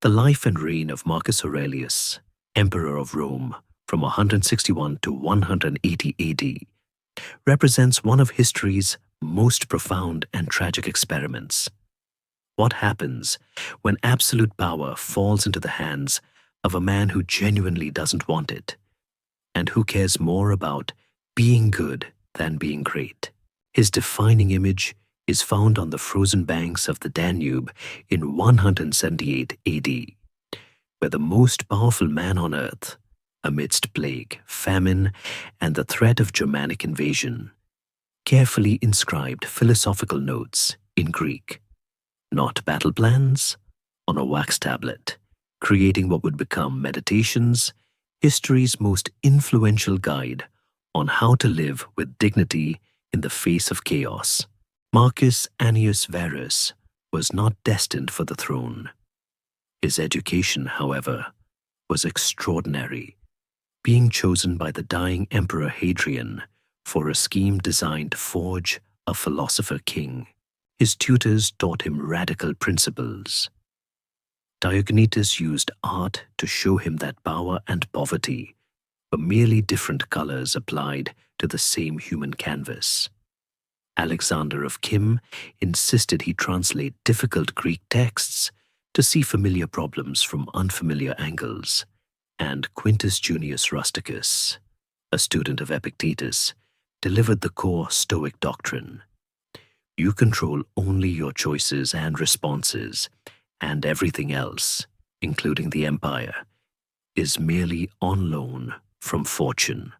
The life and reign of Marcus Aurelius, Emperor of Rome from 161 to 180 AD, represents one of history's most profound and tragic experiments. What happens when absolute power falls into the hands of a man who genuinely doesn't want it, and who cares more about being good than being great? His defining image is found on the frozen banks of the Danube in 178 AD, where the most powerful man on earth, amidst plague, famine, and the threat of Germanic invasion, carefully inscribed philosophical notes in Greek, not battle plans, on a wax tablet, creating what would become Meditations, history's most influential guide on how to live with dignity in the face of chaos. Marcus Annius Verus was not destined for the throne. His education, however, was extraordinary, being chosen by the dying Emperor Hadrian for a scheme designed to forge a philosopher king. His tutors taught him radical principles. Diognetus used art to show him that power and poverty were merely different colors applied to the same human canvas. Alexander of Kim insisted he translate difficult Greek texts to see familiar problems from unfamiliar angles, and Quintus Junius Rusticus, a student of Epictetus, delivered the core Stoic doctrine. You control only your choices and responses, and everything else, including the empire, is merely on loan from fortune.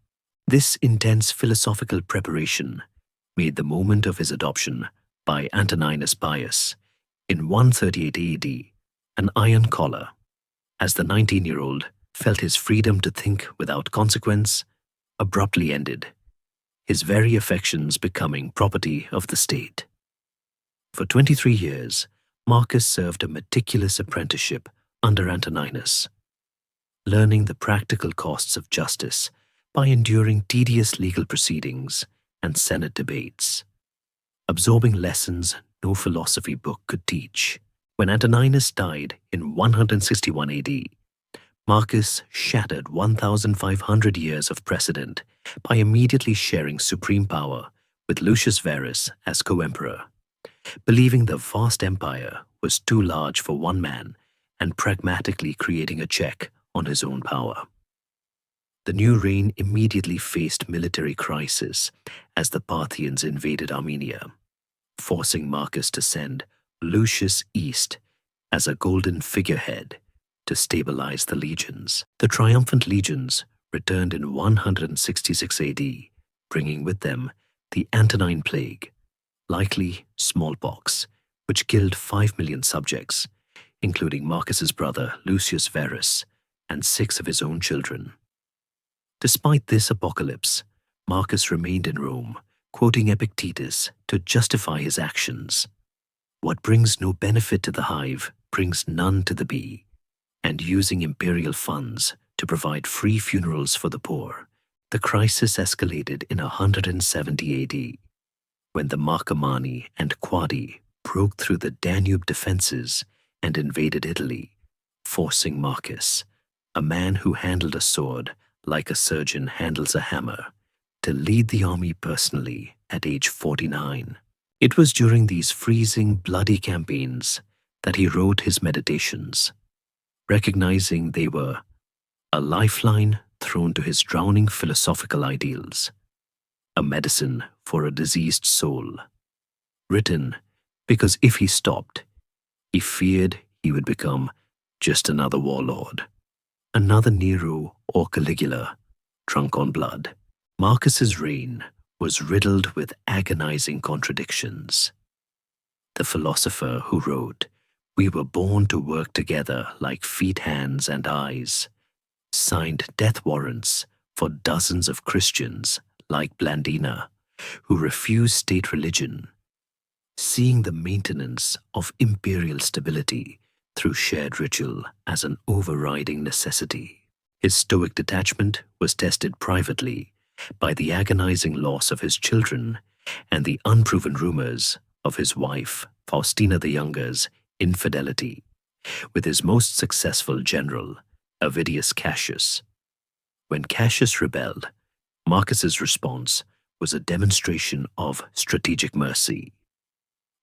This intense philosophical preparation made the moment of his adoption by Antoninus Pius in 138 AD an iron collar, as the 19-year-old felt his freedom to think without consequence abruptly ended, his very affections becoming property of the state. For 23 years, Marcus served a meticulous apprenticeship under Antoninus, learning the practical costs of justice by enduring tedious legal proceedings and Senate debates, absorbing lessons no philosophy book could teach. When Antoninus died in 161 AD, Marcus shattered 1,500 years of precedent by immediately sharing supreme power with Lucius Verus as co-emperor, believing the vast empire was too large for one man and pragmatically creating a check on his own power. The new reign immediately faced military crisis as the Parthians invaded Armenia, forcing Marcus to send Lucius east as a golden figurehead to stabilize the legions. The triumphant legions returned in 166 AD, bringing with them the Antonine Plague, likely smallpox, which killed 5 million subjects, including Marcus's brother Lucius Verus and 6 of his own children. Despite this apocalypse, Marcus remained in Rome, quoting Epictetus to justify his actions. What brings no benefit to the hive brings none to the bee, and using imperial funds to provide free funerals for the poor, the crisis escalated in 170 AD, when the Marcomanni and Quadi broke through the Danube defenses and invaded Italy, forcing Marcus, a man who handled a sword like a surgeon handles a hammer, to lead the army personally at age 49. It was during these freezing, bloody campaigns that he wrote his Meditations, recognizing they were a lifeline thrown to his drowning philosophical ideals, a medicine for a diseased soul, written because if he stopped, he feared he would become just another warlord, another Nero or Caligula, drunk on blood. Marcus's reign was riddled with agonizing contradictions. The philosopher who wrote, "We were born to work together like feet, hands, and eyes," signed death warrants for dozens of Christians like Blandina, who refused state religion, seeing the maintenance of imperial stability through shared ritual as an overriding necessity. His Stoic detachment was tested privately by the agonizing loss of his children and the unproven rumors of his wife, Faustina the Younger's, infidelity. with his most successful general, Avidius Cassius. When Cassius rebelled, Marcus's response was a demonstration of strategic mercy.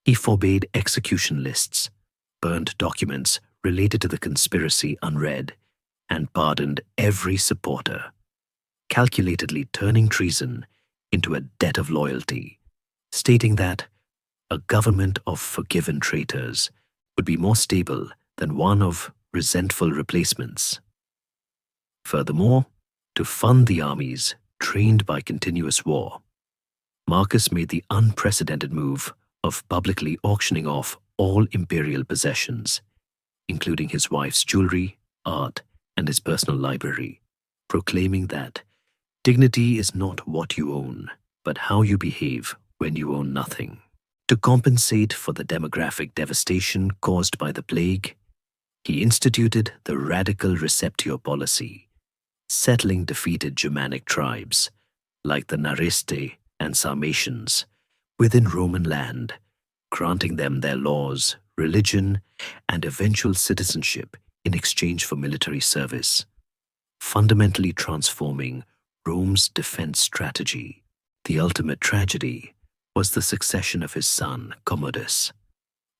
He forbade execution lists, burned documents related to the conspiracy unread, and pardoned every supporter, calculatedly turning treason into a debt of loyalty, stating that a government of forgiven traitors would be more stable than one of resentful replacements. Furthermore, to fund the armies trained by continuous war, Marcus made the unprecedented move of publicly auctioning off all imperial possessions, including his wife's jewelry, art, and his personal library, proclaiming that dignity is not what you own, but how you behave when you own nothing. To compensate for the demographic devastation caused by the plague, he instituted the radical receptio policy, settling defeated Germanic tribes, like the Nariste and Sarmatians, within Roman land, granting them their laws, religion, and eventual citizenship in exchange for military service, fundamentally transforming Rome's defense strategy. The ultimate tragedy was the succession of his son, Commodus,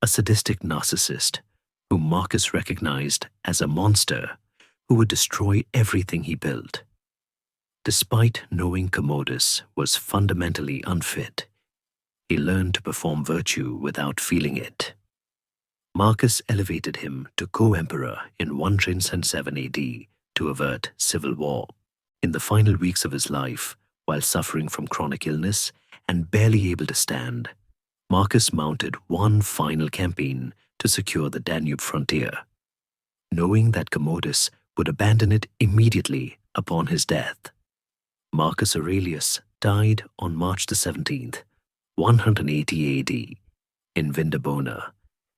a sadistic narcissist whom Marcus recognized as a monster who would destroy everything he built. Despite knowing Commodus was fundamentally unfit, he learned to perform virtue without feeling it. Marcus elevated him to co-emperor in 107 AD to avert civil war. In the final weeks of his life, while suffering from chronic illness and barely able to stand, Marcus mounted one final campaign to secure the Danube frontier, knowing that Commodus would abandon it immediately upon his death. Marcus Aurelius died on March the 17th, 180 AD, in Vindobona,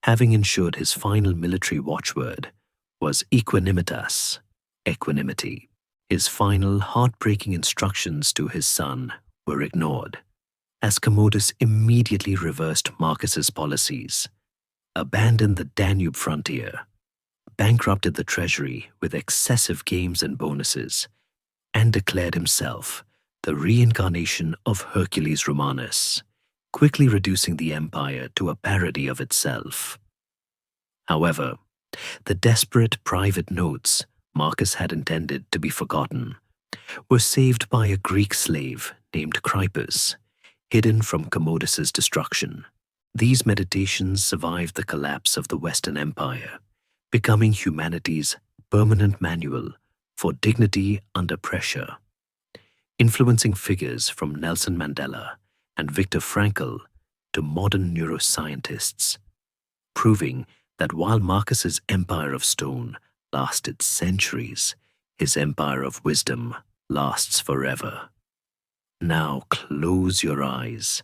having ensured his final military watchword was equanimitas, equanimity. His final heartbreaking instructions to his son were ignored, as Commodus immediately reversed Marcus's policies, abandoned the Danube frontier, bankrupted the treasury with excessive games and bonuses, and declared himself the reincarnation of Hercules Romanus, quickly reducing the empire to a parody of itself. However, the desperate private notes Marcus had intended to be forgotten were saved by a Greek slave named Crippus, hidden from Commodus's destruction. These meditations survived the collapse of the Western Empire, becoming humanity's permanent manual for dignity under pressure, influencing figures from Nelson Mandela and Viktor Frankl to modern neuroscientists, proving that while Marcus's empire of stone lasted centuries, his empire of wisdom lasts forever. Now close your eyes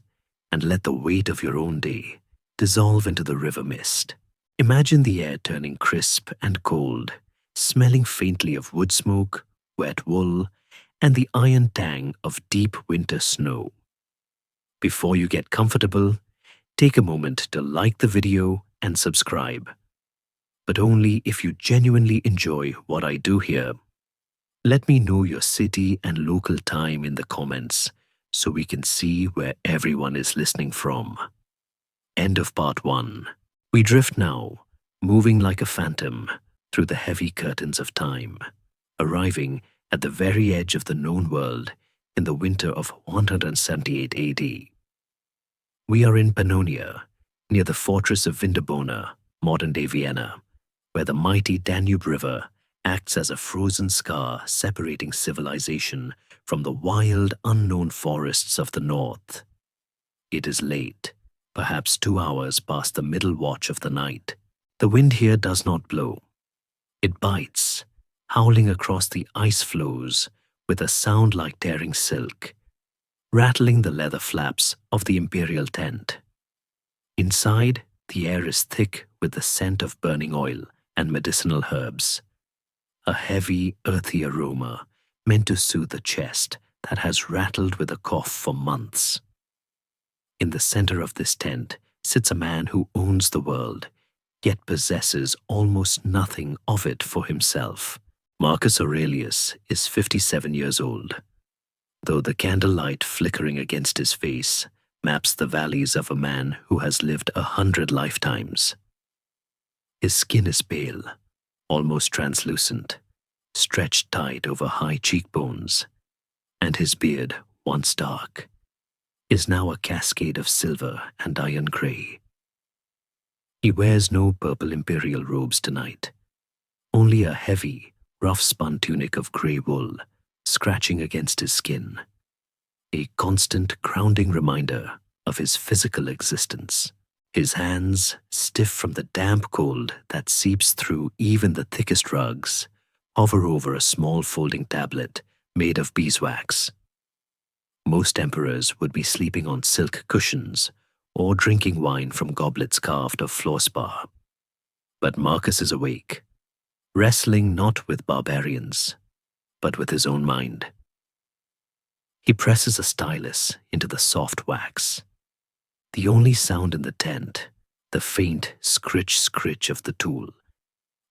and let the weight of your own day dissolve into the river mist. Imagine the air turning crisp and cold, smelling faintly of wood smoke, wet wool, and the iron tang of deep winter snow. Before you get comfortable, take a moment to like the video and subscribe, but only if you genuinely enjoy what I do here. Let me know your city and local time in the comments so we can see where everyone is listening from. End of part 1. We drift now, moving like a phantom through the heavy curtains of time, arriving at the very edge of the known world in the winter of 178 AD. We are in Pannonia, near the fortress of Vindobona, modern-day Vienna, where the mighty Danube River acts as a frozen scar separating civilization from the wild, unknown forests of the north. It is late, perhaps 2 hours past the middle watch of the night. The wind here does not blow. It bites, howling across the ice floes with a sound like tearing silk, rattling the leather flaps of the imperial tent. Inside, the air is thick with the scent of burning oil and medicinal herbs, a heavy, earthy aroma meant to soothe the chest that has rattled with a cough for months. In the center of this tent sits a man who owns the world, yet possesses almost nothing of it for himself. Marcus Aurelius is 57 years old, though the candlelight flickering against his face maps the valleys of a man who has lived 100 lifetimes. His skin is pale, almost translucent, stretched tight over high cheekbones, and his beard, once dark, is now a cascade of silver and iron gray. He wears no purple imperial robes tonight, only a heavy, rough-spun tunic of gray wool scratching against his skin, a constant grounding reminder of his physical existence. His hands, stiff from the damp cold that seeps through even the thickest rugs, hover over a small folding tablet made of beeswax. Most emperors would be sleeping on silk cushions or drinking wine from goblets carved of fluorspar. But Marcus is awake, wrestling not with barbarians, but with his own mind. He presses a stylus into the soft wax. The only sound in the tent, the faint scritch-scritch of the tool,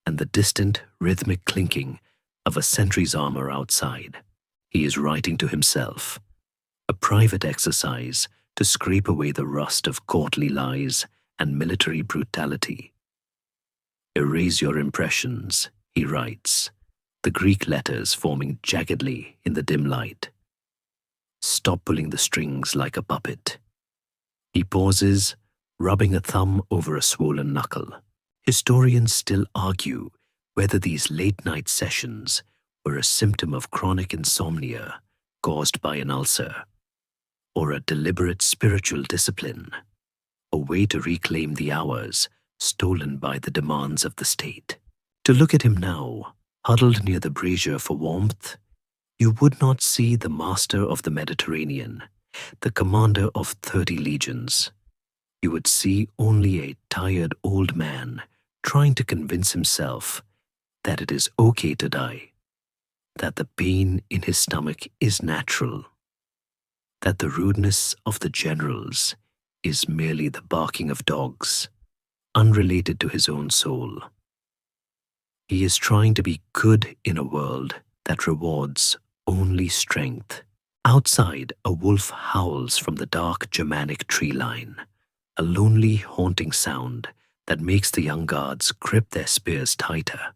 and the distant rhythmic clinking of a sentry's armor outside. He is writing to himself, a private exercise to scrape away the rust of courtly lies and military brutality. Erase your impressions, he writes, the Greek letters forming jaggedly in the dim light. Stop pulling the strings like a puppet. He pauses, rubbing a thumb over a swollen knuckle. Historians still argue whether these late-night sessions were a symptom of chronic insomnia caused by an ulcer, or a deliberate spiritual discipline, a way to reclaim the hours stolen by the demands of the state. To look at him now, huddled near the brazier for warmth, you would not see the master of the Mediterranean, the commander of 30 legions. You would see only a tired old man trying to convince himself that it is okay to die, that the pain in his stomach is natural, that the rudeness of the generals is merely the barking of dogs, unrelated to his own soul. He is trying to be good in a world that rewards only strength. Outside, a wolf howls from the dark Germanic tree line, a lonely, haunting sound that makes the young guards grip their spears tighter.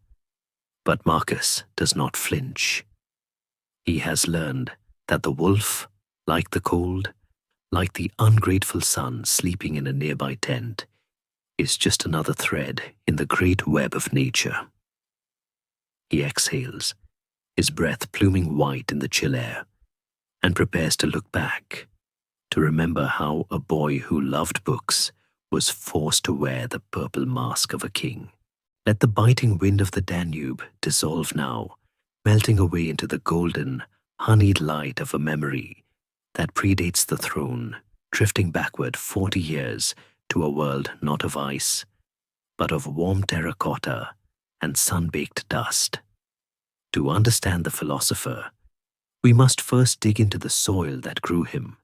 But Marcus does not flinch. He has learned that the wolf, like the cold, like the ungrateful sun sleeping in a nearby tent, is just another thread in the great web of nature. He exhales, his breath pluming white in the chill air, and prepares to look back, to remember how a boy who loved books was forced to wear the purple mask of a king. Let the biting wind of the Danube dissolve now, melting away into the golden, honeyed light of a memory that predates the throne, drifting backward 40 years to a world not of ice, but of warm terracotta and sun-baked dust. To understand the philosopher, we must first dig into the soil that grew him.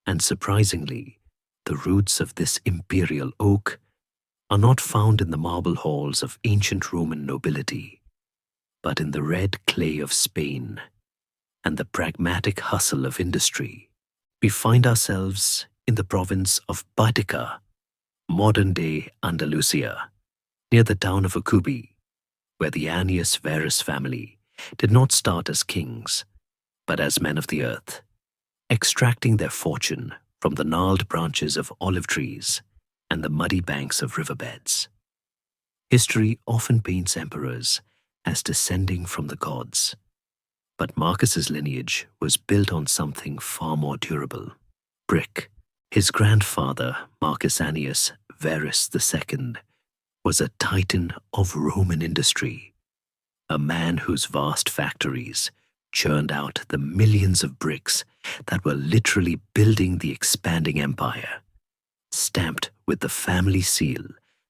And surprisingly, the roots of this imperial oak are not found in the marble halls of ancient Roman nobility, but in the red clay of Spain and the pragmatic hustle of industry. We find ourselves in the province of Baetica, modern-day Andalusia, near the town of Akubi, where the Annius Verus family did not start as kings, but as men of the earth, extracting their fortune from the gnarled branches of olive trees and the muddy banks of riverbeds. History often paints emperors as descending from the gods, but Marcus's lineage was built on something far more durable: brick. His grandfather, Marcus Annius Verus II, was a titan of Roman industry, a man whose vast factories churned out the millions of bricks that were literally building the expanding empire, stamped with the family seal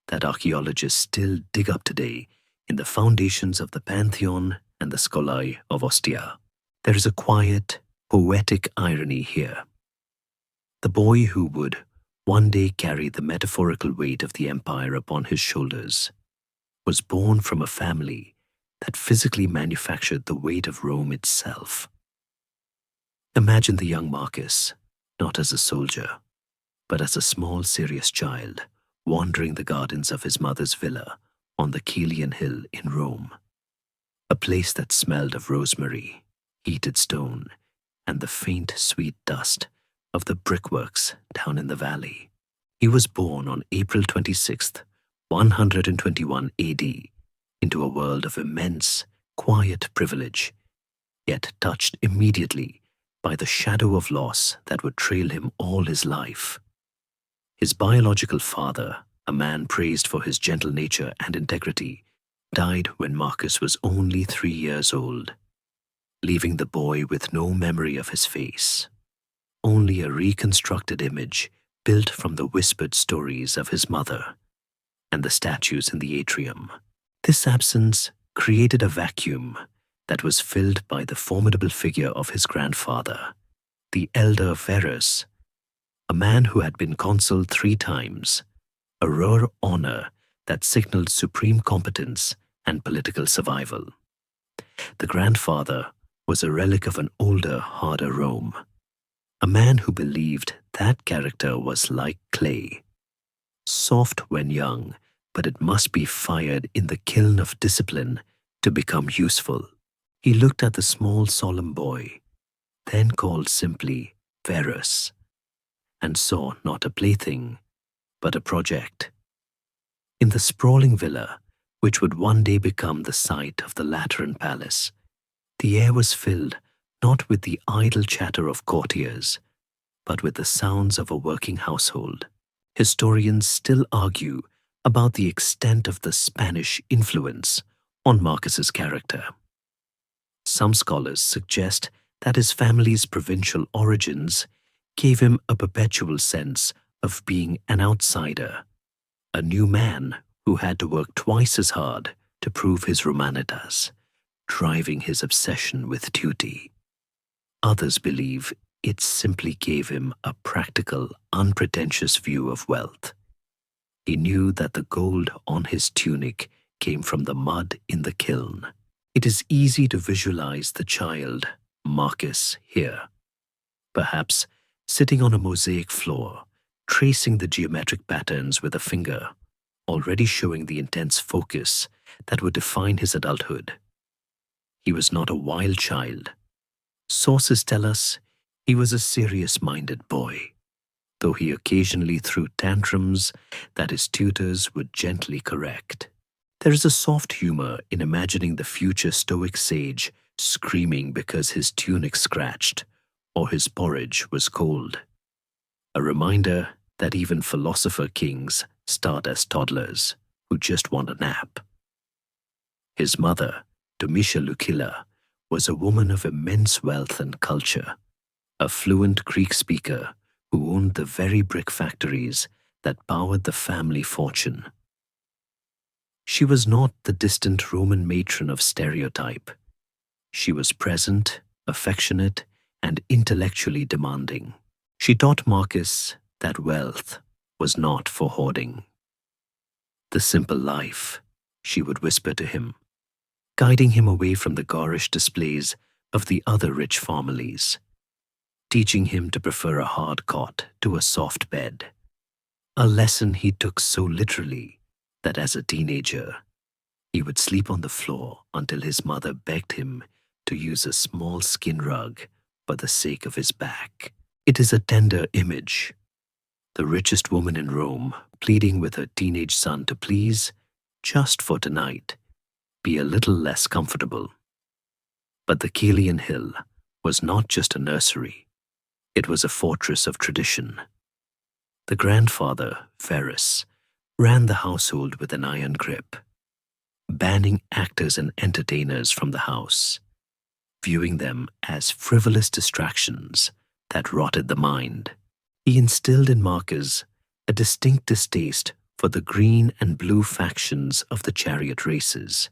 that archaeologists still dig up today in the foundations of the Pantheon and the Scholai of Ostia. There is a quiet, poetic irony here. The boy who would one day carried the metaphorical weight of the empire upon his shoulders, was born from a family that physically manufactured the weight of Rome itself. Imagine the young Marcus, not as a soldier, but as a small, serious child, wandering the gardens of his mother's villa on the Caelian Hill in Rome, a place that smelled of rosemary, heated stone, and the faint, sweet dust of the brickworks down in the valley. He was born on April 26th, 121 AD, into a world of immense, quiet privilege, yet touched immediately by the shadow of loss that would trail him all his life. His biological father, a man praised for his gentle nature and integrity, died when Marcus was only 3 years old, leaving the boy with no memory of his face, only a reconstructed image built from the whispered stories of his mother and the statues in the atrium. This absence created a vacuum that was filled by the formidable figure of his grandfather, the elder Verus, a man who had been consul 3 times, a rare honor that signaled supreme competence and political survival. The grandfather was a relic of an older, harder Rome, a man who believed that character was like clay, soft when young, but it must be fired in the kiln of discipline to become useful. He looked at the small, solemn boy, then called simply Verus, and saw not a plaything, but a project. In the sprawling villa, which would one day become the site of the Lateran Palace, the air was filled not with the idle chatter of courtiers, but with the sounds of a working household. Historians still argue about the extent of the Spanish influence on Marcus's character. Some scholars suggest that his family's provincial origins gave him a perpetual sense of being an outsider, a new man who had to work twice as hard to prove his Romanitas, driving his obsession with duty. Others believe it simply gave him a practical, unpretentious view of wealth. He knew that the gold on his tunic came from the mud in the kiln. It is easy to visualize the child, Marcus, here, perhaps sitting on a mosaic floor, tracing the geometric patterns with a finger, already showing the intense focus that would define his adulthood. He was not a wild child. Sources tell us he was a serious-minded boy, though he occasionally threw tantrums that his tutors would gently correct. There is a soft humor in imagining the future stoic sage screaming because his tunic scratched or his porridge was cold. A reminder that even philosopher kings start as toddlers who just want a nap. His mother, Domitia Lucilla, was a woman of immense wealth and culture, a fluent Greek speaker who owned the very brick factories that powered the family fortune. She was not the distant Roman matron of stereotype. She was present, affectionate, and intellectually demanding. She taught Marcus that wealth was not for hoarding. The simple life, she would whisper to him, guiding him away from the garish displays of the other rich families, teaching him to prefer a hard cot to a soft bed, a lesson he took so literally that as a teenager, he would sleep on the floor until his mother begged him to use a small skin rug for the sake of his back. It is a tender image. The richest woman in Rome pleading with her teenage son to please, just for tonight, be a little less comfortable. But the Caelian Hill was not just a nursery. It was a fortress of tradition. The grandfather, Verus, ran the household with an iron grip, banning actors and entertainers from the house, viewing them as frivolous distractions that rotted the mind. He instilled in Marcus a distinct distaste for the green and blue factions of the chariot races,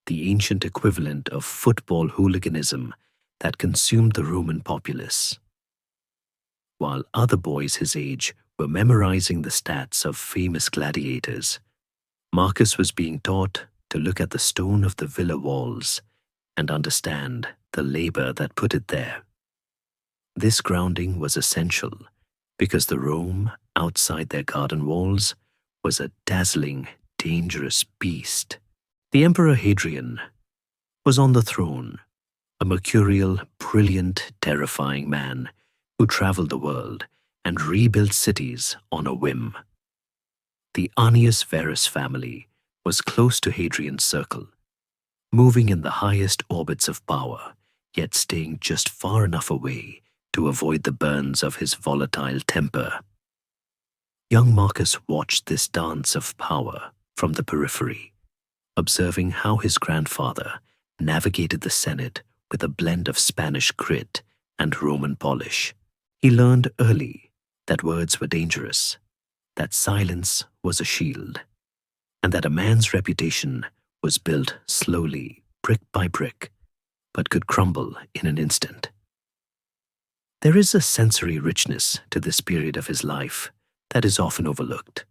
the ancient equivalent of football hooliganism that consumed the Roman populace. While other boys his age were memorizing the stats of famous gladiators, Marcus was being taught to look at the stone of the villa walls and understand the labor that put it there. This grounding was essential because the Rome outside their garden walls was a dazzling, dangerous beast. The Emperor Hadrian was on the throne, a mercurial, brilliant, terrifying man who traveled the world and rebuilt cities on a whim. The Annius Verus family was close to Hadrian's circle, moving in the highest orbits of power, yet staying just far enough away to avoid the burns of his volatile temper. Young Marcus watched this dance of power from the periphery, observing how his grandfather navigated the Senate with a blend of Spanish grit and Roman polish. He learned early that words were dangerous, that silence was a shield, and that a man's reputation was built slowly, brick by brick, but could crumble in an instant. There is a sensory richness to this period of his life that is often overlooked.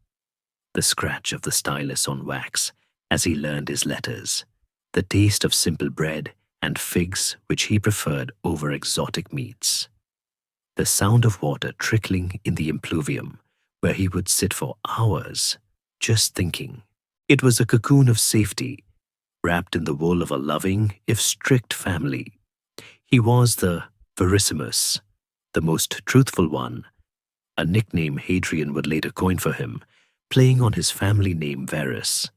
The scratch of the stylus on wax as he learned his letters, the taste of simple bread and figs which he preferred over exotic meats, the sound of water trickling in the impluvium where he would sit for hours just thinking. It was a cocoon of safety, wrapped in the wool of a loving, if strict family. He was the Verissimus, the most truthful one, a nickname Hadrian would later coin for him, playing on his family name Verus.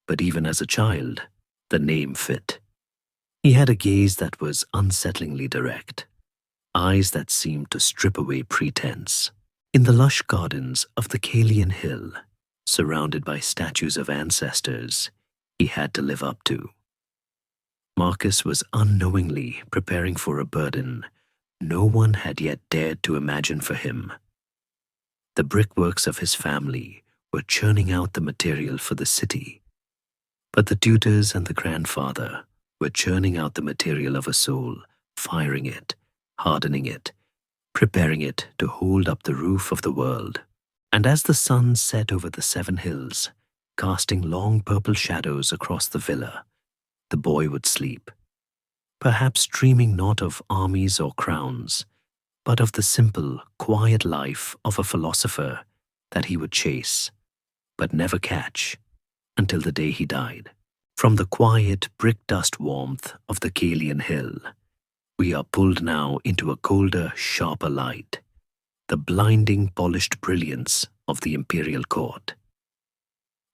But even as a child, the name fit. He had a gaze that was unsettlingly direct, eyes that seemed to strip away pretense. In the lush gardens of the Caelian Hill, surrounded by statues of ancestors he had to live up to, Marcus was unknowingly preparing for a burden no one had yet dared to imagine for him. The brickworks of his family were churning out the material for the city, but the tutors and the grandfather were churning out the material of a soul, firing it, hardening it, preparing it to hold up the roof of the world. And as the sun set over the 7 hills, casting long purple shadows across the villa, the boy would sleep, perhaps dreaming not of armies or crowns, but of the simple, quiet life of a philosopher that he would chase, but never catch, until the day he died. From the quiet brick-dust warmth of the Caelian Hill, we are pulled now into a colder, sharper light, the blinding, polished brilliance of the imperial court.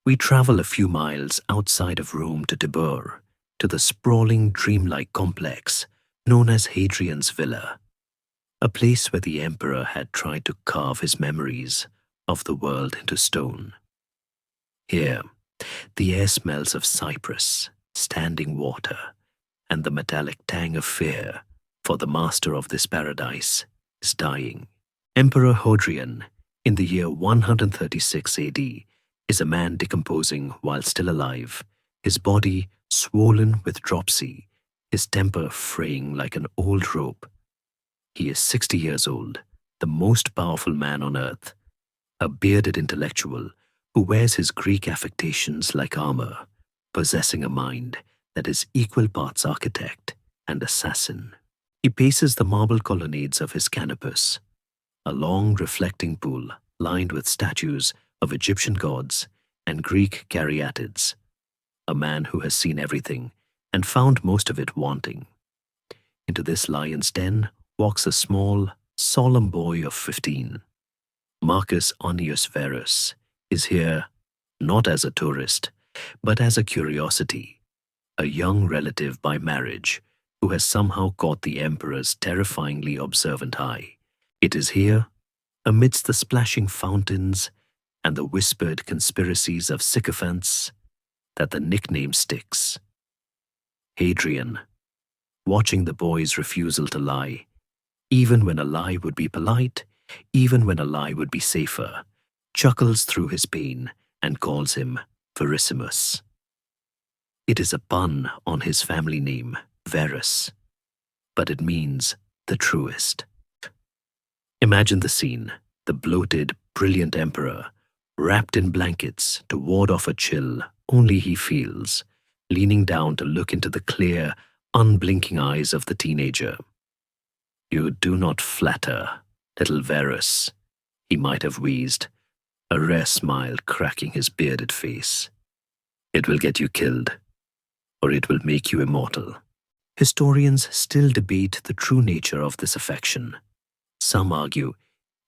We travel a few miles outside of Rome to Tibur, to the sprawling, dreamlike complex known as Hadrian's Villa, a place where the emperor had tried to carve his memories of the world into stone. Here, the air smells of cypress, standing water, and the metallic tang of fear, for the master of this paradise is dying. Emperor Hadrian, in the year 136 AD, is a man decomposing while still alive, his body swollen with dropsy, his temper fraying like an old rope. He is 60 years old, the most powerful man on earth, a bearded intellectual who wears his Greek affectations like armor, possessing a mind that is equal parts architect and assassin. He paces the marble colonnades of his canopus, a long reflecting pool lined with statues of Egyptian gods and Greek caryatids, a man who has seen everything and found most of it wanting. Into this lion's den walks a small, solemn boy of 15. Marcus Annius Verus is here not as a tourist, but as a curiosity, a young relative by marriage who has somehow caught the emperor's terrifyingly observant eye. It is here, amidst the splashing fountains and the whispered conspiracies of sycophants, that the nickname sticks. Hadrian, watching the boy's refusal to lie, even when a lie would be polite, even when a lie would be safer, chuckles through his pain and calls him Verissimus. It is a pun on his family name, Verus, but it means the truest. Imagine the scene. the bloated, brilliant emperor, wrapped in blankets to ward off a chill only he feels, leaning down to look into the clear, unblinking eyes of the teenager. "You do not flatter, little Verus," he might have wheezed, a rare smile cracking his bearded face. "It will get you killed, or it will make you immortal." Historians still debate the true nature of this affection. Some argue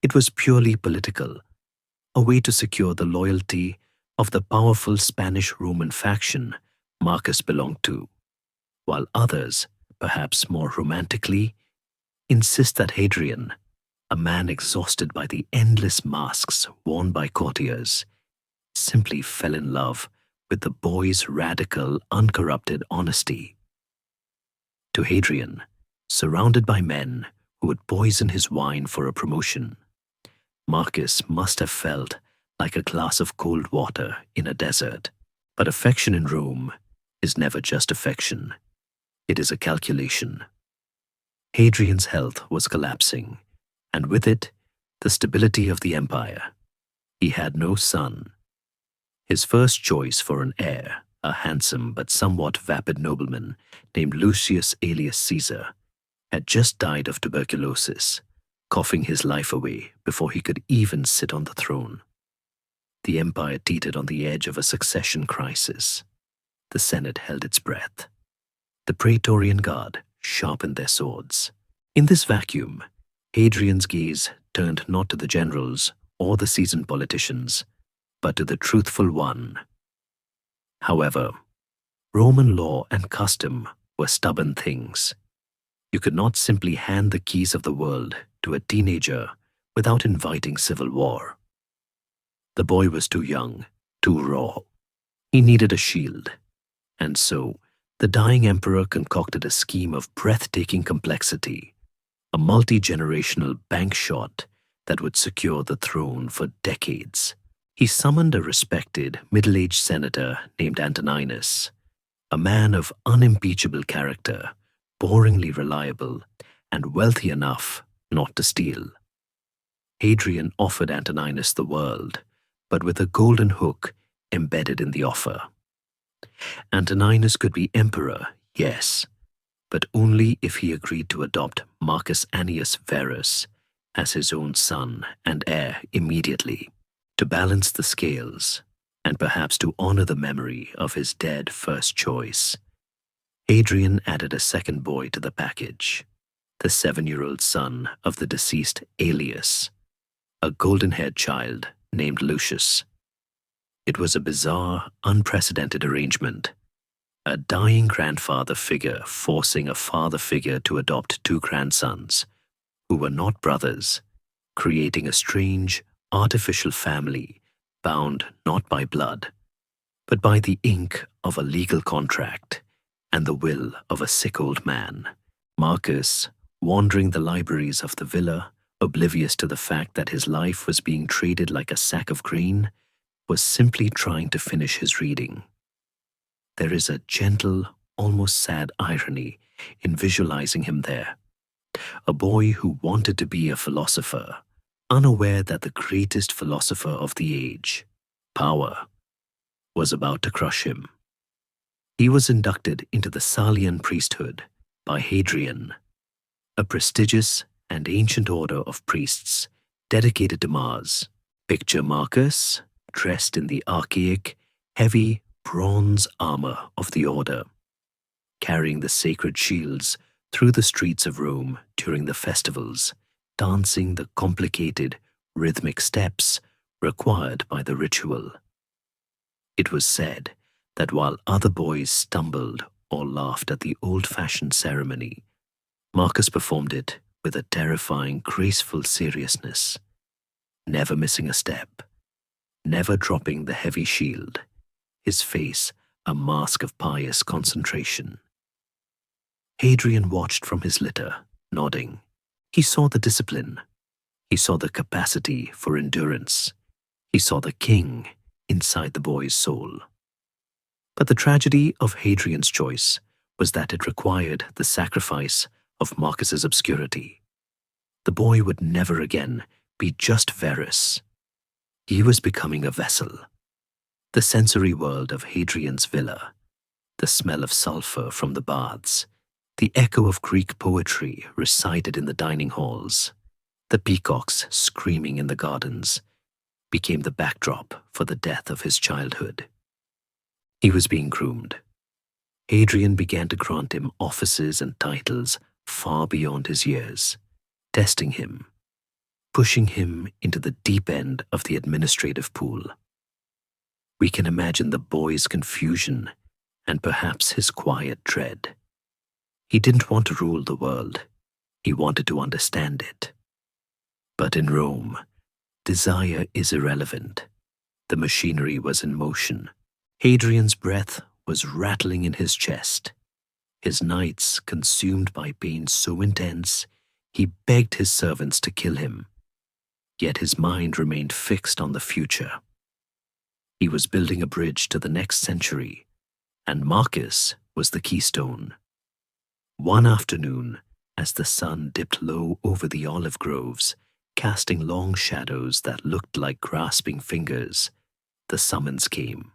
it was purely political, a way to secure the loyalty of the powerful Spanish-Roman faction Marcus belonged to, while others, perhaps more romantically, insist that Hadrian, a man exhausted by the endless masks worn by courtiers, simply fell in love with the boy's radical, uncorrupted honesty. To Hadrian, surrounded by men who would poison his wine for a promotion, Marcus must have felt like a glass of cold water in a desert. But affection in Rome is never just affection. It is a calculation. Hadrian's health was collapsing, and with it, the stability of the empire. He had no son. His first choice for an heir, a handsome but somewhat vapid nobleman named Lucius Aelius Caesar, had just died of tuberculosis, coughing his life away before he could even sit on the throne. The empire teetered on the edge of a succession crisis. The Senate held its breath. The Praetorian Guard sharpened their swords. In this vacuum, Hadrian's gaze turned not to the generals or the seasoned politicians, but to the truthful one. However, Roman law and custom were stubborn things. You could not simply hand the keys of the world to a teenager without inviting civil war. The boy was too young, too raw. He needed a shield, and so the dying emperor concocted a scheme of breathtaking complexity, a multi-generational bank shot that would secure the throne for decades. He summoned a respected, middle-aged senator named Antoninus, a man of unimpeachable character, boringly reliable, and wealthy enough not to steal. Hadrian offered Antoninus the world, but with a golden hook embedded in the offer. Antoninus could be emperor, yes, but only if he agreed to adopt Marcus Annius Verus as his own son and heir immediately, to balance the scales, and perhaps to honor the memory of his dead first choice. Hadrian added a second boy to the package, the 7-year-old son of the deceased Aelius, a golden-haired child named Lucius. It was a bizarre, unprecedented arrangement, a dying grandfather figure forcing a father figure to adopt 2 grandsons, who were not brothers, creating a strange, artificial family bound not by blood, but by the ink of a legal contract and the will of a sick old man. Marcus, wandering the libraries of the villa, oblivious to the fact that his life was being traded like a sack of grain, was simply trying to finish his reading. There is a gentle, almost sad irony in visualizing him there, a boy who wanted to be a philosopher, unaware that the greatest philosopher of the age, power, was about to crush him. He was inducted into the Salian priesthood by Hadrian, a prestigious and ancient order of priests dedicated to Mars. Picture Marcus, dressed in the archaic, heavy bronze armor of the order, carrying the sacred shields through the streets of Rome during the festivals, dancing the complicated, rhythmic steps required by the ritual. It was said that while other boys stumbled or laughed at the old-fashioned ceremony, Marcus performed it with a terrifying, graceful seriousness, never missing a step, never dropping the heavy shield, his face a mask of pious concentration. Hadrian watched from his litter, nodding. He saw the discipline. He saw the capacity for endurance. He saw the king inside the boy's soul. But the tragedy of Hadrian's choice was that it required the sacrifice of Marcus's obscurity. The boy would never again be just Verus. He was becoming a vessel. The sensory world of Hadrian's villa, the smell of sulfur from the baths, the echo of Greek poetry recited in the dining halls, the peacocks screaming in the gardens, became the backdrop for the death of his childhood. He was being groomed. Hadrian began to grant him offices and titles far beyond his years, testing him, pushing him into the deep end of the administrative pool. We can imagine the boy's confusion and perhaps his quiet dread. He didn't want to rule the world. He wanted to understand it. But in Rome, desire is irrelevant. The machinery was in motion. Hadrian's breath was rattling in his chest. His nights consumed by pain so intense, he begged his servants to kill him. Yet his mind remained fixed on the future. He was building a bridge to the next century, and Marcus was the keystone. One afternoon, as the sun dipped low over the olive groves, casting long shadows that looked like grasping fingers, the summons came.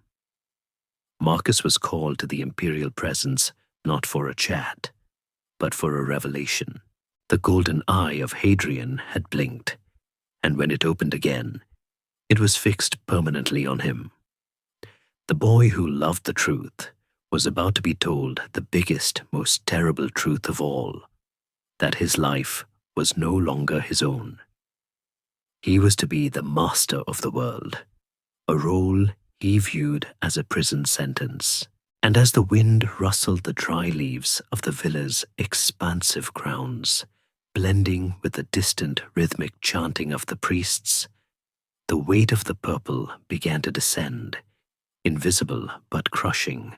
Marcus was called to the imperial presence not for a chat, but for a revelation. The golden eye of Hadrian had blinked, and when it opened again, it was fixed permanently on him. The boy who loved the truth was about to be told the biggest, most terrible truth of all, that his life was no longer his own. He was to be the master of the world, a role he viewed as a prison sentence. And as the wind rustled the dry leaves of the villa's expansive grounds, blending with the distant rhythmic chanting of the priests, the weight of the purple began to descend, invisible but crushing,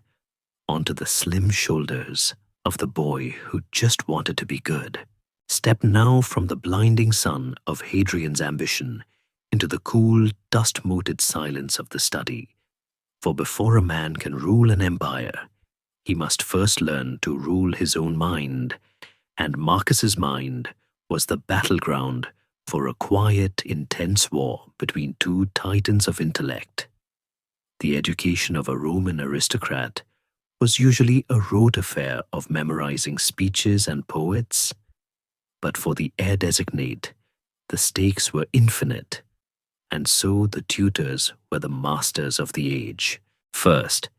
onto the slim shoulders of the boy who just wanted to be good. Step now from the blinding sun of Hadrian's ambition into the cool, dust-moated silence of the study. For before a man can rule an empire, he must first learn to rule his own mind, and Marcus's mind was the battleground for a quiet, intense war between two titans of intellect. The education of a Roman aristocrat was usually a rote affair of memorizing speeches and poets, but for the heir designate, the stakes were infinite, and so the tutors were the masters of the age. First,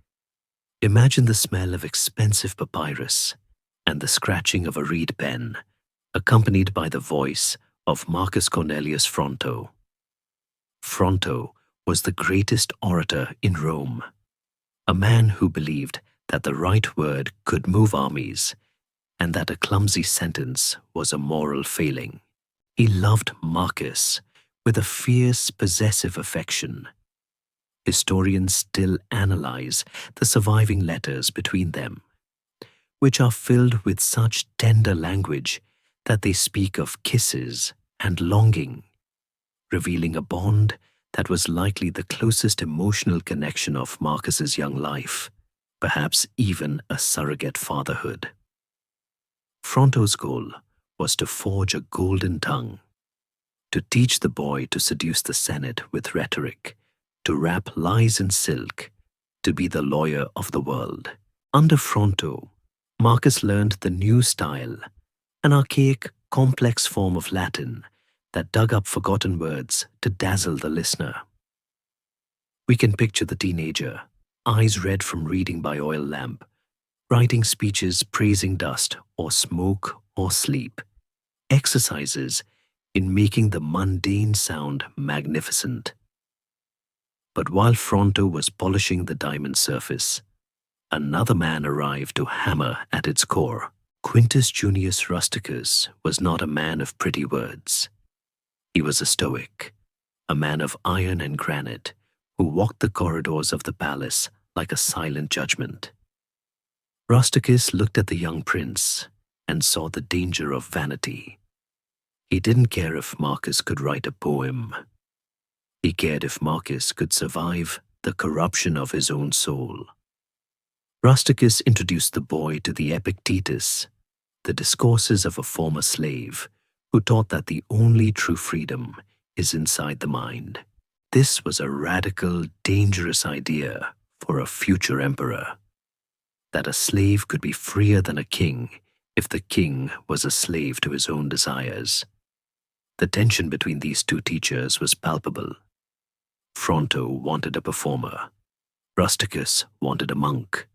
imagine the smell of expensive papyrus and the scratching of a reed pen, accompanied by the voice of Marcus Cornelius Fronto. Fronto was the greatest orator in Rome, a man who believed that the right word could move armies and that a clumsy sentence was a moral failing. He loved Marcus with a fierce, possessive affection. Historians still analyze the surviving letters between them, which are filled with such tender language that they speak of kisses and longing, revealing a bond that was likely the closest emotional connection of Marcus's young life, perhaps even a surrogate fatherhood. Fronto's goal was to forge a golden tongue, to teach the boy to seduce the Senate with rhetoric, to wrap lies in silk, to be the lawyer of the world. Under Fronto, Marcus learned the new style, an archaic, complex form of Latin that dug up forgotten words to dazzle the listener. We can picture the teenager, eyes red from reading by oil lamp, writing speeches praising dust or smoke or sleep, exercises in making the mundane sound magnificent. But while Fronto was polishing the diamond surface, another man arrived to hammer at its core. Quintus Junius Rusticus was not a man of pretty words. He was a stoic, a man of iron and granite, who walked the corridors of the palace like a silent judgment. Rusticus looked at the young prince and saw the danger of vanity. He didn't care if Marcus could write a poem. He cared if Marcus could survive the corruption of his own soul. Rusticus introduced the boy to the Epictetus, the discourses of a former slave, who taught that the only true freedom is inside the mind. This was a radical, dangerous idea for a future emperor, that a slave could be freer than a king if the king was a slave to his own desires. The tension between these two teachers was palpable. Fronto wanted a performer. Rusticus wanted a monk.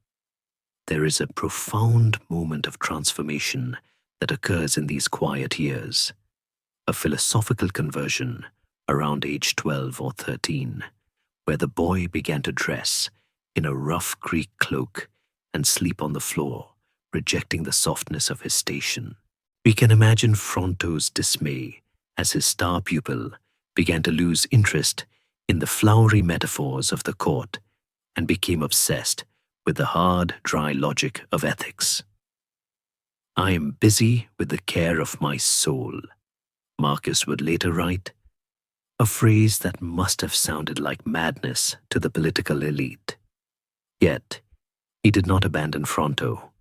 There is a profound moment of transformation that occurs in these quiet years, a philosophical conversion around age 12 or 13, where the boy began to dress in a rough Greek cloak and sleep on the floor, rejecting the softness of his station. We can imagine Fronto's dismay as his star pupil began to lose interest in the flowery metaphors of the court and became obsessed with the hard, dry logic of ethics. "I am busy with the care of my soul," Marcus would later write, a phrase that must have sounded like madness to the political elite. Yet, he did not abandon Fronto.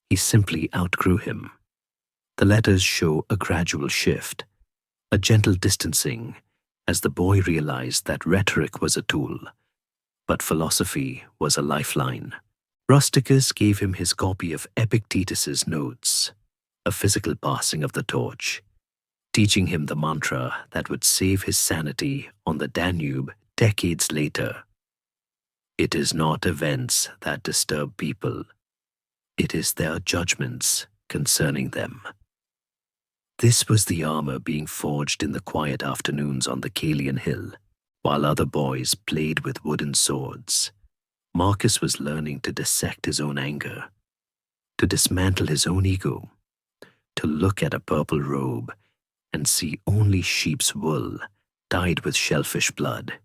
He simply outgrew him. The letters show a gradual shift, a gentle distancing, as the boy realized that rhetoric was a tool, but philosophy was a lifeline. Rusticus gave him his copy of Epictetus's notes, a physical passing of the torch, teaching him the mantra that would save his sanity on the Danube decades later. It is not events that disturb people. It is their judgments concerning them. This was the armor being forged in the quiet afternoons on the Calian Hill, while other boys played with wooden swords. Marcus was learning to dissect his own anger, to dismantle his own ego, to look at a purple robe and see only sheep's wool dyed with shellfish blood.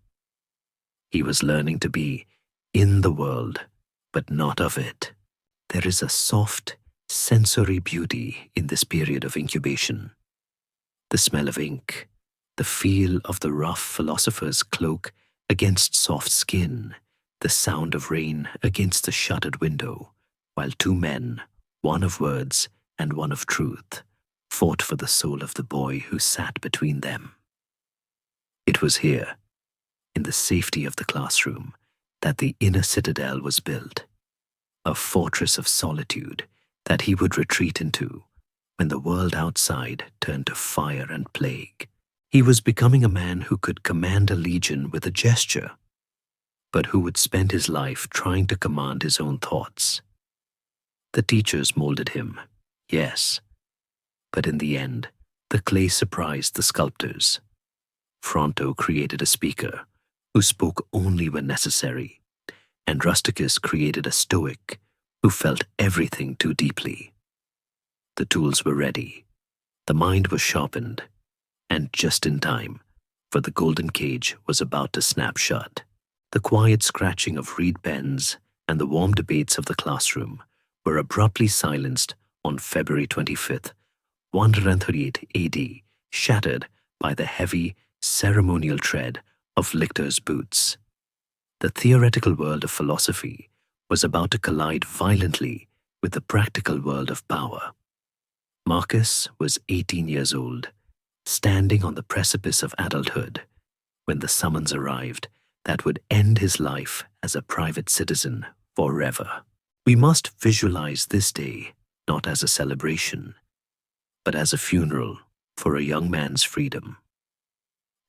He was learning to be in the world, but not of it. There is a soft, sensory beauty in this period of incubation. The smell of ink, the feel of the rough philosopher's cloak against soft skin, the sound of rain against the shuttered window, while two men, one of words and one of truth, fought for the soul of the boy who sat between them. It was here, in the safety of the classroom, that the inner citadel was built, a fortress of solitude that he would retreat into when the world outside turned to fire and plague. He was becoming a man who could command a legion with a gesture, but who would spend his life trying to command his own thoughts. The teachers molded him, yes, but in the end, the clay surprised the sculptors. Fronto created a speaker who spoke only when necessary, and Rusticus created a stoic who felt everything too deeply. The tools were ready, the mind was sharpened, and just in time, for the golden cage was about to snap shut. The quiet scratching of reed pens and the warm debates of the classroom were abruptly silenced on February 25th, 138 AD, shattered by the heavy, ceremonial tread of lictors' boots. The theoretical world of philosophy was about to collide violently with the practical world of power. Marcus was 18 years old, standing on the precipice of adulthood, when the summons arrived that would end his life as a private citizen forever. We must visualize this day not as a celebration, but as a funeral for a young man's freedom.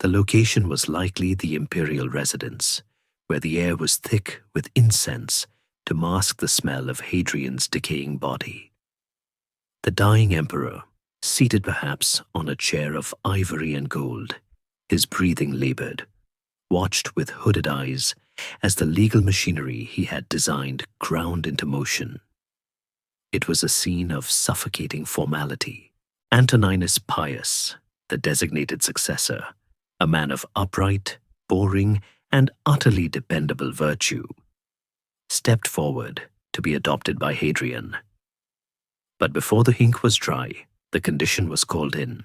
The location was likely the imperial residence, where the air was thick with incense to mask the smell of Hadrian's decaying body. The dying emperor, seated perhaps on a chair of ivory and gold, his breathing labored, watched with hooded eyes as the legal machinery he had designed ground into motion. It was a scene of suffocating formality. Antoninus Pius, the designated successor, a man of upright, boring, and utterly dependable virtue, stepped forward to be adopted by Hadrian. But before the ink was dry, the condition was called in.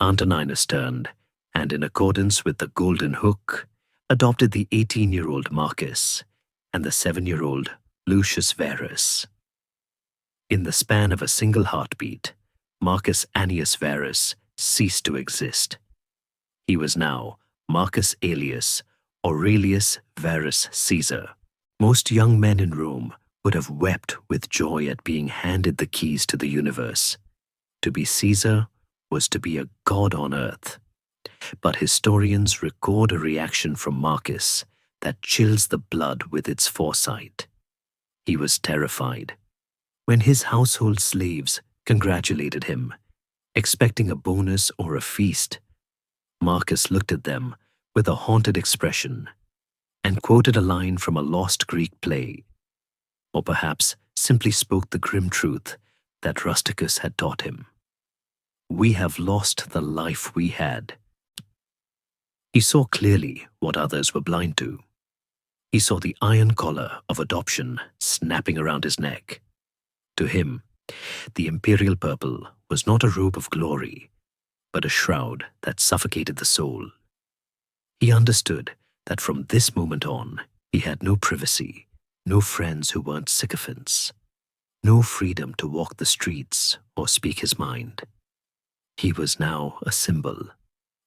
Antoninus turned, and in accordance with the golden hook, adopted the 18-year-old Marcus and the 7-year-old Lucius Verus. In the span of a single heartbeat, Marcus Annius Verus ceased to exist. He was now Marcus Aurelius, Aurelius Verus Caesar. Most young men in Rome would have wept with joy at being handed the keys to the universe. To be Caesar was to be a god on earth. But historians record a reaction from Marcus that chills the blood with its foresight. He was terrified. When his household slaves congratulated him, expecting a bonus or a feast, Marcus looked at them with a haunted expression and quoted a line from a lost Greek play, or perhaps simply spoke the grim truth that Rusticus had taught him. We have lost the life we had. He saw clearly what others were blind to. He saw the iron collar of adoption snapping around his neck. To him, the imperial purple was not a robe of glory, but a shroud that suffocated the soul. He understood that from this moment on, he had no privacy, no friends who weren't sycophants, no freedom to walk the streets or speak his mind. He was now a symbol,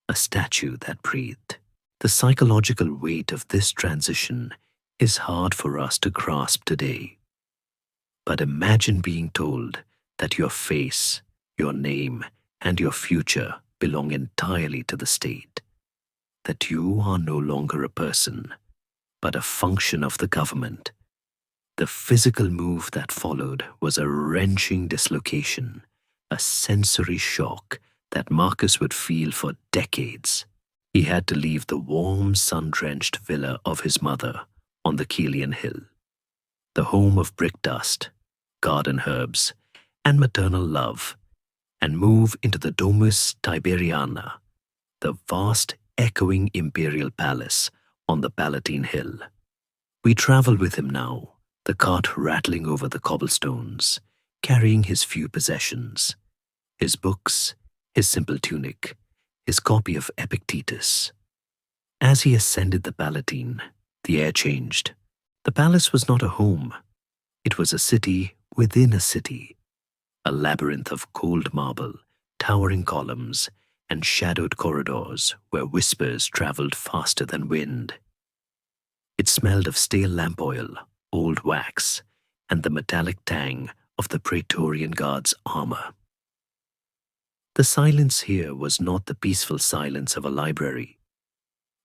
a statue that breathed. The psychological weight of this transition is hard for us to grasp today. But imagine being told that your face, your name, and your future belong entirely to the state, that you are no longer a person, but a function of the government. The physical move that followed was a wrenching dislocation, a sensory shock that Marcus would feel for decades. He had to leave the warm, sun-drenched villa of his mother on the Kelian hill, the home of brick dust, garden herbs, and maternal love, and move into the Domus Tiberiana, the vast, echoing imperial palace on the Palatine Hill. We travel with him now, the cart rattling over the cobblestones, carrying his few possessions, his books, his simple tunic, his copy of Epictetus. As he ascended the Palatine, the air changed. The palace was not a home. It was a city within a city, a labyrinth of cold marble, towering columns, and shadowed corridors where whispers traveled faster than wind. It smelled of stale lamp oil, old wax, and the metallic tang of the Praetorian Guard's armor. The silence here was not the peaceful silence of a library.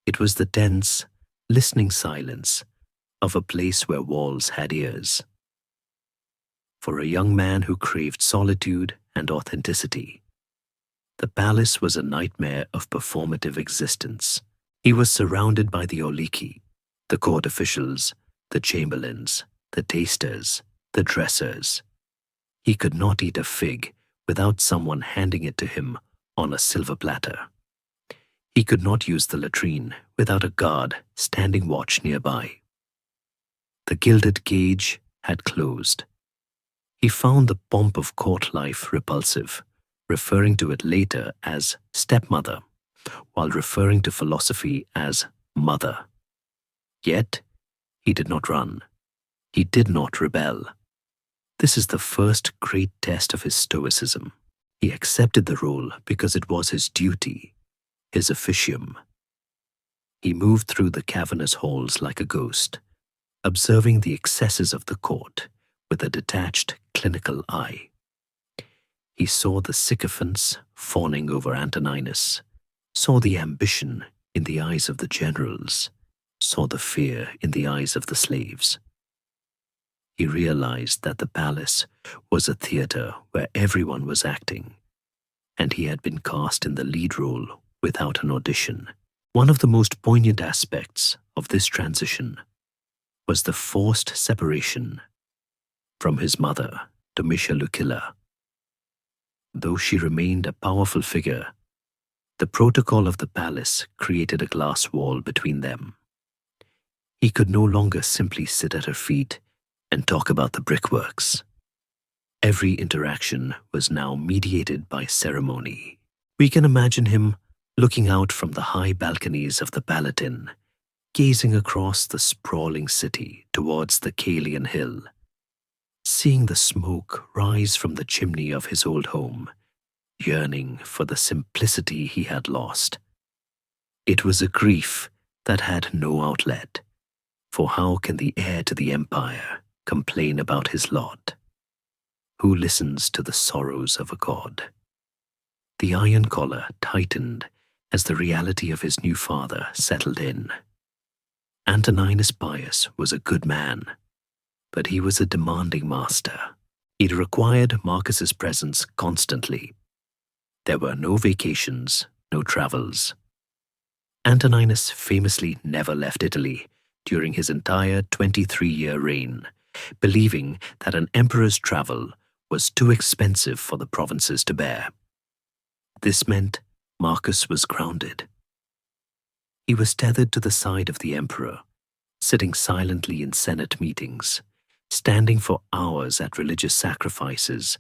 It was the dense, listening silence of a place where walls had ears. For a young man who craved solitude and authenticity, the palace was a nightmare of performative existence. He was surrounded by the Oliki, the court officials, the chamberlains, the tasters, the dressers. He could not eat a fig without someone handing it to him on a silver platter. He could not use the latrine without a guard standing watch nearby. The gilded cage had closed. He found the pomp of court life repulsive, referring to it later as stepmother, while referring to philosophy as mother. Yet, he did not run. He did not rebel. This is the first great test of his stoicism. He accepted the role because it was his duty, his officium. He moved through the cavernous halls like a ghost, observing the excesses of the court with a detached, clinical eye. He saw the sycophants fawning over Antoninus, saw the ambition in the eyes of the generals, saw the fear in the eyes of the slaves. He realized that the palace was a theater where everyone was acting, and he had been cast in the lead role without an audition. One of the most poignant aspects of this transition was the forced separation from his mother, Domitia Lucilla. Though she remained a powerful figure, the protocol of the palace created a glass wall between them. He could no longer simply sit at her feet and talk about the brickworks. Every interaction was now mediated by ceremony. We can imagine him looking out from the high balconies of the Palatine, gazing across the sprawling city towards the Kelian hill, seeing the smoke rise from the chimney of his old home, yearning for the simplicity he had lost. It was a grief that had no outlet, for how can the heir to the empire complain about his lot? Who listens to the sorrows of a god? The iron collar tightened as the reality of his new father settled in. Antoninus Pius was a good man, but he was a demanding master. It required Marcus's presence constantly. There were no vacations, no travels. Antoninus famously never left Italy during his entire 23-year reign, believing that an emperor's travel was too expensive for the provinces to bear. This meant Marcus was grounded. He was tethered to the side of the emperor, sitting silently in Senate meetings, standing for hours at religious sacrifices,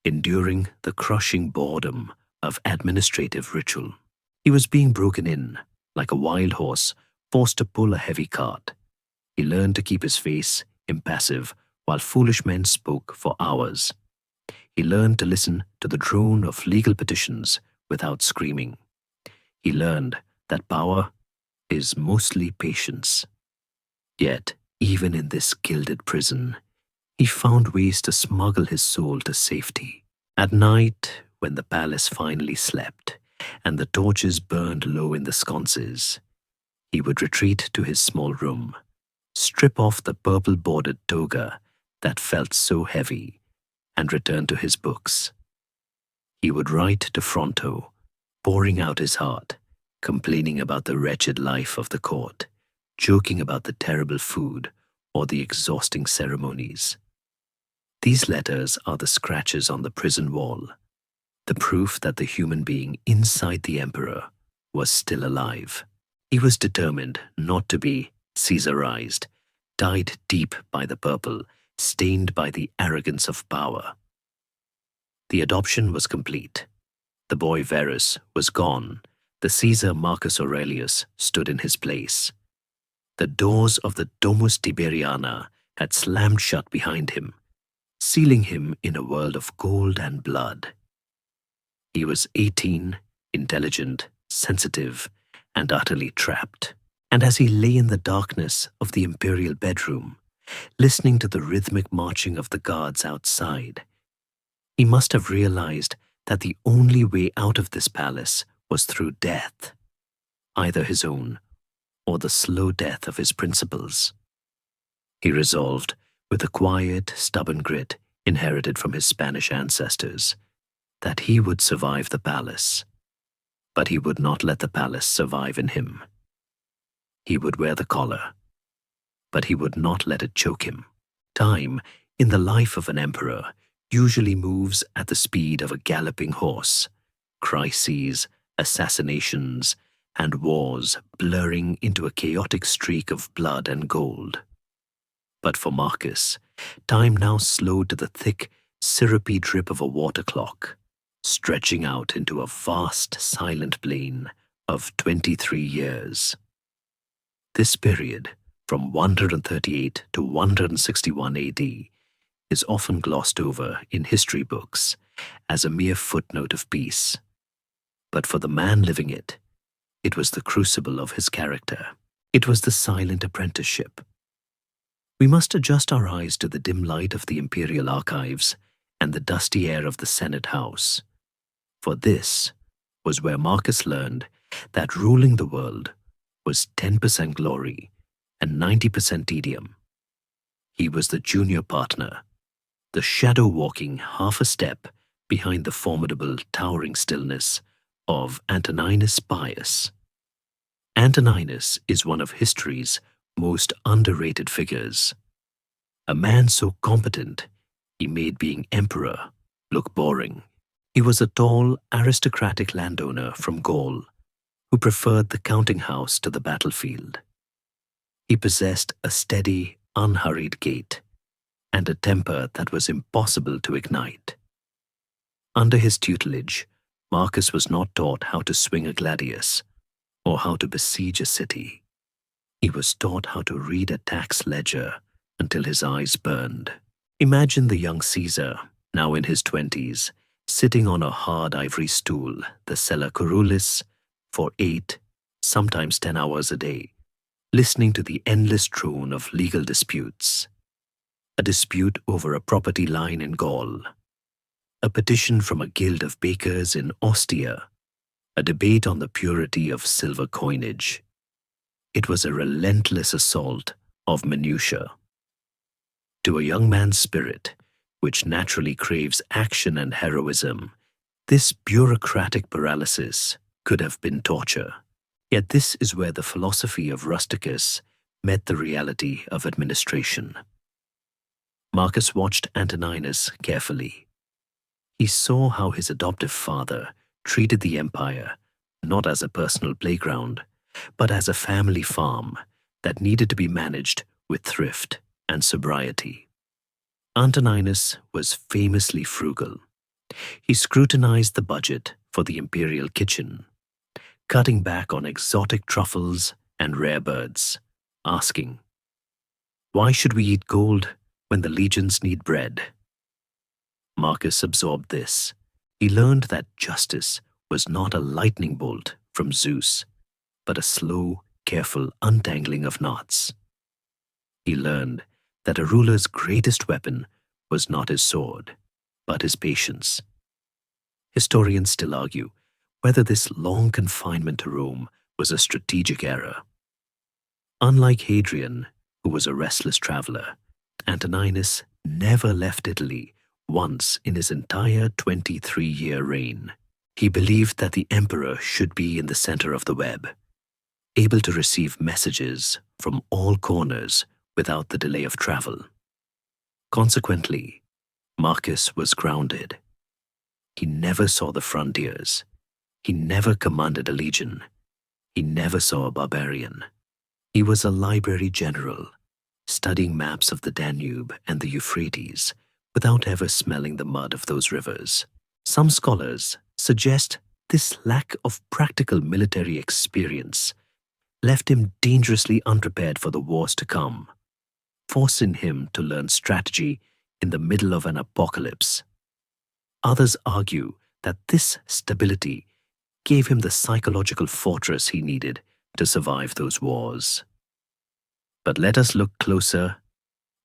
enduring the crushing boredom of administrative ritual. He was being broken in, like a wild horse forced to pull a heavy cart. He learned to keep his face impassive while foolish men spoke for hours. He learned to listen to the drone of legal petitions without screaming. He learned that power is mostly patience. Yet, even in this gilded prison, he found ways to smuggle his soul to safety. At night, when the palace finally slept and the torches burned low in the sconces, he would retreat to his small room, strip off the purple-bordered toga that felt so heavy, and return to his books. He would write to Fronto, pouring out his heart, complaining about the wretched life of the court, joking about the terrible food or the exhausting ceremonies. These letters are the scratches on the prison wall, the proof that the human being inside the emperor was still alive. He was determined not to be Caesarized, dyed deep by the purple, stained by the arrogance of power. The adoption was complete. The boy Verus was gone. The Caesar Marcus Aurelius stood in his place. The doors of the Domus Tiberiana had slammed shut behind him, sealing him in a world of gold and blood. He was 18, intelligent, sensitive, and utterly trapped. And as he lay in the darkness of the imperial bedroom, listening to the rhythmic marching of the guards outside, he must have realized that the only way out of this palace was through death, either his own or the slow death of his principles. He resolved, with a quiet, stubborn grit inherited from his Spanish ancestors, that he would survive the palace, but he would not let the palace survive in him. He would wear the collar, but he would not let it choke him. Time, in the life of an emperor, usually moves at the speed of a galloping horse, crises, assassinations, and wars blurring into a chaotic streak of blood and gold. But for Marcus, time now slowed to the thick, syrupy drip of a water clock, stretching out into a vast, silent plain of 23 years. This period, from 138 to 161 AD, is often glossed over in history books as a mere footnote of peace. But for the man living it, it was the crucible of his character. It was the silent apprenticeship. We must adjust our eyes to the dim light of the imperial archives and the dusty air of the Senate House, for this was where Marcus learned that ruling the world was 10% glory and 90% tedium. He was the junior partner, the shadow walking half a step behind the formidable, towering stillness of Antoninus Pius. Antoninus is one of history's most underrated figures. A man so competent, he made being emperor look boring. He was a tall, aristocratic landowner from Gaul who preferred the counting house to the battlefield. He possessed a steady, unhurried gait and a temper that was impossible to ignite. Under his tutelage, Marcus was not taught how to swing a gladius or how to besiege a city. He was taught how to read a tax ledger until his eyes burned. Imagine the young Caesar, now in his 20s, sitting on a hard ivory stool, the Sella Curulis, for 8, sometimes 10 hours a day, listening to the endless drone of legal disputes. A dispute over a property line in Gaul, a petition from a guild of bakers in Ostia, a debate on the purity of silver coinage. It was a relentless assault of minutiae. To a young man's spirit, which naturally craves action and heroism, this bureaucratic paralysis could have been torture. Yet this is where the philosophy of Rusticus met the reality of administration. Marcus watched Antoninus carefully. He saw how his adoptive father treated the empire not as a personal playground, but as a family farm that needed to be managed with thrift and sobriety. Antoninus was famously frugal. He scrutinized the budget for the imperial kitchen, cutting back on exotic truffles and rare birds, asking, "Why should we eat gold when the legions need bread?" Marcus absorbed this. He learned that justice was not a lightning bolt from Zeus, but a slow, careful untangling of knots. He learned that a ruler's greatest weapon was not his sword, but his patience. Historians still argue whether this long confinement to Rome was a strategic error. Unlike Hadrian, who was a restless traveler, Antoninus never left Italy once in his entire 23-year reign. He believed that the emperor should be in the center of the web, able to receive messages from all corners without the delay of travel. Consequently, Marcus was grounded. He never saw the frontiers. He never commanded a legion. He never saw a barbarian. He was a library general, studying maps of the Danube and the Euphrates without ever smelling the mud of those rivers. Some scholars suggest this lack of practical military experience left him dangerously unprepared for the wars to come, forcing him to learn strategy in the middle of an apocalypse. Others argue that this stability gave him the psychological fortress he needed to survive those wars. But let us look closer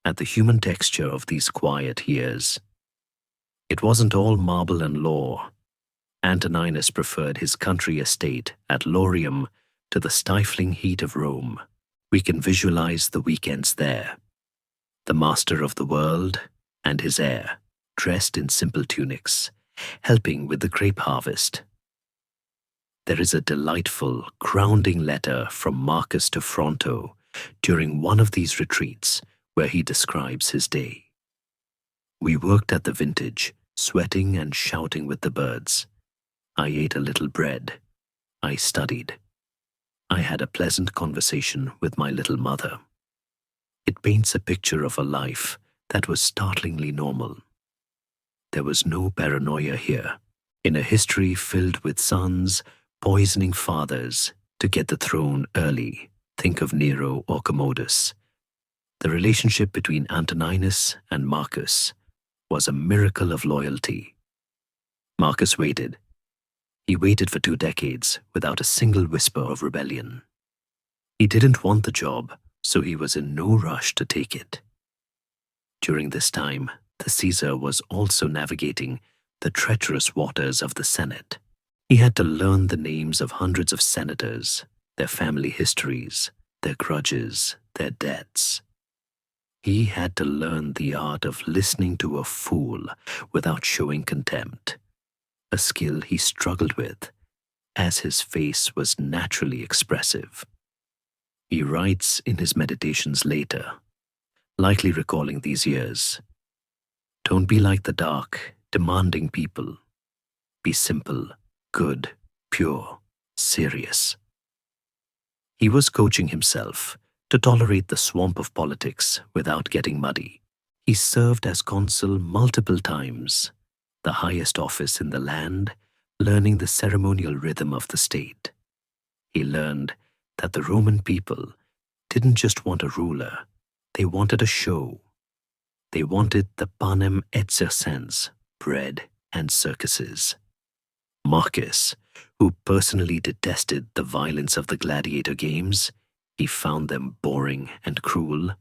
at the human texture of these quiet years. It wasn't all marble and law. Antoninus preferred his country estate at Lorium to the stifling heat of Rome. We can visualize the weekends there. The master of the world and his heir, dressed in simple tunics, helping with the grape harvest. There is a delightful, grounding letter from Marcus to Fronto during one of these retreats where he describes his day. "We worked at the vintage, sweating and shouting with the birds. I ate a little bread. I studied. I had a pleasant conversation with my little mother." It paints a picture of a life that was startlingly normal. There was no paranoia here. In a history filled with sons poisoning fathers to get the throne early, think of Nero or Commodus, the relationship between Antoninus and Marcus was a miracle of loyalty. Marcus waited. He waited for 2 decades without a single whisper of rebellion. He didn't want the job, so he was in no rush to take it. During this time, the Caesar was also navigating the treacherous waters of the Senate. He had to learn the names of hundreds of senators, their family histories, their grudges, their debts. He had to learn the art of listening to a fool without showing contempt, a skill he struggled with, as his face was naturally expressive. He writes in his meditations later, likely recalling these years, "Don't be like the dark, demanding people. Be simple, good, pure, serious." He was coaching himself to tolerate the swamp of politics without getting muddy. He served as consul multiple times, the highest office in the land, learning the ceremonial rhythm of the state. He learned that the Roman people didn't just want a ruler, they wanted a show. They wanted the panem et circenses, bread and circuses. Marcus who personally detested the violence of the gladiator games, he found them boring and cruel,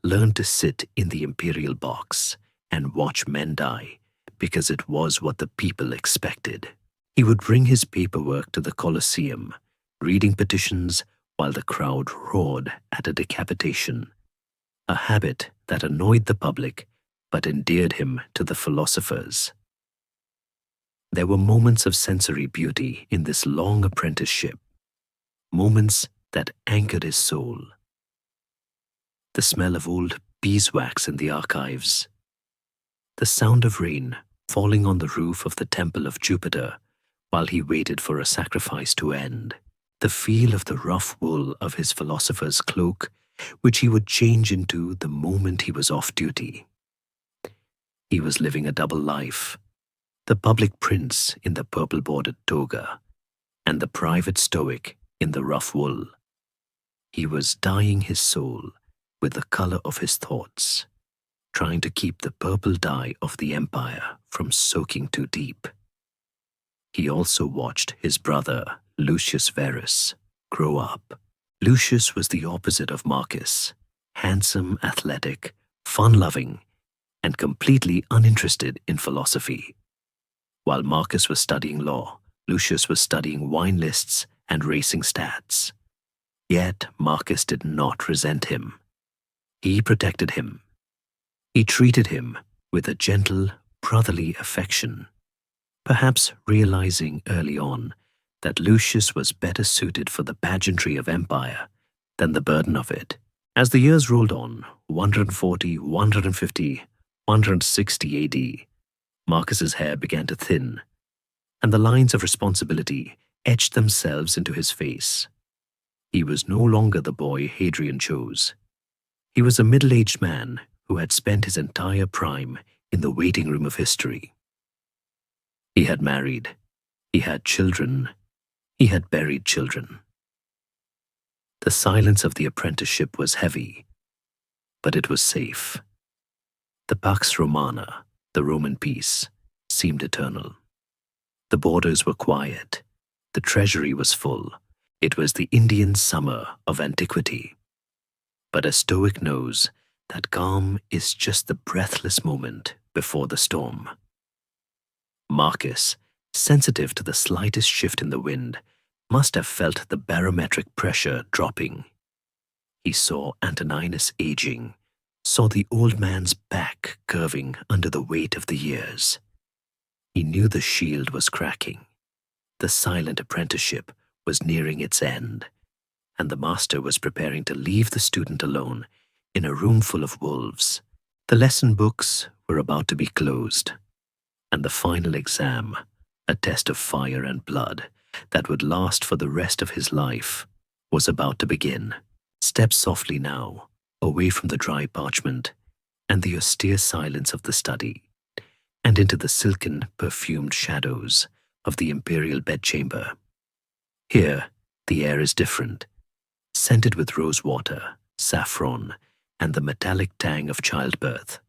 learned to sit in the imperial box and watch men die because it was what the people expected. He would bring his paperwork to the Colosseum, reading petitions while the crowd roared at a decapitation, a habit that annoyed the public but endeared him to the philosophers. There were moments of sensory beauty in this long apprenticeship, moments that anchored his soul. The smell of old beeswax in the archives, the sound of rain falling on the roof of the temple of Jupiter while he waited for a sacrifice to end, the feel of the rough wool of his philosopher's cloak, which he would change into the moment he was off duty. He was living a double life, the public prince in the purple-bordered toga, and the private stoic in the rough wool. He was dyeing his soul with the color of his thoughts, trying to keep the purple dye of the empire from soaking too deep. He also watched his brother, Lucius Verus, grow up. Lucius was the opposite of Marcus, handsome, athletic, fun-loving, and completely uninterested in philosophy. While Marcus was studying law, Lucius was studying wine lists and racing stats. Yet Marcus did not resent him. He protected him. He treated him with a gentle, brotherly affection, perhaps realizing early on that Lucius was better suited for the pageantry of empire than the burden of it. As the years rolled on, 140, 150, 160 AD, Marcus's hair began to thin, and the lines of responsibility etched themselves into his face. He was no longer the boy Hadrian chose. He was a middle-aged man who had spent his entire prime in the waiting room of history. He had married, he had children, he had buried children. The silence of the apprenticeship was heavy, but it was safe. The Pax Romana, the Roman peace, seemed eternal. The borders were quiet, the treasury was full. It was the Indian summer of antiquity. But a Stoic knows that calm is just the breathless moment before the storm. Marcus, sensitive to the slightest shift in the wind, must have felt the barometric pressure dropping. He saw Antoninus aging, saw the old man's back curving under the weight of the years. He knew the shield was cracking. The silent apprenticeship was nearing its end, and the master was preparing to leave the student alone in a room full of wolves. The lesson books were about to be closed, and the final exam, a test of fire and blood that would last for the rest of his life, was about to begin. Step softly now, away from the dry parchment and the austere silence of the study, and into the silken, perfumed shadows of the imperial bedchamber. Here, the air is different, scented with rose water, saffron, and the metallic tang of childbirth.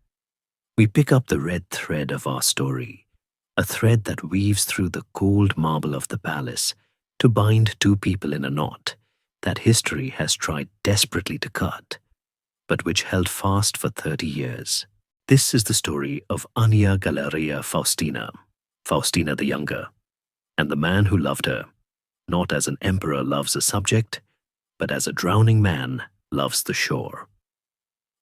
We pick up the red thread of our story, a thread that weaves through the cold marble of the palace to bind two people in a knot that history has tried desperately to cut, but which held fast for 30 years. This is the story of Annia Galeria Faustina, Faustina the Younger, and the man who loved her, not as an emperor loves a subject, but as a drowning man loves the shore.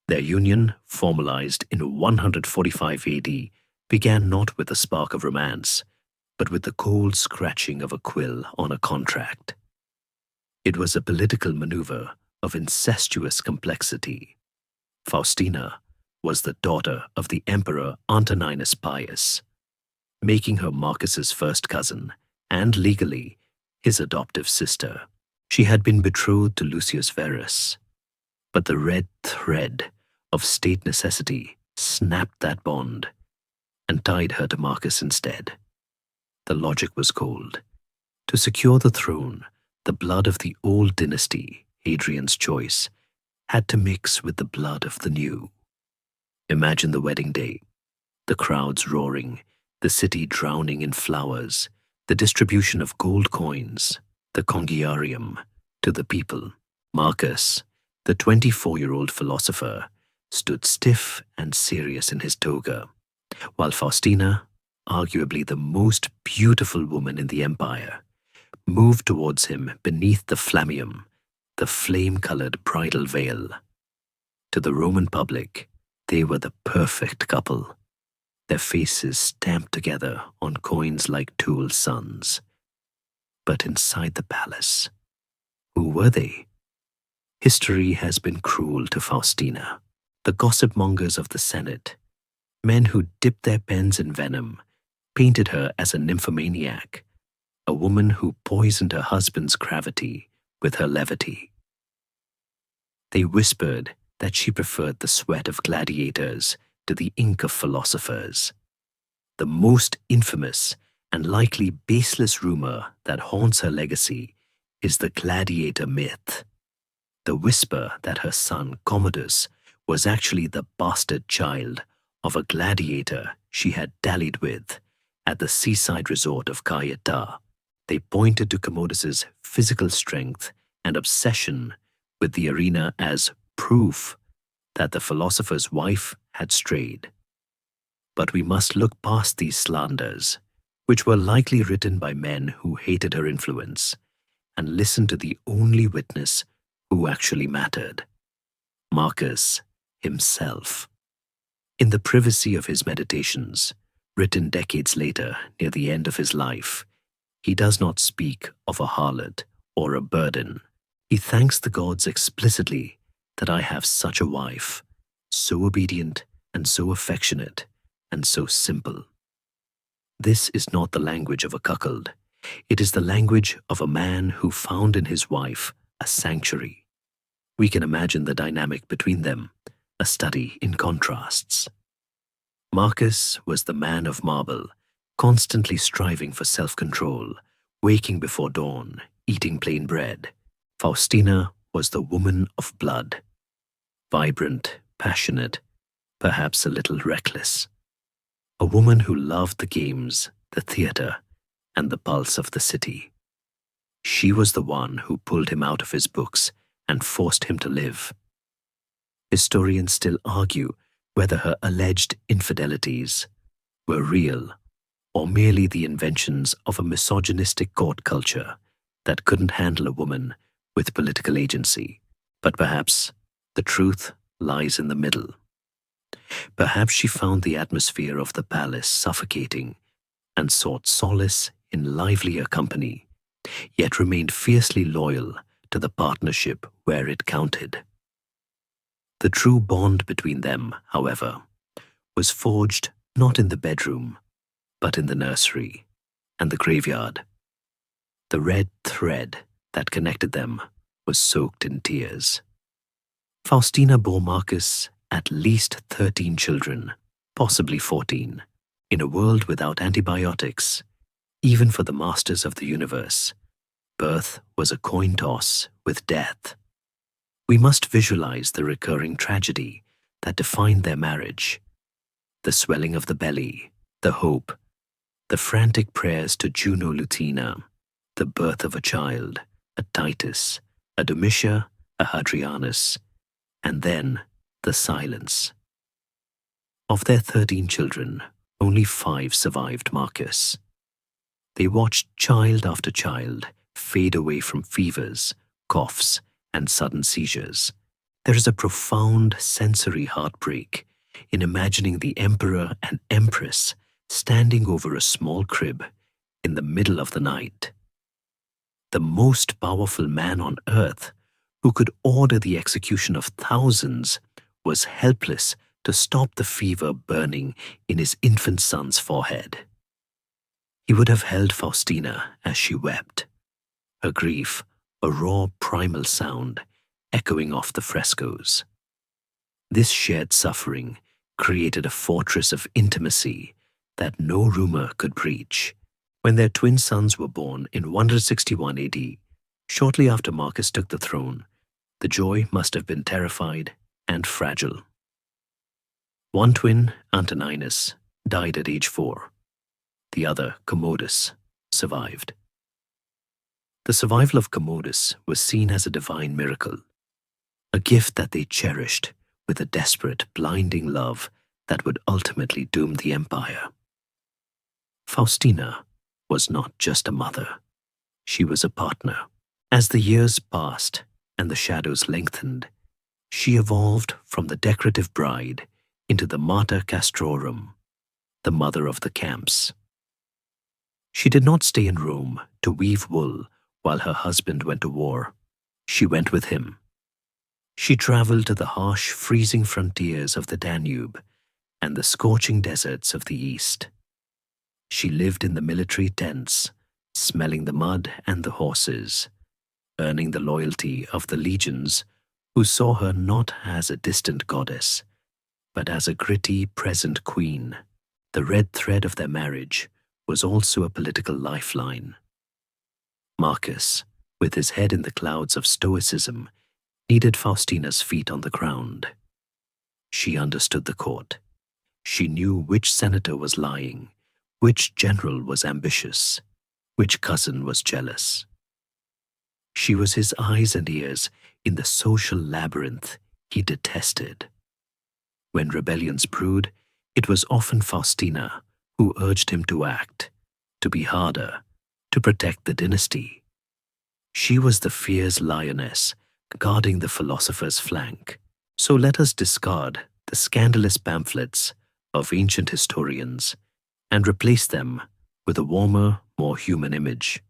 Their union, formalized in 145 AD, began not with a spark of romance, but with the cold scratching of a quill on a contract. It was a political maneuver of incestuous complexity. Faustina was the daughter of the Emperor Antoninus Pius, making her Marcus's first cousin, and legally his adoptive sister. She had been betrothed to Lucius Verus, but the red thread of state necessity snapped that bond and tied her to Marcus instead. The logic was cold. To secure the throne, the blood of the old dynasty, Hadrian's choice, had to mix with the blood of the new. Imagine the wedding day, the crowds roaring, the city drowning in flowers, the distribution of gold coins, the congiarium, to the people. Marcus, the 24-year-old philosopher, stood stiff and serious in his toga, while Faustina, arguably the most beautiful woman in the empire, moved towards him beneath the flammeum, the flame-colored bridal veil. To the Roman public, they were the perfect couple, their faces stamped together on coins like dual suns. But inside the palace, who were they? History has been cruel to Faustina. The gossip mongers of the Senate, men who dipped their pens in venom, painted her as a nymphomaniac, a woman who poisoned her husband's gravity with her levity. They whispered that she preferred the sweat of gladiators to the ink of philosophers. The most infamous and likely baseless rumor that haunts her legacy is the gladiator myth. The whisper that her son Commodus was actually the bastard child of a gladiator she had dallied with at the seaside resort of Caieta. They pointed to Commodus's physical strength and obsession with the arena as proof that the philosopher's wife had strayed. But we must look past these slanders, which were likely written by men who hated her influence, and listen to the only witness who actually mattered: Marcus himself. In the privacy of his meditations, written decades later near the end of his life, he does not speak of a harlot or a burden. He thanks the gods explicitly that I have such a wife, so obedient and so affectionate and so simple. This is not the language of a cuckold. It is the language of a man who found in his wife a sanctuary. We can imagine the dynamic between them, a study in contrasts. Marcus was the man of marble, constantly striving for self-control, waking before dawn, eating plain bread. Faustina was the woman of blood, vibrant, passionate, perhaps a little reckless. A woman who loved the games, the theater, and the pulse of the city. She was the one who pulled him out of his books and forced him to live. Historians still argue whether her alleged infidelities were real or merely the inventions of a misogynistic court culture that couldn't handle a woman with political agency. But perhaps the truth lies in the middle. Perhaps she found the atmosphere of the palace suffocating and sought solace in livelier company, yet remained fiercely loyal to the partnership where it counted. The true bond between them, however, was forged not in the bedroom, but in the nursery and the graveyard. The red thread that connected them was soaked in tears. Faustina bore Marcus at least 13 children, possibly 14. In a world without antibiotics, even for the masters of the universe, birth was a coin toss with death. We must visualize the recurring tragedy that defined their marriage: the swelling of the belly, the hope, the frantic prayers to Juno Lutina, the birth of a child, a Titus, a Domitia, a Hadrianus, and then the silence. Of their 13 children, only 5 survived Marcus. They watched child after child fade away from fevers, coughs, and sudden seizures. There is a profound sensory heartbreak in imagining the emperor and empress standing over a small crib in the middle of the night. The most powerful man on earth, who could order the execution of thousands, was helpless to stop the fever burning in his infant son's forehead. He would have held Faustina as she wept, her grief a raw primal sound echoing off the frescoes. This shared suffering created a fortress of intimacy that no rumor could breach. When their twin sons were born in 161 AD, shortly after Marcus took the throne, the joy must have been terrified and fragile. One twin, Antoninus, died at age 4. The other, Commodus, survived. The survival of Commodus was seen as a divine miracle, a gift that they cherished with a desperate, blinding love that would ultimately doom the empire. Faustina was not just a mother, she was a partner. As the years passed and the shadows lengthened, she evolved from the decorative bride into the mater castrorum, the mother of the camps. She did not stay in Rome to weave wool while her husband went to war. She went with him. She traveled to the harsh, freezing frontiers of the Danube and the scorching deserts of the east. She lived in the military tents, smelling the mud and the horses, earning the loyalty of the legions who saw her not as a distant goddess, but as a gritty, present queen. The red thread of their marriage was also a political lifeline. Marcus, with his head in the clouds of stoicism, needed Faustina's feet on the ground. She understood the court. She knew which senator was lying, which general was ambitious, which cousin was jealous. She was his eyes and ears in the social labyrinth he detested. When rebellions brewed, it was often Faustina who urged him to act, to be harder, to protect the dynasty. She was the fierce lioness guarding the philosopher's flank. So let us discard the scandalous pamphlets of ancient historians and replace them with a warmer, more human image.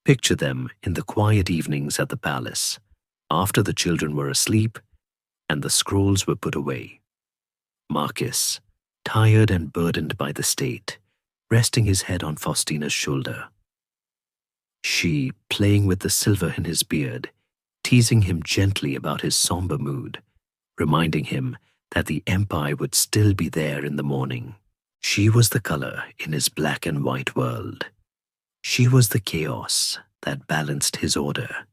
Picture them in the quiet evenings at the palace, after the children were asleep and the scrolls were put away. Marcus, tired and burdened by the state, resting his head on Faustina's shoulder. She, playing with the silver in his beard, teasing him gently about his somber mood, reminding him that the empire would still be there in the morning. She was the color in his black and white world. She was the chaos that balanced his order.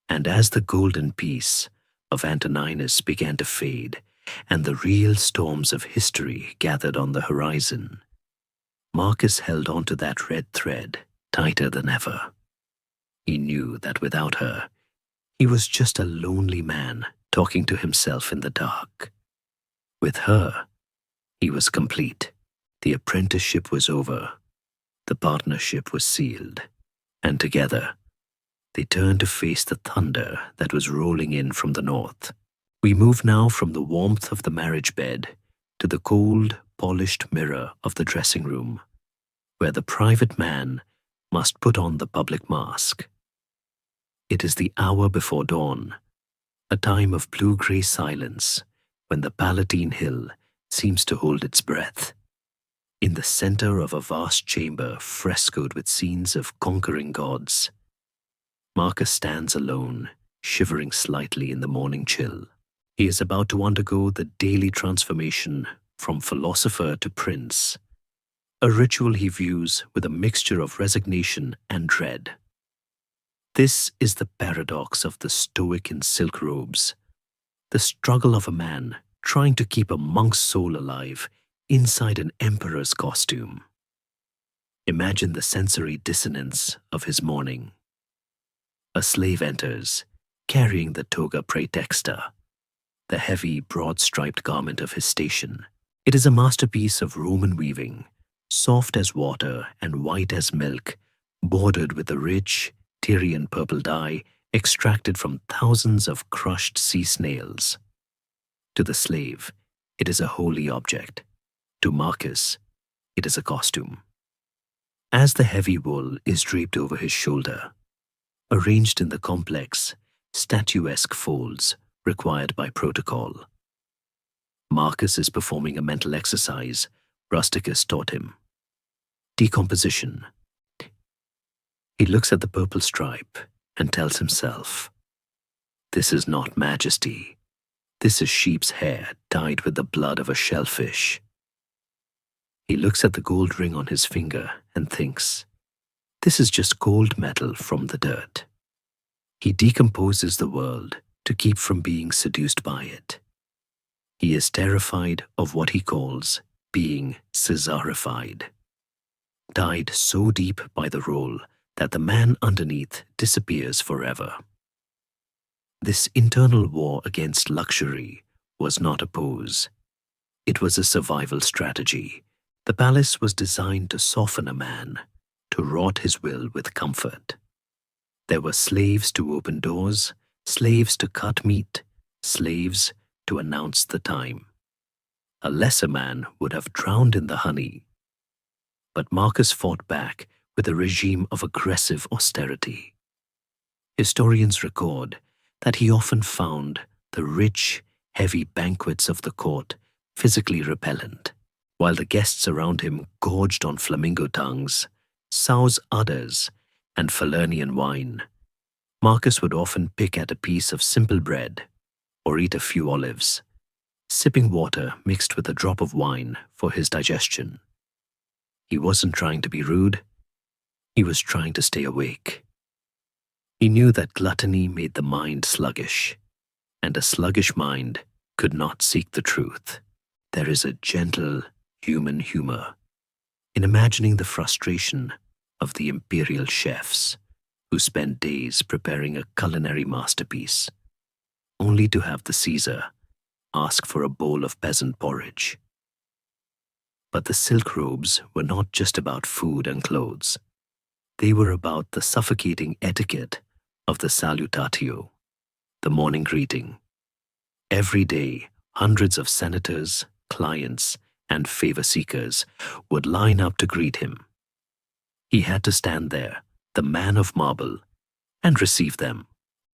And as the golden peace of Antoninus began to fade, and the real storms of history gathered on the horizon, Marcus held on to that red thread tighter than ever. He knew that without her, he was just a lonely man talking to himself in the dark. With her, he was complete. The apprenticeship was over. The partnership was sealed. And together, they turned to face the thunder that was rolling in from the north. We move now from the warmth of the marriage bed to the cold, polished mirror of the dressing room, where the private man must put on the public mask. It is the hour before dawn, a time of blue-gray silence when the Palatine Hill seems to hold its breath. In the center of a vast chamber frescoed with scenes of conquering gods, Marcus stands alone, shivering slightly in the morning chill. He is about to undergo the daily transformation from philosopher to prince, a ritual he views with a mixture of resignation and dread. This is the paradox of the Stoic in silk robes, the struggle of a man trying to keep a monk's soul alive inside an emperor's costume. Imagine the sensory dissonance of his morning. A slave enters, carrying the toga praetexta, the heavy, broad-striped garment of his station. It is a masterpiece of Roman weaving, soft as water and white as milk, bordered with a rich, Tyrian purple dye extracted from thousands of crushed sea snails. To the slave, it is a holy object. To Marcus, it is a costume. As the heavy wool is draped over his shoulder, arranged in the complex, statuesque folds required by protocol, Marcus is performing a mental exercise Rusticus taught him. Decomposition. He looks at the purple stripe and tells himself, "This is not majesty. This is sheep's hair dyed with the blood of a shellfish." He looks at the gold ring on his finger and thinks, "This is just cold metal from the dirt." He decomposes the world to keep from being seduced by it. He is terrified of what he calls being Caesarified. tied so deep by the role that the man underneath disappears forever. This internal war against luxury was not a pose. It was a survival strategy. The palace was designed to soften a man, to rot his will with comfort. There were slaves to open doors, slaves to cut meat, slaves to announce the time. A lesser man would have drowned in the honey. But Marcus fought back with a regime of aggressive austerity. Historians record that he often found the rich, heavy banquets of the court physically repellent, while the guests around him gorged on flamingo tongues, sow's udders, and Falernian wine. Marcus would often pick at a piece of simple bread or eat a few olives, sipping water mixed with a drop of wine for his digestion. He wasn't trying to be rude. He was trying to stay awake. He knew that gluttony made the mind sluggish, and a sluggish mind could not seek the truth. There is a gentle human humor in imagining the frustration of the imperial chefs who spent days preparing a culinary masterpiece, only to have the Caesar ask for a bowl of peasant porridge. But the silk robes were not just about food and clothes. They were about the suffocating etiquette of the salutatio, the morning greeting. Every day, hundreds of senators, clients, and favor seekers would line up to greet him. He had to stand there, the man of marble, and receive them.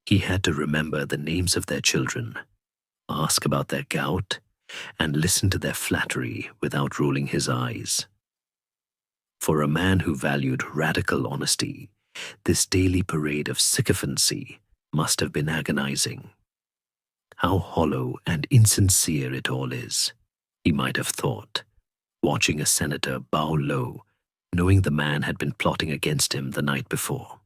He had to remember the names of their children, ask about their gout, and listen to their flattery without rolling his eyes. For a man who valued radical honesty, this daily parade of sycophancy must have been agonizing. How hollow and insincere it all is, he might have thought, watching a senator bow low, knowing the man had been plotting against him the night before.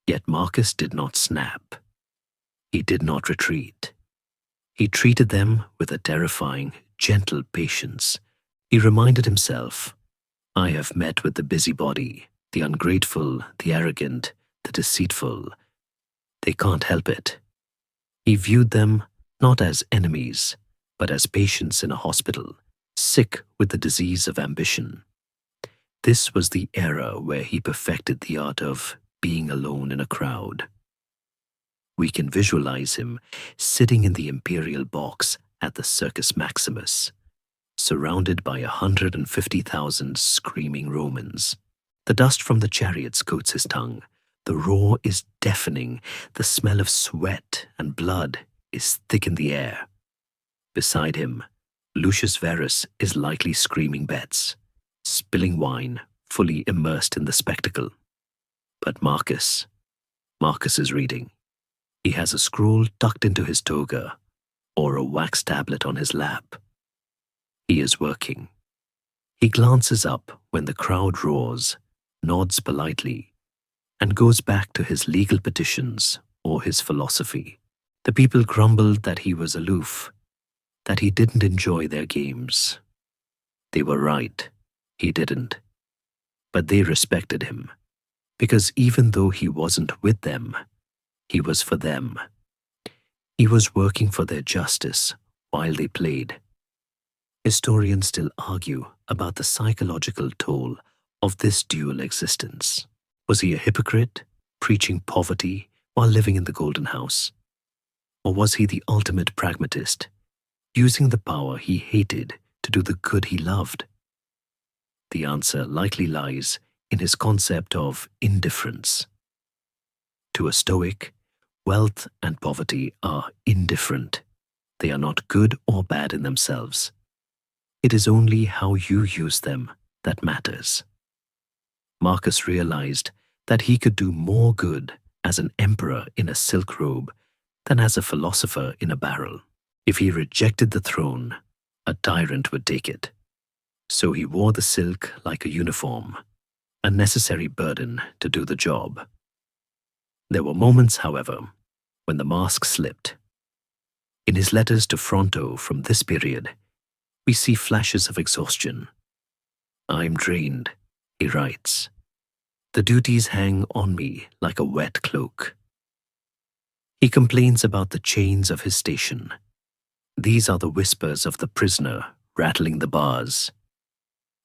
Yet Marcus did not snap. He did not retreat. He treated them with a terrifying, gentle patience. He reminded himself, I have met with the busybody, the ungrateful, the arrogant, the deceitful. They can't help it. He viewed them not as enemies, but as patients in a hospital, sick with the disease of ambition. This was the era where he perfected the art of being alone in a crowd. We can visualize him sitting in the imperial box at the Circus Maximus, surrounded by 150,000 screaming Romans. The dust from the chariots coats his tongue. The roar is deafening. The smell of sweat and blood is thick in the air. Beside him, Lucius Verus is lightly screaming bets, spilling wine, fully immersed in the spectacle. But Marcus is reading. He has a scroll tucked into his toga or a wax tablet on his lap. He is working. He glances up when the crowd roars, nods politely, and goes back to his legal petitions or his philosophy. The people grumbled that he was aloof, that he didn't enjoy their games. They were right, he didn't. But they respected him, because even though he wasn't with them, he was for them. He was working for their justice while they played. Historians still argue about the psychological toll of this dual existence. Was he a hypocrite, preaching poverty while living in the Golden House? Or was he the ultimate pragmatist, using the power he hated to do the good he loved? The answer likely lies in his concept of indifference. To a Stoic, wealth and poverty are indifferent. They are not good or bad in themselves. It is only how you use them that matters. Marcus realized that he could do more good as an emperor in a silk robe than as a philosopher in a barrel. If he rejected the throne, a tyrant would take it. So he wore the silk like a uniform, a necessary burden to do the job. There were moments, however, when the mask slipped. In his letters to Fronto from this period, we see flashes of exhaustion. I'm drained, He writes, "The duties hang on me like a wet cloak." He complains about the chains of his station. These are the whispers of the prisoner rattling the bars.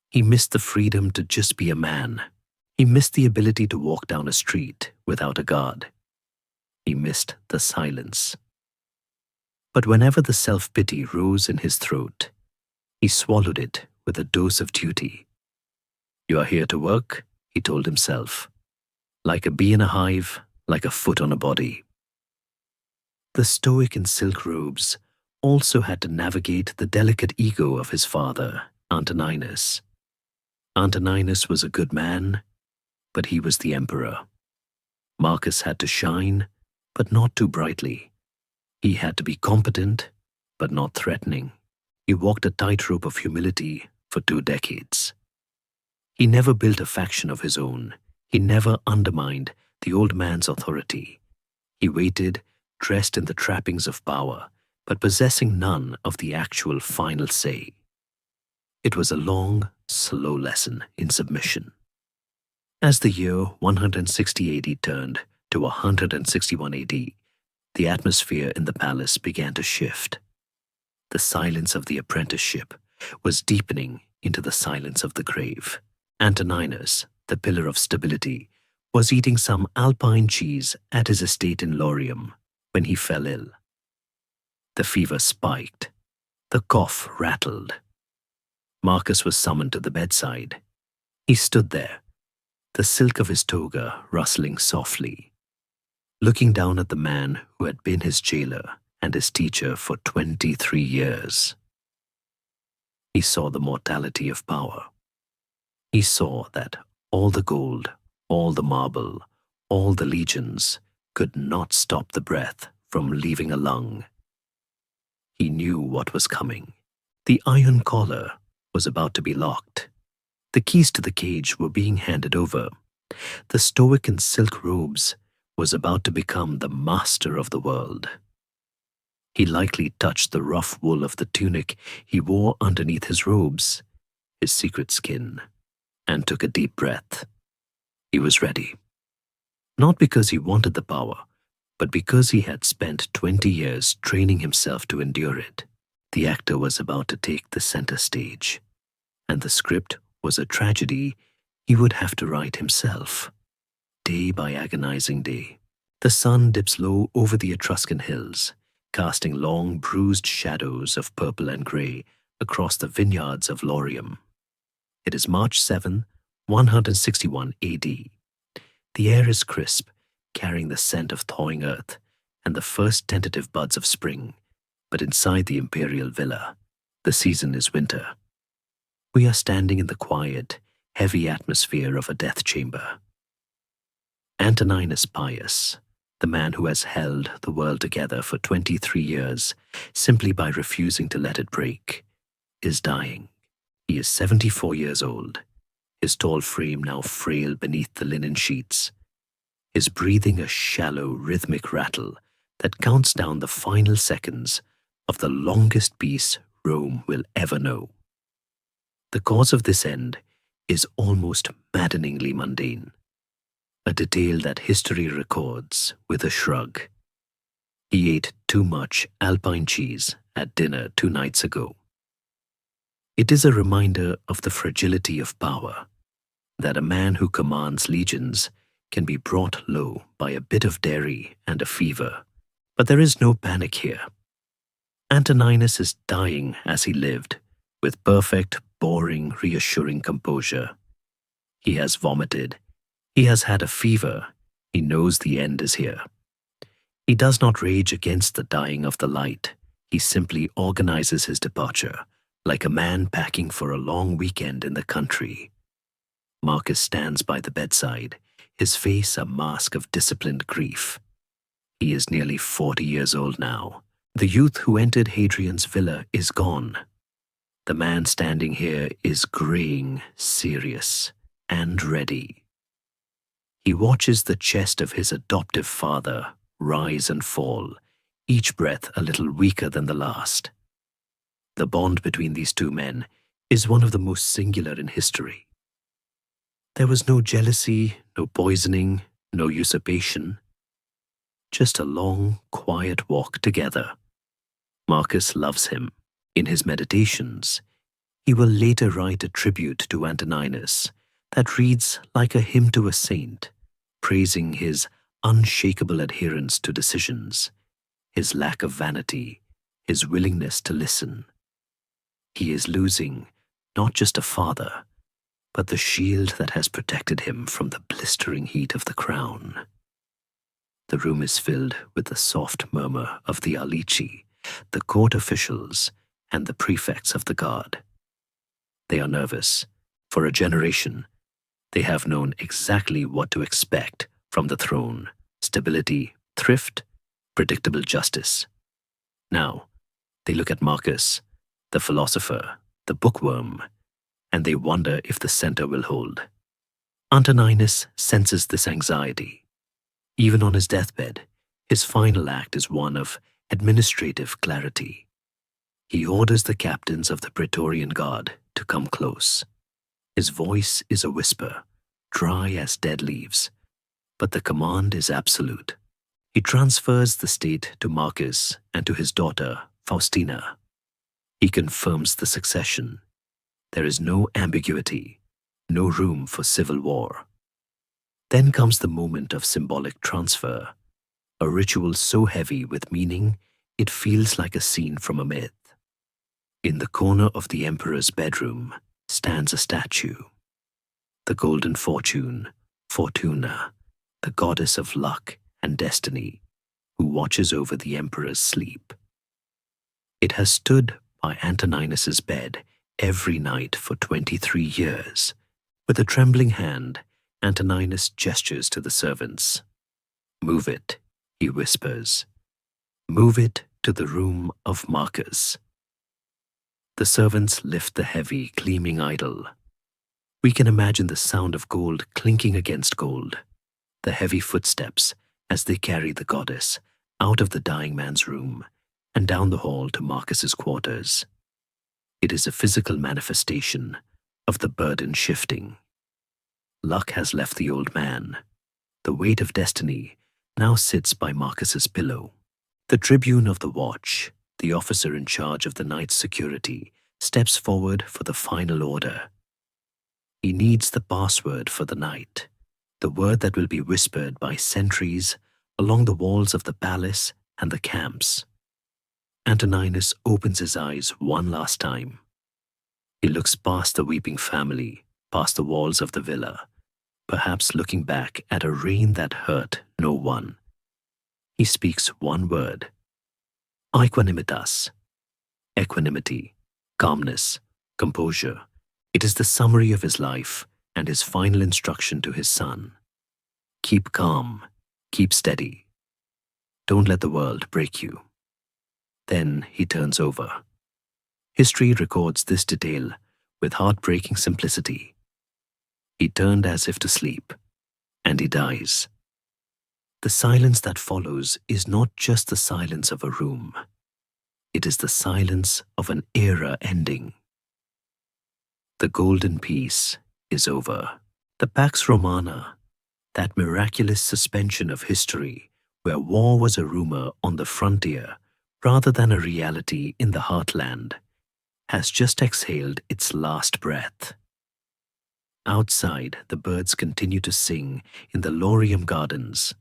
He missed the freedom to just be a man. He missed the ability to walk down a street without a guard. He missed the silence. But whenever the self-pity rose in his throat, he swallowed it with a dose of duty. "You are here to work," he told himself, "like a bee in a hive, like a foot on a body." The Stoic in silk robes also had to navigate the delicate ego of his father, Antoninus. Antoninus was a good man, but he was the emperor. Marcus had to shine, but not too brightly. He had to be competent, but not threatening. He walked a tightrope of humility for 2 decades. He never built a faction of his own. He never undermined the old man's authority. He waited, dressed in the trappings of power, but possessing none of the actual final say. It was a long, slow lesson in submission. As the year 160 AD turned to 161 AD, the atmosphere in the palace began to shift. The silence of the apprenticeship was deepening into the silence of the grave. Antoninus, the pillar of stability, was eating some alpine cheese at his estate in Laurium when he fell ill. The fever spiked. The cough rattled. Marcus was summoned to the bedside. He stood there, the silk of his toga rustling softly, looking down at the man who had been his jailer and his teacher for 23 years. He saw the mortality of power. He saw that all the gold, all the marble, all the legions could not stop the breath from leaving a lung. He knew what was coming. The iron collar was about to be locked. The keys to the cage were being handed over. The Stoic in silk robes was about to become the master of the world. He lightly touched the rough wool of the tunic he wore underneath his robes, his secret skin, and took a deep breath. He was ready. Not because he wanted the power, but because he had spent 20 years training himself to endure it. The actor was about to take the center stage, and the script was a tragedy he would have to write himself. Day by agonizing day, the sun dips low over the Etruscan hills, casting long, bruised shadows of purple and gray across the vineyards of Laurium. It is March 7, 161 AD. The air is crisp, carrying the scent of thawing earth and the first tentative buds of spring, but inside the imperial villa, the season is winter. We are standing in the quiet, heavy atmosphere of a death chamber. Antoninus Pius, the man who has held the world together for 23 years simply by refusing to let it break, is dying. He is 74 years old, his tall frame now frail beneath the linen sheets, his breathing a shallow, rhythmic rattle that counts down the final seconds of the longest peace Rome will ever know. The cause of this end is almost maddeningly mundane, a detail that history records with a shrug. He ate too much alpine cheese at dinner 2 nights ago. It is a reminder of the fragility of power, that a man who commands legions can be brought low by a bit of dairy and a fever. But there is no panic here. Antoninus is dying as he lived, with perfect, boring, reassuring composure. He has vomited. He has had a fever. He knows the end is here. He does not rage against the dying of the light. He simply organizes his departure, like a man packing for a long weekend in the country. Marcus stands by the bedside, his face a mask of disciplined grief. He is nearly 40 years old now. The youth who entered Hadrian's villa is gone. The man standing here is graying, serious, and ready. He watches the chest of his adoptive father rise and fall, each breath a little weaker than the last. The bond between these two men is one of the most singular in history. There was no jealousy, no poisoning, no usurpation, just a long, quiet walk together. Marcus loves him. In his meditations, he will later write a tribute to Antoninus that reads like a hymn to a saint, praising his unshakable adherence to decisions, his lack of vanity, his willingness to listen. He is losing not just a father, but the shield that has protected him from the blistering heat of the crown. The room is filled with the soft murmur of the Alici, the court officials, and the prefects of the guard. They are nervous. For a generation, they have known exactly what to expect from the throne: stability, thrift, predictable justice. Now, they look at Marcus, the philosopher, the bookworm, and they wonder if the center will hold. Antoninus senses this anxiety. Even on his deathbed, his final act is one of administrative clarity. He orders the captains of the Praetorian Guard to come close. His voice is a whisper, dry as dead leaves, but the command is absolute. He transfers the state to Marcus and to his daughter, Faustina. He confirms the succession. There is no ambiguity, no room for civil war. Then comes the moment of symbolic transfer, a ritual so heavy with meaning it feels like a scene from a myth. In the corner of the emperor's bedroom stands a statue. The golden fortune, Fortuna, the goddess of luck and destiny, who watches over the emperor's sleep. It has stood by Antoninus's bed every night for 23 years. With a trembling hand, Antoninus gestures to the servants. "Move it," he whispers. "Move it to the room of Marcus." The servants lift the heavy, gleaming idol. We can imagine the sound of gold clinking against gold, the heavy footsteps as they carry the goddess out of the dying man's room and down the hall to Marcus's quarters. It is a physical manifestation of the burden shifting. Luck has left the old man. The weight of destiny now sits by Marcus's pillow. The tribune of the watch, the officer in charge of the night's security, steps forward for the final order. He needs the password for the night, the word that will be whispered by sentries along the walls of the palace and the camps. Antoninus opens his eyes one last time. He looks past the weeping family, past the walls of the villa, perhaps looking back at a reign that hurt no one. He speaks one word: Equanimitas. Equanimity, calmness, composure. It is the summary of his life and his final instruction to his son. Keep calm, keep steady. Don't let the world break you. Then he turns over. History records this detail with heartbreaking simplicity. He turned as if to sleep, and he dies. The silence that follows is not just the silence of a room. It is the silence of an era ending. The golden peace is over. The Pax Romana, that miraculous suspension of history where war was a rumor on the frontier rather than a reality in the heartland, has just exhaled its last breath. Outside, the birds continue to sing in the Laurium gardens,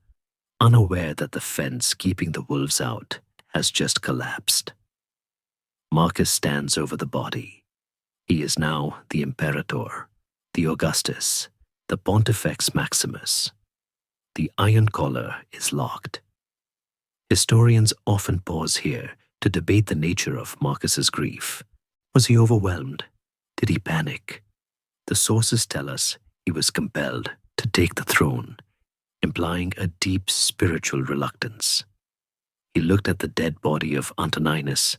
unaware that the fence keeping the wolves out has just collapsed. Marcus stands over the body. He is now the Imperator, the Augustus, the Pontifex Maximus. The iron collar is locked. Historians often pause here to debate the nature of Marcus's grief. Was he overwhelmed? Did he panic? The sources tell us he was compelled to take the throne, implying a deep spiritual reluctance. He looked at the dead body of Antoninus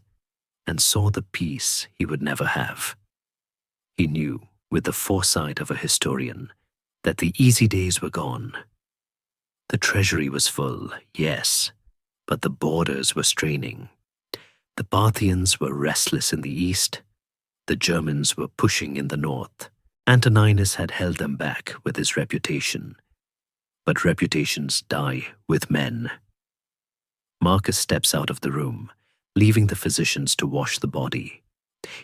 and saw the peace he would never have. He knew, with the foresight of a historian, that the easy days were gone. The treasury was full, yes, but the borders were straining. The Parthians were restless in the east. The Germans were pushing in the north. Antoninus had held them back with his reputation, but reputations die with men. Marcus steps out of the room, leaving the physicians to wash the body.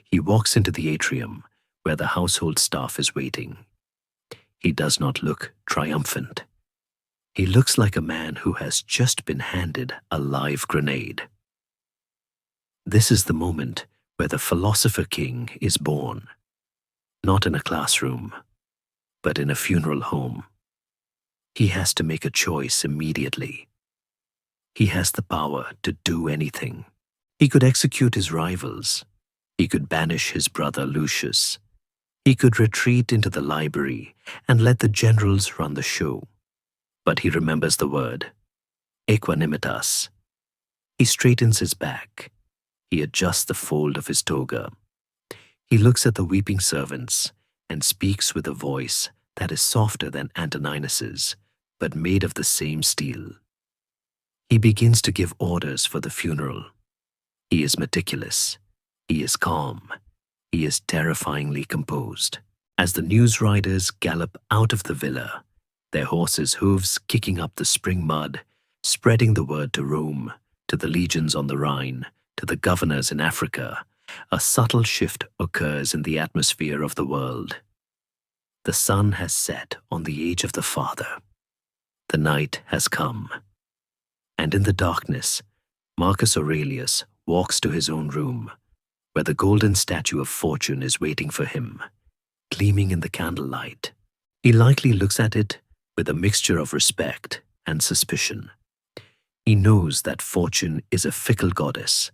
He walks into the atrium, where the household staff is waiting. He does not look triumphant. He looks like a man who has just been handed a live grenade. This is the moment where the philosopher king is born, not in a classroom, but in a funeral home. He has to make a choice immediately. He has the power to do anything. He could execute his rivals. He could banish his brother Lucius. He could retreat into the library and let the generals run the show. But he remembers the word, equanimitas. He straightens his back. He adjusts the fold of his toga. He looks at the weeping servants and speaks with a voice that is softer than Antoninus's, but made of the same steel. He begins to give orders for the funeral. He is meticulous. He is calm. He is terrifyingly composed. As the news riders gallop out of the villa, their horses' hooves kicking up the spring mud, spreading the word to Rome, to the legions on the Rhine, to the governors in Africa, a subtle shift occurs in the atmosphere of the world. The sun has set on the age of the Father. The night has come. And in the darkness, Marcus Aurelius walks to his own room, where the golden statue of Fortune is waiting for him, gleaming in the candlelight. He lightly looks at it with a mixture of respect and suspicion. He knows that Fortune is a fickle goddess,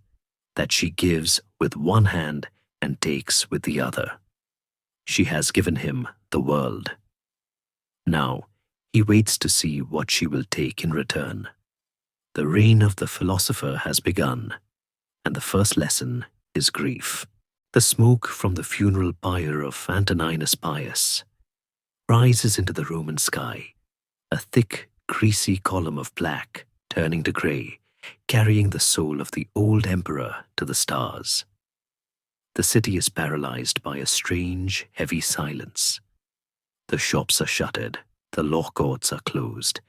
that she gives with one hand and takes with the other. She has given him the world. Now, he waits to see what she will take in return. The reign of the philosopher has begun, and the first lesson is grief. The smoke from the funeral pyre of Antoninus Pius rises into the Roman sky, a thick, greasy column of black turning to grey, carrying the soul of the old emperor to the stars. The city is paralyzed by a strange, heavy silence. The shops are shuttered, the law courts are closed,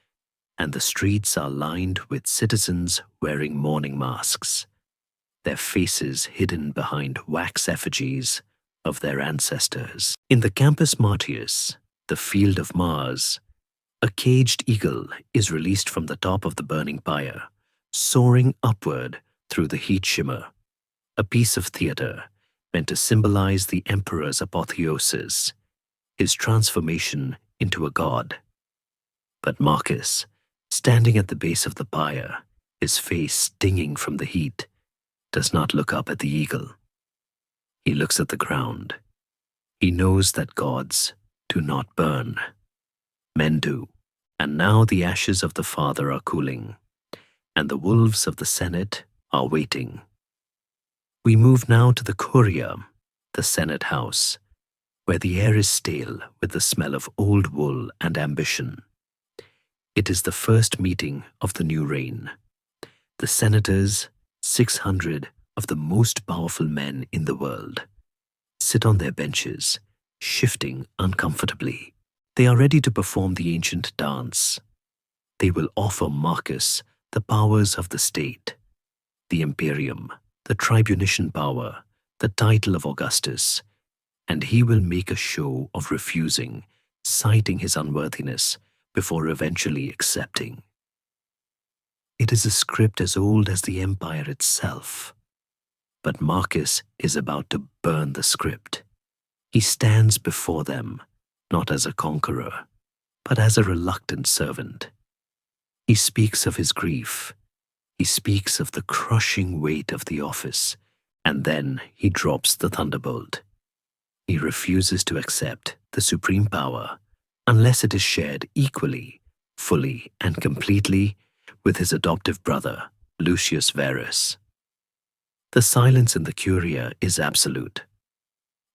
and the streets are lined with citizens wearing mourning masks, their faces hidden behind wax effigies of their ancestors. In the Campus Martius, the field of Mars, a caged eagle is released from the top of the burning pyre, soaring upward through the heat shimmer, a piece of theater meant to symbolize the emperor's apotheosis, his transformation into a god. But Marcus, standing at the base of the pyre, his face stinging from the heat, does not look up at the eagle. He looks at the ground. He knows that gods do not burn. Men do. And now the ashes of the father are cooling, and the wolves of the Senate are waiting. We move now to the Curia, the Senate house, where the air is stale with the smell of old wool and ambition. It is the first meeting of the new reign. The senators, 600 of the most powerful men in the world, sit on their benches, shifting uncomfortably. They are ready to perform the ancient dance. They will offer Marcus the powers of the state, the imperium, the tribunician power, the title of Augustus, and he will make a show of refusing, citing his unworthiness before eventually accepting. It is a script as old as the empire itself. But Marcus is about to burn the script. He stands before them, not as a conqueror, but as a reluctant servant. He speaks of his grief. He speaks of the crushing weight of the office, and then he drops the thunderbolt. He refuses to accept the supreme power unless it is shared equally, fully, and completely with his adoptive brother, Lucius Verus. The silence in the Curia is absolute.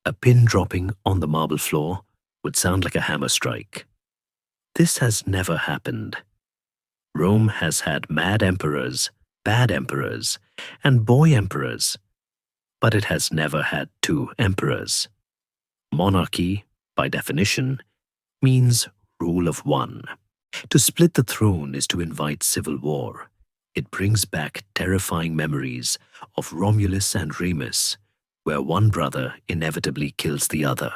A pin dropping on the marble floor would sound like a hammer strike. This has never happened. Rome has had mad emperors, bad emperors, and boy emperors, but it has never had two emperors. Monarchy by definition, means rule of one. To split the throne is to invite civil war. It brings back terrifying memories of Romulus and Remus, where one brother inevitably kills the other.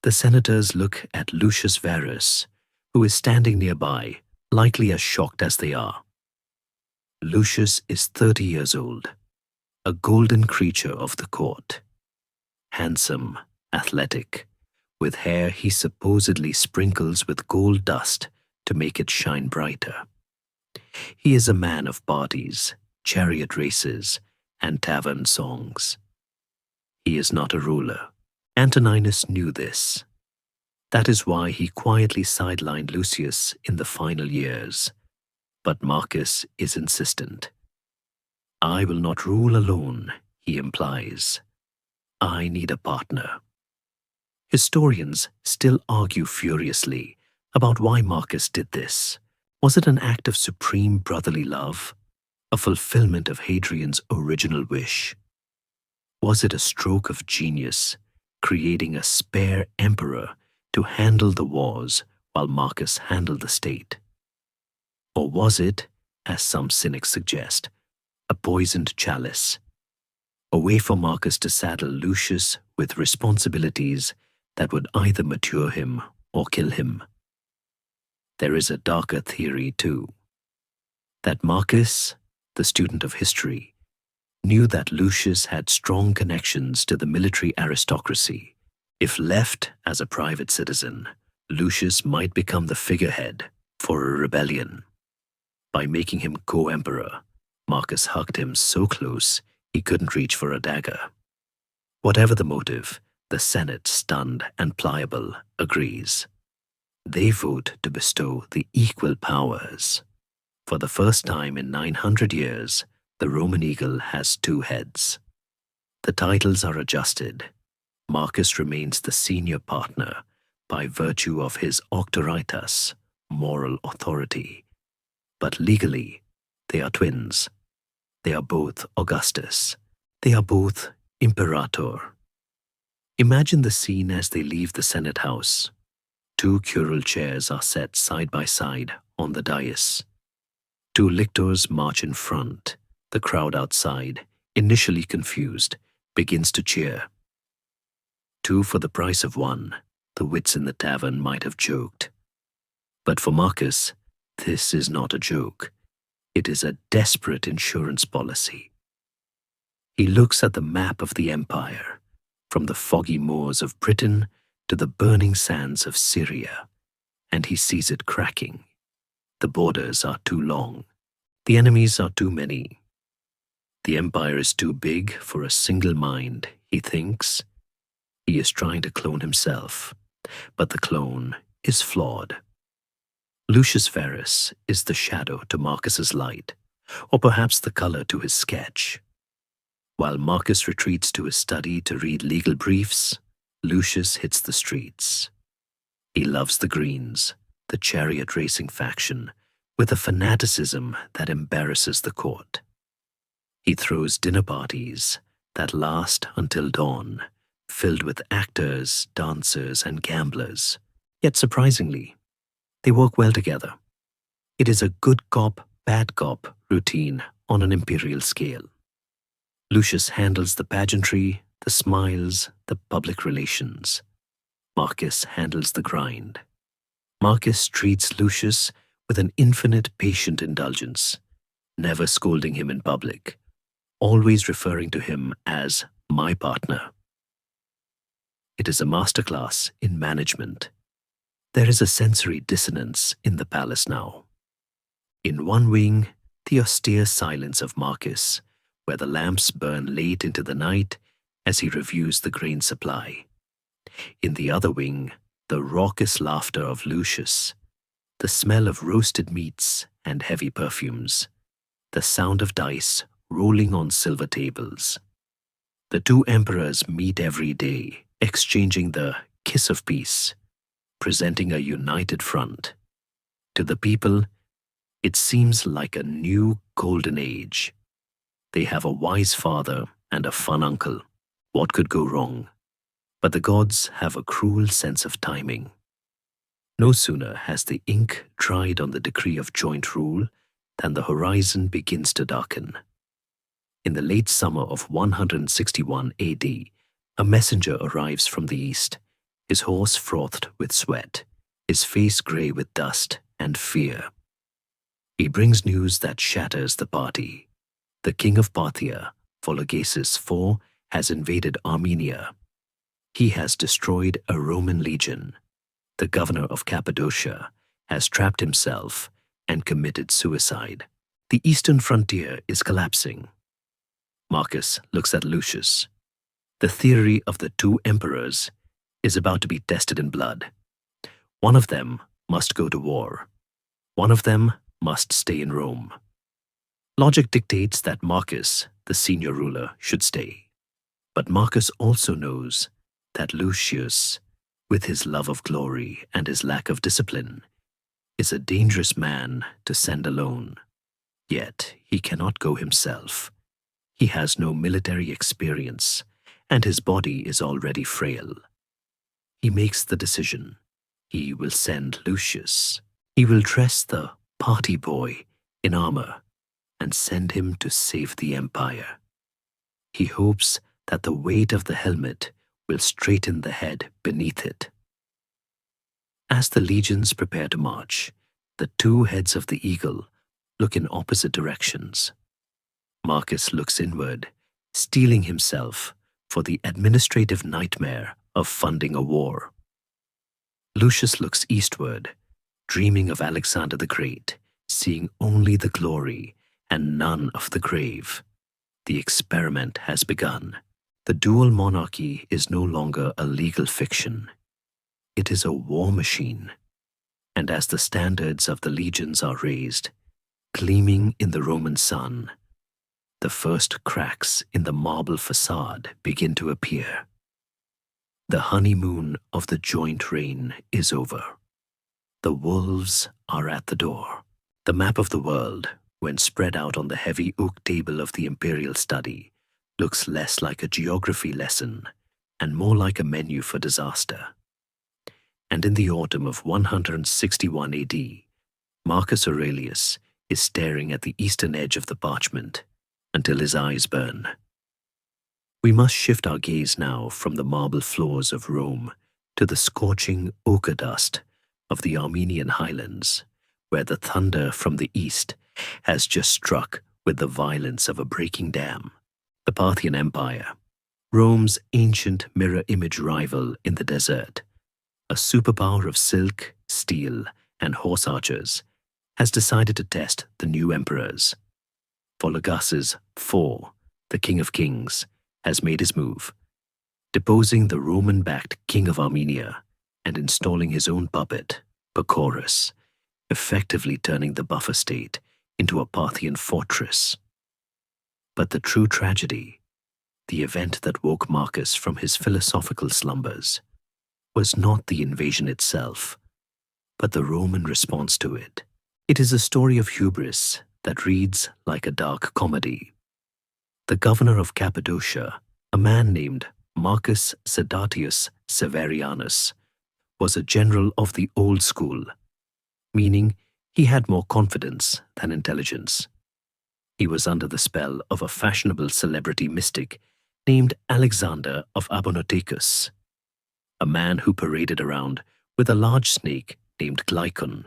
The senators look at Lucius Verus, who is standing nearby, likely as shocked as they are. Lucius is 30 years old, a golden creature of the court. Handsome, athletic, with hair he supposedly sprinkles with gold dust to make it shine brighter. He is a man of parties, chariot races, and tavern songs. He is not a ruler. Antoninus knew this. That is why he quietly sidelined Lucius in the final years. But Marcus is insistent. I will not rule alone, he implies. I need a partner. Historians still argue furiously about why Marcus did this. Was it an act of supreme brotherly love? A fulfillment of Hadrian's original wish? Was it a stroke of genius, creating a spare emperor to handle the wars while Marcus handled the state? Or was it, as some cynics suggest, a poisoned chalice, a way for Marcus to saddle Lucius with responsibilities that would either mature him or kill him? There is a darker theory, too, that Marcus, the student of history, knew that Lucius had strong connections to the military aristocracy. If left as a private citizen, Lucius might become the figurehead for a rebellion. By making him co-emperor, Marcus hugged him so close he couldn't reach for a dagger. Whatever the motive, the Senate, stunned and pliable, agrees. They vote to bestow the equal powers. For the first time in 900 years, the Roman eagle has two heads. The titles are adjusted. Marcus remains the senior partner by virtue of his auctoritas, moral authority. But legally, they are twins. They are both Augustus. They are both Imperator. Imagine the scene as they leave the Senate house. Two curule chairs are set side by side on the dais. Two lictors march in front. The crowd outside, initially confused, begins to cheer. Two for the price of one, the wits in the tavern might have joked. But for Marcus, this is not a joke. It is a desperate insurance policy. He looks at the map of the empire, from the foggy moors of Britain to the burning sands of Syria, and he sees it cracking. The borders are too long. The enemies are too many. The empire is too big for a single mind, he thinks. He is trying to clone himself, but the clone is flawed. Lucius Verus is the shadow to Marcus's light, or perhaps the color to his sketch. While Marcus retreats to his study to read legal briefs, Lucius hits the streets. He loves the Greens, the chariot racing faction, with a fanaticism that embarrasses the court. He throws dinner parties that last until dawn, filled with actors, dancers, and gamblers. Yet surprisingly, they work well together. It is a good cop, bad cop routine on an imperial scale. Lucius handles the pageantry, the smiles, the public relations. Marcus handles the grind. Marcus treats Lucius with an infinite patient indulgence, never scolding him in public, always referring to him as my partner. It is a masterclass in management. There is a sensory dissonance in the palace now. In one wing, the austere silence of Marcus, where the lamps burn late into the night as he reviews the grain supply. In the other wing, the raucous laughter of Lucius, the smell of roasted meats and heavy perfumes, the sound of dice rolling on silver tables. The two emperors meet every day, exchanging the kiss of peace, presenting a united front. To the people, it seems like a new golden age. They have a wise father and a fun uncle. What could go wrong? But the gods have a cruel sense of timing. No sooner has the ink dried on the decree of joint rule than the horizon begins to darken. In the late summer of 161 AD, a messenger arrives from the east, his horse frothed with sweat, his face grey with dust and fear. He brings news that shatters the party. The king of Parthia, Legacies IV, has invaded Armenia. He has destroyed a Roman legion. The governor of Cappadocia has trapped himself and committed suicide. The eastern frontier is collapsing. Marcus looks at Lucius. The theory of the two emperors is about to be tested in blood. One of them must go to war. One of them must stay in Rome. Logic dictates that Marcus, the senior ruler, should stay. But Marcus also knows that Lucius, with his love of glory and his lack of discipline, is a dangerous man to send alone. Yet he cannot go himself. He has no military experience, and his body is already frail. He makes the decision. He will send Lucius. He will dress the party boy in armor and send him to save the empire. He hopes that the weight of the helmet will straighten the head beneath it. As the legions prepare to march, the two heads of the eagle look in opposite directions. Marcus looks inward, steeling himself for the administrative nightmare of funding a war. Lucius looks eastward, dreaming of Alexander the Great, seeing only the glory and none of the grave. The experiment has begun. The dual monarchy is no longer a legal fiction. It is a war machine. And as the standards of the legions are raised, gleaming in the Roman sun, the first cracks in the marble facade begin to appear. The honeymoon of the joint reign is over. The wolves are at the door. The map of the world, when spread out on the heavy oak table of the imperial study, looks less like a geography lesson and more like a menu for disaster. And in the autumn of 161 AD, Marcus Aurelius is staring at the eastern edge of the parchment until his eyes burn. We must shift our gaze now from the marble floors of Rome to the scorching ochre dust of the Armenian highlands, where the thunder from the east has just struck with the violence of a breaking dam. The Parthian Empire, Rome's ancient mirror image rival in the desert, a superpower of silk, steel, and horse archers, has decided to test the new emperors. Legacies IV, the King of Kings, has made his move, deposing the Roman-backed King of Armenia and installing his own puppet, conquerors, effectively turning the buffer state into a Parthian fortress. But the true tragedy, the event that woke Marcus from his philosophical slumbers, was not the invasion itself, but the Roman response to it. It is a story of hubris that reads like a dark comedy. The governor of Cappadocia, a man named Marcus Sedatius Severianus, was a general of the old school, meaning he had more confidence than intelligence. He was under the spell of a fashionable celebrity mystic named Alexander of Abonoticus, a man who paraded around with a large snake named Glycon,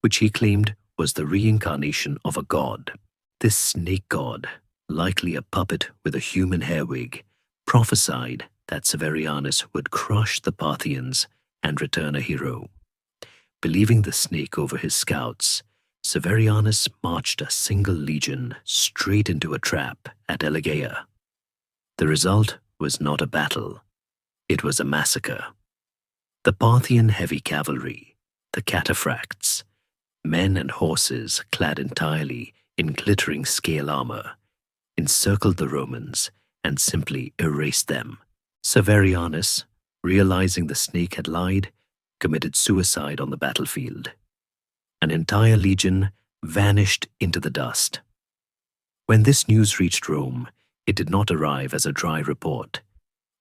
which he claimed was the reincarnation of a god. This snake god, likely a puppet with a human hair wig, prophesied that Severianus would crush the Parthians and return a hero. Believing the snake over his scouts, Severianus marched a single legion straight into a trap at Elegaea. The result was not a battle. It was a massacre. The Parthian heavy cavalry, the cataphracts, men and horses clad entirely in glittering scale armor, encircled the Romans and simply erased them. Severianus, realizing the snake had lied, committed suicide on the battlefield. An entire legion vanished into the dust. When this news reached Rome, it did not arrive as a dry report.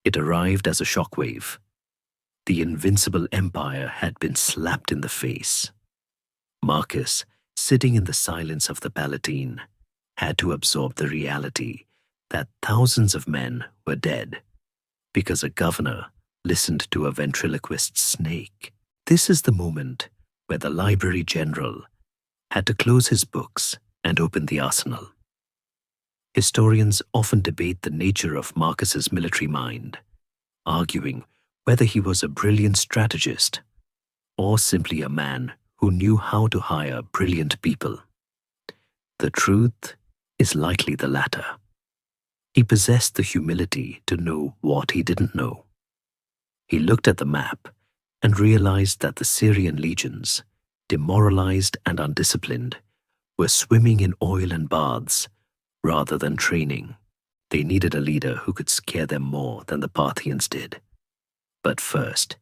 It arrived as a shockwave. The invincible empire had been slapped in the face. Marcus, sitting in the silence of the Palatine, had to absorb the reality that thousands of men were dead because a governor listened to a ventriloquist snake. This is the moment where the Library General had to close his books and open the arsenal. Historians often debate the nature of Marcus's military mind, arguing whether he was a brilliant strategist or simply a man who knew how to hire brilliant people. The truth is likely the latter. He possessed the humility to know what he didn't know. He looked at the map and realized that the Syrian legions, demoralized and undisciplined, were swimming in oil and baths rather than training. They needed a leader who could scare them more than the Parthians did. But first,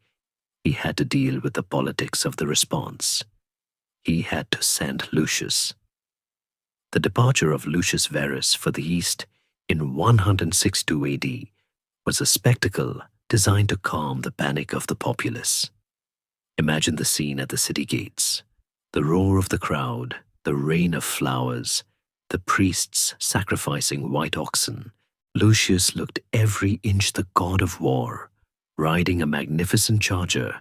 he had to deal with the politics of the response. He had to send Lucius. The departure of Lucius Verus for the East in 162 AD was a spectacle designed to calm the panic of the populace. Imagine the scene at the city gates, the roar of the crowd, the rain of flowers, the priests sacrificing white oxen. Lucius looked every inch the god of war, riding a magnificent charger,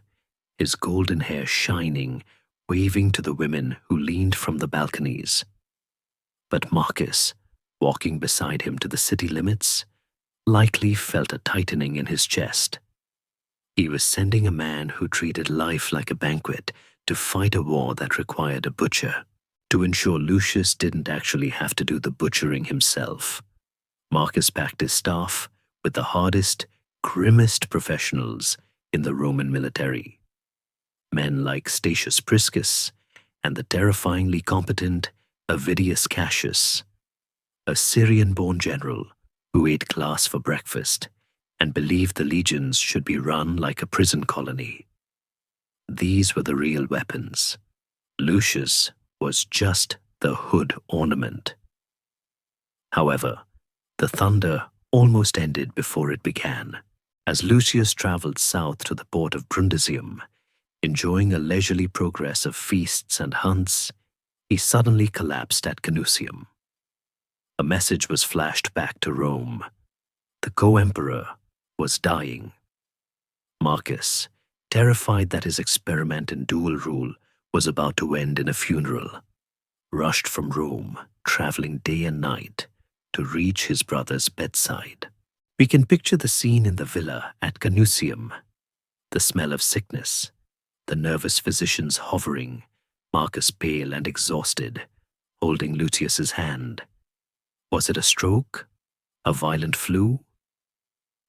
his golden hair shining, waving to the women who leaned from the balconies. But Marcus, walking beside him to the city limits, likely felt a tightening in his chest. He was sending a man who treated life like a banquet to fight a war that required a butcher, to ensure Lucius didn't actually have to do the butchering himself. Marcus packed his staff with the hardest, grimmest professionals in the Roman military. Men like Statius Priscus and the terrifyingly competent Avidius Cassius, a Syrian-born general who ate glass for breakfast and believed the legions should be run like a prison colony. These were the real weapons. Lucius was just the hood ornament. However, the thunder almost ended before it began. As Lucius traveled south to the port of Brundisium, enjoying a leisurely progress of feasts and hunts, he suddenly collapsed at Canusium. A message was flashed back to Rome. The co-emperor was dying. Marcus, terrified that his experiment in dual rule was about to end in a funeral, rushed from Rome, traveling day and night to reach his brother's bedside. We can picture the scene in the villa at Canusium, the smell of sickness, the nervous physicians hovering, Marcus pale and exhausted, holding Lucius's hand. Was it a stroke? A violent flu?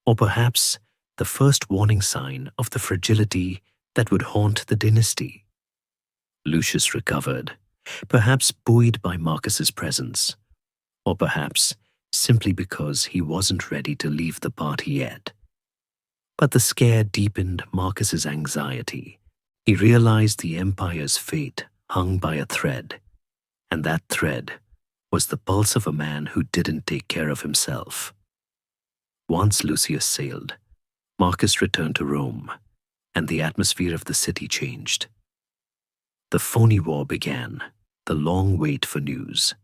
Or perhaps the first warning sign of the fragility that would haunt the dynasty? Lucius recovered, perhaps buoyed by Marcus's presence, or perhaps simply because he wasn't ready to leave the party yet. But the scare deepened Marcus's anxiety. He realized the empire's fate hung by a thread, and that thread was the pulse of a man who didn't take care of himself. Once Lucius sailed, Marcus returned to Rome, and the atmosphere of the city changed. The phony war began, the long wait for news.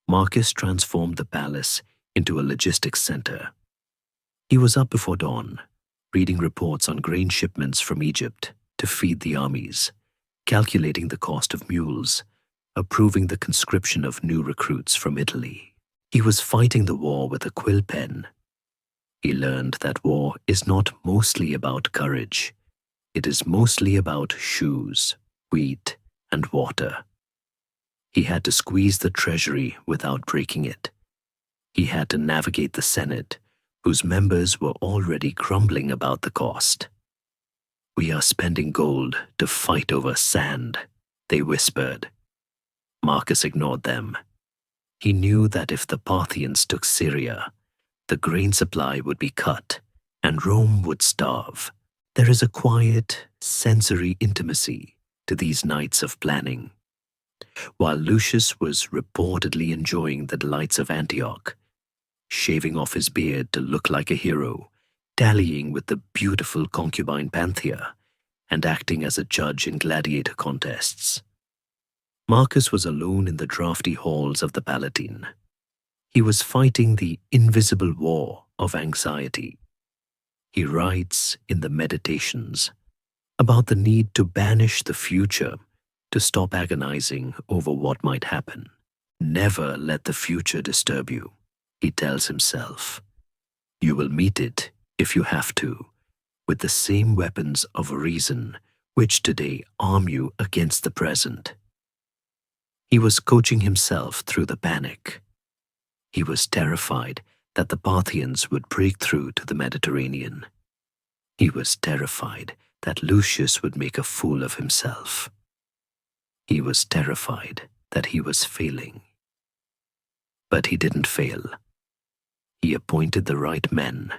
Marcus transformed the palace into a logistics center. He was up before dawn, reading reports on grain shipments from Egypt to feed the armies, calculating the cost of mules, approving the conscription of new recruits from Italy. He was fighting the war with a quill pen. He learned that war is not mostly about courage. It is mostly about shoes, wheat, and water. He had to squeeze the treasury without breaking it. He had to navigate the Senate, whose members were already grumbling about the cost. "We are spending gold to fight over sand," they whispered. Marcus ignored them. He knew that if the Parthians took Syria, the grain supply would be cut and Rome would starve. There is a quiet, sensory intimacy to these nights of planning. While Lucius was reportedly enjoying the delights of Antioch, shaving off his beard to look like a hero dallying with the beautiful concubine Panthea and acting as a judge in gladiator contests. Marcus was alone in the drafty halls of the Palatine. He was fighting the invisible war of anxiety. He writes in the Meditations about the need to banish the future, to stop agonizing over what might happen. Never let the future disturb you, he tells himself. You will meet it, if you have to, with the same weapons of reason which today arm you against the present. He was coaching himself through the panic. He was terrified that the Parthians would break through to the Mediterranean. He was terrified that Lucius would make a fool of himself. He was terrified that he was failing. But he didn't fail. He appointed the right men.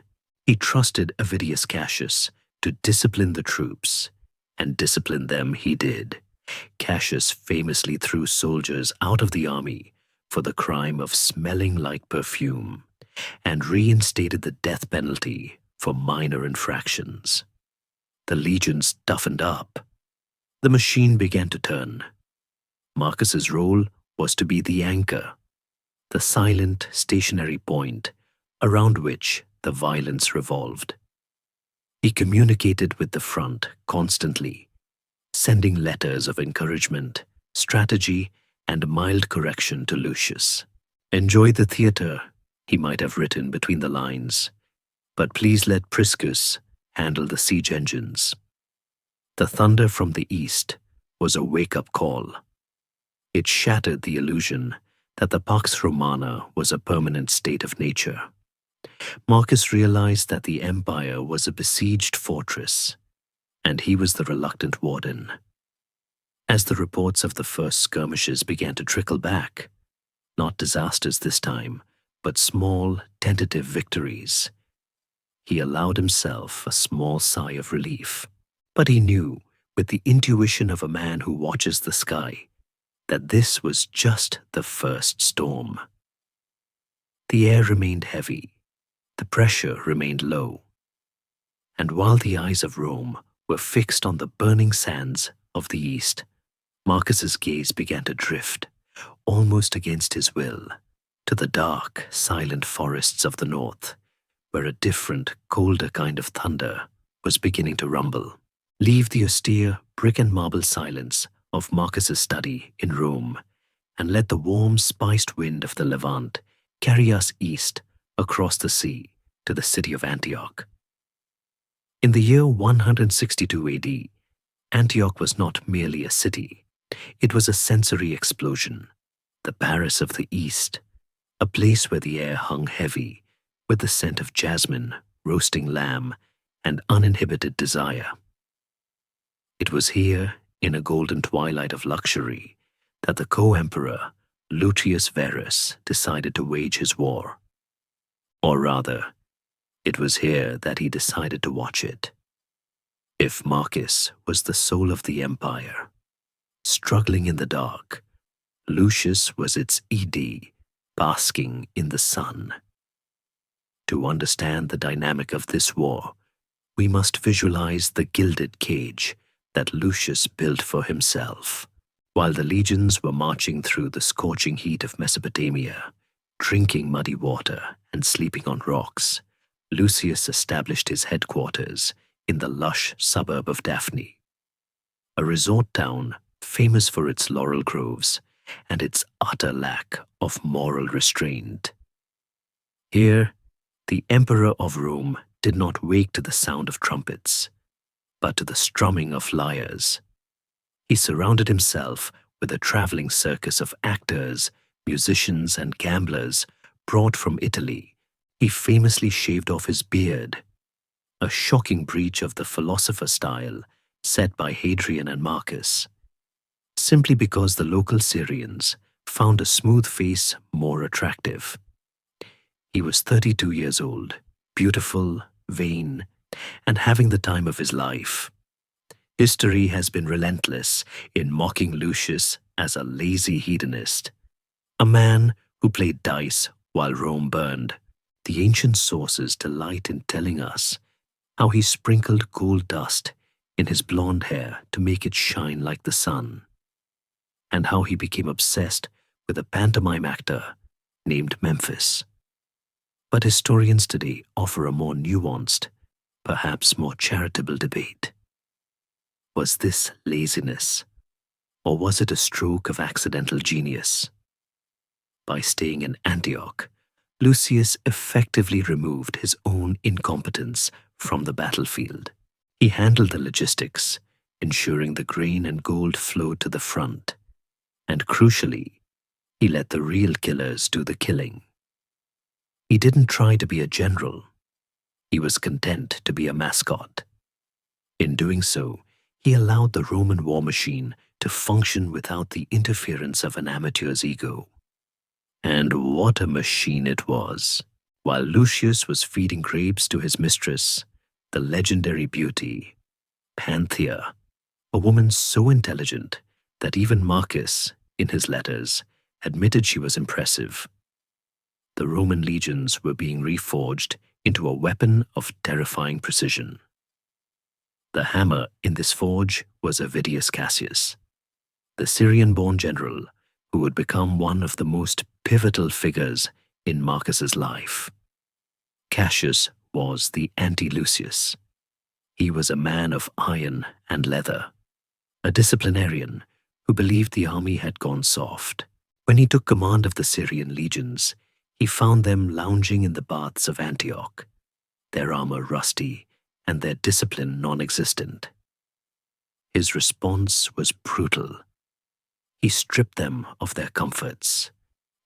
He trusted Avidius Cassius to discipline the troops, and discipline them he did. Cassius famously threw soldiers out of the army for the crime of smelling like perfume, and reinstated the death penalty for minor infractions. The legions toughened up. The machine began to turn. Marcus's role was to be the anchor, the silent, stationary point around which the violence revolved. He communicated with the front constantly, sending letters of encouragement, strategy, and mild correction to Lucius. Enjoy the theater, he might have written between the lines, but please let Priscus handle the siege engines. The thunder from the east was a wake-up call. It shattered the illusion that the Pax Romana was a permanent state of nature. Marcus realized that the empire was a besieged fortress, and he was the reluctant warden. As the reports of the first skirmishes began to trickle back, not disasters this time, but small, tentative victories, he allowed himself a small sigh of relief. But he knew, with the intuition of a man who watches the sky, that this was just the first storm. The air remained heavy, the pressure remained low, and while the eyes of Rome were fixed on the burning sands of the east, Marcus's gaze began to drift, almost against his will, to the dark, silent forests of the north, where a different, colder kind of thunder was beginning to rumble. Leave the austere brick and marble silence of Marcus's study in Rome, and let the warm, spiced wind of the Levant carry us east across the sea to the city of Antioch. In the year 162 AD, Antioch was not merely a city. It was a sensory explosion, the Paris of the East, a place where the air hung heavy with the scent of jasmine, roasting lamb, and uninhibited desire. It was here, in a golden twilight of luxury, that the co-emperor, Lucius Verus, decided to wage his war. Or rather, it was here that he decided to watch it. If Marcus was the soul of the empire, struggling in the dark, Lucius was its ED, basking in the sun. To understand the dynamic of this war, we must visualize the gilded cage that Lucius built for himself. While the legions were marching through the scorching heat of Mesopotamia, drinking muddy water and sleeping on rocks, Lucius established his headquarters in the lush suburb of Daphne, a resort town famous for its laurel groves and its utter lack of moral restraint. Here, the Emperor of Rome did not wake to the sound of trumpets, but to the strumming of lyres. He surrounded himself with a traveling circus of actors, musicians, and gamblers brought from Italy. He famously shaved off his beard, a shocking breach of the philosopher style set by Hadrian and Marcus, simply because the local Syrians found a smooth face more attractive. He was 32 years old, beautiful, vain, and having the time of his life. History has been relentless in mocking Lucius as a lazy hedonist, a man who played dice while Rome burned. The ancient sources delight in telling us how he sprinkled gold dust in his blonde hair to make it shine like the sun, and how he became obsessed with a pantomime actor named Memphis. But historians today offer a more nuanced, perhaps more charitable debate. Was this laziness, or was it a stroke of accidental genius? By staying in Antioch, Lucius effectively removed his own incompetence from the battlefield. He handled the logistics, ensuring the grain and gold flowed to the front, and crucially, he let the real killers do the killing. He didn't try to be a general. He was content to be a mascot. In doing so, he allowed the Roman war machine to function without the interference of an amateur's ego. And what a machine it was! While Lucius was feeding grapes to his mistress, the legendary beauty, Panthea, a woman so intelligent that even Marcus, in his letters, admitted she was impressive, the Roman legions were being reforged into a weapon of terrifying precision. The hammer in this forge was Avidius Cassius, the Syrian-born general who would become one of the most pivotal figures in Marcus's life. Cassius was the anti-Lucius. He was a man of iron and leather, a disciplinarian who believed the army had gone soft. When he took command of the Syrian legions, he found them lounging in the baths of Antioch, their armor rusty and their discipline non-existent. His response was brutal. He stripped them of their comforts,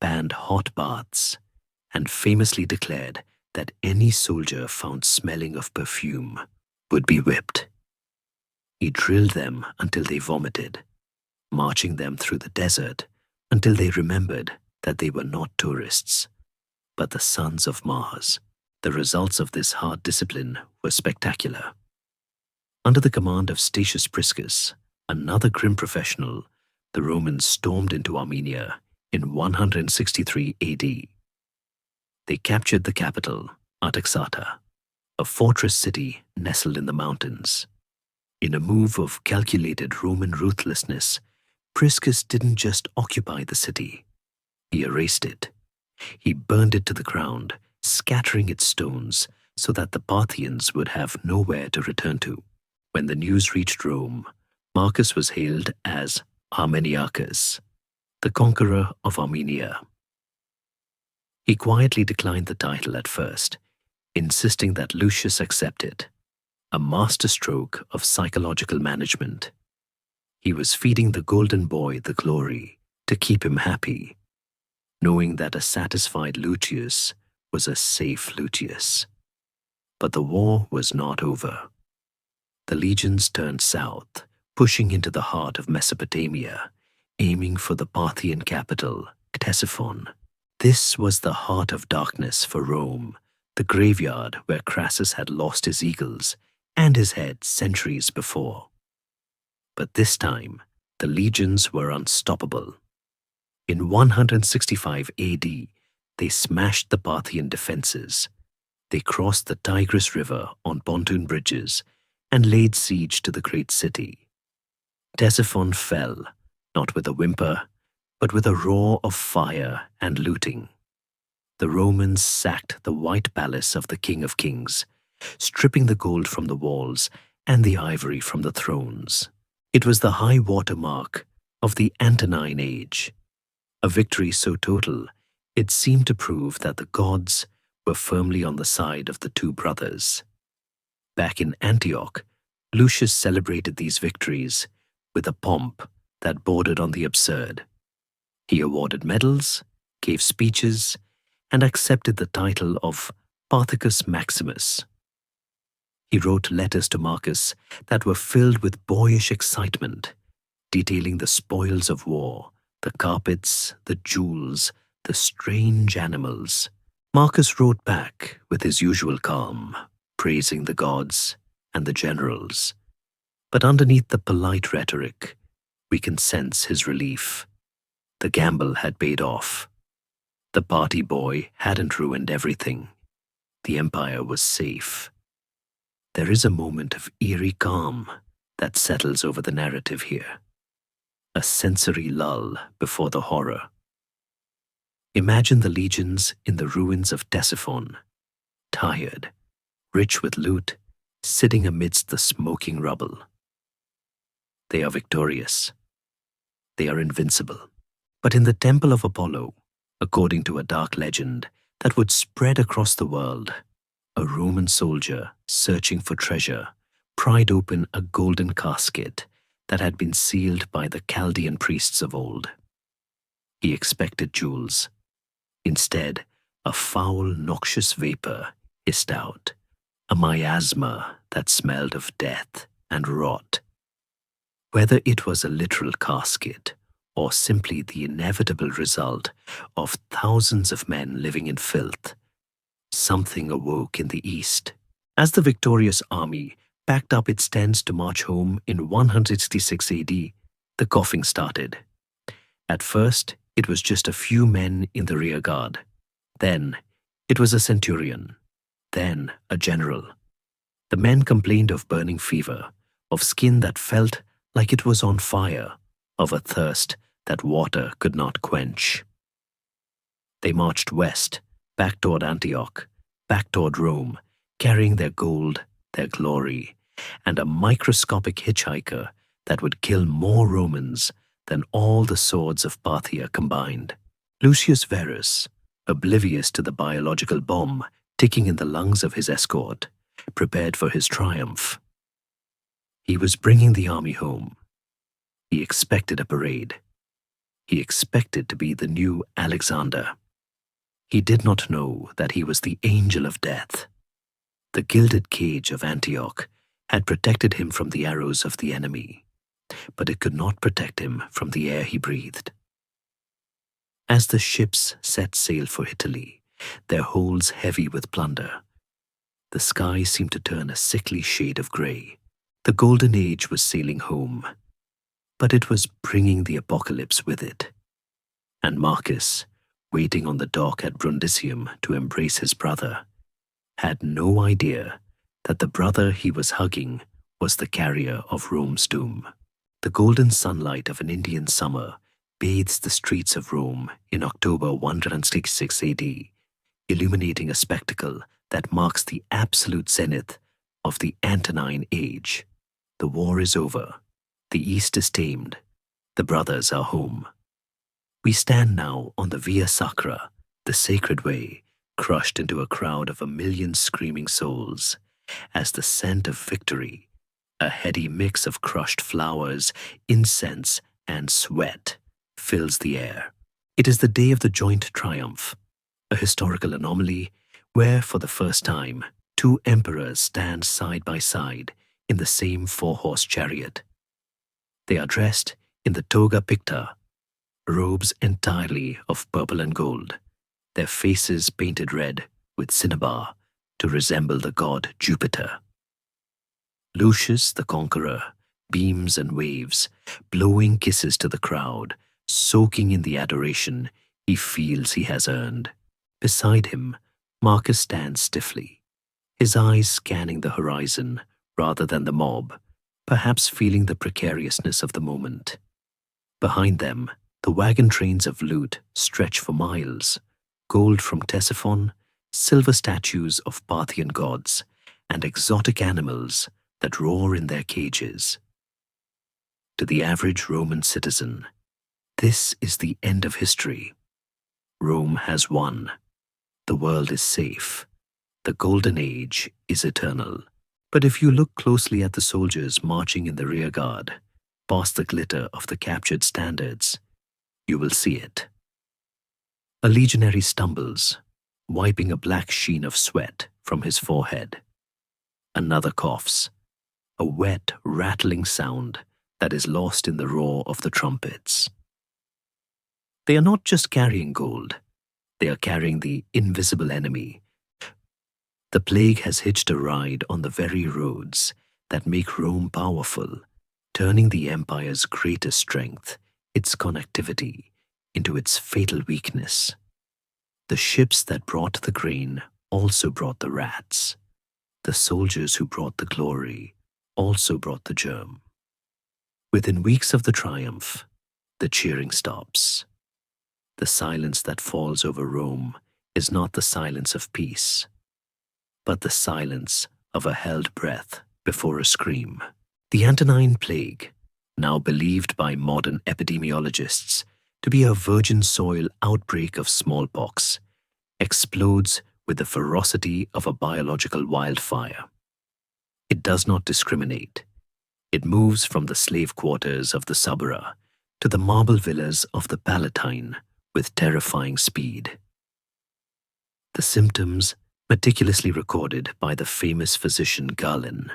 banned hot baths, and famously declared that any soldier found smelling of perfume would be whipped. He drilled them until they vomited, marching them through the desert until they remembered that they were not tourists, but the sons of Mars. The results of this hard discipline were spectacular. Under the command of Statius Priscus, another grim professional, the Romans stormed into Armenia in 163 AD. They captured the capital, Artaxata, a fortress city nestled in the mountains. In a move of calculated Roman ruthlessness, Priscus didn't just occupy the city, he erased it. He burned it to the ground, scattering its stones so that the Parthians would have nowhere to return to. When the news reached Rome, Marcus was hailed as Armeniacus, the conqueror of Armenia. He quietly declined the title at first, insisting that Lucius accept it, a masterstroke of psychological management. He was feeding the golden boy the glory to keep him happy, knowing that a satisfied Lucius was a safe Lucius. But the war was not over. The legions turned south, pushing into the heart of Mesopotamia, aiming for the Parthian capital, Ctesiphon. This was the heart of darkness for Rome, the graveyard where Crassus had lost his eagles and his head centuries before. But this time, the legions were unstoppable. In 165 AD, they smashed the Parthian defenses. They crossed the Tigris River on pontoon bridges and laid siege to the great city. Ctesiphon fell, not with a whimper, but with a roar of fire and looting. The Romans sacked the white palace of the King of Kings, stripping the gold from the walls and the ivory from the thrones. It was the high water mark of the Antonine Age, a victory so total it seemed to prove that the gods were firmly on the side of the two brothers. Back in Antioch, Lucius celebrated these victories with a pomp that bordered on the absurd. He awarded medals, gave speeches, and accepted the title of Parthicus Maximus. He wrote letters to Marcus that were filled with boyish excitement, detailing the spoils of war, the carpets, the jewels, the strange animals. Marcus wrote back with his usual calm, praising the gods and the generals. But underneath the polite rhetoric, we can sense his relief. The gamble had paid off. The party boy hadn't ruined everything. The empire was safe. There is a moment of eerie calm that settles over the narrative here, a sensory lull before the horror. Imagine the legions in the ruins of Ctesiphon, tired, rich with loot, sitting amidst the smoking rubble. They are victorious. They are invincible. But in the temple of Apollo, according to a dark legend that would spread across the world, a Roman soldier searching for treasure pried open a golden casket that had been sealed by the Chaldean priests of old. He expected jewels. Instead, a foul, noxious vapor hissed out, a miasma that smelled of death and rot. Whether it was a literal casket or simply the inevitable result of thousands of men living in filth, something awoke in the east. As the victorious army packed up its tents to march home in 166 AD, the coughing started. At first, it was just a few men in the rear guard. Then, it was a centurion. Then, a general. The men complained of burning fever, of skin that felt like it was on fire, of a thirst that water could not quench. They marched west, back toward Antioch, back toward Rome, carrying their gold, their glory, and a microscopic hitchhiker that would kill more Romans than all the swords of Parthia combined. Lucius Verus, oblivious to the biological bomb ticking in the lungs of his escort, prepared for his triumph. He was bringing the army home. He expected a parade. He expected to be the new Alexander. He did not know that he was the angel of death. The gilded cage of Antioch had protected him from the arrows of the enemy, but it could not protect him from the air he breathed. As the ships set sail for Italy, their holds heavy with plunder, the sky seemed to turn a sickly shade of grey. The golden age was sailing home, but it was bringing the apocalypse with it. And Marcus, waiting on the dock at Brundisium to embrace his brother, had no idea that the brother he was hugging was the carrier of Rome's doom. The golden sunlight of an Indian summer bathes the streets of Rome in October 166 AD, illuminating a spectacle that marks the absolute zenith of the Antonine Age. The war is over. The East is tamed. The brothers are home. We stand now on the Via Sacra, the sacred way, crushed into a crowd of 1,000,000 screaming souls, as the scent of victory, a heady mix of crushed flowers, incense, and sweat, fills the air. It is the day of the joint triumph, a historical anomaly where, for the first time, two emperors stand side by side in the same four-horse chariot. They are dressed in the toga picta, robes entirely of purple and gold, their faces painted red with cinnabar to resemble the god Jupiter. Lucius, the conqueror, beams and waves, blowing kisses to the crowd, soaking in the adoration he feels he has earned. Beside him, Marcus stands stiffly, his eyes scanning the horizon rather than the mob, perhaps feeling the precariousness of the moment. Behind them, the wagon trains of loot stretch for miles, gold from Ctesiphon, silver statues of Parthian gods, and exotic animals that roar in their cages. To the average Roman citizen, this is the end of history. Rome has won. The world is safe. The golden age is eternal. But if you look closely at the soldiers marching in the rear guard, past the glitter of the captured standards, you will see it. A legionary stumbles, wiping a black sheen of sweat from his forehead. Another coughs, a wet, rattling sound that is lost in the roar of the trumpets. They are not just carrying gold, they are carrying the invisible enemy. The plague has hitched a ride on the very roads that make Rome powerful, turning the empire's greatest strength, its connectivity, into its fatal weakness. The ships that brought the grain also brought the rats. The soldiers who brought the glory also brought the germ. Within weeks of the triumph, the cheering stops. The silence that falls over Rome is not the silence of peace, but the silence of a held breath before a scream. The Antonine Plague, now believed by modern epidemiologists to be a virgin soil outbreak of smallpox, explodes with the ferocity of a biological wildfire. It does not discriminate. It moves from the slave quarters of the Subura to the marble villas of the Palatine with terrifying speed. The symptoms meticulously recorded by the famous physician Galen,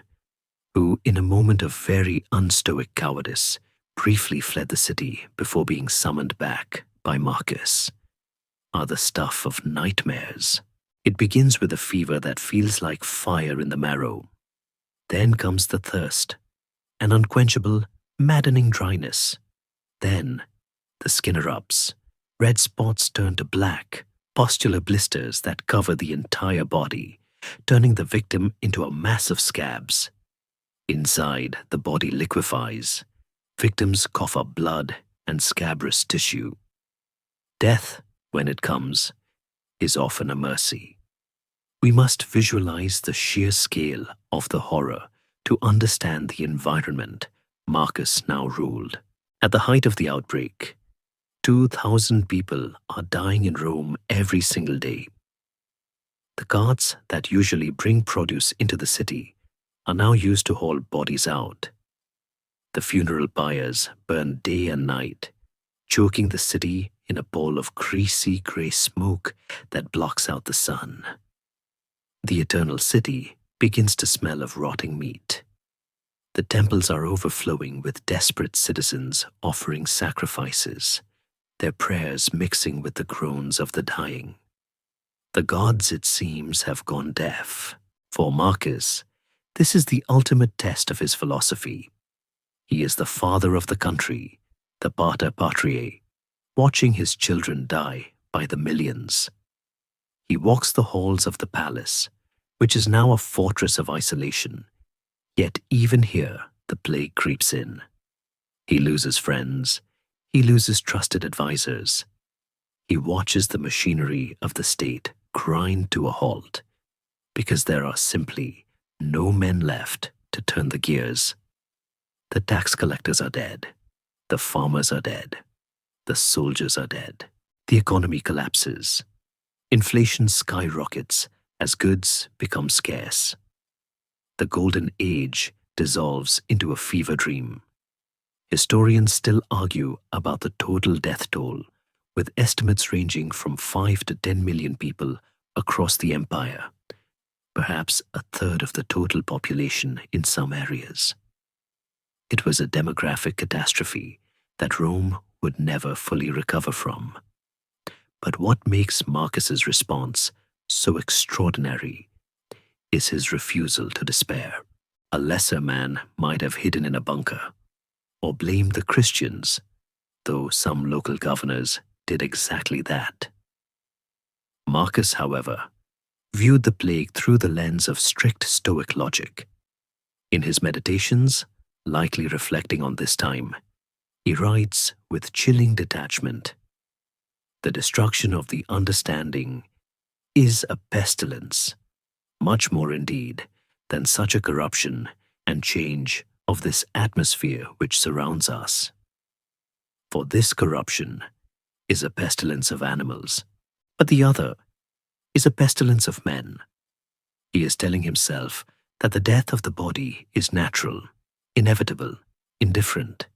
who, in a moment of very unstoic cowardice, briefly fled the city before being summoned back by Marcus, are the stuff of nightmares. It begins with a fever that feels like fire in the marrow. Then comes the thirst, an unquenchable, maddening dryness. Then the skin erupts. Red spots turn to black, pustular blisters that cover the entire body, turning the victim into a mass of scabs. Inside, the body liquefies. Victims cough up blood and scabrous tissue. Death, when it comes, is often a mercy. We must visualize the sheer scale of the horror to understand the environment Marcus now ruled. At the height of the outbreak, 2,000 people are dying in Rome every single day. The carts that usually bring produce into the city are now used to haul bodies out. The funeral pyres burn day and night, choking the city in a bowl of greasy grey smoke that blocks out the sun. The eternal city begins to smell of rotting meat. The temples are overflowing with desperate citizens offering sacrifices, their prayers mixing with the groans of the dying. The gods, it seems, have gone deaf. For Marcus, this is the ultimate test of his philosophy. He is the father of the country, the pater patriae, watching his children die by the millions. He walks the halls of the palace, which is now a fortress of isolation. Yet even here, the plague creeps in. He loses friends. He loses trusted advisors. He watches the machinery of the state grind to a halt because there are simply no men left to turn the gears. The tax collectors are dead. The farmers are dead. The soldiers are dead. The economy collapses. Inflation skyrockets as goods become scarce. The golden age dissolves into a fever dream. Historians still argue about the total death toll, with estimates ranging from 5 to 10 million people across the empire, perhaps a third of the total population in some areas. It was a demographic catastrophe that Rome would never fully recover from. But what makes Marcus's response so extraordinary is his refusal to despair. A lesser man might have hidden in a bunker or blamed the Christians, though some local governors did exactly that. Marcus, however, viewed the plague through the lens of strict Stoic logic. In his meditations, likely reflecting on this time, he writes with chilling detachment, "The destruction of the understanding is a pestilence, much more indeed than such a corruption and change of this atmosphere which surrounds us. For this corruption is a pestilence of animals, but the other is a pestilence of men." He is telling himself that the death of the body is natural, inevitable, indifferent.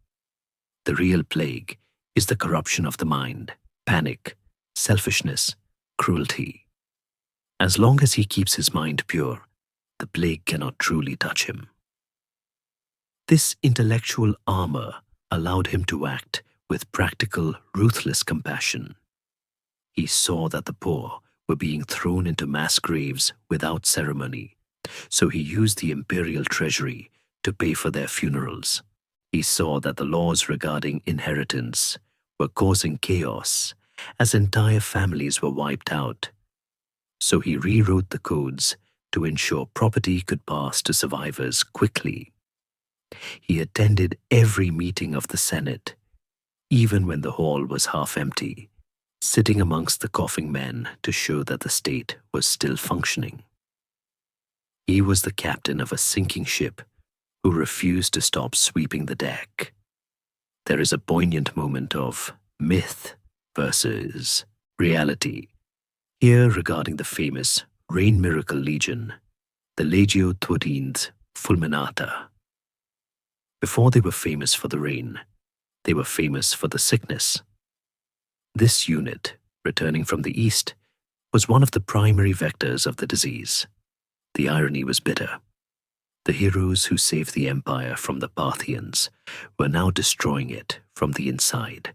The real plague is the corruption of the mind, panic, selfishness, cruelty. As long as he keeps his mind pure, the plague cannot truly touch him. This intellectual armor allowed him to act with practical, ruthless compassion. He saw that the poor were being thrown into mass graves without ceremony, so he used the imperial treasury to pay for their funerals. He saw that the laws regarding inheritance were causing chaos as entire families were wiped out, so he rewrote the codes to ensure property could pass to survivors quickly. He attended every meeting of the Senate, even when the hall was half empty, sitting amongst the coughing men to show that the state was still functioning. He was the captain of a sinking ship who refused to stop sweeping the deck. There is a poignant moment of myth versus reality here regarding the famous rain miracle legion, the Legio XIII Fulminata. Before they were famous for the rain, they were famous for the sickness. This unit, returning from the east, was one of the primary vectors of the disease. The irony was bitter. The heroes who saved the empire from the Parthians were now destroying it from the inside.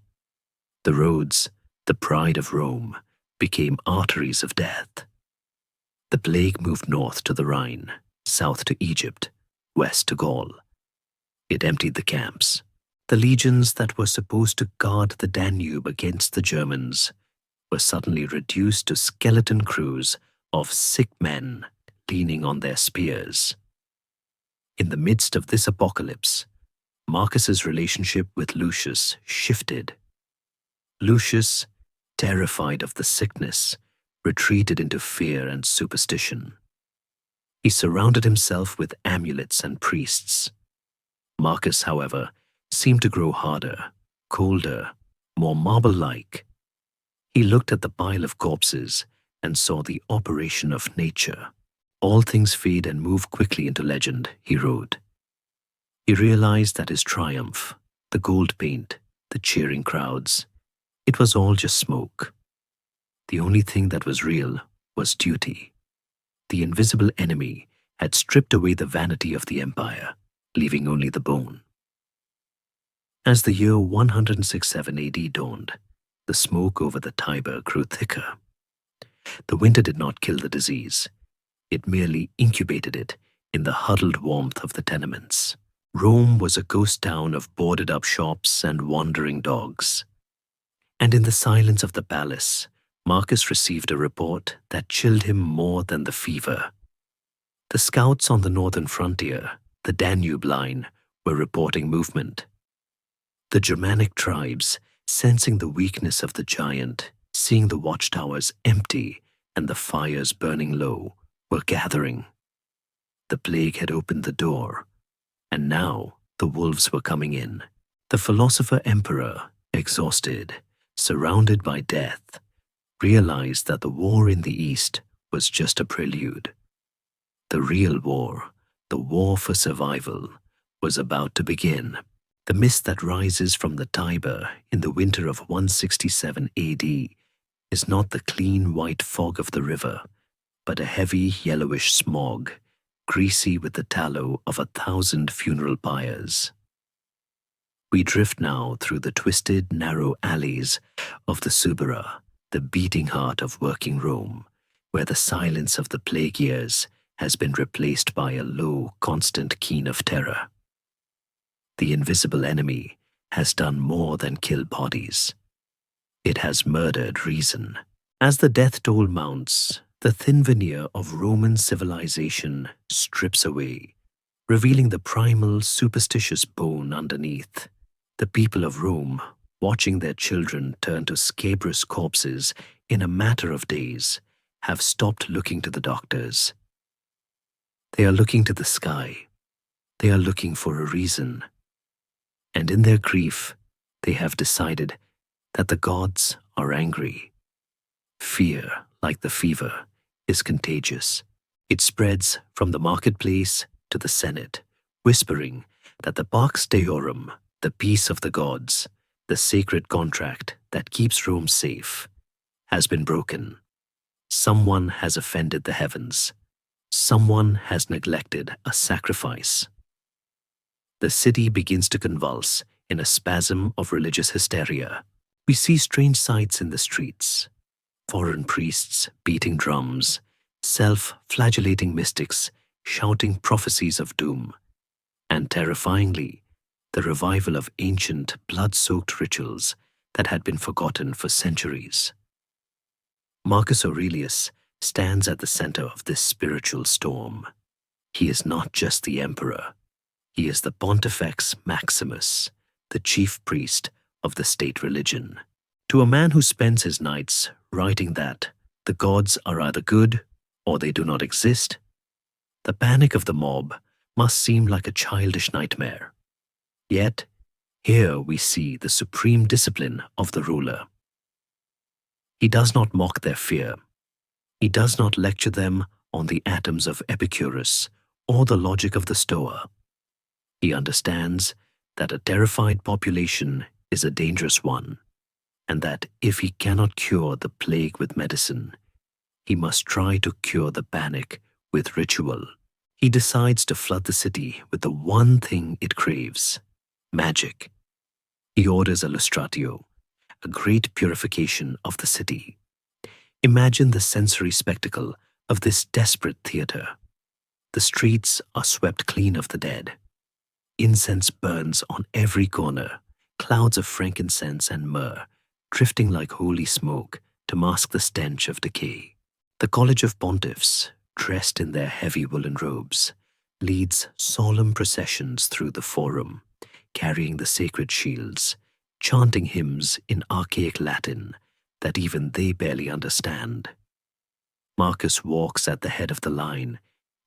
The roads, the pride of Rome, became arteries of death. The plague moved north to the Rhine, south to Egypt, west to Gaul. It emptied the camps. The legions that were supposed to guard the Danube against the Germans were suddenly reduced to skeleton crews of sick men leaning on their spears. In the midst of this apocalypse, Marcus's relationship with Lucius shifted. Lucius, terrified of the sickness, retreated into fear and superstition. He surrounded himself with amulets and priests. Marcus, however, seemed to grow harder, colder, more marble-like. He looked at the pile of corpses and saw the operation of nature. All things fade and move quickly into legend, he wrote. He realized that his triumph, the gold paint, the cheering crowds, it was all just smoke. The only thing that was real was duty. The invisible enemy had stripped away the vanity of the empire, leaving only the bone. As the year 167 AD dawned, the smoke over the Tiber grew thicker. The winter did not kill the disease. It merely incubated it in the huddled warmth of the tenements. Rome was a ghost town of boarded-up shops and wandering dogs. And in the silence of the palace, Marcus received a report that chilled him more than the fever. The scouts on the northern frontier, the Danube line, were reporting movement. The Germanic tribes, sensing the weakness of the giant, seeing the watchtowers empty and the fires burning low, were gathering. The plague had opened the door, and now the wolves were coming in. The philosopher emperor, exhausted, surrounded by death, realized that the war in the east was just a prelude. The real war, the war for survival, was about to begin. The mist that rises from the Tiber in the winter of 167 AD is not the clean white fog of the river, but a heavy yellowish smog, greasy with the tallow of 1,000 funeral pyres. We drift now through the twisted, narrow alleys of the Subura, the beating heart of working Rome, where the silence of the plague years has been replaced by a low, constant keen of terror. The invisible enemy has done more than kill bodies. It has murdered reason. As the death toll mounts, the thin veneer of Roman civilization strips away, revealing the primal, superstitious bone underneath. The people of Rome, watching their children turn to scabrous corpses in a matter of days, have stopped looking to the doctors. They are looking to the sky. They are looking for a reason. And in their grief, they have decided that the gods are angry. Fear, like the fever, is contagious. It spreads from the marketplace to the Senate, whispering that the Pax Deorum, the peace of the gods, the sacred contract that keeps Rome safe, has been broken. Someone has offended the heavens. Someone has neglected a sacrifice. The city begins to convulse in a spasm of religious hysteria. We see strange sights in the streets. Foreign priests beating drums, self-flagellating mystics shouting prophecies of doom, and terrifyingly, the revival of ancient blood-soaked rituals that had been forgotten for centuries. Marcus Aurelius stands at the center of this spiritual storm. He is not just the emperor. He is the Pontifex Maximus, the chief priest of the state religion. To a man who spends his nights writing that the gods are either good or they do not exist, the panic of the mob must seem like a childish nightmare. Yet, here we see the supreme discipline of the ruler. He does not mock their fear. He does not lecture them on the atoms of Epicurus or the logic of the Stoa. He understands that a terrified population is a dangerous one, and that if he cannot cure the plague with medicine, he must try to cure the panic with ritual. He decides to flood the city with the one thing it craves: magic. He orders a lustratio, a great purification of the city. Imagine the sensory spectacle of this desperate theater. The streets are swept clean of the dead. Incense burns on every corner, clouds of frankincense and myrrh drifting like holy smoke to mask the stench of decay. The College of Pontiffs, dressed in their heavy woolen robes, leads solemn processions through the forum, carrying the sacred shields, chanting hymns in archaic Latin that even they barely understand. Marcus walks at the head of the line,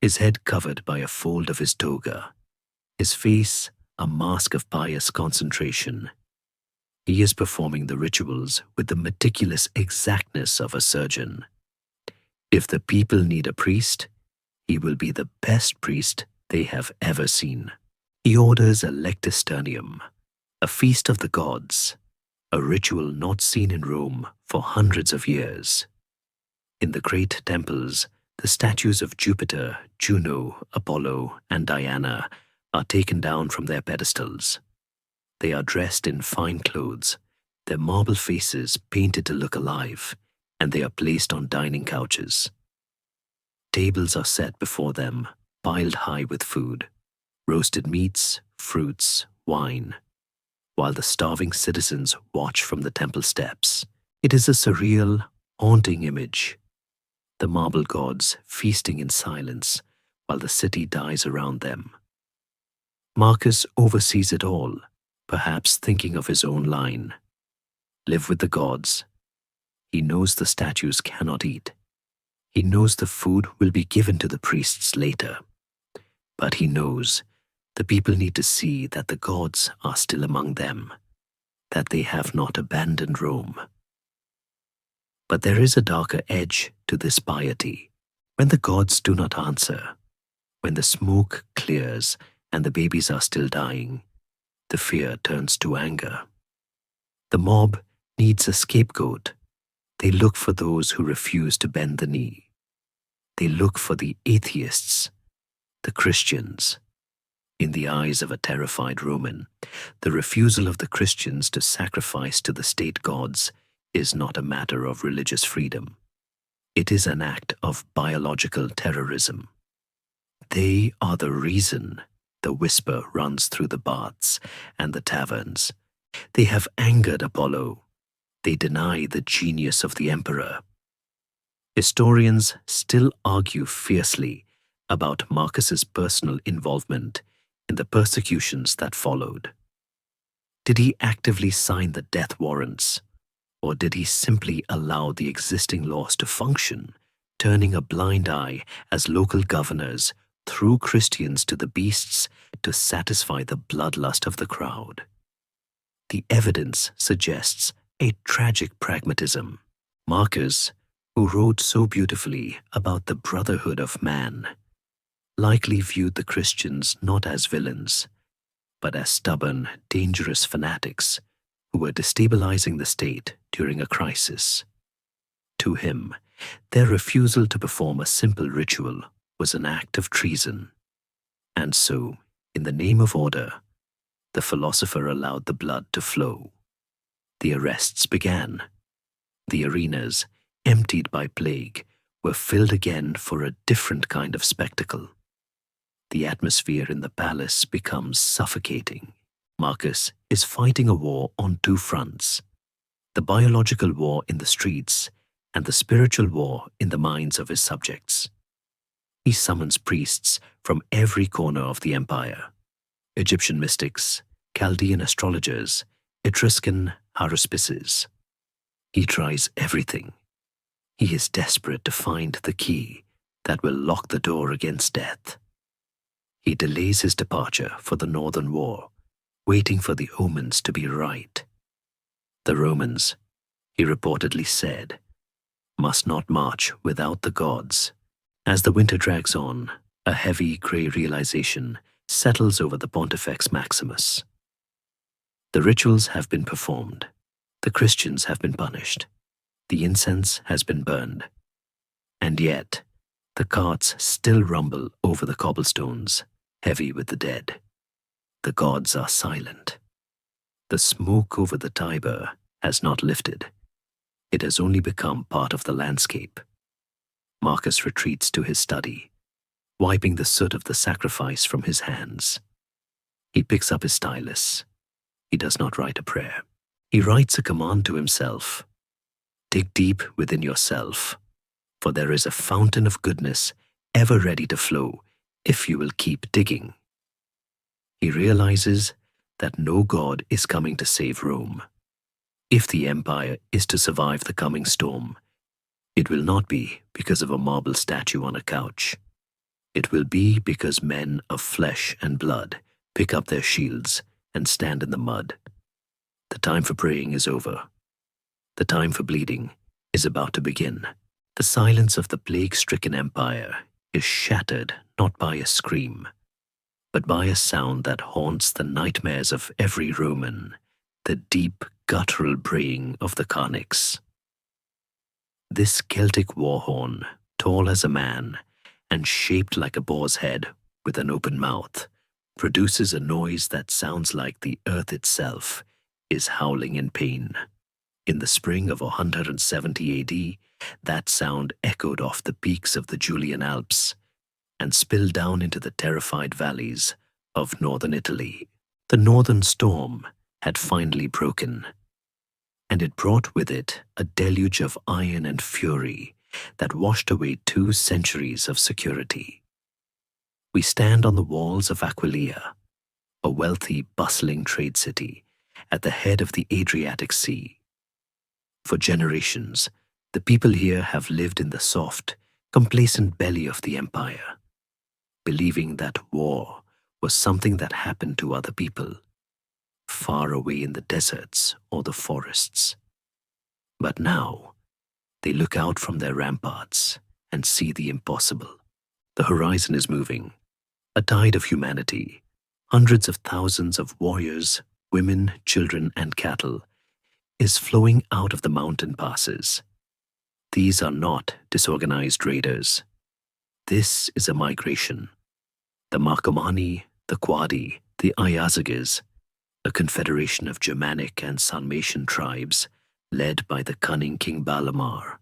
his head covered by a fold of his toga, his face a mask of pious concentration. He is performing the rituals with the meticulous exactness of a surgeon. If the people need a priest, he will be the best priest they have ever seen. He orders a lectisternium, a feast of the gods, a ritual not seen in Rome for hundreds of years. In the great temples, the statues of Jupiter, Juno, Apollo, and Diana are taken down from their pedestals. They are dressed in fine clothes, their marble faces painted to look alive, and they are placed on dining couches. Tables are set before them, piled high with food, roasted meats, fruits, wine, while the starving citizens watch from the temple steps. It is a surreal, haunting image. The marble gods feasting in silence while the city dies around them. Marcus oversees it all, perhaps thinking of his own line: live with the gods. He knows the statues cannot eat. He knows the food will be given to the priests later. But he knows the people need to see that the gods are still among them, that they have not abandoned Rome. But there is a darker edge to this piety. When the gods do not answer, when the smoke clears and the babies are still dying, the fear turns to anger. The mob needs a scapegoat. They look for those who refuse to bend the knee. They look for the atheists, the Christians. In the eyes of a terrified Roman, the refusal of the Christians to sacrifice to the state gods is not a matter of religious freedom. It is an act of biological terrorism. They are the reason the whisper runs through the baths and the taverns. They have angered Apollo. They deny the genius of the emperor. Historians still argue fiercely about Marcus's personal involvement in the persecutions that followed. Did he actively sign the death warrants, or did he simply allow the existing laws to function, turning a blind eye as local governors threw Christians to the beasts to satisfy the bloodlust of the crowd? The evidence suggests a tragic pragmatism. Marcus, who wrote so beautifully about the brotherhood of man, likely viewed the Christians not as villains, but as stubborn, dangerous fanatics who were destabilizing the state during a crisis. To him, their refusal to perform a simple ritual was an act of treason. And so, in the name of order, the philosopher allowed the blood to flow. The arrests began. The arenas, emptied by plague, were filled again for a different kind of spectacle. The atmosphere in the palace becomes suffocating. Marcus is fighting a war on two fronts: the biological war in the streets and the spiritual war in the minds of his subjects. He summons priests from every corner of the empire: Egyptian mystics, Chaldean astrologers, Etruscan haruspices. He tries everything. He is desperate to find the key that will lock the door against death. He delays his departure for the Northern War, waiting for the omens to be right. The Romans, he reportedly said, must not march without the gods. As the winter drags on, a heavy grey realization settles over the Pontifex Maximus. The rituals have been performed. The Christians have been punished. The incense has been burned. And yet, the carts still rumble over the cobblestones, heavy with the dead. The gods are silent. The smoke over the Tiber has not lifted. It has only become part of the landscape. Marcus retreats to his study, wiping the soot of the sacrifice from his hands. He picks up his stylus. He does not write a prayer. He writes a command to himself: dig deep within yourself, for there is a fountain of goodness ever ready to flow if you will keep digging. He realizes that no god is coming to save Rome. If the empire is to survive the coming storm, it will not be because of a marble statue on a couch. It will be because men of flesh and blood pick up their shields and stand in the mud. The time for praying is over. The time for bleeding is about to begin. The silence of the plague-stricken empire is shattered not by a scream, but by a sound that haunts the nightmares of every Roman, the deep guttural braying of the carnix. This Celtic war horn, tall as a man and shaped like a boar's head with an open mouth, produces a noise that sounds like the earth itself is howling in pain. In the spring of 170 AD, that sound echoed off the peaks of the Julian Alps and spilled down into the terrified valleys of northern Italy. The northern storm had finally broken, and it brought with it a deluge of iron and fury that washed away 2 centuries of security. We stand on the walls of Aquileia, a wealthy, bustling trade city at the head of the Adriatic Sea. For generations, the people here have lived in the soft, complacent belly of the empire, believing that war was something that happened to other people, far away in the deserts or the forests. But now, they look out from their ramparts and see the impossible. The horizon is moving. A tide of humanity, hundreds of thousands of warriors, women, children, and cattle, is flowing out of the mountain passes. These are not disorganized raiders. This is a migration. The Marcomanni, the Quadi, the Iazyges, a confederation of Germanic and Sarmatian tribes led by the cunning King Balamar,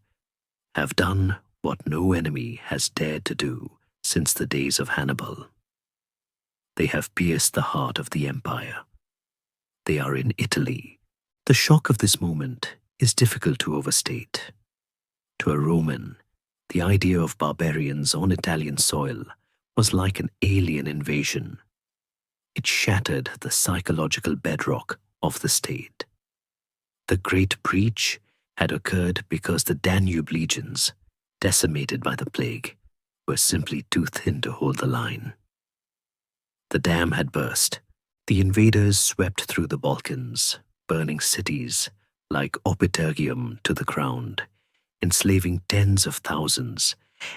have done what no enemy has dared to do since the days of Hannibal. They have pierced the heart of the empire. They are in Italy. The shock of this moment is difficult to overstate. To a Roman, the idea of barbarians on Italian soil was like an alien invasion. It shattered the psychological bedrock of the state. The Great Breach had occurred because the Danube legions, decimated by the plague, were simply too thin to hold the line. The dam had burst. The invaders swept through the Balkans, burning cities like Opitergium to the ground, enslaving tens of thousands,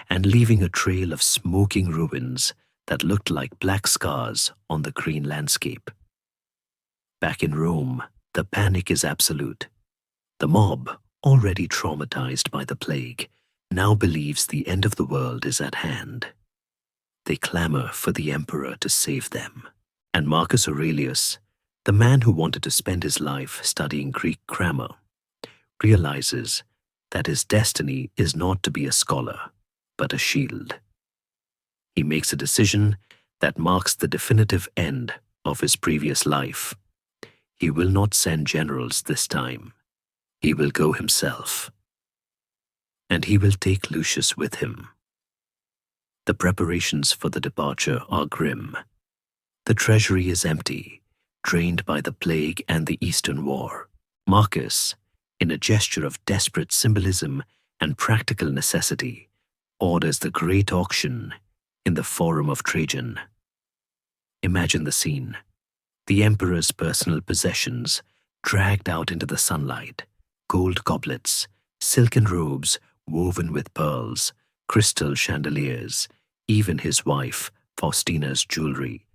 and leaving a trail of smoking ruins that looked like black scars on the green landscape. Back in Rome, the panic is absolute. The mob, already traumatized by the plague, now believes the end of the world is at hand. They clamor for the emperor to save them. And Marcus Aurelius, the man who wanted to spend his life studying Greek grammar, realizes that his destiny is not to be a scholar, but a shield. He makes a decision that marks the definitive end of his previous life. He will not send generals this time. He will go himself. and he will take Lucius with him. The preparations for the departure are grim. The treasury is empty, drained by the plague and the Eastern War. Marcus, in a gesture of desperate symbolism and practical necessity, orders the great auction in the Forum of Trajan. Imagine the scene. The emperor's personal possessions dragged out into the sunlight, gold goblets, silken robes woven with pearls, crystal chandeliers, even his wife Faustina's jewelry,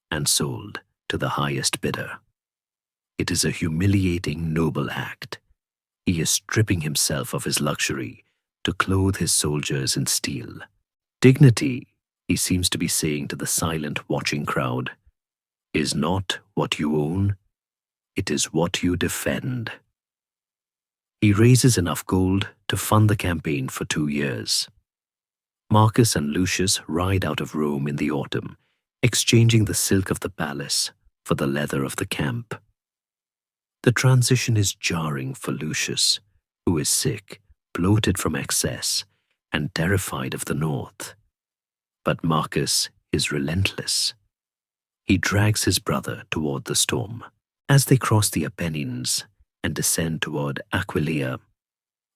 and sold to the highest bidder. It is a humiliating, noble act. He is stripping himself of his luxury to clothe his soldiers in steel. Dignity, he seems to be saying to the silent, watching crowd, is not what you own, it is what you defend. He raises enough gold to fund the campaign for 2 years. Marcus and Lucius ride out of Rome in the autumn, exchanging the silk of the palace for the leather of the camp. The transition is jarring for Lucius, who is sick, bloated from excess, and terrified of the north. But Marcus is relentless. He drags his brother toward the storm. As they cross the Apennines and descend toward Aquileia,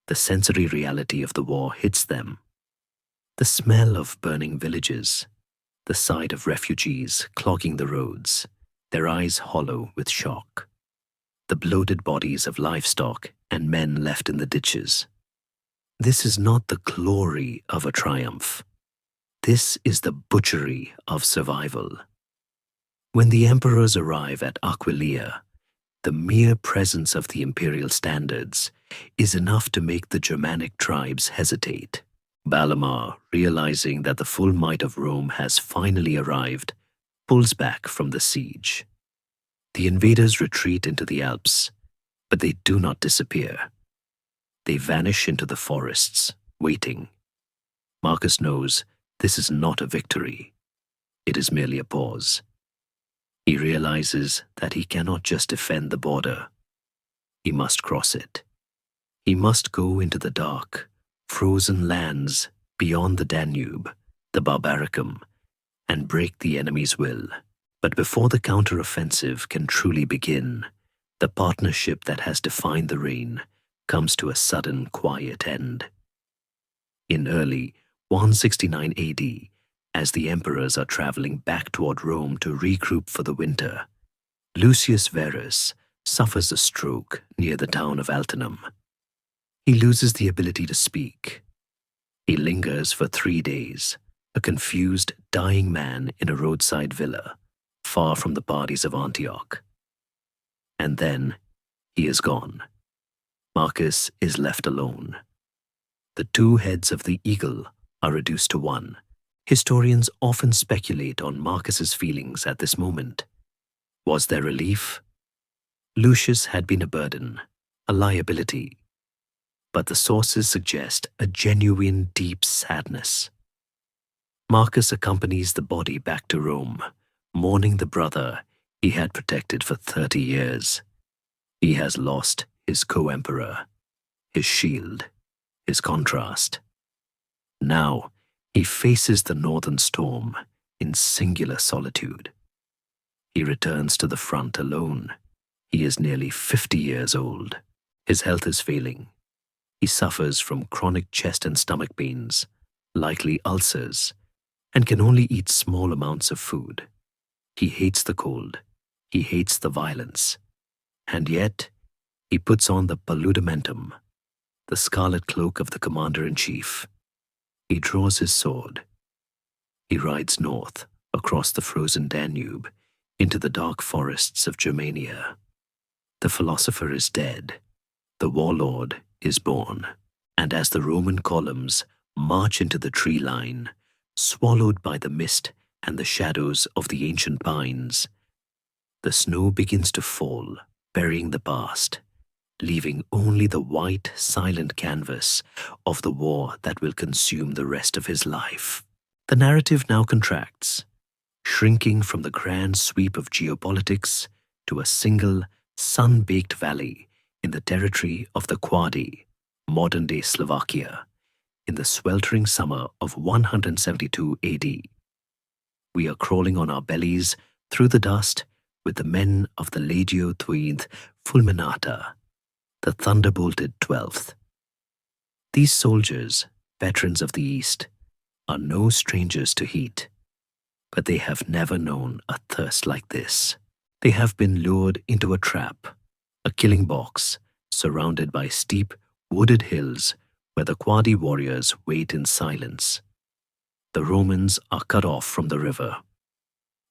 the sensory reality of the war hits them. The smell of burning villages, the sight of refugees clogging the roads, their eyes hollow with shock, the bloated bodies of livestock and men left in the ditches. This is not the glory of a triumph. This is the butchery of survival. When the emperors arrive at Aquileia, the mere presence of the imperial standards is enough to make the Germanic tribes hesitate. Balamar, realizing that the full might of Rome has finally arrived, pulls back from the siege. The invaders retreat into the Alps, but they do not disappear. They vanish into the forests, waiting. Marcus knows this is not a victory. It is merely a pause. He realizes that he cannot just defend the border. He must cross it. He must go into the dark, frozen lands beyond the Danube, the Barbaricum, and break the enemy's will. But before the counter-offensive can truly begin, the partnership that has defined the reign comes to a sudden, quiet end. In early 169 AD, as the emperors are traveling back toward Rome to regroup for the winter, Lucius Verus suffers a stroke near the town of Altinum. He loses the ability to speak. He lingers for 3 days, a confused, dying man in a roadside villa, far from the parties of Antioch. And then he is gone. Marcus is left alone. The 2 heads of the eagle are reduced to 1. Historians often speculate on Marcus's feelings at this moment. Was there relief? Lucius had been a burden, a liability. But the sources suggest a genuine, deep sadness. Marcus accompanies the body back to Rome, mourning the brother he had protected for 30 years. He has lost his co-emperor, his shield, his contrast. Now, he faces the northern storm in singular solitude. He returns to the front alone. He is nearly 50 years old. His health is failing. He suffers from chronic chest and stomach pains, likely ulcers, and can only eat small amounts of food. He hates the cold. He hates the violence. And yet, he puts on the paludamentum, the scarlet cloak of the commander-in-chief. He draws his sword. He rides north, across the frozen Danube, into the dark forests of Germania. The philosopher is dead. The warlord is born. And as the Roman columns march into the tree line, swallowed by the mist and the shadows of the ancient pines, the snow begins to fall, burying the past, leaving only the white, silent canvas of the war that will consume the rest of his life. The narrative now contracts, shrinking from the grand sweep of geopolitics to a single, sun-baked valley in the territory of the Quadi, modern-day Slovakia, in the sweltering summer of 172 AD. We are crawling on our bellies through the dust with the men of the Legio Thuid Fulminata, the thunderbolted 12th. These soldiers, veterans of the East, are no strangers to heat, but they have never known a thirst like this. They have been lured into a trap, a killing box, surrounded by steep, wooded hills where the Quadi warriors wait in silence. The Romans are cut off from the river.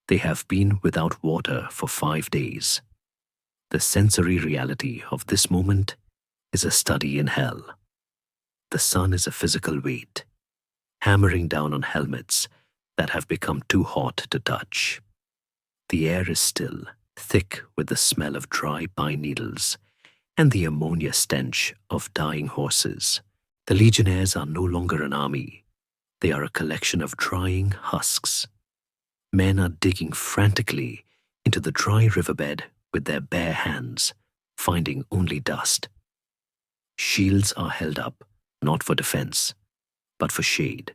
They have been without water for 5 days. The sensory reality of this moment is a study in hell. The sun is a physical weight, hammering down on helmets that have become too hot to touch. The air is still, thick with the smell of dry pine needles and the ammonia stench of dying horses. The legionnaires are no longer an army. They are a collection of drying husks. Men are digging frantically into the dry riverbed with their bare hands, finding only dust. Shields are held up, not for defense, but for shade.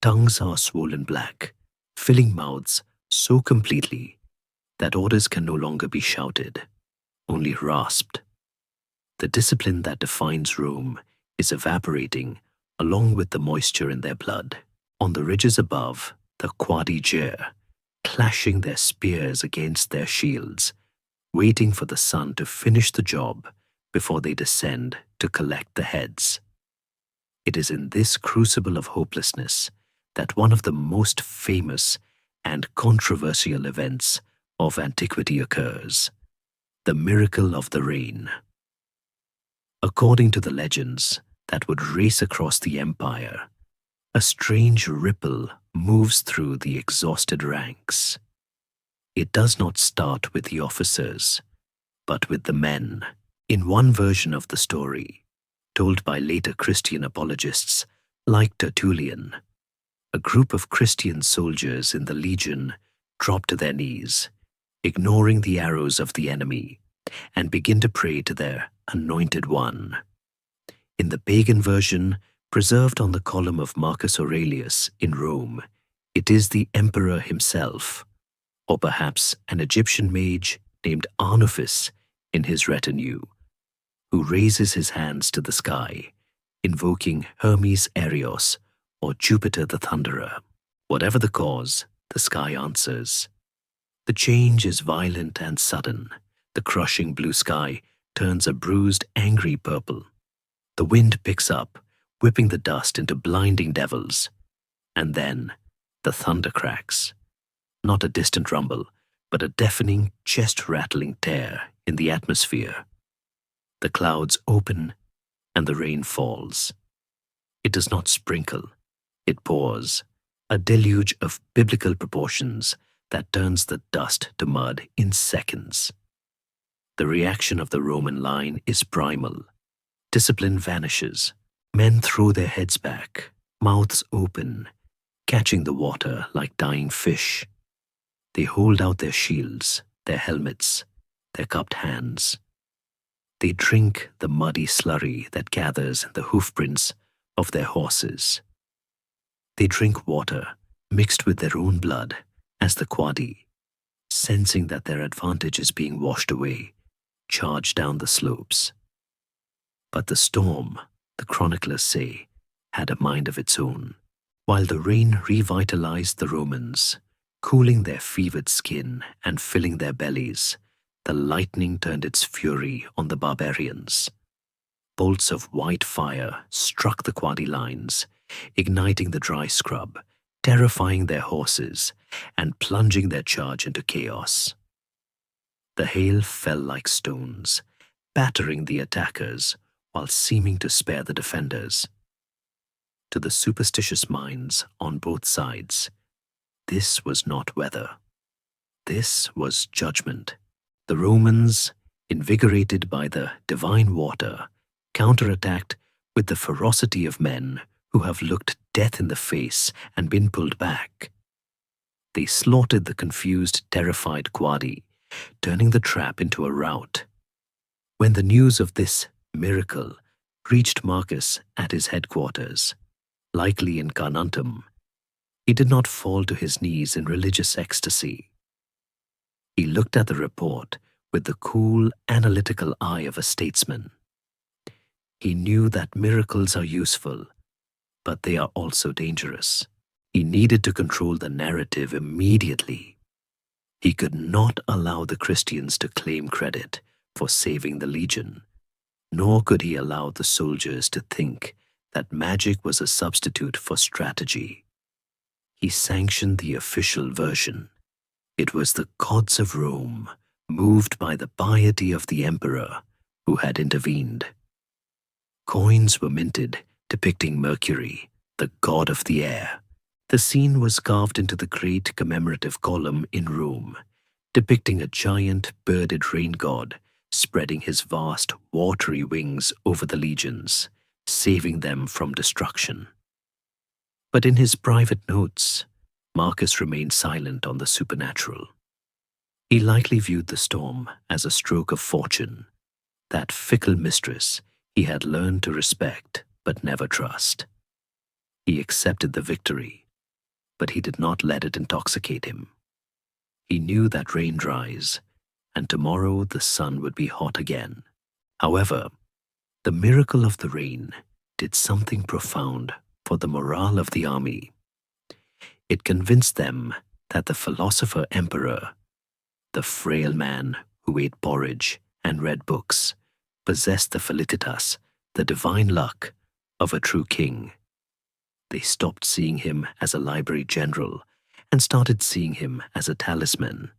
Tongues are swollen black, filling mouths so completely that orders can no longer be shouted, only rasped. The discipline that defines Rome is evaporating along with the moisture in their blood. On the ridges above, the Quadi jeer, clashing their spears against their shields, waiting for the sun to finish the job before they descend to collect the heads. It is in this crucible of hopelessness that one of the most famous and controversial events of antiquity occurs, the miracle of the rain. According to the legends that would race across the empire, a strange ripple moves through the exhausted ranks. It does not start with the officers, but with the men. In one version of the story, told by later Christian apologists like Tertullian, a group of Christian soldiers in the legion drop to their knees, ignoring the arrows of the enemy, and begin to pray to their anointed one. In the pagan version, preserved on the column of Marcus Aurelius in Rome, it is the emperor himself, or perhaps an Egyptian mage named Arnophis in his retinue, who raises his hands to the sky, invoking Hermes Arios or Jupiter the Thunderer. Whatever the cause, the sky answers. The change is violent and sudden. The crushing blue sky turns a bruised, angry purple. The wind picks up, whipping the dust into blinding devils. And then the thunder cracks. Not a distant rumble, but a deafening, chest-rattling tear in the atmosphere. The clouds open and the rain falls. It does not sprinkle, it pours, a deluge of biblical proportions that turns the dust to mud in seconds. The reaction of the Roman line is primal. Discipline vanishes. Men throw their heads back, mouths open, catching the water like dying fish. They hold out their shields, their helmets, their cupped hands. They drink the muddy slurry that gathers in the hoofprints of their horses. They drink water mixed with their own blood as the Quadi, sensing that their advantage is being washed away, charge down the slopes. But the storm, the chroniclers say, had a mind of its own. While the rain revitalized the Romans, cooling their fevered skin and filling their bellies, the lightning turned its fury on the barbarians. Bolts of white fire struck the Quadi lines, igniting the dry scrub, terrifying their horses, and plunging their charge into chaos. The hail fell like stones, battering the attackers while seeming to spare the defenders. To the superstitious minds on both sides, this was not weather. This was judgment. The Romans, invigorated by the divine water, counterattacked with the ferocity of men who have looked death in the face and been pulled back. They slaughtered the confused, terrified Quadi, turning the trap into a rout. When the news of this miracle reached Marcus at his headquarters, likely in Carnuntum, he did not fall to his knees in religious ecstasy. He looked at the report with the cool, analytical eye of a statesman. He knew that miracles are useful, but they are also dangerous. He needed to control the narrative immediately. He could not allow the Christians to claim credit for saving the legion, nor could he allow the soldiers to think that magic was a substitute for strategy. He sanctioned the official version. It was the gods of Rome, moved by the piety of the emperor, who had intervened. Coins were minted depicting Mercury, the god of the air. The scene was carved into the great commemorative column in Rome, depicting a giant bearded rain god spreading his vast watery wings over the legions, saving them from destruction. But in his private notes, Marcus remained silent on the supernatural. He lightly viewed the storm as a stroke of fortune, that fickle mistress he had learned to respect but never trust. He accepted the victory, but he did not let it intoxicate him. He knew that rain dries, and tomorrow the sun would be hot again. However, the miracle of the rain did something profound for the morale of the army. It convinced them that the philosopher emperor, the frail man who ate porridge and read books, possessed the felicitas, the divine luck, of a true king. They stopped seeing him as a library general and started seeing him as a talisman.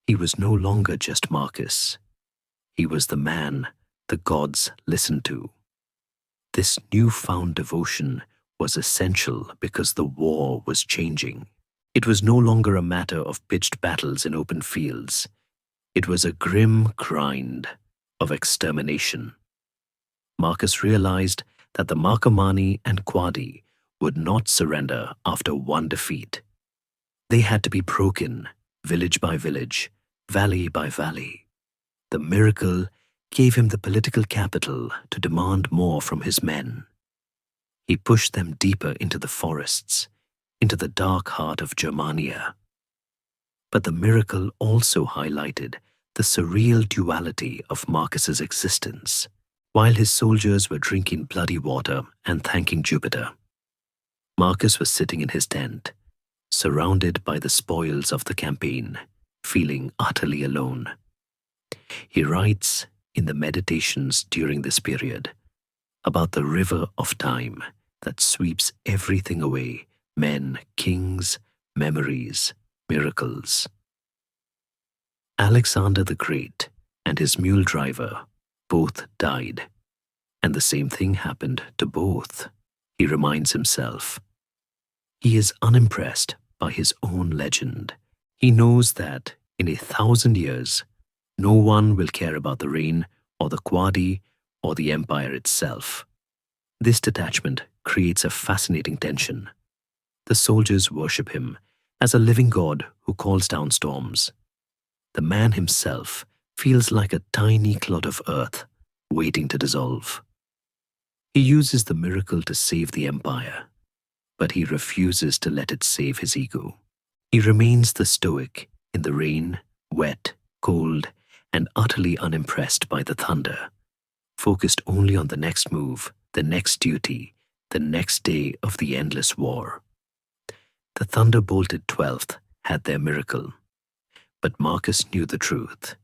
He was no longer just Marcus. He was the man the gods listened to. This newfound devotion was essential because the war was changing. It was no longer a matter of pitched battles in open fields. It was a grim grind of extermination. Marcus realized that the Marcomanni and Quadi would not surrender after one defeat. They had to be broken, village by village, valley by valley. The miracle gave him the political capital to demand more from his men. He pushed them deeper into the forests, into the dark heart of Germania. But the miracle also highlighted the surreal duality of Marcus's existence. While his soldiers were drinking bloody water and thanking Jupiter, Marcus was sitting in his tent, surrounded by the spoils of the campaign, feeling utterly alone. He writes in the meditations during this period about the river of time that sweeps everything away: men, kings, memories, miracles. Alexander the Great and his mule driver both died, and the same thing happened to both. He reminds himself. He is unimpressed by his own legend. He knows that in 1,000 years, no one will care about the rain or the Quadi or the empire itself. This detachment creates a fascinating tension. The soldiers worship him as a living god who calls down storms. The man himself feels like a tiny clod of earth waiting to dissolve. He uses the miracle to save the empire, but he refuses to let it save his ego. He remains the stoic in the rain, wet, cold, and utterly unimpressed by the thunder, focused only on the next move, the next duty, the next day of the endless war. The thunder-bolted 12th had their miracle, but Marcus knew the truth.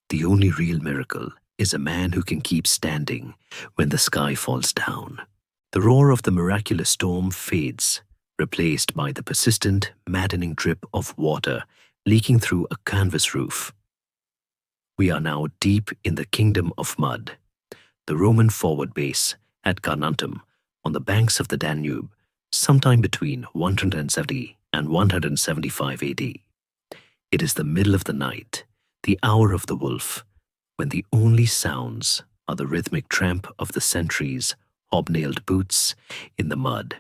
The only real miracle is a man who can keep standing when the sky falls down. The roar of the miraculous storm fades, replaced by the persistent, maddening drip of water leaking through a canvas roof. We are now deep in the kingdom of mud, the Roman forward base at Carnuntum on the banks of the Danube, sometime between 170 and 175 AD. It is the middle of the night, the hour of the wolf, when the only sounds are the rhythmic tramp of the sentries' hobnailed boots in the mud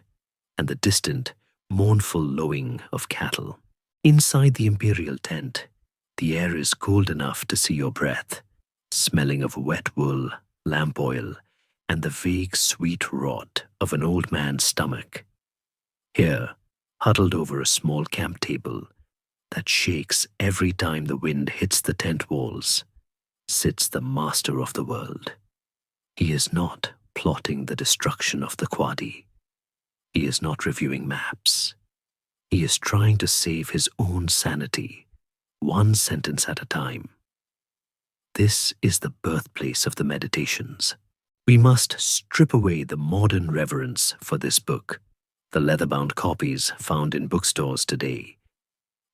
and the distant, mournful lowing of cattle. Inside the imperial tent, the air is cold enough to see your breath, smelling of wet wool, lamp oil, and the vague, sweet rot of an old man's stomach. Here, huddled over a small camp table that shakes every time the wind hits the tent walls, sits the master of the world. He is not plotting the destruction of the Quadi. He is not reviewing maps. He is trying to save his own sanity, one sentence at a time. This is the birthplace of the Meditations. We must strip away the modern reverence for this book, the leather-bound copies found in bookstores today,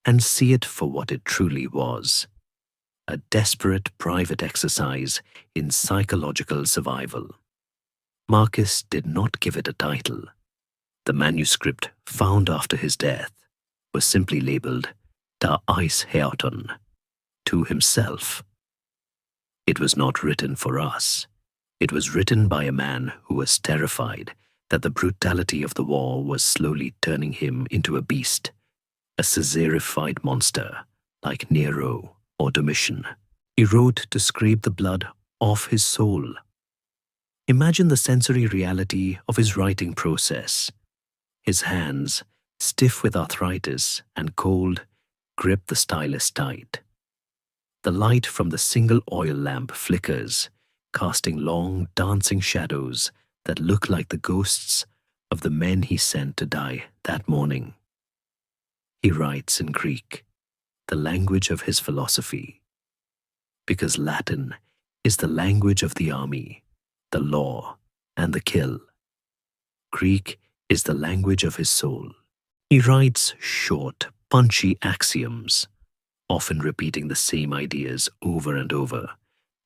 and see it for what it truly was: a desperate private exercise in psychological survival. Marcus did not give it a title. The manuscript found after his death was simply labeled Da Eisheaton, to himself. It was not written for us. It was written by a man who was terrified that the brutality of the war was slowly turning him into a beast, a Caesarified monster like Nero or Domitian. He wrote to scrape the blood off his soul. Imagine the sensory reality of his writing process. His hands, stiff with arthritis and cold, grip the stylus tight. The light from the single oil lamp flickers, casting long, dancing shadows that look like the ghosts of the men he sent to die that morning. He writes in Greek, the language of his philosophy, because Latin is the language of the army, the law, and the kill. Greek is the language of his soul. He writes short, punchy axioms, often repeating the same ideas over and over,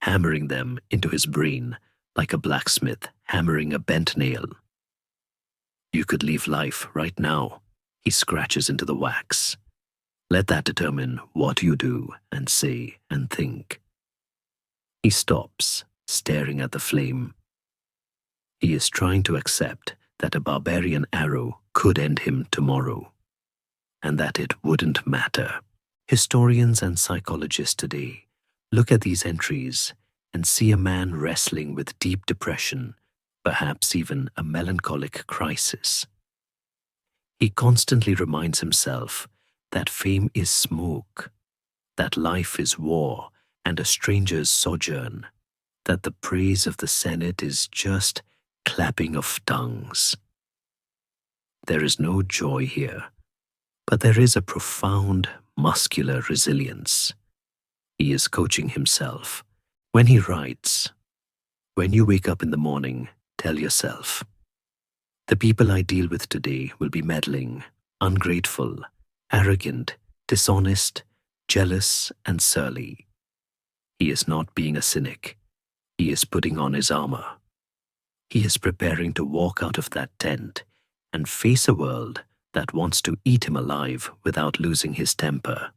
hammering them into his brain like a blacksmith hammering a bent nail. You could leave life right now, he scratches into the wax. Let that determine what you do and say and think. He stops, staring at the flame. He is trying to accept that a barbarian arrow could end him tomorrow, and that it wouldn't matter. Historians and psychologists today look at these entries and see a man wrestling with deep depression, perhaps even a melancholic crisis. He constantly reminds himself that fame is smoke, that life is war and a stranger's sojourn, that the praise of the Senate is just clapping of tongues. There is no joy here, but there is a profound, muscular resilience. He is coaching himself. When he writes, when you wake up in the morning, tell yourself, the people I deal with today will be meddling, ungrateful, arrogant, dishonest, jealous, and surly. He is not being a cynic. He is putting on his armor. He is preparing to walk out of that tent and face a world that wants to eat him alive without losing his temper.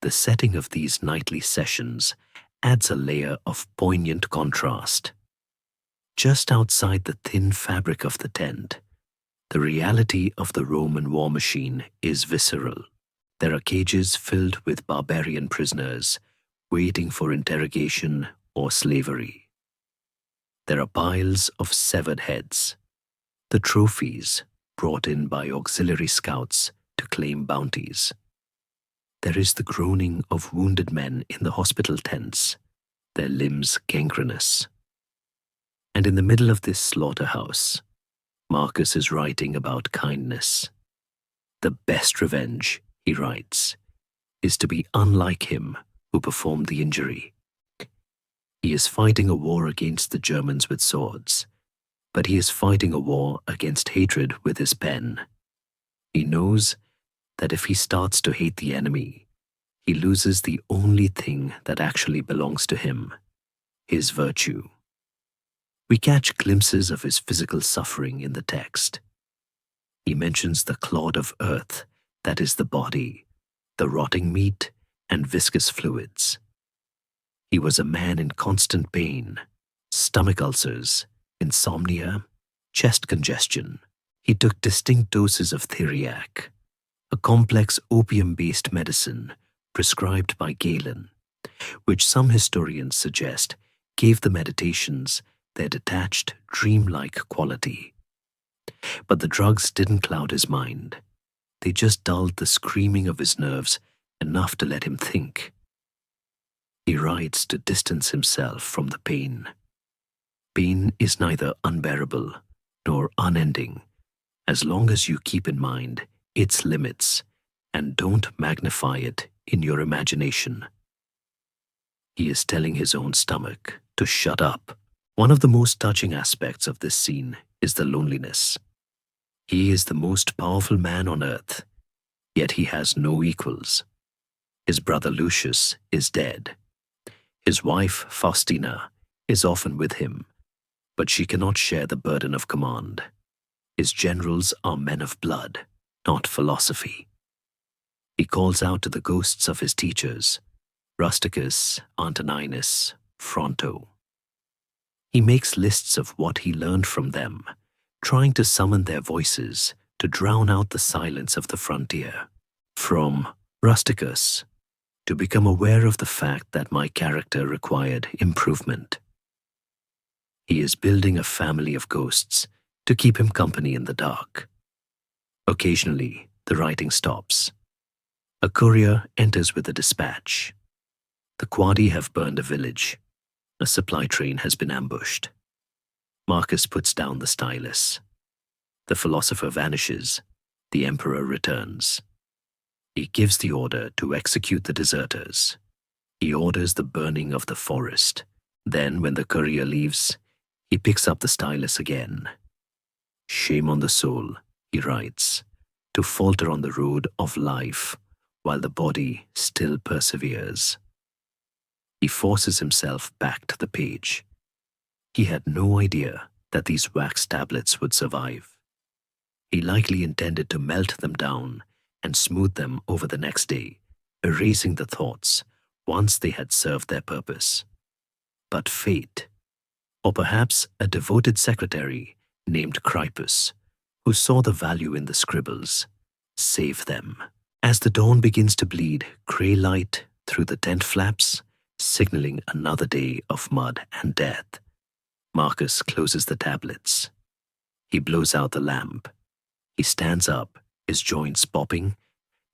The setting of these nightly sessions adds a layer of poignant contrast. Just outside the thin fabric of the tent, the reality of the Roman war machine is visceral. There are cages filled with barbarian prisoners waiting for interrogation or slavery. There are piles of severed heads, the trophies brought in by auxiliary scouts to claim bounties. There is the groaning of wounded men in the hospital tents, their limbs gangrenous. And in the middle of this slaughterhouse, Marcus is writing about kindness. The best revenge, he writes, is to be unlike him who performed the injury. He is fighting a war against the Germans with swords, but he is fighting a war against hatred with his pen. He knows that if he starts to hate the enemy, he loses the only thing that actually belongs to him, his virtue. We catch glimpses of his physical suffering in the text. He mentions the clod of earth that is the body, the rotting meat, and viscous fluids. He was a man in constant pain, stomach ulcers, insomnia, chest congestion. He took distinct doses of theriac, a complex opium-based medicine prescribed by Galen, which some historians suggest gave the Meditations their detached, dreamlike quality. But the drugs didn't cloud his mind. They just dulled the screaming of his nerves enough to let him think. He writes to distance himself from the pain. Pain is neither unbearable nor unending, as long as you keep in mind its limits and don't magnify it in your imagination. He is telling his own stomach to shut up. One of the most touching aspects of this scene is the loneliness. He is the most powerful man on earth, yet he has no equals. His brother Lucius is dead. His wife Faustina is often with him, but she cannot share the burden of command. His generals are men of blood, not philosophy. He calls out to the ghosts of his teachers, Rusticus, Antoninus, Fronto. He makes lists of what he learned from them, trying to summon their voices to drown out the silence of the frontier. From Rusticus, to become aware of the fact that my character required improvement. He is building a family of ghosts to keep him company in the dark. Occasionally, the writing stops. A courier enters with a dispatch. The Quadi have burned a village. A supply train has been ambushed. Marcus puts down the stylus. The philosopher vanishes. The emperor returns. He gives the order to execute the deserters. He orders the burning of the forest. Then, when the courier leaves, he picks up the stylus again. Shame on the soul, he writes, to falter on the road of life while the body still perseveres. He forces himself back to the page. He had no idea that these wax tablets would survive. He likely intended to melt them down and smooth them over the next day, erasing the thoughts once they had served their purpose. But fate, or perhaps a devoted secretary named Crippus, who saw the value in the scribbles, saved them. As the dawn begins to bleed grey light through the tent flaps, signaling another day of mud and death, Marcus closes the tablets. He blows out the lamp. He stands up, his joints popping,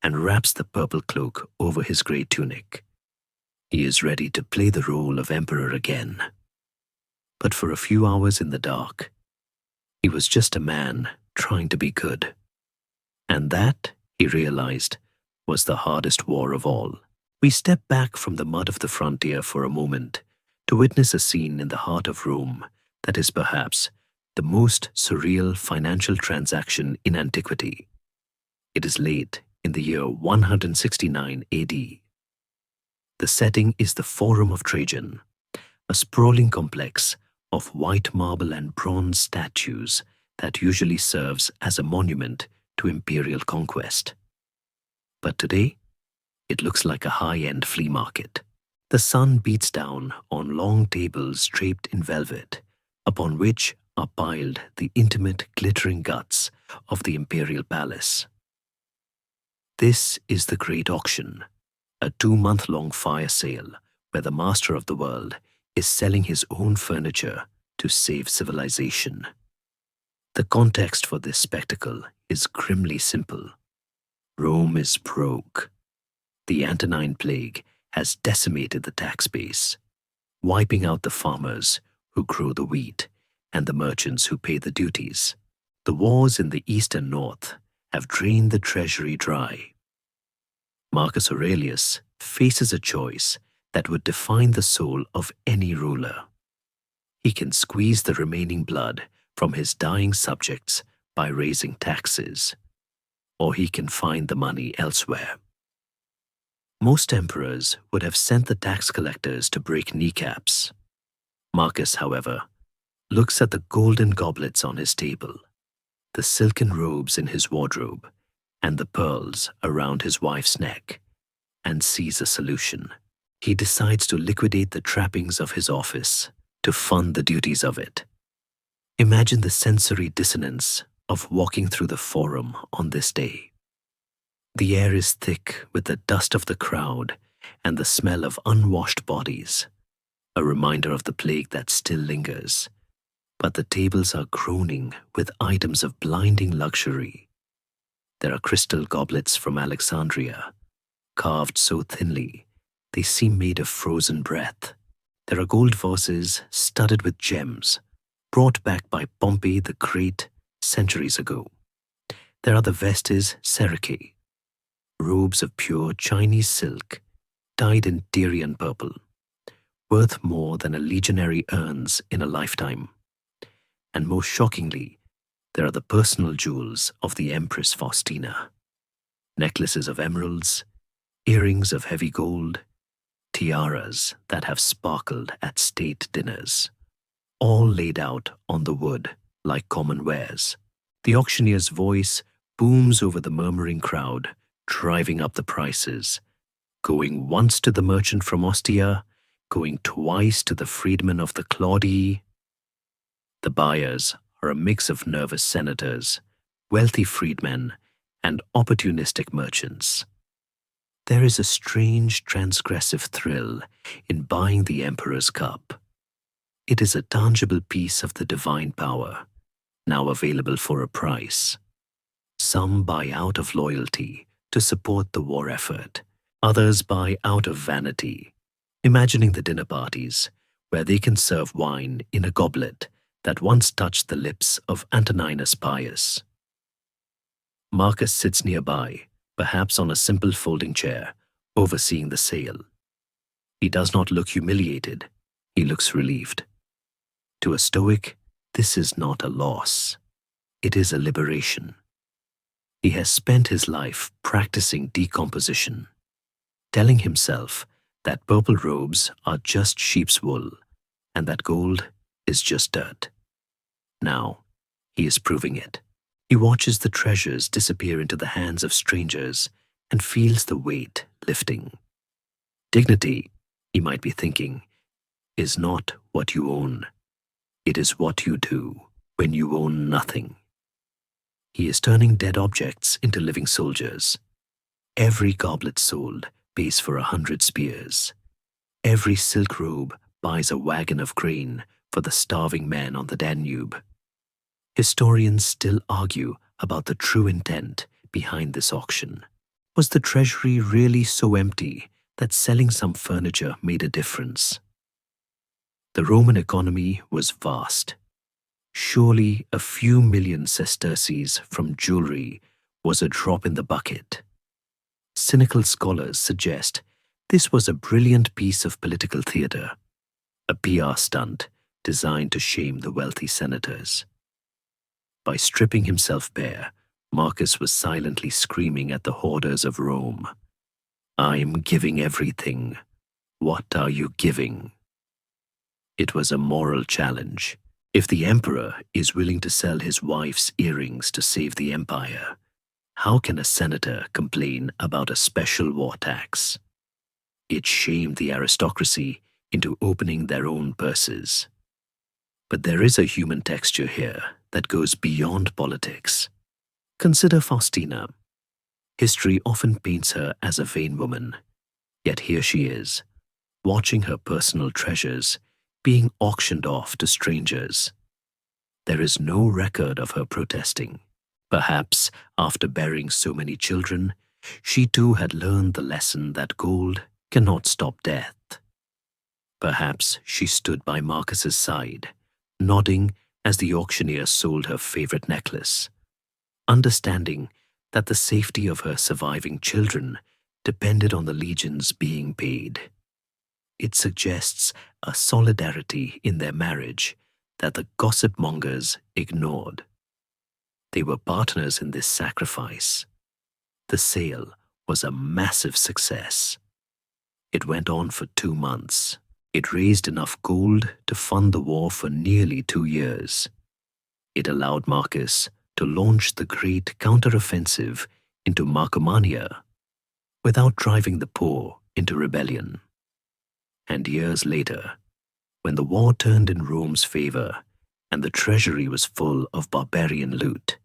and wraps the purple cloak over his grey tunic. He is ready to play the role of emperor again. But for a few hours in the dark, he was just a man trying to be good. And that, he realized, was the hardest war of all. We step back from the mud of the frontier for a moment to witness a scene in the heart of Rome that is perhaps the most surreal financial transaction in antiquity. It is late in the year 169 AD. The setting is the Forum of Trajan, a sprawling complex of white marble and bronze statues that usually serves as a monument to imperial conquest. But today, it looks like a high-end flea market. The sun beats down on long tables draped in velvet, upon which are piled the intimate, glittering guts of the imperial palace. This is the Great Auction, a 2-month-long fire sale where the master of the world is selling his own furniture to save civilization. The context for this spectacle is grimly simple. Rome is broke. The Antonine Plague has decimated the tax base, wiping out the farmers who grow the wheat and the merchants who pay the duties. The wars in the east and north have drained the treasury dry. Marcus Aurelius faces a choice that would define the soul of any ruler. He can squeeze the remaining blood from his dying subjects by raising taxes, or he can find the money elsewhere. Most emperors would have sent the tax collectors to break kneecaps. Marcus, however, looks at the golden goblets on his table, the silken robes in his wardrobe, and the pearls around his wife's neck, and sees a solution. He decides to liquidate the trappings of his office to fund the duties of it. Imagine the sensory dissonance of walking through the Forum on this day. The air is thick with the dust of the crowd and the smell of unwashed bodies, a reminder of the plague that still lingers, But the tables are groaning with items of blinding luxury. There are crystal goblets from Alexandria, carved so thinly they seem made of frozen breath. There are gold vases studded with gems, brought back by Pompey the Great centuries ago. There are the vestes serace, robes of pure Chinese silk, dyed in Tyrian purple, worth more than a legionary earns in a lifetime. And most shockingly, there are the personal jewels of the Empress Faustina. Necklaces of emeralds, earrings of heavy gold, tiaras that have sparkled at state dinners, all laid out on the wood like common wares. The auctioneer's voice booms over the murmuring crowd, driving up the prices, going once to the merchant from Ostia, going twice to the freedman of the Claudii. The buyers are a mix of nervous senators, wealthy freedmen, and opportunistic merchants. There is a strange transgressive thrill in buying the emperor's cup. It is a tangible piece of the divine power, now available for a price. Some buy out of loyalty to support the war effort. Others buy out of vanity, imagining the dinner parties where they can serve wine in a goblet that once touched the lips of Antoninus Pius. Marcus sits nearby, perhaps on a simple folding chair, overseeing the sale. He does not look humiliated. He looks relieved. To a Stoic, this is not a loss. It is a liberation. He has spent his life practicing decomposition, telling himself that purple robes are just sheep's wool and that gold is just dirt. Now, he is proving it. He watches the treasures disappear into the hands of strangers and feels the weight lifting. Dignity, he might be thinking, is not what you own. It is what you do when you own nothing. He is turning dead objects into living soldiers. Every goblet sold pays for 100 spears. Every silk robe buys a wagon of grain for the starving men on the Danube. Historians still argue about the true intent behind this auction. Was the treasury really so empty that selling some furniture made a difference? The Roman economy was vast. Surely a few million sesterces from jewelry was a drop in the bucket. Cynical scholars suggest this was a brilliant piece of political theater, a PR stunt designed to shame the wealthy senators. By stripping himself bare, Marcus was silently screaming at the hoarders of Rome, "I'm giving everything. What are you giving?" It was a moral challenge. If the emperor is willing to sell his wife's earrings to save the empire, how can a senator complain about a special war tax? It shamed the aristocracy into opening their own purses. But there is a human texture here that goes beyond politics. Consider Faustina. History often paints her as a vain woman, yet here she is, watching her personal treasures being auctioned off to strangers. There is no record of her protesting. Perhaps, after bearing so many children, she too had learned the lesson that gold cannot stop death. Perhaps she stood by Marcus's side, nodding as the auctioneer sold her favorite necklace, understanding that the safety of her surviving children depended on the legions being paid. It suggests a solidarity in their marriage that the gossip mongers ignored. They were partners in this sacrifice. The sale was a massive success. It went on for 2 months. It raised enough gold to fund the war for nearly 2 years. It allowed Marcus to launch the great counteroffensive into Marcomannia without driving the poor into rebellion. And years later, when the war turned in Rome's favor and the treasury was full of barbarian loot,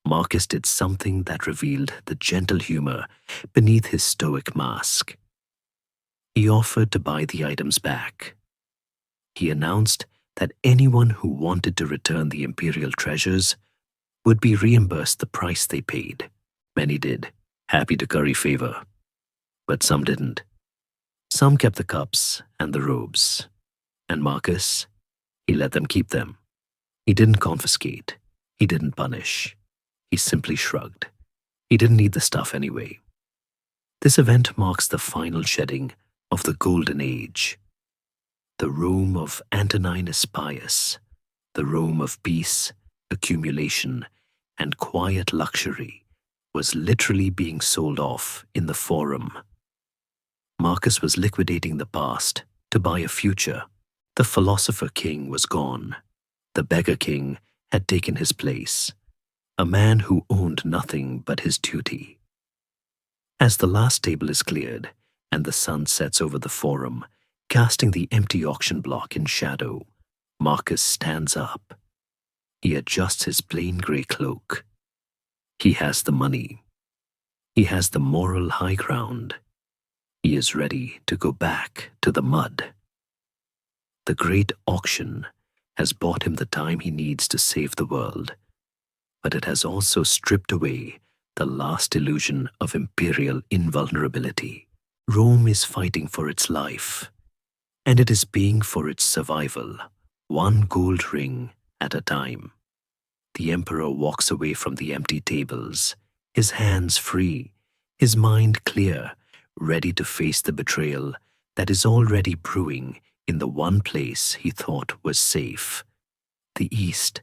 Marcus did something that revealed the gentle humor beneath his stoic mask. He offered to buy the items back. He announced that anyone who wanted to return the imperial treasures would be reimbursed the price they paid. Many did, happy to curry favor. But some didn't. Some kept the cups and the robes. And Marcus, he let them keep them. He didn't confiscate. He didn't punish. He simply shrugged. He didn't need the stuff anyway. This event marks the final shedding of the Golden Age. The Rome of Antoninus Pius, the Rome of peace, accumulation, and quiet luxury, was literally being sold off in the Forum. Marcus was liquidating the past to buy a future. The philosopher king was gone. The beggar king had taken his place, a man who owned nothing but his duty. As the last table is cleared and the sun sets over the Forum, casting the empty auction block in shadow, Marcus stands up. He adjusts his plain grey cloak. He has the money. He has the moral high ground. He is ready to go back to the mud. The great auction has bought him the time he needs to save the world, but it has also stripped away the last illusion of imperial invulnerability. Rome is fighting for its life, and it is paying for its survival, one gold ring at a time. The emperor walks away from the empty tables, his hands free, his mind clear, ready to face the betrayal that is already brewing in the one place he thought was safe, the East.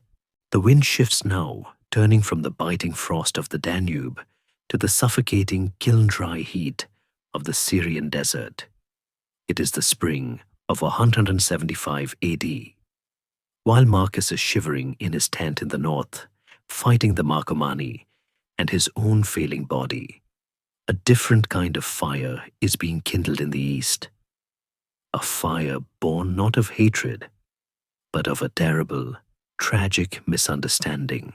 The wind shifts now, turning from the biting frost of the Danube to the suffocating kiln-dry heat of the Syrian desert. It is the spring of 175 AD. While Marcus is shivering in his tent in the north, fighting the Marcomanni and his own failing body, a different kind of fire is being kindled in the east. A fire born not of hatred, but of a terrible, tragic misunderstanding.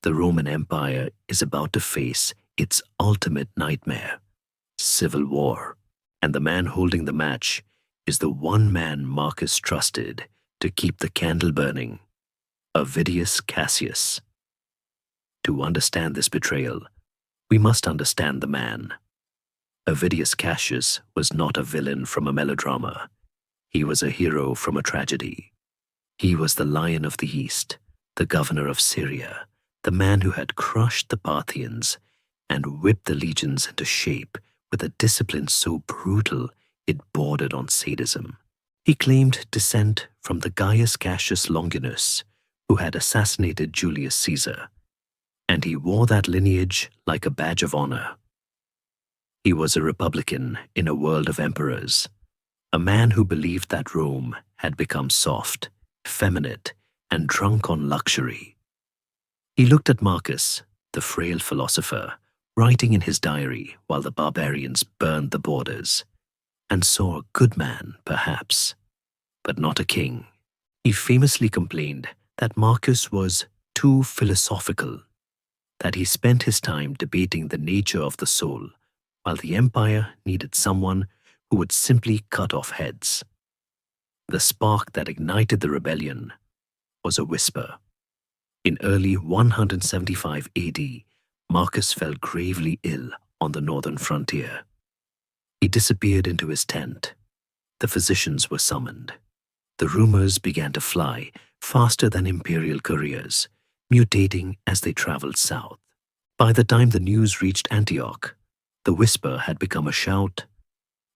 The Roman Empire is about to face its ultimate nightmare, civil war, and the man holding the match is the one man Marcus trusted to keep the candle burning, Avidius Cassius. To understand this betrayal, we must understand the man. Avidius Cassius was not a villain from a melodrama. He was a hero from a tragedy. He was the Lion of the East, the governor of Syria, the man who had crushed the Parthians and whipped the legions into shape with a discipline so brutal it bordered on sadism. He claimed descent from the Gaius Cassius Longinus, who had assassinated Julius Caesar, and he wore that lineage like a badge of honor. He was a republican in a world of emperors, a man who believed that Rome had become soft, feminine, and drunk on luxury. He looked at Marcus, the frail philosopher, writing in his diary while the barbarians burned the borders, and saw a good man, perhaps, but not a king. He famously complained that Marcus was too philosophical, that he spent his time debating the nature of the soul, while the empire needed someone who would simply cut off heads. The spark that ignited the rebellion was a whisper. In early 175 AD, Marcus fell gravely ill on the northern frontier. He disappeared into his tent. The physicians were summoned. The rumors began to fly faster than imperial couriers, mutating as they traveled south. By the time the news reached Antioch, the whisper had become a shout: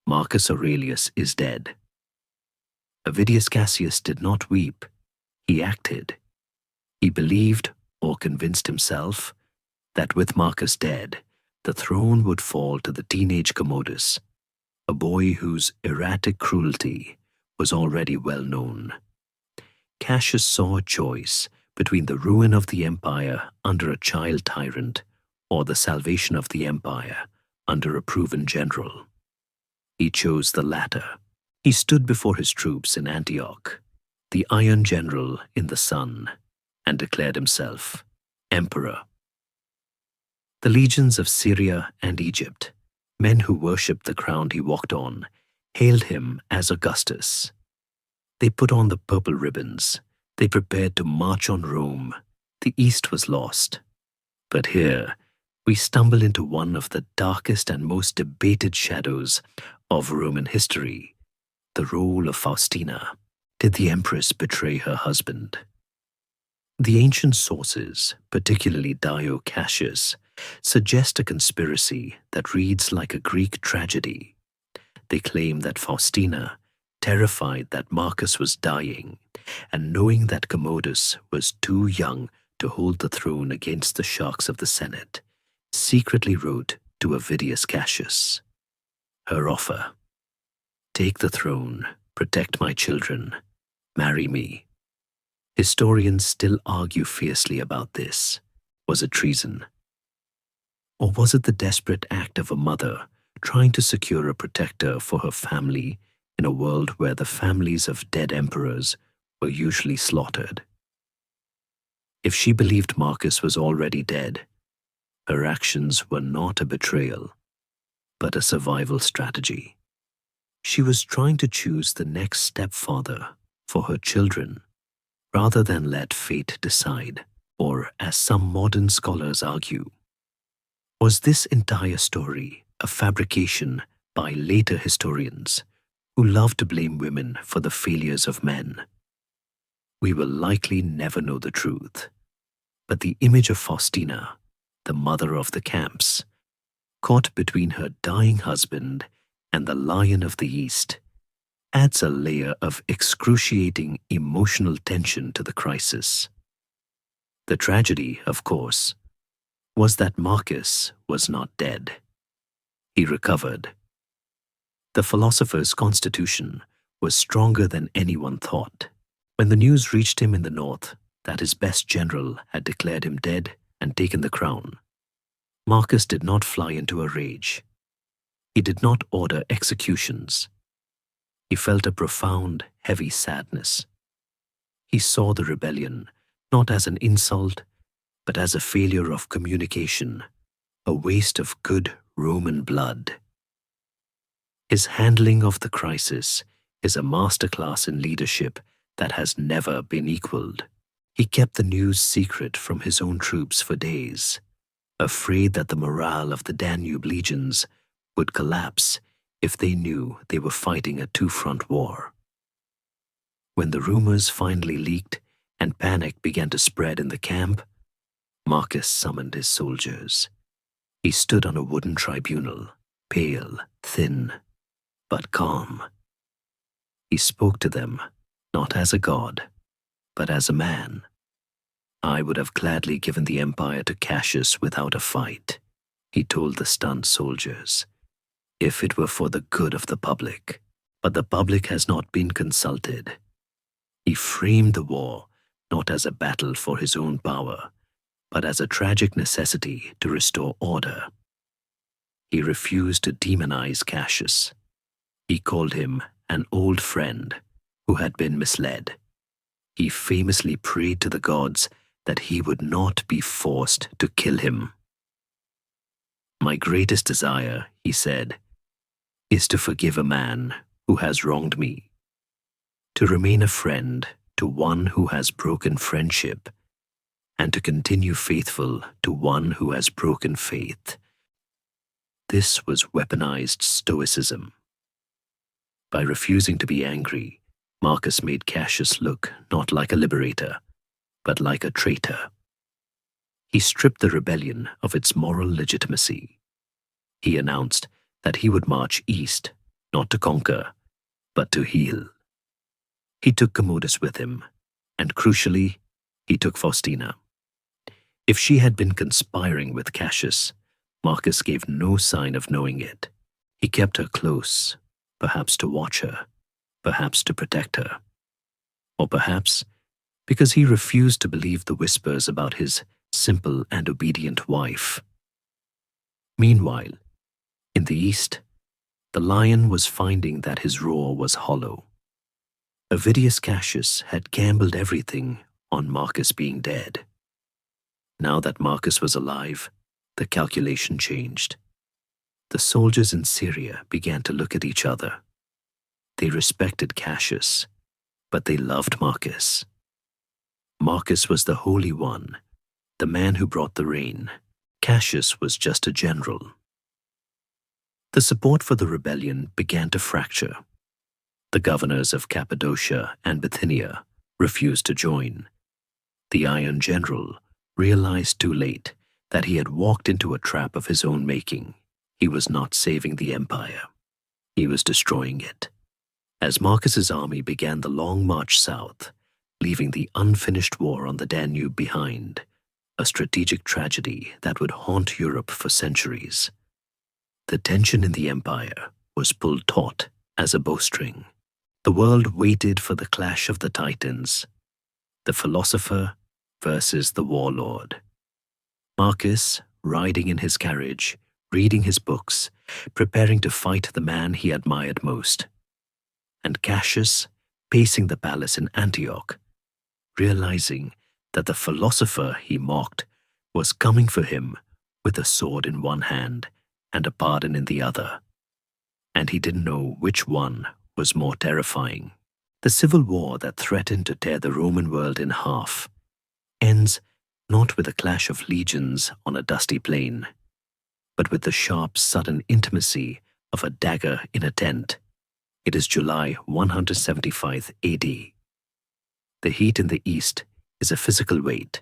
Marcus Aurelius is dead. Avidius Cassius did not weep. He acted. He believed, or convinced himself, that with Marcus dead, the throne would fall to the teenage Commodus, a boy whose erratic cruelty was already well known. Cassius saw a choice between the ruin of the empire under a child tyrant or the salvation of the empire under a proven general. He chose the latter. He stood before his troops in Antioch, the Iron General in the sun, and declared himself emperor. The legions of Syria and Egypt, men who worshipped the ground he walked on, hailed him as Augustus. They put on the purple ribbons. They prepared to march on Rome. The East was lost. But here, we stumble into one of the darkest and most debated shadows of Roman history, the role of Faustina. Did the empress betray her husband? The ancient sources, particularly Dio Cassius, suggest a conspiracy that reads like a Greek tragedy. They claim that Faustina, terrified that Marcus was dying, and knowing that Commodus was too young to hold the throne against the sharks of the Senate, secretly wrote to Avidius Cassius. Her offer: take the throne, protect my children, marry me. Historians still argue fiercely about this. Was it treason? Or was it the desperate act of a mother trying to secure a protector for her family in a world where the families of dead emperors were usually slaughtered? If she believed Marcus was already dead, her actions were not a betrayal, but a survival strategy. She was trying to choose the next stepfather for her children, rather than let fate decide, or, as some modern scholars argue, was this entire story a fabrication by later historians who love to blame women for the failures of men? We will likely never know the truth, but the image of Faustina, the mother of the camps, caught between her dying husband and the Lion of the East, adds a layer of excruciating emotional tension to the crisis. The tragedy, of course, was that Marcus was not dead. He recovered. The philosopher's constitution was stronger than anyone thought. When the news reached him in the north that his best general had declared him dead and taken the crown, Marcus did not fly into a rage. He did not order executions. He felt a profound, heavy sadness. He saw the rebellion not as an insult, but as a failure of communication, a waste of good Roman blood. His handling of the crisis is a masterclass in leadership that has never been equaled. He kept the news secret from his own troops for days, afraid that the morale of the Danube legions would collapse if they knew they were fighting a two-front war. When the rumors finally leaked and panic began to spread in the camp, Marcus summoned his soldiers. He stood on a wooden tribunal, pale, thin, but calm. He spoke to them, not as a god, but as a man. I would have gladly given the empire to Cassius without a fight, he told the stunned soldiers, if it were for the good of the public. But the public has not been consulted. He framed the war not as a battle for his own power, but as a tragic necessity to restore order. He refused to demonize Cassius. He called him an old friend who had been misled. He famously prayed to the gods that he would not be forced to kill him. My greatest desire, he said, is to forgive a man who has wronged me, to remain a friend to one who has broken friendship, and to continue faithful to one who has broken faith. This was weaponized stoicism. By refusing to be angry, Marcus made Cassius look not like a liberator, but like a traitor. He stripped the rebellion of its moral legitimacy. He announced that he would march east, not to conquer, but to heal. He took Commodus with him, and crucially, he took Faustina. If she had been conspiring with Cassius, Marcus gave no sign of knowing it. He kept her close, perhaps to watch her, perhaps to protect her, or perhaps because he refused to believe the whispers about his simple and obedient wife. Meanwhile, in the east, the lion was finding that his roar was hollow. Avidius Cassius had gambled everything on Marcus being dead. Now that Marcus was alive, the calculation changed. The soldiers in Syria began to look at each other. They respected Cassius, but they loved Marcus. Marcus was the Holy One, the man who brought the rain. Cassius was just a general. The support for the rebellion began to fracture. The governors of Cappadocia and Bithynia refused to join. The Iron General realized too late that he had walked into a trap of his own making. He was not saving the empire. He was destroying it. As Marcus's army began the long march south, leaving the unfinished war on the Danube behind, a strategic tragedy that would haunt Europe for centuries. The tension in the empire was pulled taut as a bowstring. The world waited for the clash of the titans, the philosopher versus the warlord. Marcus, riding in his carriage, reading his books, preparing to fight the man he admired most. And Cassius, pacing the palace in Antioch, realizing that the philosopher he mocked was coming for him with a sword in one hand and a pardon in the other. And he didn't know which one was more terrifying. The civil war that threatened to tear the Roman world in half ends not with a clash of legions on a dusty plain, but with the sharp, sudden intimacy of a dagger in a tent. It is July 175 AD. The heat in the east is a physical weight,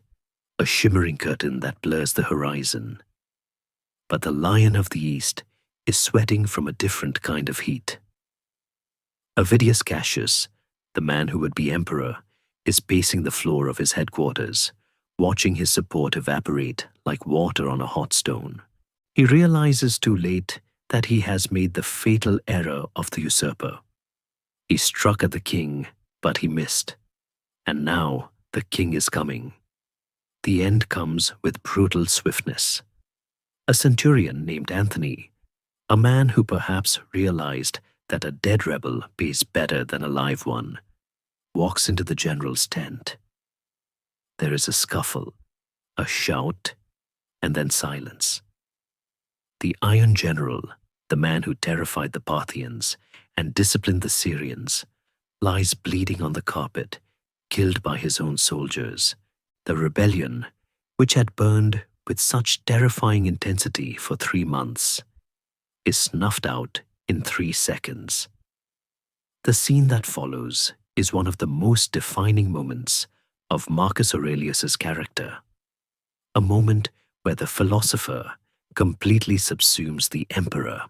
a shimmering curtain that blurs the horizon. But the lion of the east is sweating from a different kind of heat. Avidius Cassius, the man who would be emperor, is pacing the floor of his headquarters, watching his support evaporate like water on a hot stone. He realizes too late that he has made the fatal error of the usurper. He struck at the king, but he missed. And now the king is coming. The end comes with brutal swiftness. A centurion named Anthony, a man who perhaps realized that a dead rebel pays better than a live one, walks into the general's tent. There is a scuffle, a shout, and then silence. The Iron General, the man who terrified the Parthians and disciplined the Syrians, lies bleeding on the carpet, killed by his own soldiers. The rebellion, which had burned with such terrifying intensity for 3 months, is snuffed out in 3 seconds. The scene that follows is one of the most defining moments of Marcus Aurelius's character, a moment where the philosopher completely subsumes the emperor.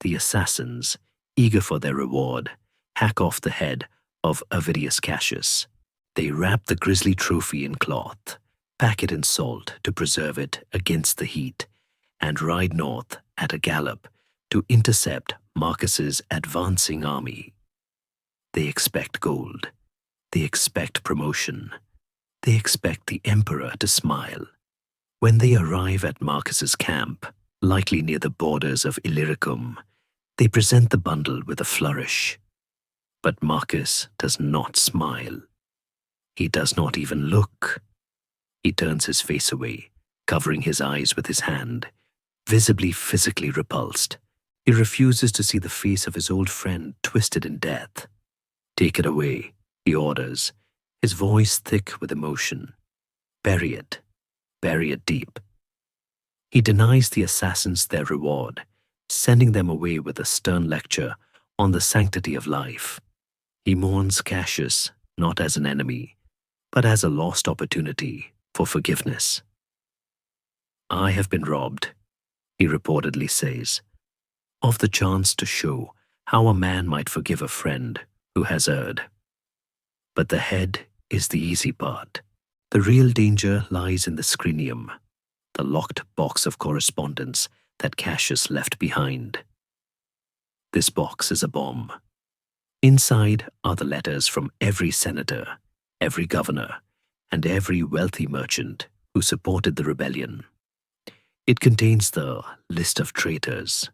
The assassins, eager for their reward, hack off the head of Avidius Cassius. They wrap the grisly trophy in cloth, pack it in salt to preserve it against the heat, and ride north at a gallop to intercept Marcus's advancing army. They expect gold. They expect promotion. They expect the emperor to smile. When they arrive at Marcus's camp, likely near the borders of Illyricum, they present the bundle with a flourish. But Marcus does not smile. He does not even look. He turns his face away, covering his eyes with his hand, visibly physically repulsed. He refuses to see the face of his old friend twisted in death. "Take it away," he orders, his voice thick with emotion. Bury it deep." He denies the assassins their reward, sending them away with a stern lecture on the sanctity of life. He mourns Cassius not as an enemy, but as a lost opportunity for forgiveness. "I have been robbed," he reportedly says, "of the chance to show how a man might forgive a friend who has erred. But the head is the easy part. The real danger lies in the scrinium, the locked box of correspondence that Cassius left behind. This box is a bomb. Inside are the letters from every senator, every governor, and every wealthy merchant who supported the rebellion. It contains the list of traitors.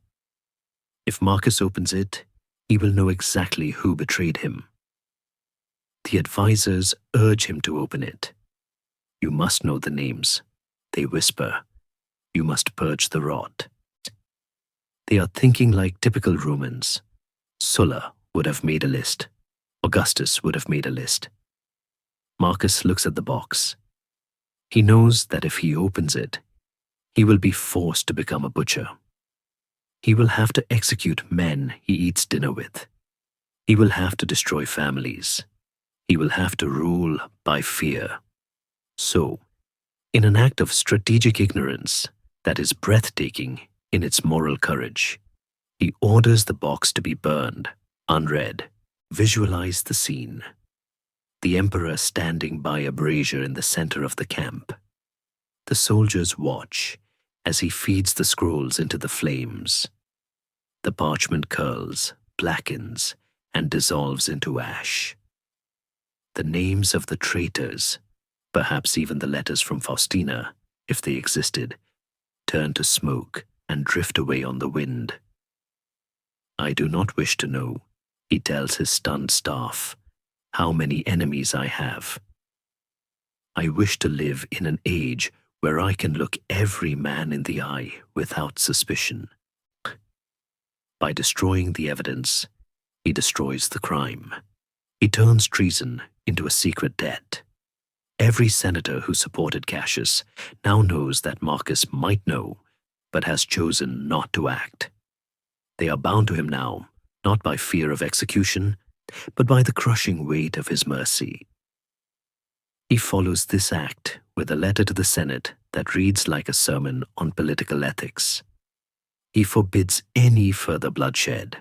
If Marcus opens it, he will know exactly who betrayed him. The advisors urge him to open it. "You must know the names," they whisper. "You must purge the rot." They are thinking like typical Romans. Sulla would have made a list. Augustus would have made a list. Marcus looks at the box. He knows that if he opens it, he will be forced to become a butcher. He will have to execute men he eats dinner with. He will have to destroy families. He will have to rule by fear. So, in an act of strategic ignorance that is breathtaking in its moral courage, he orders the box to be burned, unread. Visualize the scene. The emperor standing by a brazier in the center of the camp. The soldiers watch as he feeds the scrolls into the flames. The parchment curls, blackens, and dissolves into ash. The names of the traitors, perhaps even the letters from Faustina, if they existed, turn to smoke and drift away on the wind. I do not wish to know, he tells his stunned staff, how many enemies I have. I wish to live in an age where I can look every man in the eye without suspicion. By destroying the evidence, he destroys the crime. He turns treason into a secret debt. Every senator who supported Cassius now knows that Marcus might know, but has chosen not to act. They are bound to him now, not by fear of execution, but by the crushing weight of his mercy. He follows this act with a letter to the Senate that reads like a sermon on political ethics. He forbids any further bloodshed.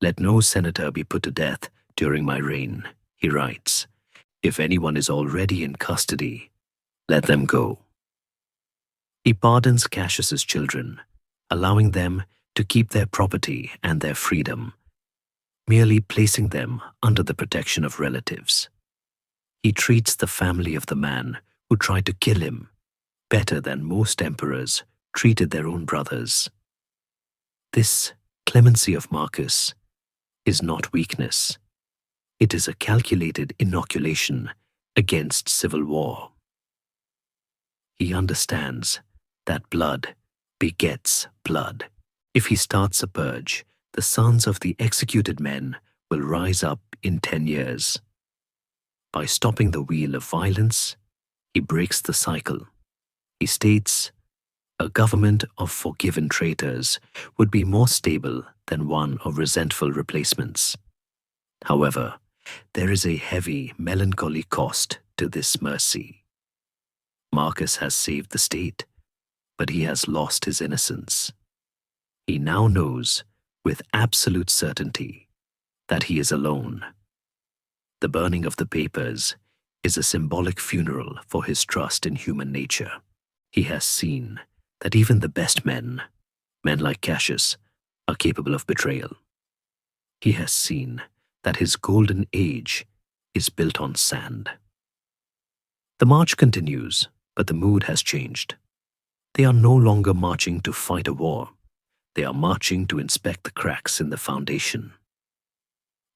Let no senator be put to death during my reign, he writes. If anyone is already in custody, let them go. He pardons Cassius's children, allowing them to keep their property and their freedom, merely placing them under the protection of relatives. He treats the family of the man who tried to kill him better than most emperors treated their own brothers. This clemency of Marcus is not weakness. It is a calculated inoculation against civil war. He understands that blood begets blood. If he starts a purge, the sons of the executed men will rise up in 10 years. By stopping the wheel of violence, he breaks the cycle. He states, a government of forgiven traitors would be more stable than one of resentful replacements. However, there is a heavy, melancholy cost to this mercy. Marcus has saved the state, but he has lost his innocence. He now knows, with absolute certainty, that he is alone. The burning of the papers is a symbolic funeral for his trust in human nature. He has seen that even the best men like Cassius, are capable of betrayal. He has seen that his golden age is built on sand. The march continues, but the mood has changed. They are no longer marching to fight a war. They are marching to inspect the cracks in the foundation.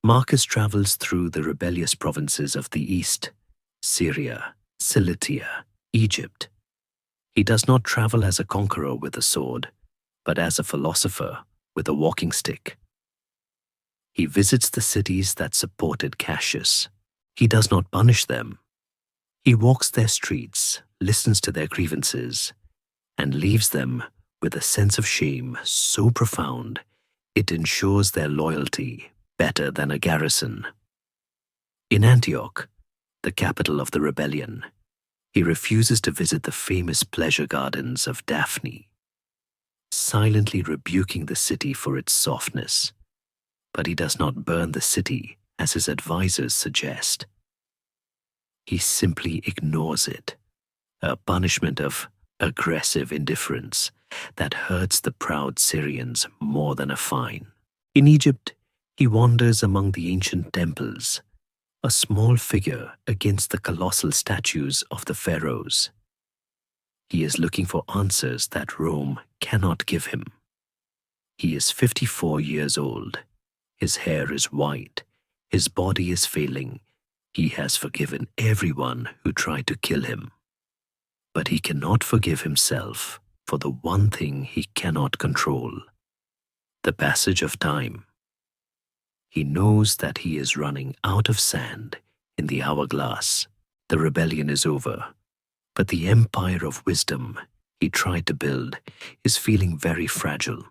Marcus travels through the rebellious provinces of the East, Syria, Cilicia, Egypt. He does not travel as a conqueror with a sword, but as a philosopher with a walking stick. He visits the cities that supported Cassius. He does not punish them. He walks their streets, listens to their grievances, and leaves them with a sense of shame so profound it ensures their loyalty better than a garrison. In Antioch, the capital of the rebellion, he refuses to visit the famous pleasure gardens of Daphne, silently rebuking the city for its softness. But he does not burn the city as his advisors suggest. He simply ignores it, a punishment of aggressive indifference that hurts the proud Syrians more than a fine. In Egypt, he wanders among the ancient temples, a small figure against the colossal statues of the pharaohs. He is looking for answers that Rome cannot give him. He is 54 years old. His hair is white. His body is failing. He has forgiven everyone who tried to kill him. But he cannot forgive himself for the one thing he cannot control: the passage of time. He knows that he is running out of sand in the hourglass. The rebellion is over, but the empire of wisdom he tried to build is feeling very fragile.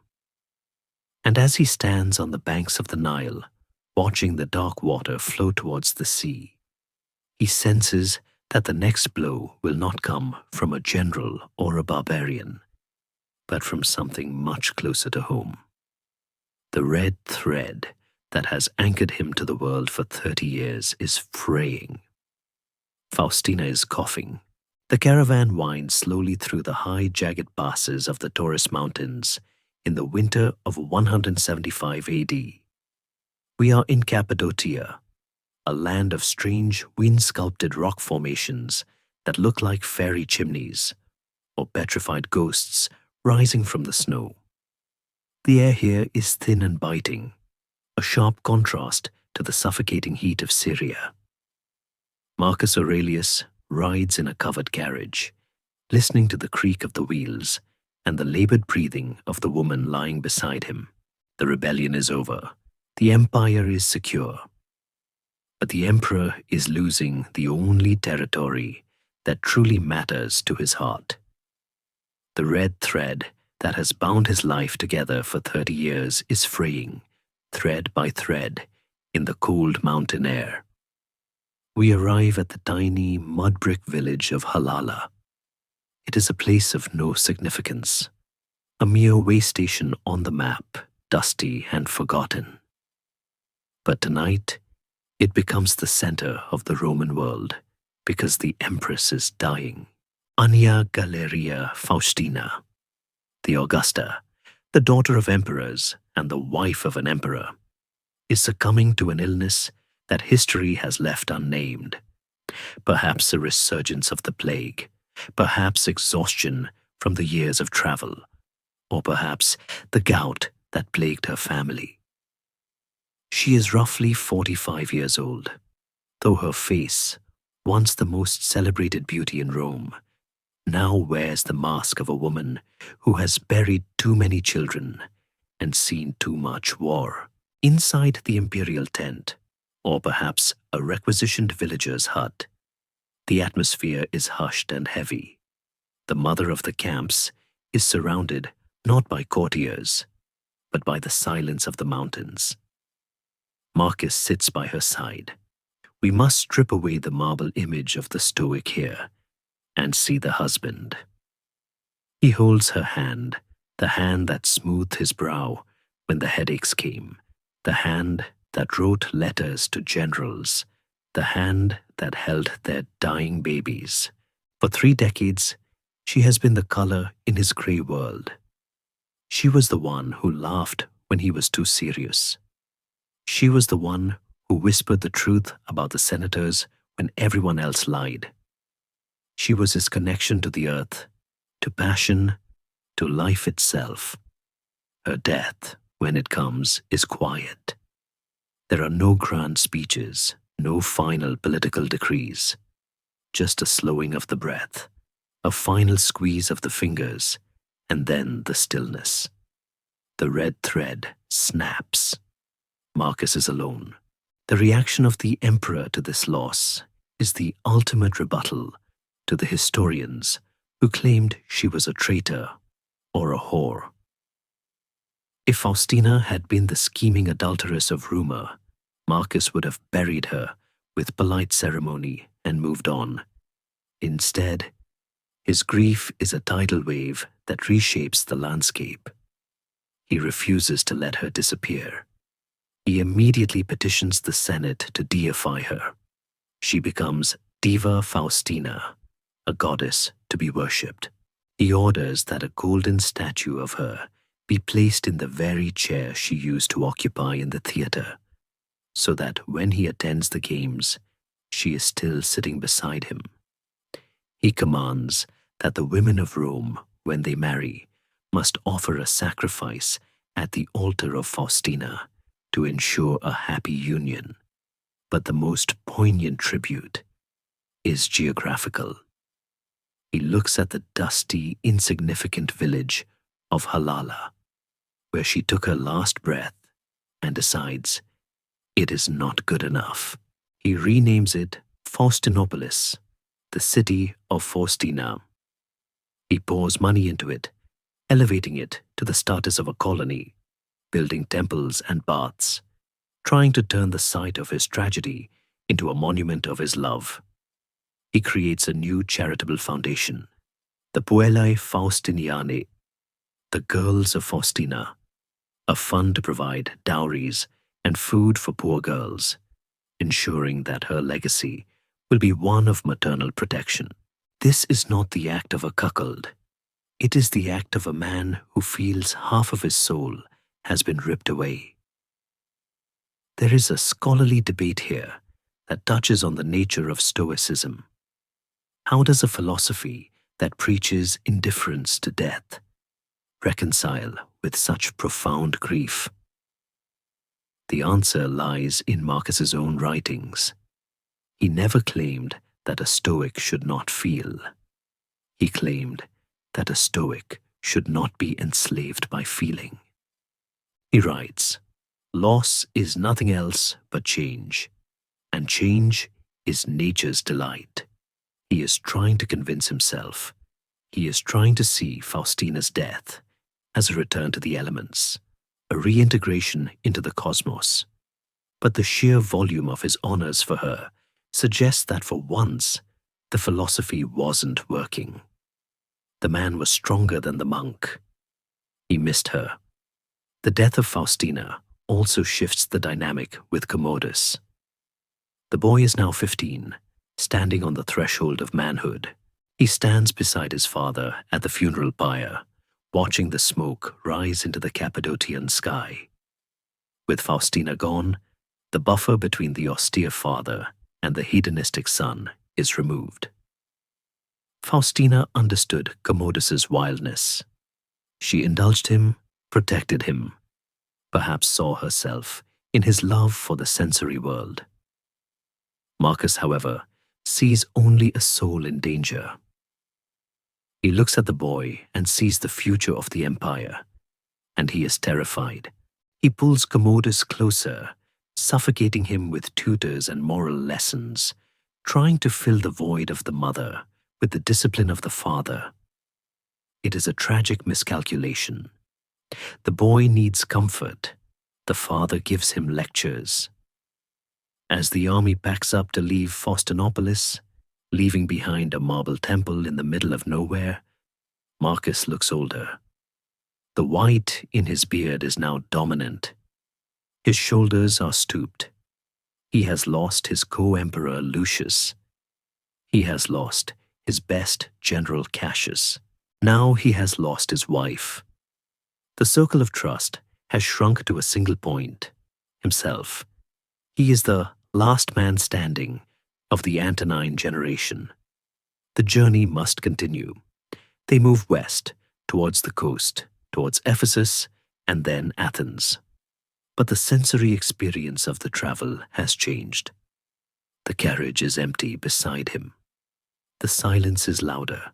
And as he stands on the banks of the Nile, watching the dark water flow towards the sea, he senses that the next blow will not come from a general or a barbarian, but from something much closer to home. The red thread that has anchored him to the world for 30 years is fraying. Faustina is coughing. The caravan winds slowly through the high, jagged passes of the Taurus Mountains in the winter of 175 AD. We are in Cappadocia, a land of strange, wind-sculpted rock formations that look like fairy chimneys or petrified ghosts rising from the snow. The air here is thin and biting, a sharp contrast to the suffocating heat of Syria. Marcus Aurelius rides in a covered carriage, listening to the creak of the wheels and the labored breathing of the woman lying beside him. The rebellion is over. The empire is secure. But the emperor is losing the only territory that truly matters to his heart. The red thread that has bound his life together for 30 years is fraying, thread by thread, in the cold mountain air. We arrive at the tiny mud brick village of Halala. It is a place of no significance, a mere way station on the map, dusty and forgotten. But tonight, it becomes the center of the Roman world because the empress is dying. Ania Galeria Faustina, the Augusta, the daughter of emperors and the wife of an emperor, is succumbing to an illness that history has left unnamed. Perhaps a resurgence of the plague, perhaps exhaustion from the years of travel, or perhaps the gout that plagued her family. She is roughly 45 years old, though her face, once the most celebrated beauty in Rome, now wears the mask of a woman who has buried too many children and seen too much war. Inside the imperial tent, or perhaps a requisitioned villager's hut, the atmosphere is hushed and heavy. The mother of the camps is surrounded not by courtiers, but by the silence of the mountains. Marcus sits by her side. We must strip away the marble image of the Stoic here and see the husband. He holds her hand, the hand that smoothed his brow when the headaches came, the hand that wrote letters to generals, the hand that held their dying babies. For 3 decades, she has been the color in his gray world. She was the one who laughed when he was too serious. She was the one who whispered the truth about the senators when everyone else lied. She was his connection to the earth, to passion, to life itself. Her death, when it comes, is quiet. There are no grand speeches, no final political decrees, just a slowing of the breath, a final squeeze of the fingers, and then the stillness. The red thread snaps. Marcus is alone. The reaction of the emperor to this loss is the ultimate rebuttal to the historians who claimed she was a traitor or a whore. If Faustina had been the scheming adulteress of rumor, Marcus would have buried her with polite ceremony and moved on. Instead, his grief is a tidal wave that reshapes the landscape. He refuses to let her disappear. He immediately petitions the Senate to deify her. She becomes Diva Faustina, a goddess to be worshipped. He orders that a golden statue of her be placed in the very chair she used to occupy in the theater, so that when he attends the games, she is still sitting beside him. He commands that the women of Rome, when they marry, must offer a sacrifice at the altar of Faustina to ensure a happy union. But the most poignant tribute is geographical. He looks at the dusty, insignificant village of Halala, where she took her last breath, and decides It is not good enough. He renames it Faustinopolis, the city of Faustina. He pours money into it, elevating it to the status of a colony, building temples and baths, trying to turn the site of his tragedy into a monument of his love. He creates a new charitable foundation, the Puellae Faustinianae, the Girls of Faustina, a fund to provide dowries and food for poor girls, ensuring that her legacy will be one of maternal protection. This is not the act of a cuckold. It is the act of a man who feels half of his soul has been ripped away. There is a scholarly debate here that touches on the nature of Stoicism. How does a philosophy that preaches indifference to death reconcile with such profound grief? The answer lies in Marcus's own writings. He never claimed that a Stoic should not feel. He claimed that a Stoic should not be enslaved by feeling. He writes, "Loss is nothing else but change, and change is nature's delight." He is trying to convince himself. He is trying to see Faustina's death as a return to the elements, a reintegration into the cosmos. But the sheer volume of his honors for her suggests that for once, the philosophy wasn't working. The man was stronger than the monk. He missed her. The death of Faustina also shifts the dynamic with Commodus. The boy is now 15, standing on the threshold of manhood. He stands beside his father at the funeral pyre, watching the smoke rise into the Cappadocian sky. With Faustina gone, the buffer between the austere father and the hedonistic son is removed. Faustina understood Commodus's wildness. She indulged him, protected him, perhaps saw herself in his love for the sensory world. Marcus, however, sees only a soul in danger. He looks at the boy and sees the future of the empire, and he is terrified. He pulls Commodus closer, suffocating him with tutors and moral lessons, trying to fill the void of the mother with the discipline of the father. It is a tragic miscalculation. The boy needs comfort. The father gives him lectures. As the army packs up to leave Faustinopolis, leaving behind a marble temple in the middle of nowhere, Marcus looks older. The white in his beard is now dominant. His shoulders are stooped. He has lost his co-emperor Lucius. He has lost his best general Cassius. Now he has lost his wife. The circle of trust has shrunk to a single point, himself. He is the last man standing of the Antonine generation. The journey must continue. They move west, towards the coast, towards Ephesus, and then Athens. But the sensory experience of the travel has changed. The carriage is empty beside him. The silence is louder.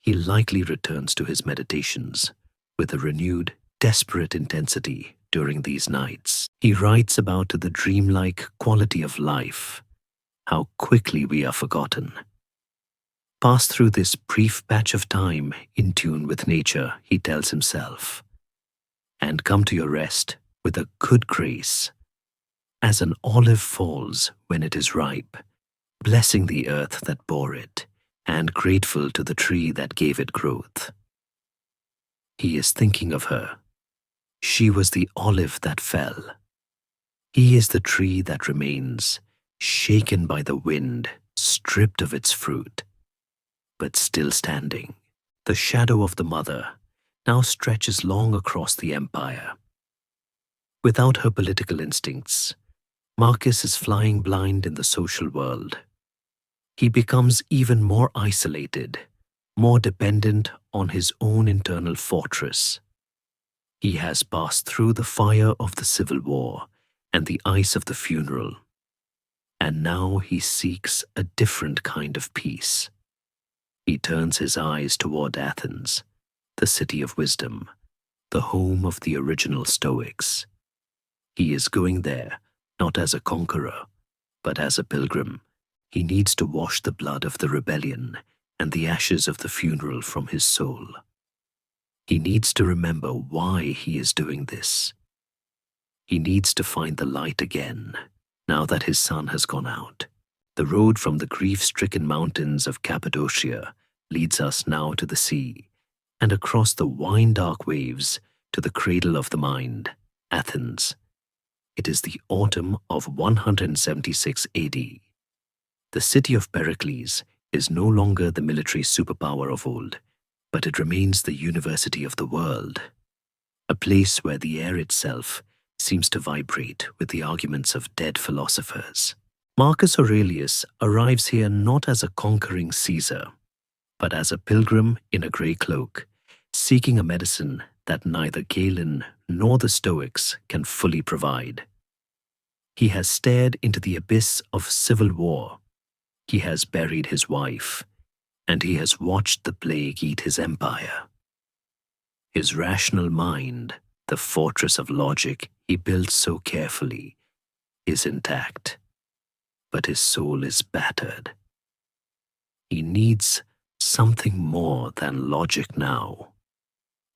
He likely returns to his meditations with a renewed, desperate intensity during these nights. He writes about the dreamlike quality of life, how quickly we are forgotten. Pass through this brief patch of time in tune with nature, he tells himself, and come to your rest with a good grace, as an olive falls when it is ripe, blessing the earth that bore it, and grateful to the tree that gave it growth. He is thinking of her. She was the olive that fell. He is the tree that remains, shaken by the wind, stripped of its fruit, but still standing. The shadow of the mother now stretches long across the empire. Without her political instincts, Marcus is flying blind in the social world. He becomes even more isolated, more dependent on his own internal fortress. He has passed through the fire of the civil war and the ice of the funeral, and now he seeks a different kind of peace. He turns his eyes toward Athens, the city of wisdom, the home of the original Stoics. He is going there not as a conqueror, but as a pilgrim. He needs to wash the blood of the rebellion and the ashes of the funeral from his soul. He needs to remember why he is doing this. He needs to find the light again, now that his sun has gone out. The road from the grief-stricken mountains of Cappadocia leads us now to the sea, and across the wine-dark waves to the cradle of the mind, Athens. It is the autumn of 176 AD. The city of Pericles is no longer the military superpower of old, but it remains the university of the world, a place where the air itself seems to vibrate with the arguments of dead philosophers. Marcus Aurelius arrives here not as a conquering Caesar, but as a pilgrim in a grey cloak, seeking a medicine that neither Galen nor the Stoics can fully provide. He has stared into the abyss of civil war. He has buried his wife, and he has watched the plague eat his empire. His rational mind, the fortress of logic he built so carefully, is intact, but his soul is battered. He needs something more than logic now.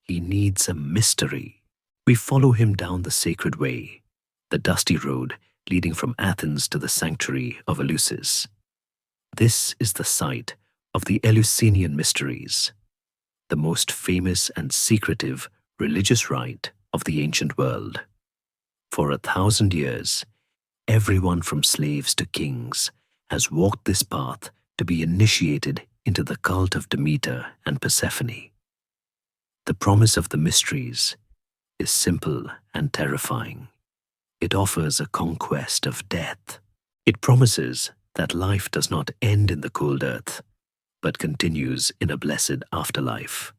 He needs a mystery. We follow him down the sacred way, the dusty road leading from Athens to the sanctuary of Eleusis. This is the site of the Eleusinian mysteries, the most famous and secretive religious rite of the ancient world. For 1,000 years, everyone from slaves to kings has walked this path to be initiated into the cult of Demeter and Persephone. The promise of the mysteries is simple and terrifying. It offers a conquest of death. It promises that life does not end in the cold earth, but continues in a blessed afterlife.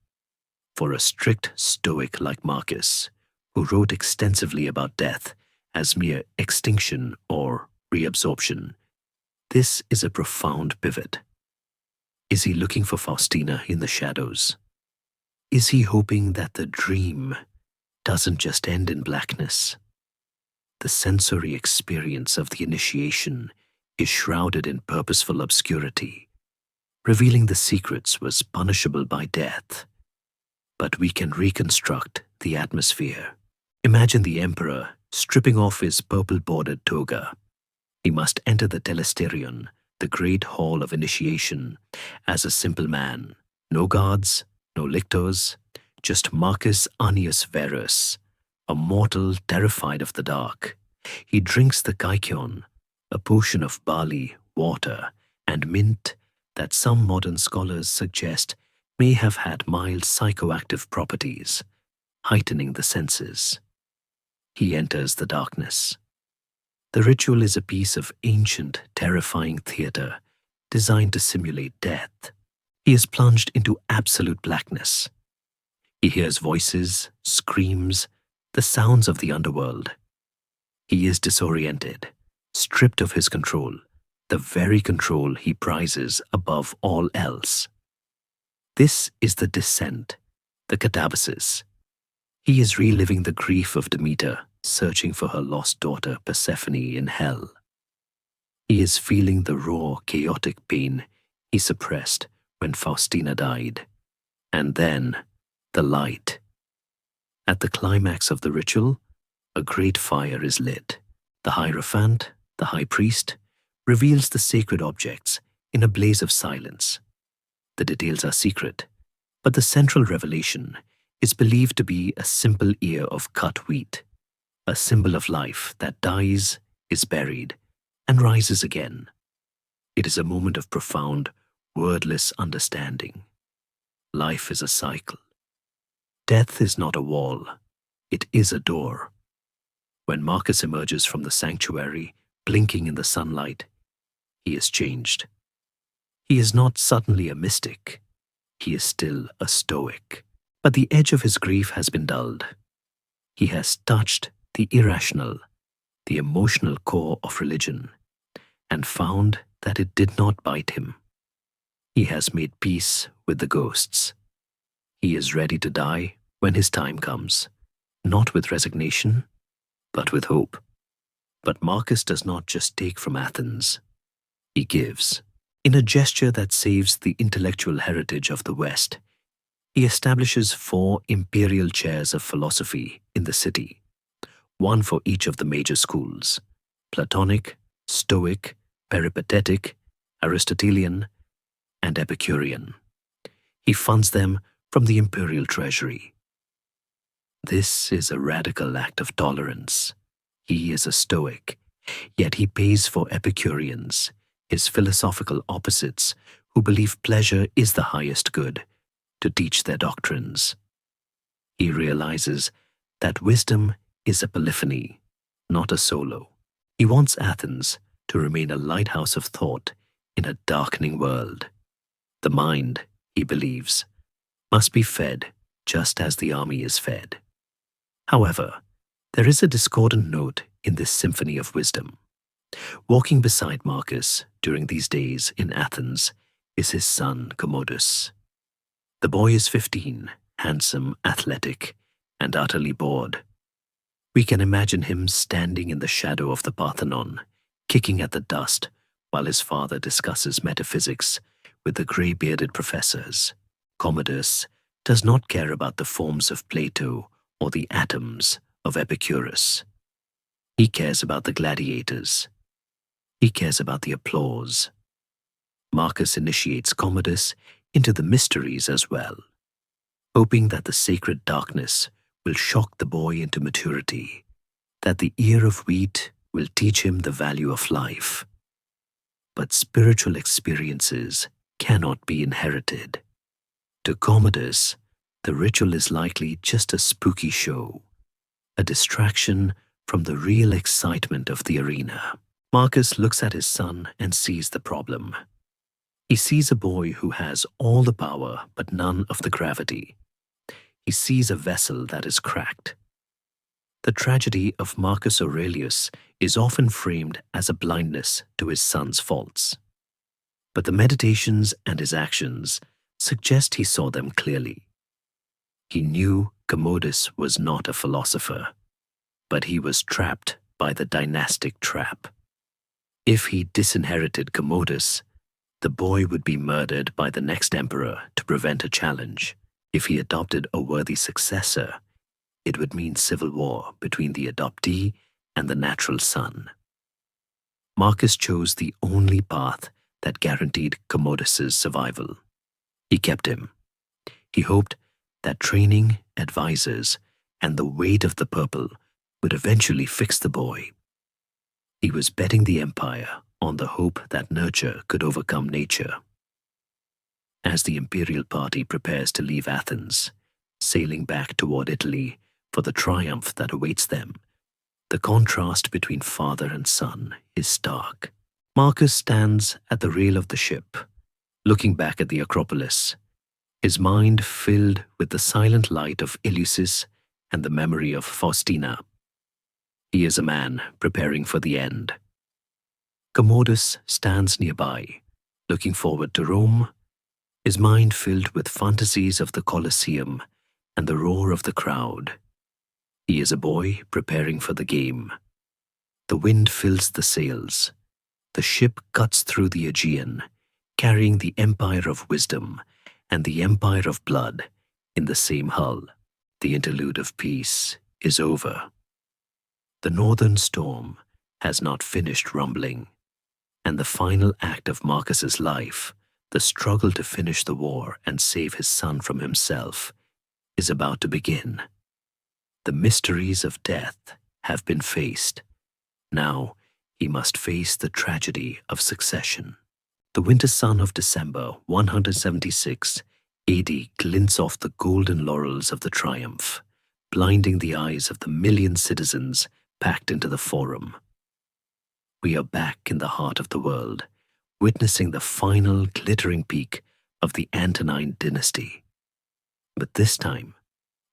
For a strict Stoic like Marcus, who wrote extensively about death as mere extinction or reabsorption, this is a profound pivot. Is he looking for Faustina in the shadows? Is he hoping that the dream doesn't just end in blackness? The sensory experience of the initiation is shrouded in purposeful obscurity. Revealing the secrets was punishable by death. But we can reconstruct the atmosphere. Imagine the emperor stripping off his purple-bordered toga. He must enter the telesterion, the great hall of initiation, as a simple man. No guards, no lictors, just Marcus Annius Verus, a mortal terrified of the dark. He drinks the kykion, a potion of barley, water, and mint that some modern scholars suggest may have had mild psychoactive properties, heightening the senses. He enters the darkness. The ritual is a piece of ancient, terrifying theater designed to simulate death. He is plunged into absolute blackness. He hears voices, screams, the sounds of the underworld. He is disoriented, stripped of his control, the very control he prizes above all else. This is the descent, the catabasis. He is reliving the grief of Demeter, searching for her lost daughter Persephone in hell. He is feeling the raw, chaotic pain he suppressed when Faustina died. And then, the light. At the climax of the ritual, a great fire is lit. The Hierophant, the high priest, reveals the sacred objects in a blaze of silence. The details are secret, but the central revelation is believed to be a simple ear of cut wheat, a symbol of life that dies, is buried, and rises again. It is a moment of profound, wordless understanding. Life is a cycle. Death is not a wall, it is a door. When Marcus emerges from the sanctuary, blinking in the sunlight, he is changed. He is not suddenly a mystic. He is still a Stoic. But the edge of his grief has been dulled. He has touched the irrational, the emotional core of religion, and found that it did not bite him. He has made peace with the ghosts. He is ready to die when his time comes, not with resignation, but with hope. But Marcus does not just take from Athens, he gives. In a gesture that saves the intellectual heritage of the West, he establishes 4 imperial chairs of philosophy in the city, one for each of the major schools: Platonic, Stoic, Peripatetic, Aristotelian, and Epicurean. He funds them from the imperial treasury. This is a radical act of tolerance. He is a Stoic, yet he pays for Epicureans, his philosophical opposites who believe pleasure is the highest good, to teach their doctrines. He realizes that wisdom is a polyphony, not a solo. He wants Athens to remain a lighthouse of thought in a darkening world. The mind, he believes, must be fed just as the army is fed. However, there is a discordant note in this symphony of wisdom. Walking beside Marcus during these days in Athens is his son Commodus. The boy is 15, handsome, athletic, and utterly bored. We can imagine him standing in the shadow of the Parthenon, kicking at the dust while his father discusses metaphysics with the grey-bearded professors. Commodus does not care about the forms of Plato or the atoms of Epicurus. He cares about the gladiators. He cares about the applause. Marcus initiates Commodus into the mysteries as well, hoping that the sacred darkness will shock the boy into maturity, that the ear of wheat will teach him the value of life. But spiritual experiences cannot be inherited. To Commodus, the ritual is likely just a spooky show, a distraction from the real excitement of the arena. Marcus looks at his son and sees the problem. He sees a boy who has all the power but none of the gravity. He sees a vessel that is cracked. The tragedy of Marcus Aurelius is often framed as a blindness to his son's faults. But the meditations and his actions suggest he saw them clearly. He knew Commodus was not a philosopher, but he was trapped by the dynastic trap. If he disinherited Commodus, the boy would be murdered by the next emperor to prevent a challenge. If he adopted a worthy successor, it would mean civil war between the adoptee and the natural son. Marcus chose the only path that guaranteed Commodus's survival. He kept him. He hoped that training, advisors, and the weight of the purple would eventually fix the boy. He was betting the empire on the hope that nurture could overcome nature. As the imperial party prepares to leave Athens, sailing back toward Italy for the triumph that awaits them, the contrast between father and son is stark. Marcus stands at the rail of the ship, looking back at the Acropolis, his mind filled with the silent light of Eleusis and the memory of Faustina. He is a man preparing for the end. Commodus stands nearby, looking forward to Rome, his mind filled with fantasies of the Colosseum and the roar of the crowd. He is a boy preparing for the game. The wind fills the sails. The ship cuts through the Aegean, carrying the empire of wisdom and the empire of blood in the same hull. The interlude of peace is over. The northern storm has not finished rumbling, and the final act of Marcus's life, the struggle to finish the war and save his son from himself, is about to begin. The mysteries of death have been faced. Now he must face the tragedy of succession. The winter sun of December 176 AD glints off the golden laurels of the triumph, blinding the eyes of the million citizens packed into the forum. We are back in the heart of the world, witnessing the final glittering peak of the Antonine dynasty. But this time,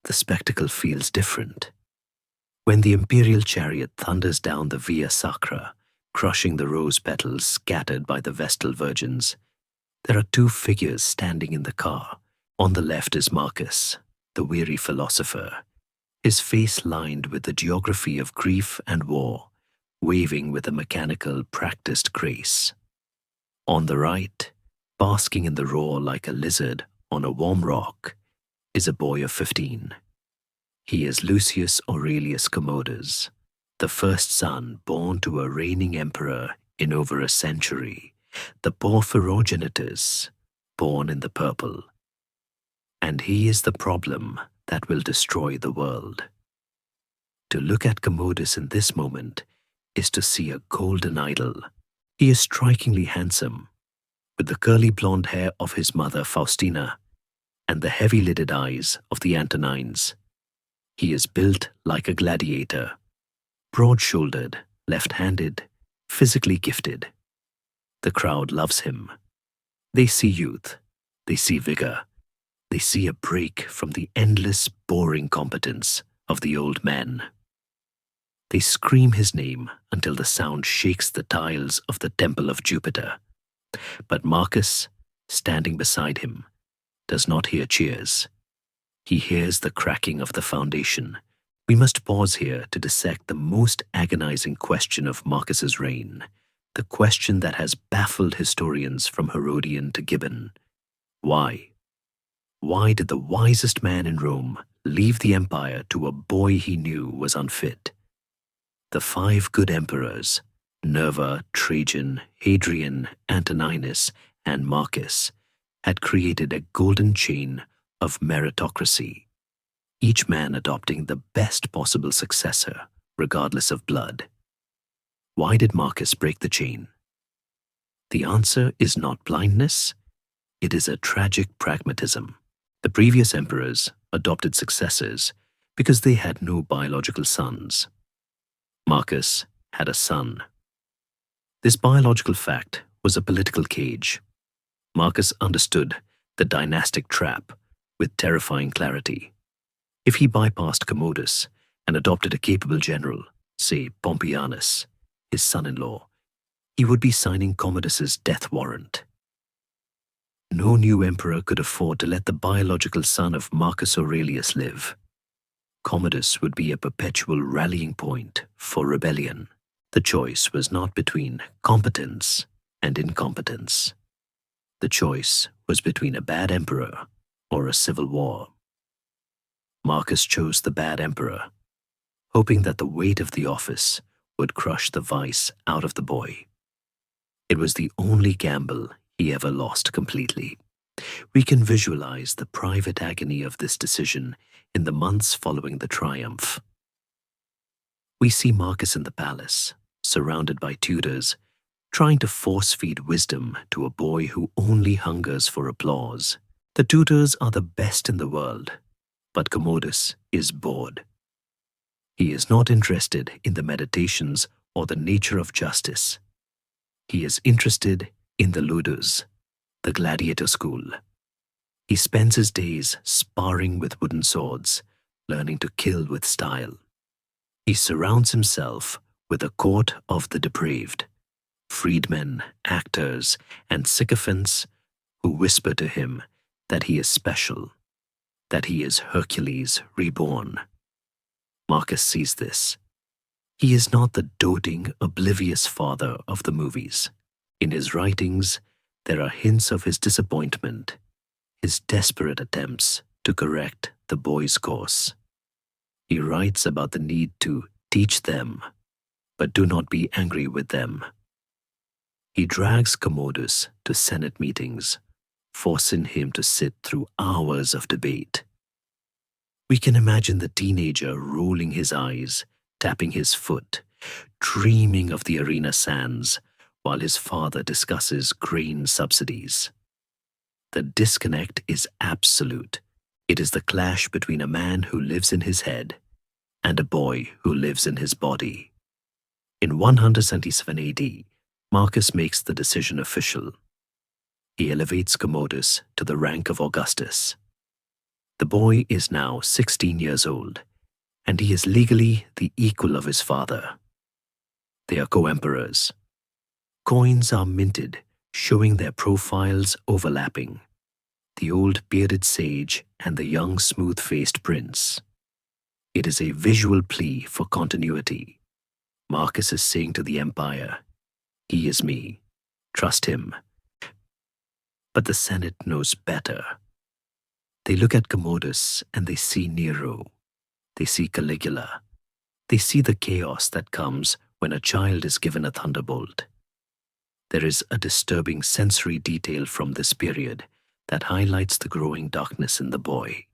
the spectacle feels different. When the imperial chariot thunders down the Via Sacra, crushing the rose petals scattered by the Vestal virgins, there are 2 figures standing in the car. On the left is Marcus, the weary philosopher, his face lined with the geography of grief and war, waving with a mechanical, practiced grace. On the right, basking in the roar like a lizard on a warm rock, is a boy of 15. He is Lucius Aurelius Commodus, the first son born to a reigning emperor in over a century, the Porphyrogenitus, born in the purple. And he is the problem that will destroy the world. To look at Commodus in this moment is to see a golden idol. He is strikingly handsome, with the curly blonde hair of his mother Faustina and the heavy-lidded eyes of the Antonines. He is built like a gladiator, broad-shouldered, left-handed, physically gifted. The crowd loves him. They see youth, they see vigor, they see a break from the endless, boring competence of the old man. They scream his name until the sound shakes the tiles of the temple of Jupiter. But Marcus, standing beside him, does not hear cheers. He hears the cracking of the foundation. We must pause here to dissect the most agonizing question of Marcus's reign, the question that has baffled historians from Herodian to Gibbon. Why? Why did the wisest man in Rome leave the empire to a boy he knew was unfit? The 5 good emperors, Nerva, Trajan, Hadrian, Antoninus, and Marcus, had created a golden chain of meritocracy, each man adopting the best possible successor, regardless of blood. Why did Marcus break the chain? The answer is not blindness, it is a tragic pragmatism. The previous emperors adopted successors because they had no biological sons. Marcus had a son. This biological fact was a political cage. Marcus understood the dynastic trap with terrifying clarity. If he bypassed Commodus and adopted a capable general, say Pompeianus, his son-in-law, he would be signing Commodus's death warrant. No new emperor could afford to let the biological son of Marcus Aurelius live. Commodus would be a perpetual rallying point for rebellion. The choice was not between competence and incompetence. The choice was between a bad emperor or a civil war. Marcus chose the bad emperor, hoping that the weight of the office would crush the vice out of the boy. It was the only gamble he ever lost completely. We can visualize the private agony of this decision in the months following the triumph. We see Marcus in the palace, surrounded by tutors, trying to force-feed wisdom to a boy who only hungers for applause. The tutors are the best in the world, but Commodus is bored. He is not interested in the meditations or the nature of justice. He is interested in the ludus, the gladiator school. He spends his days sparring with wooden swords, learning to kill with style. He surrounds himself with a court of the depraved, freedmen, actors, and sycophants who whisper to him that he is special, that he is Hercules reborn. Marcus sees this. He is not the doting, oblivious father of the movies. In his writings, there are hints of his disappointment, his desperate attempts to correct the boy's course. He writes about the need to teach them, but do not be angry with them. He drags Commodus to Senate meetings, forcing him to sit through hours of debate. We can imagine the teenager rolling his eyes, tapping his foot, dreaming of the arena sands, while his father discusses grain subsidies. The disconnect is absolute. It is the clash between a man who lives in his head and a boy who lives in his body. In 177 AD, Marcus makes the decision official. He elevates Commodus to the rank of Augustus. The boy is now 16 years old, and he is legally the equal of his father. They are co-emperors. Coins are minted, showing their profiles overlapping. The old bearded sage and the young smooth-faced prince. It is a visual plea for continuity. Marcus is saying to the empire, "He is me. Trust him." But the Senate knows better. They look at Commodus and they see Nero. They see Caligula. They see the chaos that comes when a child is given a thunderbolt. There is a disturbing sensory detail from this period that highlights the growing darkness in the boy.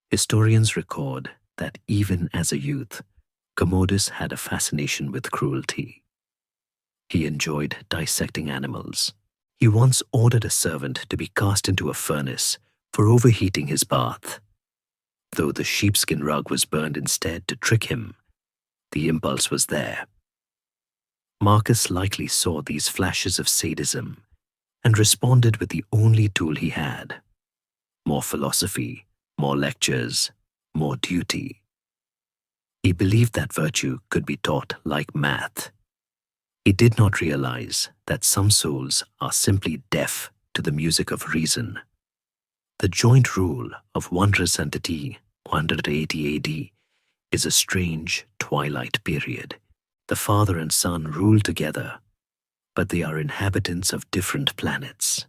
Historians record that even as a youth, Commodus had a fascination with cruelty. He enjoyed dissecting animals. He once ordered a servant to be cast into a furnace for overheating his bath. Though the sheepskin rug was burned instead to trick him, the impulse was there. Marcus likely saw these flashes of sadism and responded with the only tool he had: more philosophy, more lectures, more duty. He believed that virtue could be taught like math. He did not realize that some souls are simply deaf to the music of reason. The joint rule of wondrous entity 180 AD is a strange twilight period. The father and son rule together, but they are inhabitants of different planets.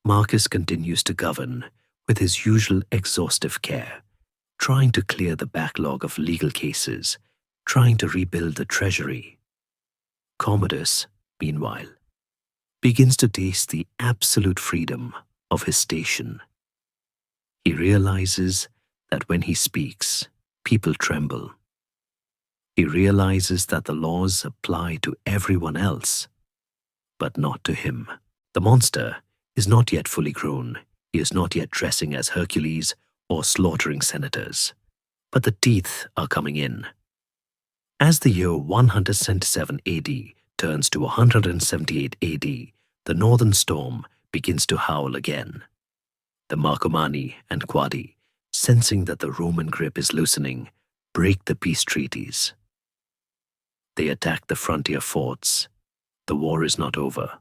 Marcus continues to govern with his usual exhaustive care, trying to clear the backlog of legal cases, trying to rebuild the treasury. Commodus, meanwhile, begins to taste the absolute freedom of his station. He realizes that when he speaks, people tremble. He realizes that the laws apply to everyone else, but not to him. The monster is not yet fully grown. He is not yet dressing as Hercules or slaughtering senators, but the teeth are coming in. As the year 177 AD turns to 178 AD, the northern storm begins to howl again. The Marcomanni and Quadi, sensing that the Roman grip is loosening, break the peace treaties. They attack the frontier forts. The war is not over.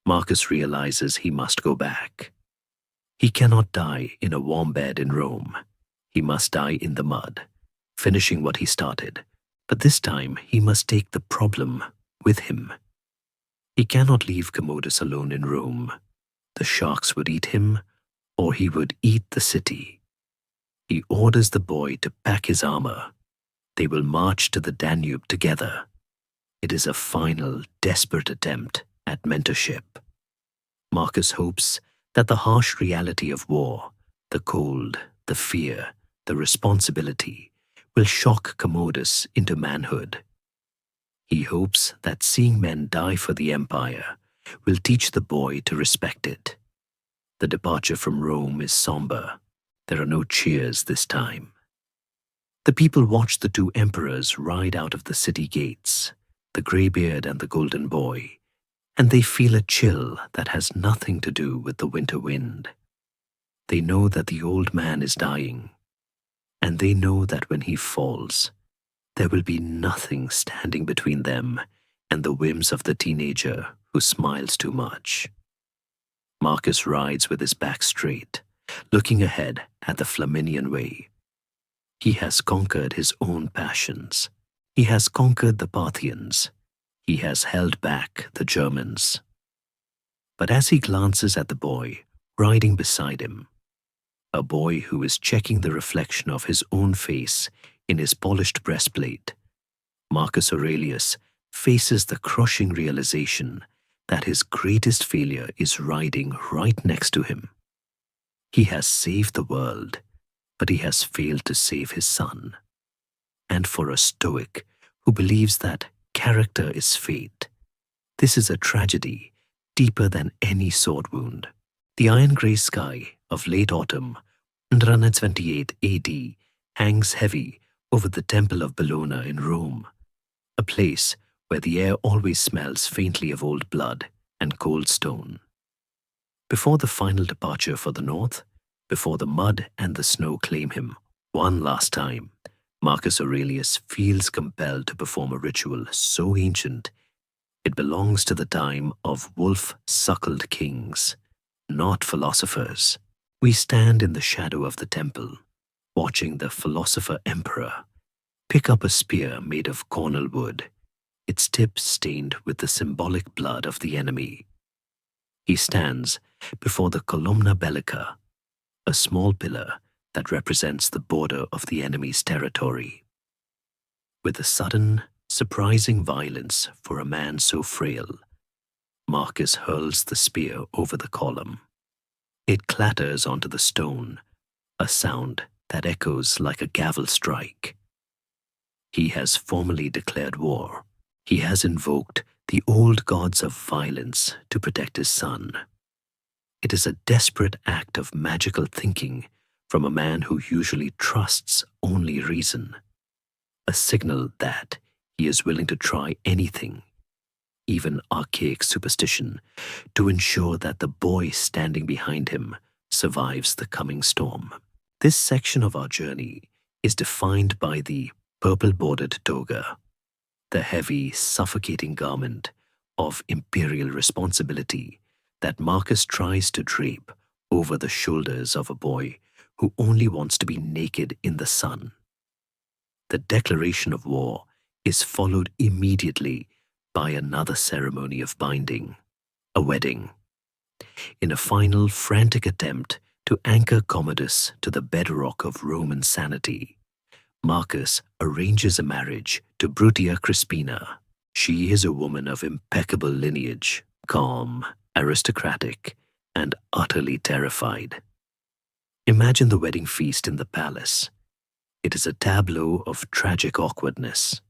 Marcus realizes he must go back. He cannot die in a warm bed in Rome. He must die in the mud, finishing what he started. But this time he must take the problem with him. He cannot leave Commodus alone in Rome. The sharks would eat him, or he would eat the city. He orders the boy to pack his armor. They will march to the Danube together. It is a final, desperate attempt at mentorship. Marcus hopes that the harsh reality of war, the cold, the fear, the responsibility, will shock Commodus into manhood. He hopes that seeing men die for the empire will teach the boy to respect it. The departure from Rome is somber. There are no cheers this time. The people watch the two emperors ride out of the city gates, the graybeard and the golden boy, and they feel a chill that has nothing to do with the winter wind. They know that the old man is dying, and they know that when he falls, there will be nothing standing between them and the whims of the teenager who smiles too much. Marcus rides with his back straight, looking ahead at the Flaminian Way. He has conquered his own passions. He has conquered the Parthians. He has held back the Germans. But as he glances at the boy riding beside him, a boy who is checking the reflection of his own face in his polished breastplate, Marcus Aurelius faces the crushing realization that his greatest failure is riding right next to him. He has saved the world, but he has failed to save his son. And for a Stoic who believes that character is fate, this is a tragedy deeper than any sword wound. The iron-grey sky of late autumn, 128 AD, hangs heavy over the Temple of Bellona in Rome, a place where the air always smells faintly of old blood and cold stone. Before the final departure for the north, before the mud and the snow claim him one last time, Marcus Aurelius feels compelled to perform a ritual so ancient it belongs to the time of wolf-suckled kings, not philosophers. We stand in the shadow of the temple, watching the philosopher emperor Pick up a spear made of cornel wood, its tip stained with the symbolic blood of the enemy. He stands before the columna bellica, a small pillar that represents the border of the enemy's territory. With a sudden, surprising violence for a man so frail, Marcus hurls the spear over the column. It clatters onto the stone, a sound that echoes like a gavel strike. He has formally declared war. He has invoked the old gods of violence to protect his son. It is a desperate act of magical thinking from a man who usually trusts only reason, a signal that he is willing to try anything, even archaic superstition, to ensure that the boy standing behind him survives the coming storm. This section of our journey is defined by the purple-bordered toga, the heavy, suffocating garment of imperial responsibility that Marcus tries to drape over the shoulders of a boy who only wants to be naked in the sun. The declaration of war is followed immediately by another ceremony of binding, a wedding. In a final, frantic attempt to anchor Commodus to the bedrock of Roman sanity, Marcus arranges a marriage to Brutia Crispina. She is a woman of impeccable lineage, calm, aristocratic, and utterly terrified. Imagine the wedding feast in the palace. It is a tableau of tragic awkwardness.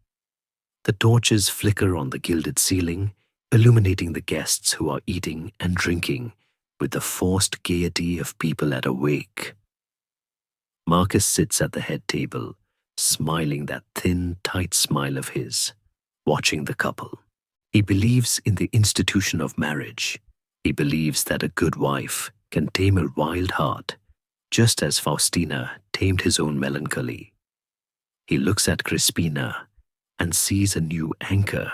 The torches flicker on the gilded ceiling, illuminating the guests who are eating and drinking with the forced gaiety of people at a wake. Marcus sits at the head table, smiling that thin, tight smile of his, watching the couple. He believes in the institution of marriage. He believes that a good wife can tame a wild heart, just as Faustina tamed his own melancholy. He looks at Crispina and sees a new anchor,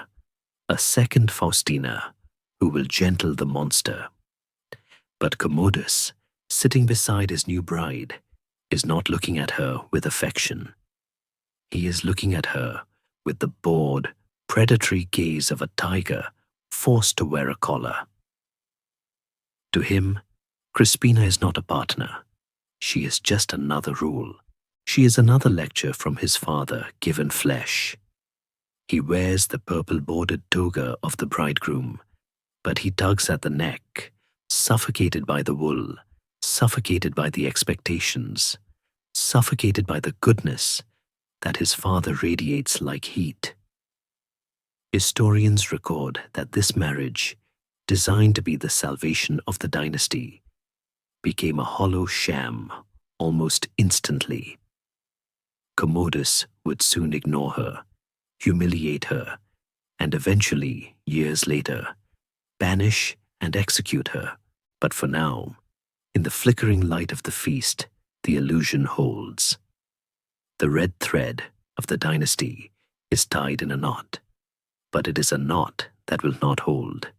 a second Faustina who will gentle the monster. But Commodus, sitting beside his new bride, is not looking at her with affection. He is looking at her with the bored, predatory gaze of a tiger forced to wear a collar. To him, Crispina is not a partner. She is just another rule. She is another lecture from his father given flesh. He wears the purple-bordered toga of the bridegroom, but he tugs at the neck, suffocated by the wool, suffocated by the expectations, suffocated by the goodness that his father radiates like heat. Historians record that this marriage, designed to be the salvation of the dynasty, became a hollow sham almost instantly. Commodus would soon ignore her, humiliate her, and eventually, years later, banish and execute her. But for now, in the flickering light of the feast, the illusion holds. The red thread of the dynasty is tied in a knot, but it is a knot that will not hold.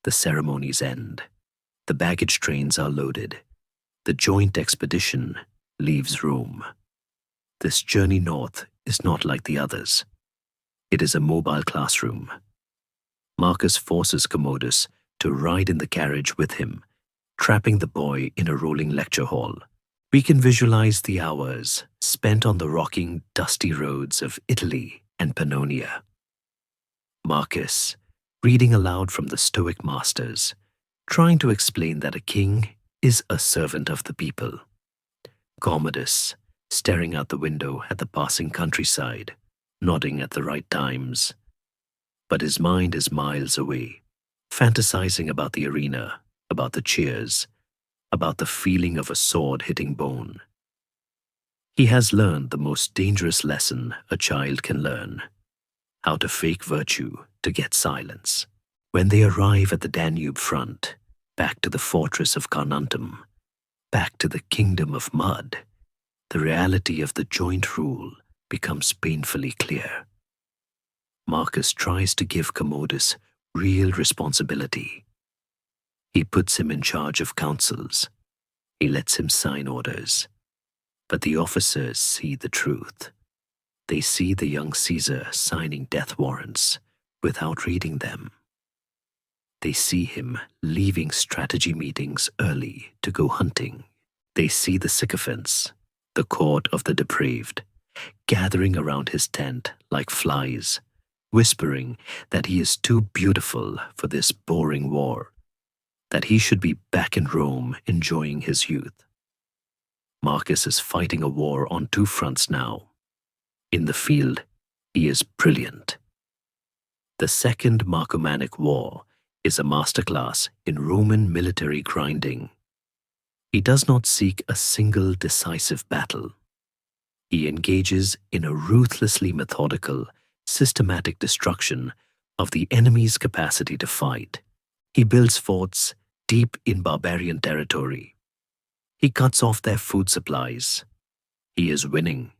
The ceremonies end. The baggage trains are loaded. The joint expedition leaves Rome. This journey north is not like the others. It is a mobile classroom. Marcus forces Commodus to ride in the carriage with him, trapping the boy in a rolling lecture hall. We can visualize the hours spent on the rocking, dusty roads of Italy and Pannonia. Marcus, reading aloud from the Stoic masters, trying to explain that a king is a servant of the people. Commodus, staring out the window at the passing countryside, nodding at the right times. But his mind is miles away, fantasizing about the arena, about the cheers, about the feeling of a sword hitting bone. He has learned the most dangerous lesson a child can learn: how to fake virtue to get silence. When they arrive at the Danube front, back to the fortress of Carnuntum, back to the kingdom of mud, the reality of the joint rule becomes painfully clear. Marcus tries to give Commodus real responsibility. He puts him in charge of councils. He lets him sign orders. But the officers see the truth. They see the young Caesar signing death warrants without reading them. They see him leaving strategy meetings early to go hunting. They see the sycophants, the court of the depraved, gathering around his tent like flies, whispering that he is too beautiful for this boring war, that he should be back in Rome enjoying his youth. Marcus is fighting a war on two fronts now. In the field, he is brilliant. The Second Marcomannic War is a masterclass in Roman military grinding. He does not seek a single decisive battle. He engages in a ruthlessly methodical, systematic destruction of the enemy's capacity to fight. He builds forts deep in barbarian territory. He cuts off their food supplies. He is winning.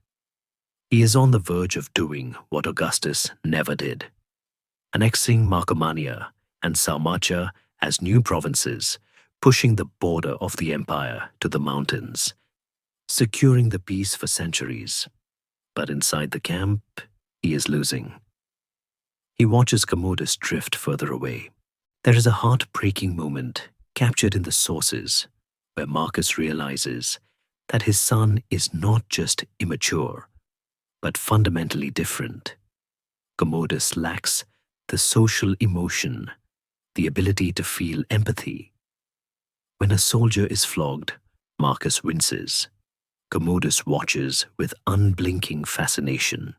He is on the verge of doing what Augustus never did, annexing Marcomannia and Sarmatia as new provinces, pushing the border of the empire to the mountains, securing the peace for centuries. But inside the camp, he is losing. He watches Commodus drift further away. There is a heart-breaking moment captured in the sources where Marcus realizes that his son is not just immature, but fundamentally different. Commodus lacks the social emotion, the ability to feel empathy. When a soldier is flogged, Marcus winces. Commodus watches with unblinking fascination.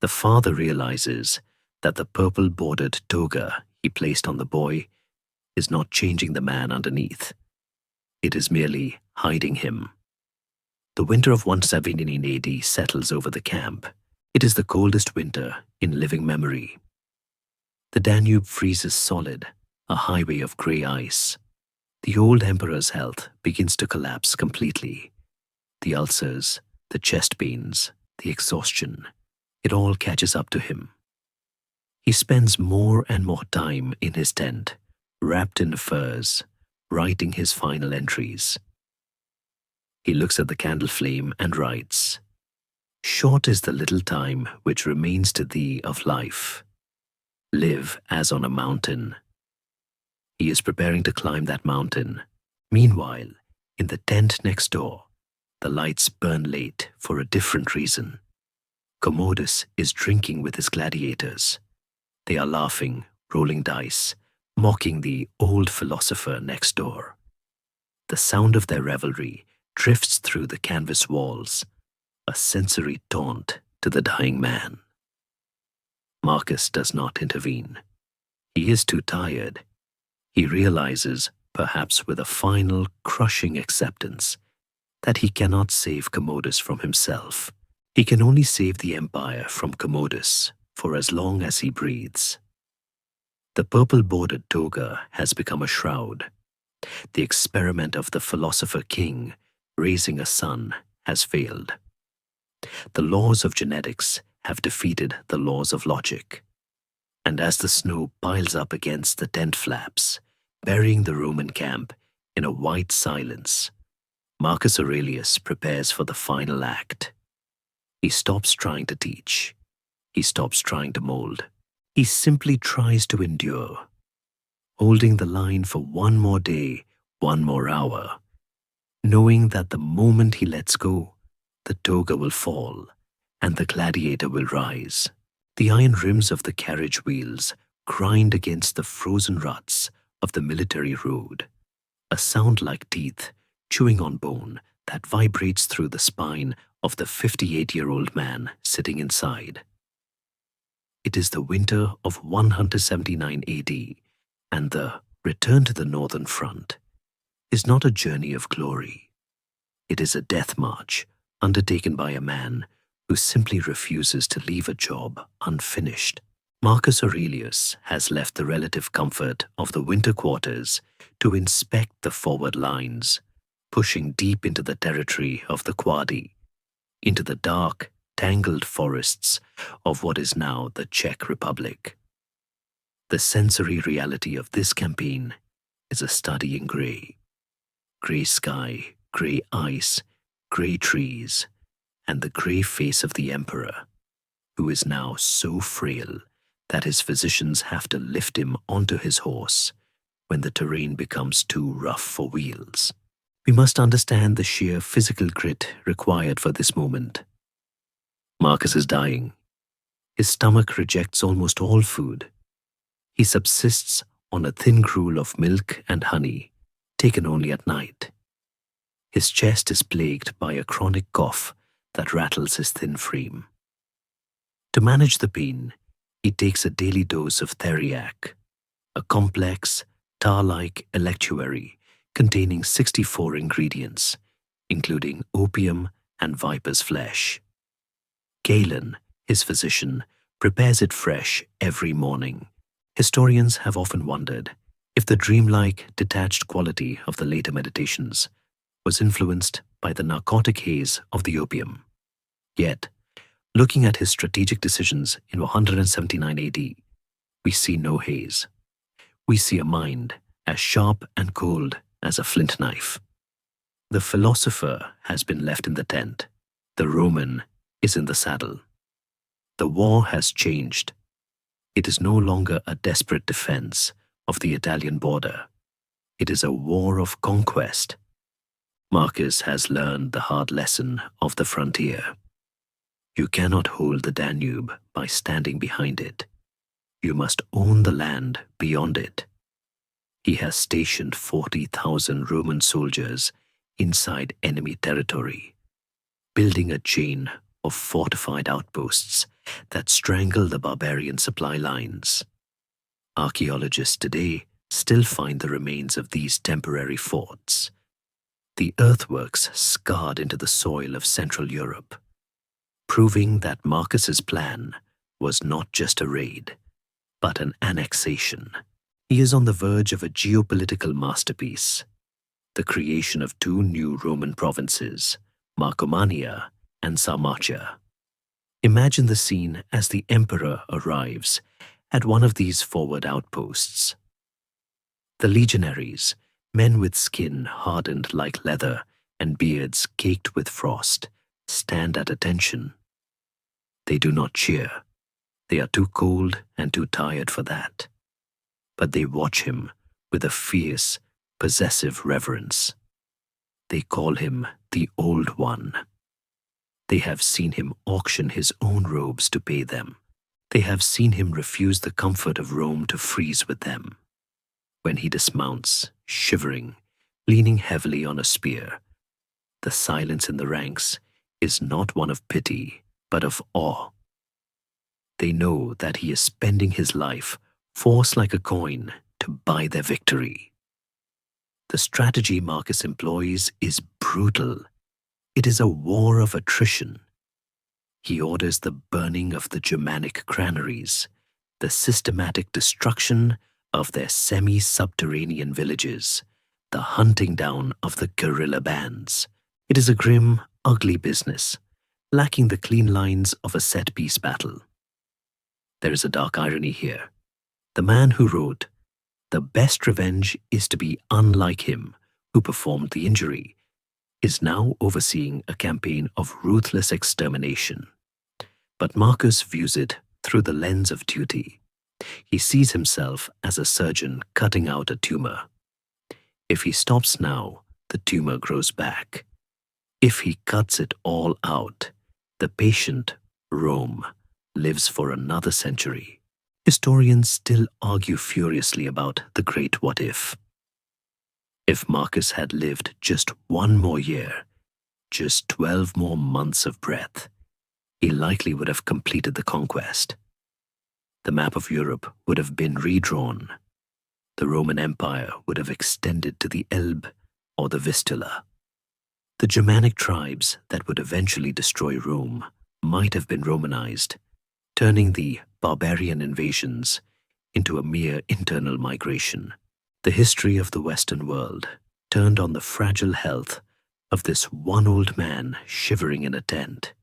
The father realizes that the purple-bordered toga he placed on the boy is not changing the man underneath. It is merely hiding him. The winter of 179 AD settles over the camp. It is the coldest winter in living memory. The Danube freezes solid, a highway of grey ice. The old emperor's health begins to collapse completely. The ulcers, the chest pains, the exhaustion, it all catches up to him. He spends more and more time in his tent, wrapped in furs, writing his final entries. He looks at the candle flame and writes, "Short is the little time which remains to thee of life. Live as on a mountain." He is preparing to climb that mountain. Meanwhile, in the tent next door, the lights burn late for a different reason. Commodus is drinking with his gladiators. They are laughing, rolling dice, mocking the old philosopher next door. The sound of their revelry drifts through the canvas walls, a sensory taunt to the dying man. Marcus does not intervene. He is too tired. He realizes, perhaps with a final, crushing acceptance, that he cannot save Commodus from himself. He can only save the empire from Commodus for as long as he breathes. The purple-bordered toga has become a shroud. The experiment of the philosopher king raising a son has failed. The laws of genetics have defeated the laws of logic. And as the snow piles up against the tent flaps, burying the Roman camp in a white silence, Marcus Aurelius prepares for the final act. He stops trying to teach. He stops trying to mold. He simply tries to endure, holding the line for one more day, one more hour, knowing that the moment he lets go, the toga will fall and the gladiator will rise. The iron rims of the carriage wheels grind against the frozen ruts of the military road, a sound like teeth chewing on bone that vibrates through the spine of the 58-year-old man sitting inside. It is the winter of 179 AD, and the return to the northern front is not a journey of glory. It is a death march undertaken by a man who simply refuses to leave a job unfinished. Marcus Aurelius has left the relative comfort of the winter quarters to inspect the forward lines, pushing deep into the territory of the Quadi, into the dark, tangled forests of what is now the Czech Republic. The sensory reality of this campaign is a study in grey. Grey sky, grey ice, grey trees, and the grey face of the emperor, who is now so frail that his physicians have to lift him onto his horse when the terrain becomes too rough for wheels. We must understand the sheer physical grit required for this moment. Marcus is dying. His stomach rejects almost all food. He subsists on a thin gruel of milk and honey, taken only at night. His chest is plagued by a chronic cough that rattles his thin frame. To manage the pain, he takes a daily dose of theriac, a complex, tar-like electuary containing 64 ingredients, including opium and viper's flesh. Galen, his physician, prepares it fresh every morning. Historians have often wondered if the dreamlike, detached quality of the later meditations was influenced by the narcotic haze of the opium. Yet, looking at his strategic decisions in 179 AD, we see no haze. We see a mind as sharp and cold as a flint knife. The philosopher has been left in the tent. The Roman is in the saddle. The war has changed. It is no longer a desperate defense of the Italian border. It is a war of conquest. Marcus has learned the hard lesson of the frontier. You cannot hold the Danube by standing behind it. You must own the land beyond it. He has stationed 40,000 Roman soldiers inside enemy territory, building a chain of fortified outposts that strangle the barbarian supply lines. Archaeologists today still find the remains of these temporary forts, the earthworks scarred into the soil of Central Europe, proving that Marcus's plan was not just a raid, but an annexation. He is on the verge of a geopolitical masterpiece, the creation of two new Roman provinces, Marcomannia and Sarmatia. Imagine the scene as the emperor arrives at one of these forward outposts. The legionaries, men with skin hardened like leather and beards caked with frost, stand at attention. They do not cheer. They are too cold and too tired for that. But they watch him with a fierce, possessive reverence. They call him the Old One. They have seen him auction his own robes to pay them. They have seen him refuse the comfort of Rome to freeze with them. When he dismounts, shivering, leaning heavily on a spear, the silence in the ranks is not one of pity, but of awe. They know that he is spending his life, force like a coin, to buy their victory. The strategy Marcus employs is brutal. It is a war of attrition. He orders the burning of the Germanic granaries, the systematic destruction of their semi-subterranean villages, the hunting down of the guerrilla bands. It is a grim, ugly business, lacking the clean lines of a set-piece battle. There is a dark irony here. The man who wrote, "The best revenge is to be unlike him who performed the injury," is now overseeing a campaign of ruthless extermination. But Marcus views it through the lens of duty. He sees himself as a surgeon cutting out a tumor. If he stops now, the tumor grows back. If he cuts it all out, the patient, Rome, lives for another century. Historians still argue furiously about the great what if. If Marcus had lived just one more year, just 12 more months of breath, he likely would have completed the conquest. The map of Europe would have been redrawn. The Roman Empire would have extended to the Elbe or the Vistula. The Germanic tribes that would eventually destroy Rome might have been Romanized, turning the barbarian invasions into a mere internal migration. The history of the Western world turned on the fragile health of this one old man shivering in a tent.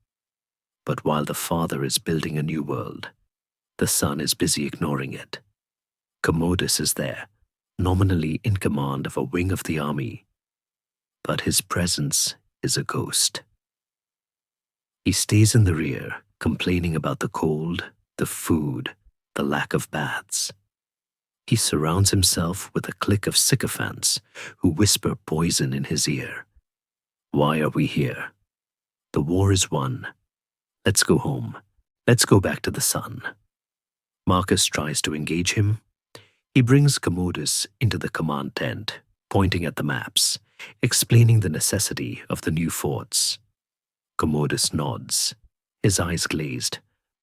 But while the father is building a new world, the son is busy ignoring it. Commodus is there, nominally in command of a wing of the army, but his presence is a ghost. He stays in the rear, complaining about the cold, the food, the lack of baths. He surrounds himself with a clique of sycophants who whisper poison in his ear. Why are we here? The war is won. Let's go home. Let's go back to the sun. Marcus tries to engage him. He brings Commodus into the command tent, pointing at the maps, explaining the necessity of the new forts. Commodus nods, his eyes glazed,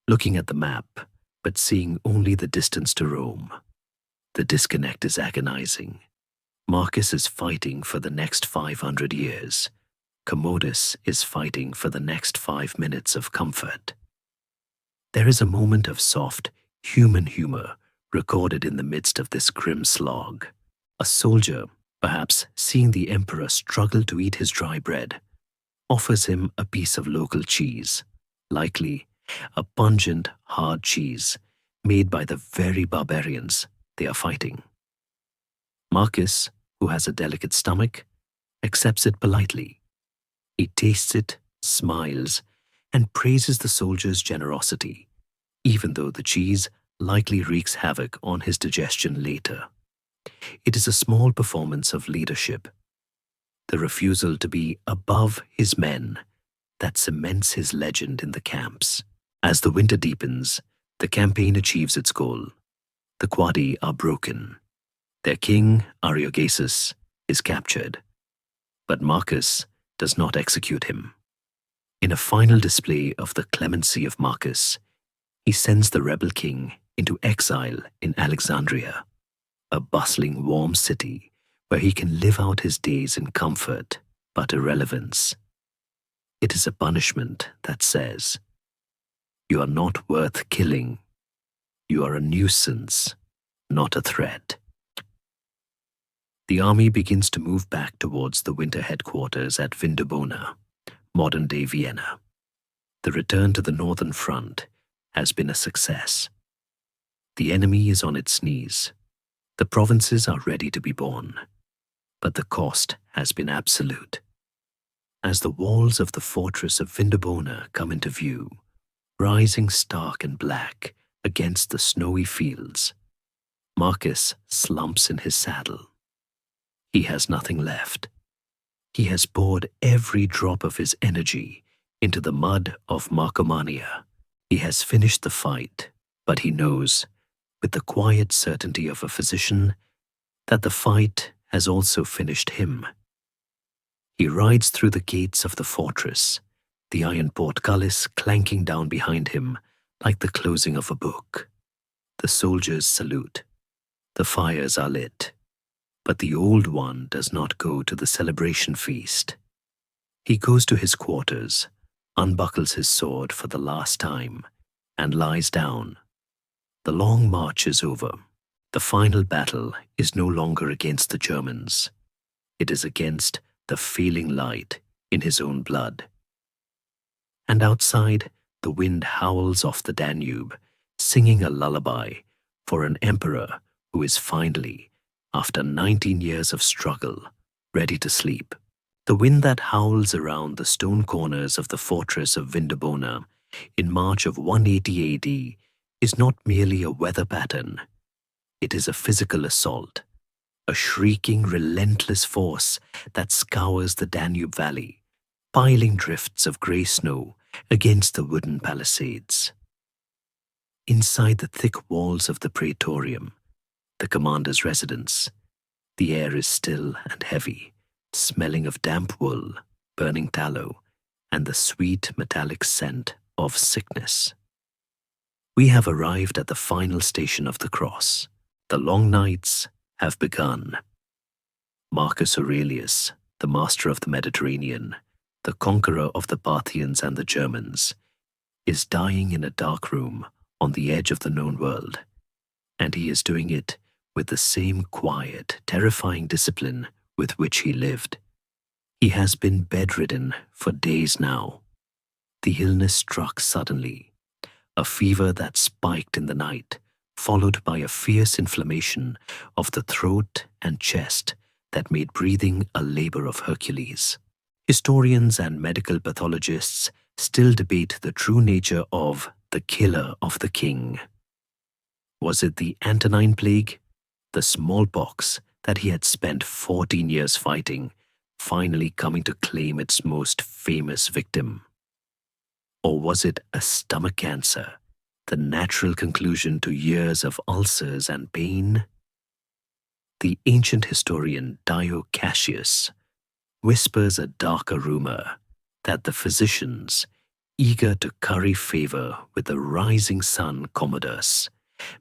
looking at the map, but seeing only the distance to Rome. The disconnect is agonizing. Marcus is fighting for the next 500 years. Commodus is fighting for the next 5 minutes of comfort. There is a moment of soft, human humor recorded in the midst of this grim slog. A soldier, perhaps seeing the emperor struggle to eat his dry bread, offers him a piece of local cheese, likely a pungent, hard cheese made by the very barbarians they are fighting. Marcus, who has a delicate stomach, accepts it politely. He tastes it, smiles, and praises the soldier's generosity, even though the cheese likely wreaks havoc on his digestion later. It is a small performance of leadership, the refusal to be above his men, that cements his legend in the camps. As the winter deepens, the campaign achieves its goal. The Quadi are broken. Their king, Aurelius, is captured. But Marcus does not execute him. In a final display of the clemency of Marcus, he sends the rebel king into exile in Alexandria, a bustling, warm city where he can live out his days in comfort but irrelevance. It is a punishment that says, "You are not worth killing. You are a nuisance, not a threat." The army begins to move back towards the winter headquarters at Vindobona, modern-day Vienna. The return to the northern front has been a success. The enemy is on its knees. The provinces are ready to be born, but the cost has been absolute. As the walls of the fortress of Vindobona come into view, rising stark and black against the snowy fields, Marcus slumps in his saddle. He has nothing left. He has poured every drop of his energy into the mud of Marcomania. He has finished the fight, but he knows, with the quiet certainty of a physician, that the fight has also finished him. He rides through the gates of the fortress, the iron portcullis clanking down behind him like the closing of a book. The soldiers salute. The fires are lit. But the old one does not go to the celebration feast. He goes to his quarters, unbuckles his sword for the last time, and lies down. The long march is over. The final battle is no longer against the Germans. It is against the failing light in his own blood. And outside, the wind howls off the Danube, singing a lullaby for an emperor who is finally, after 19 years of struggle, ready to sleep. The wind that howls around the stone corners of the fortress of Vindobona in March of 180 AD is not merely a weather pattern. It is a physical assault, a shrieking, relentless force that scours the Danube Valley, piling drifts of grey snow against the wooden palisades. Inside the thick walls of the praetorium, the commander's residence, the air is still and heavy, smelling of damp wool, burning tallow, and the sweet metallic scent of sickness. We have arrived at the final station of the cross. The long nights have begun. Marcus Aurelius, the master of the Mediterranean, the conqueror of the Parthians and the Germans, is dying in a dark room on the edge of the known world, and he is doing it with the same quiet, terrifying discipline with which he lived. He has been bedridden for days now. The illness struck suddenly, a fever that spiked in the night, followed by a fierce inflammation of the throat and chest that made breathing a labor of Hercules. Historians and medical pathologists still debate the true nature of the killer of the king. Was it the Antonine Plague, the smallpox that he had spent 14 years fighting, finally coming to claim its most famous victim? Or was it a stomach cancer, the natural conclusion to years of ulcers and pain? The ancient historian Dio Cassius whispers a darker rumor that the physicians, eager to curry favor with the rising sun Commodus,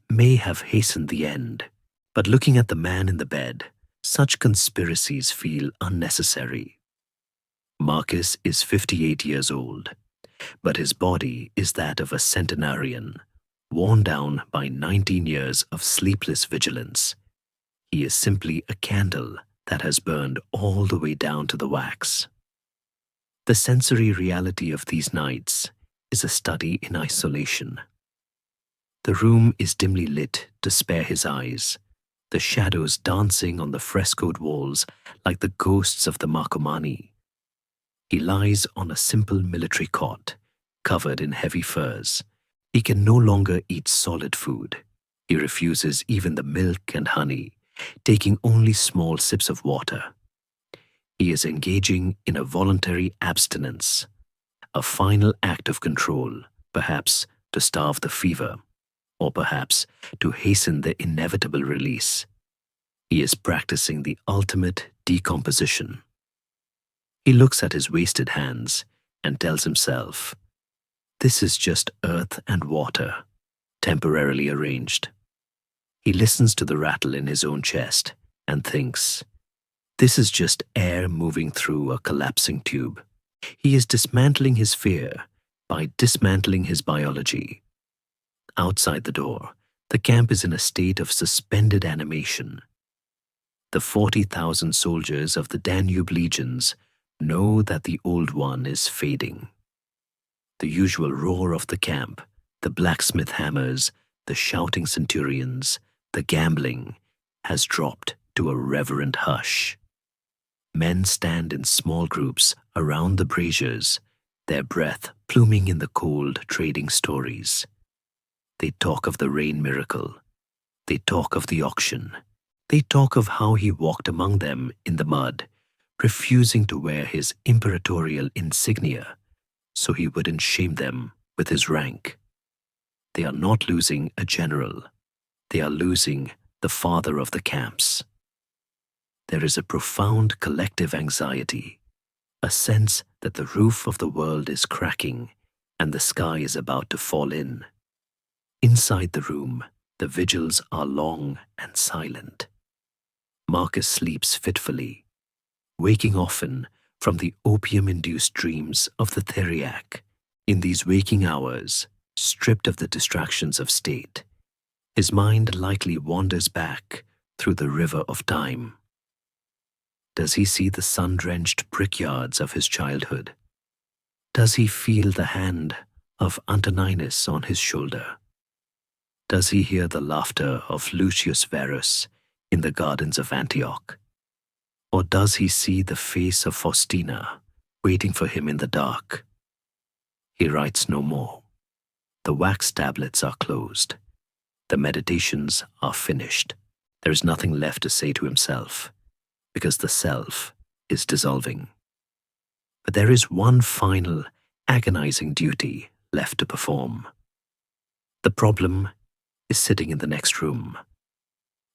may have hastened the end. But looking at the man in the bed, such conspiracies feel unnecessary. Marcus is 58 years old, but his body is that of a centenarian, worn down by 19 years of sleepless vigilance. He is simply a candle that has burned all the way down to the wax. The sensory reality of these nights is a study in isolation. The room is dimly lit to spare his eyes, the shadows dancing on the frescoed walls like the ghosts of the Marcomanni. He lies on a simple military cot, covered in heavy furs. He can no longer eat solid food. He refuses even the milk and honey, taking only small sips of water. He is engaging in a voluntary abstinence, a final act of control, perhaps to starve the fever, or perhaps to hasten the inevitable release. He is practicing the ultimate decomposition. He looks at his wasted hands and tells himself, this is just earth and water, temporarily arranged. He listens to the rattle in his own chest and thinks, this is just air moving through a collapsing tube. He is dismantling his fear by dismantling his biology. Outside the door, the camp is in a state of suspended animation. The 40,000 soldiers of the Danube legions know that the old one is fading. The usual roar of the camp, the blacksmith hammers, the shouting centurions, the gambling, has dropped to a reverent hush. Men stand in small groups around the braziers, their breath pluming in the cold, trading stories. They talk of the rain miracle. They talk of the auction. They talk of how he walked among them in the mud, refusing to wear his imperatorial insignia so he wouldn't shame them with his rank. They are not losing a general. They are losing the father of the camps. There is a profound collective anxiety, a sense that the roof of the world is cracking and the sky is about to fall in. Inside the room, the vigils are long and silent. Marcus sleeps fitfully, waking often from the opium-induced dreams of the theriac. In these waking hours, stripped of the distractions of state, his mind likely wanders back through the river of time. Does he see the sun-drenched brickyards of his childhood? Does he feel the hand of Antoninus on his shoulder? Does he hear the laughter of Lucius Verus in the gardens of Antioch? Or does he see the face of Faustina waiting for him in the dark? He writes no more. The wax tablets are closed. The meditations are finished. There is nothing left to say to himself, because the self is dissolving. But there is one final, agonizing duty left to perform. The problem is sitting in the next room.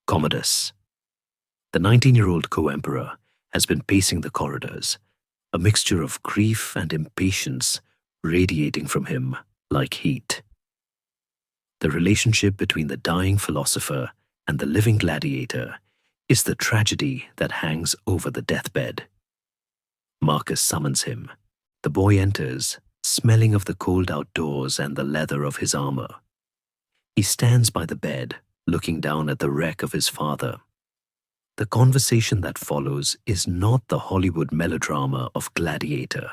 Commodus. The 19-year-old co-emperor has been pacing the corridors, a mixture of grief and impatience radiating from him like heat. The relationship between the dying philosopher and the living gladiator is the tragedy that hangs over the deathbed. Marcus summons him. The boy enters, smelling of the cold outdoors and the leather of his armor. He stands by the bed, looking down at the wreck of his father. The conversation that follows is not the Hollywood melodrama of Gladiator.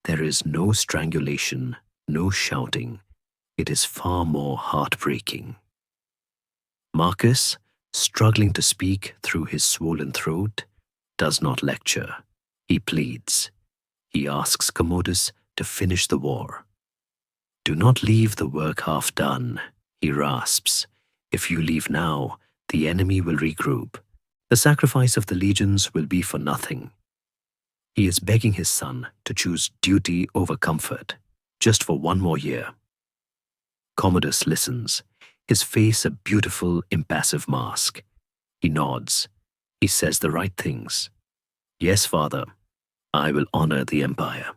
There is no strangulation, no shouting. It is far more heartbreaking. Marcus, struggling to speak through his swollen throat, does not lecture. He pleads. He asks Commodus to finish the war. "Do not leave the work half done," he rasps. "If you leave now, the enemy will regroup. The sacrifice of the legions will be for nothing." He is begging his son to choose duty over comfort, just for one more year. Commodus listens, his face a beautiful, impassive mask. He nods. He says the right things. "Yes, father, I will honor the empire."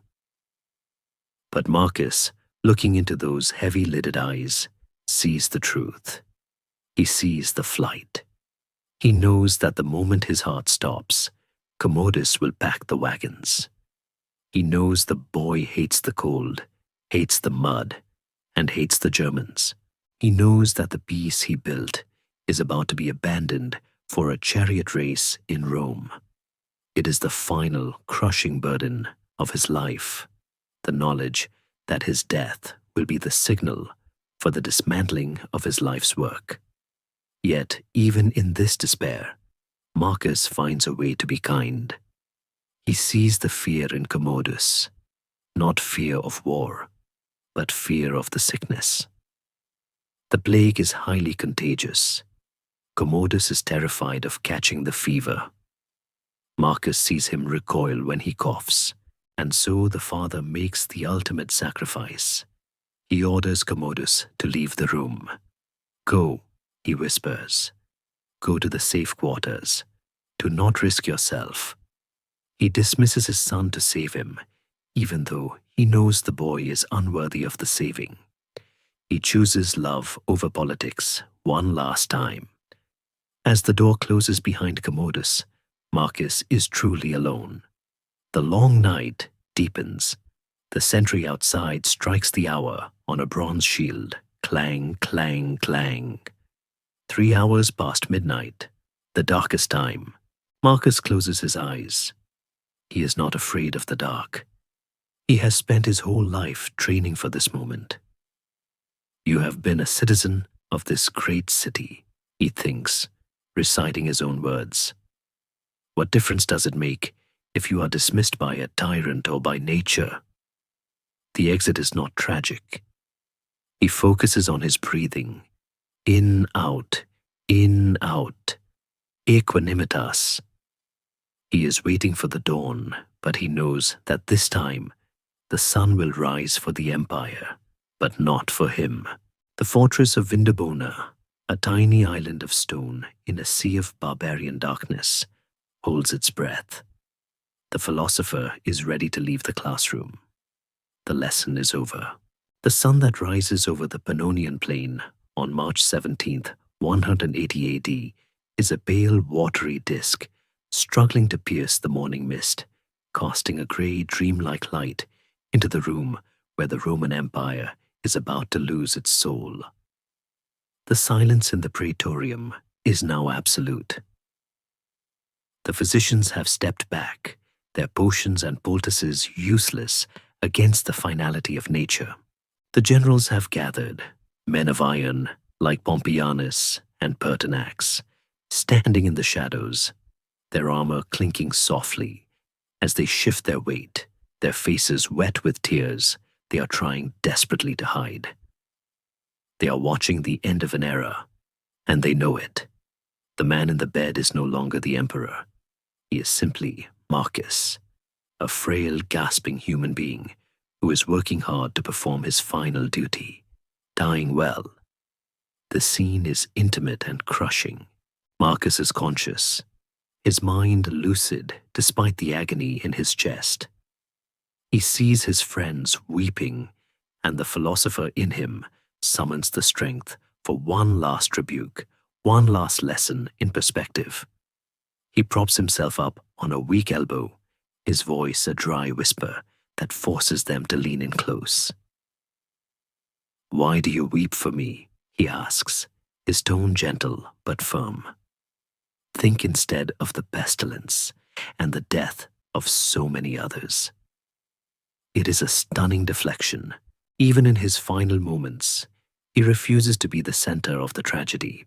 But Marcus, looking into those heavy-lidded eyes, sees the truth. He sees the flight. He knows that the moment his heart stops, Commodus will pack the wagons. He knows the boy hates the cold, hates the mud, and hates the Germans. He knows that the peace he built is about to be abandoned for a chariot race in Rome. It is the final, crushing burden of his life, the knowledge that his death will be the signal for the dismantling of his life's work. Yet, even in this despair, Marcus finds a way to be kind. He sees the fear in Commodus, not fear of war, but fear of the sickness. The plague is highly contagious. Commodus is terrified of catching the fever. Marcus sees him recoil when he coughs, and so the father makes the ultimate sacrifice. He orders Commodus to leave the room. "Go," he whispers. "Go to the safe quarters. Do not risk yourself." He dismisses his son to save him, even though he knows the boy is unworthy of the saving. He chooses love over politics one last time. As the door closes behind Commodus, Marcus is truly alone. The long night deepens. The sentry outside strikes the hour on a bronze shield. Clang, clang, clang. 3 hours past midnight, the darkest time. Marcus closes his eyes. He is not afraid of the dark. He has spent his whole life training for this moment. "You have been a citizen of this great city," he thinks, reciting his own words. "What difference does it make if you are dismissed by a tyrant or by nature?" The exit is not tragic. He focuses on his breathing. In, out, equanimitas. He is waiting for the dawn, but he knows that this time the sun will rise for the empire, but not for him. The fortress of Vindobona, a tiny island of stone in a sea of barbarian darkness, holds its breath. The philosopher is ready to leave the classroom. The lesson is over. The sun that rises over the Pannonian Plain on March 17th, 180 AD, is a pale, watery disk, struggling to pierce the morning mist, casting a grey, dreamlike light into the room where the Roman Empire is about to lose its soul. The silence in the praetorium is now absolute. The physicians have stepped back, their potions and poultices useless against the finality of nature. The generals have gathered, men of iron like Pompeianus and Pertinax, standing in the shadows, their armor clinking softly as they shift their weight, their faces wet with tears they are trying desperately to hide. They are watching the end of an era, and they know it. The man in the bed is no longer the emperor. He is simply Marcus, a frail, gasping human being who is working hard to perform his final duty, dying well. The scene is intimate and crushing. Marcus is conscious, his mind lucid despite the agony in his chest. He sees his friends weeping, and the philosopher in him summons the strength for one last rebuke, one last lesson in perspective. He props himself up on a weak elbow, his voice a dry whisper that forces them to lean in close. "Why do you weep for me?" he asks, his tone gentle but firm. "Think instead of the pestilence and the death of so many others." It is a stunning deflection. Even in his final moments, he refuses to be the center of the tragedy.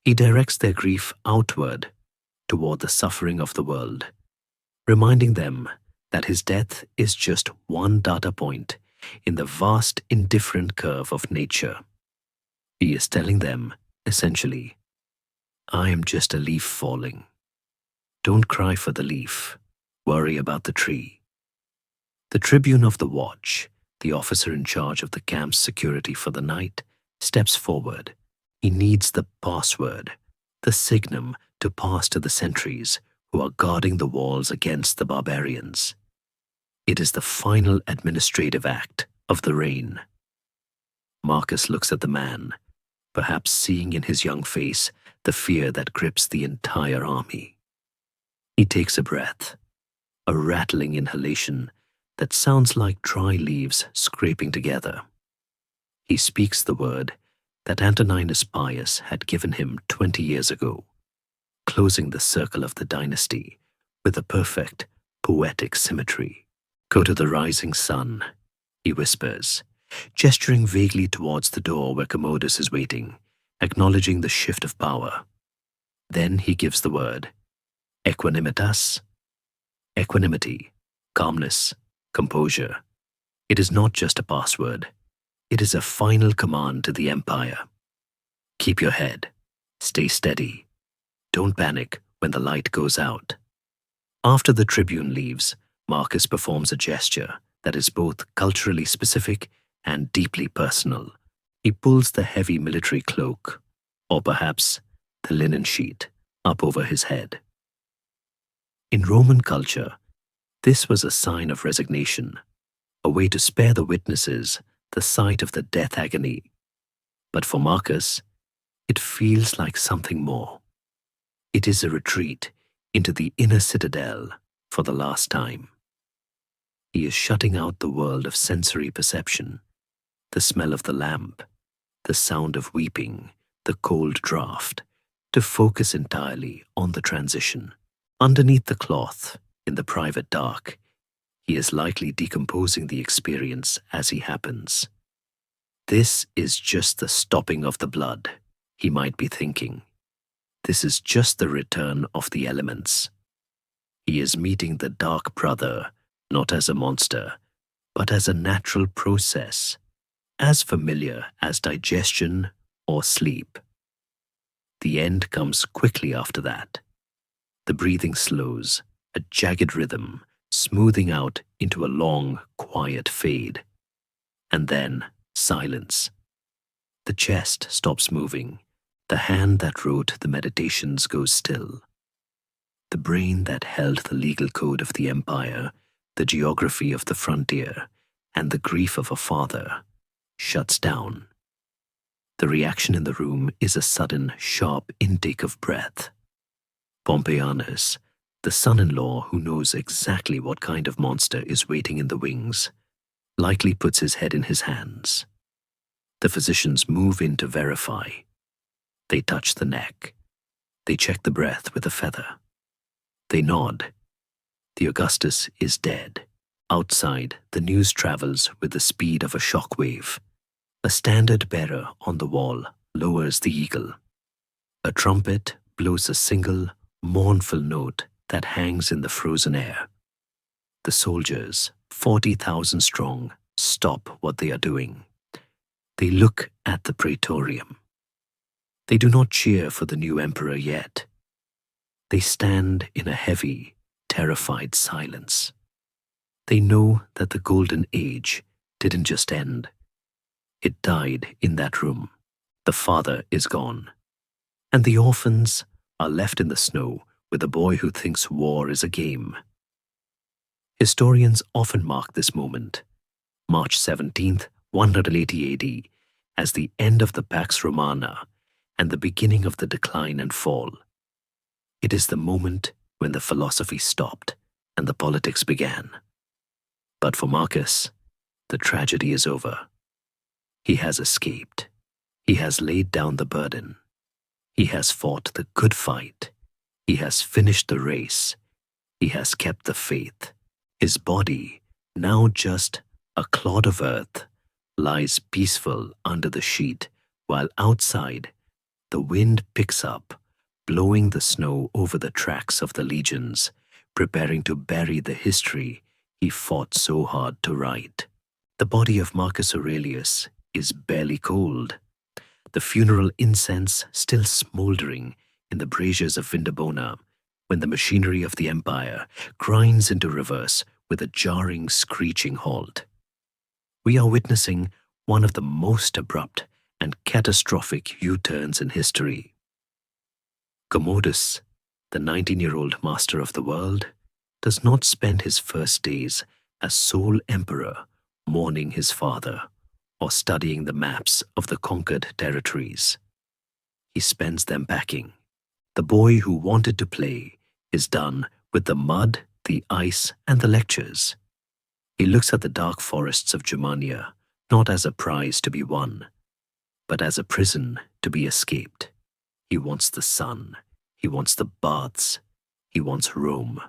He directs their grief outward, toward the suffering of the world, reminding them that his death is just one data point in the vast, indifferent curve of nature. He is telling them, essentially, I am just a leaf falling. Don't cry for the leaf. Worry about the tree. The tribune of the watch, the officer in charge of the camp's security for the night, steps forward. He needs the password, the signum to pass to the sentries who are guarding the walls against the barbarians. It is the final administrative act of the reign. Marcus looks at the man, perhaps seeing in his young face the fear that grips the entire army. He takes a breath, a rattling inhalation that sounds like dry leaves scraping together. He speaks the word that Antoninus Pius had given him 20 years ago, closing the circle of the dynasty with a perfect, poetic symmetry. Go to the rising sun, he whispers, gesturing vaguely towards the door where Commodus is waiting, acknowledging the shift of power. Then he gives the word, equanimitas. Equanimity, calmness, composure. It is not just a password. It is a final command to the empire. Keep your head. Stay steady. Don't panic when the light goes out. After the tribune leaves, Marcus performs a gesture that is both culturally specific and deeply personal. He pulls the heavy military cloak, or perhaps the linen sheet, up over his head. In Roman culture, this was a sign of resignation, a way to spare the witnesses the sight of the death agony. But for Marcus, it feels like something more. It is a retreat into the inner citadel for the last time. He is shutting out the world of sensory perception, the smell of the lamp, the sound of weeping, the cold draught, to focus entirely on the transition. Underneath the cloth, in the private dark, he is likely decomposing the experience as he happens. This is just the stopping of the blood, he might be thinking. This is just the return of the elements. He is meeting the dark brother, not as a monster, but as a natural process, as familiar as digestion or sleep. The end comes quickly after that. The breathing slows, a jagged rhythm, smoothing out into a long, quiet fade. And then silence. The chest stops moving. The hand that wrote the meditations goes still. The brain that held the legal code of the empire, the geography of the frontier, and the grief of a father, shuts down. The reaction in the room is a sudden, sharp intake of breath. Pompeianus, the son-in-law who knows exactly what kind of monster is waiting in the wings, likely puts his head in his hands. The physicians move in to verify. They touch the neck. They check the breath with a feather. They nod. The Augustus is dead. Outside, the news travels with the speed of a shock wave. A standard bearer on the wall lowers the eagle. A trumpet blows a single, mournful note that hangs in the frozen air. The soldiers, 40,000 strong, stop what they are doing. They look at the praetorium. They do not cheer for the new emperor yet. They stand in a heavy, terrified silence. They know that the golden age didn't just end. It died in that room. The father is gone. And the orphans are left in the snow with a boy who thinks war is a game. Historians often mark this moment, March 17th, 180 AD, as the end of the Pax Romana and the beginning of the decline and fall. It is the moment when the philosophy stopped and the politics began. But for Marcus, the tragedy is over. He has escaped. He has laid down the burden. He has fought the good fight. He has finished the race. He has kept the faith. His body, now just a clod of earth, lies peaceful under the sheet, while outside, the wind picks up, blowing the snow over the tracks of the legions, preparing to bury the history he fought so hard to write. The body of Marcus Aurelius is barely cold, the funeral incense still smoldering in the braziers of Vindobona, when the machinery of the empire grinds into reverse with a jarring, screeching halt. We are witnessing one of the most abrupt and catastrophic U-turns in history. Commodus, the 19-year-old master of the world, does not spend his first days as sole emperor mourning his father or studying the maps of the conquered territories. He spends them packing. The boy who wanted to play is done with the mud, the ice, and the lectures. He looks at the dark forests of Germania not as a prize to be won, but as a prison to be escaped. He wants the sun, he wants the baths, he wants Rome.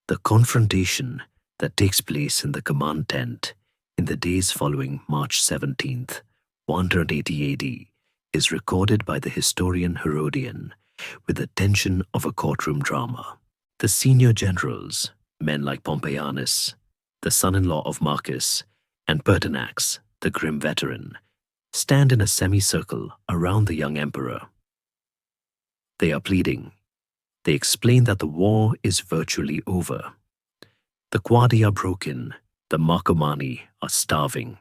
The confrontation that takes place in the command tent in the days following March 17th, 180 AD, is recorded by the historian Herodian with the tension of a courtroom drama. The senior generals, men like Pompeianus, the son-in-law of Marcus, and Pertinax, the grim veteran, stand in a semicircle around the young emperor. They are pleading. They explain that the war is virtually over. The Quadi are broken, the Marcomanni are starving.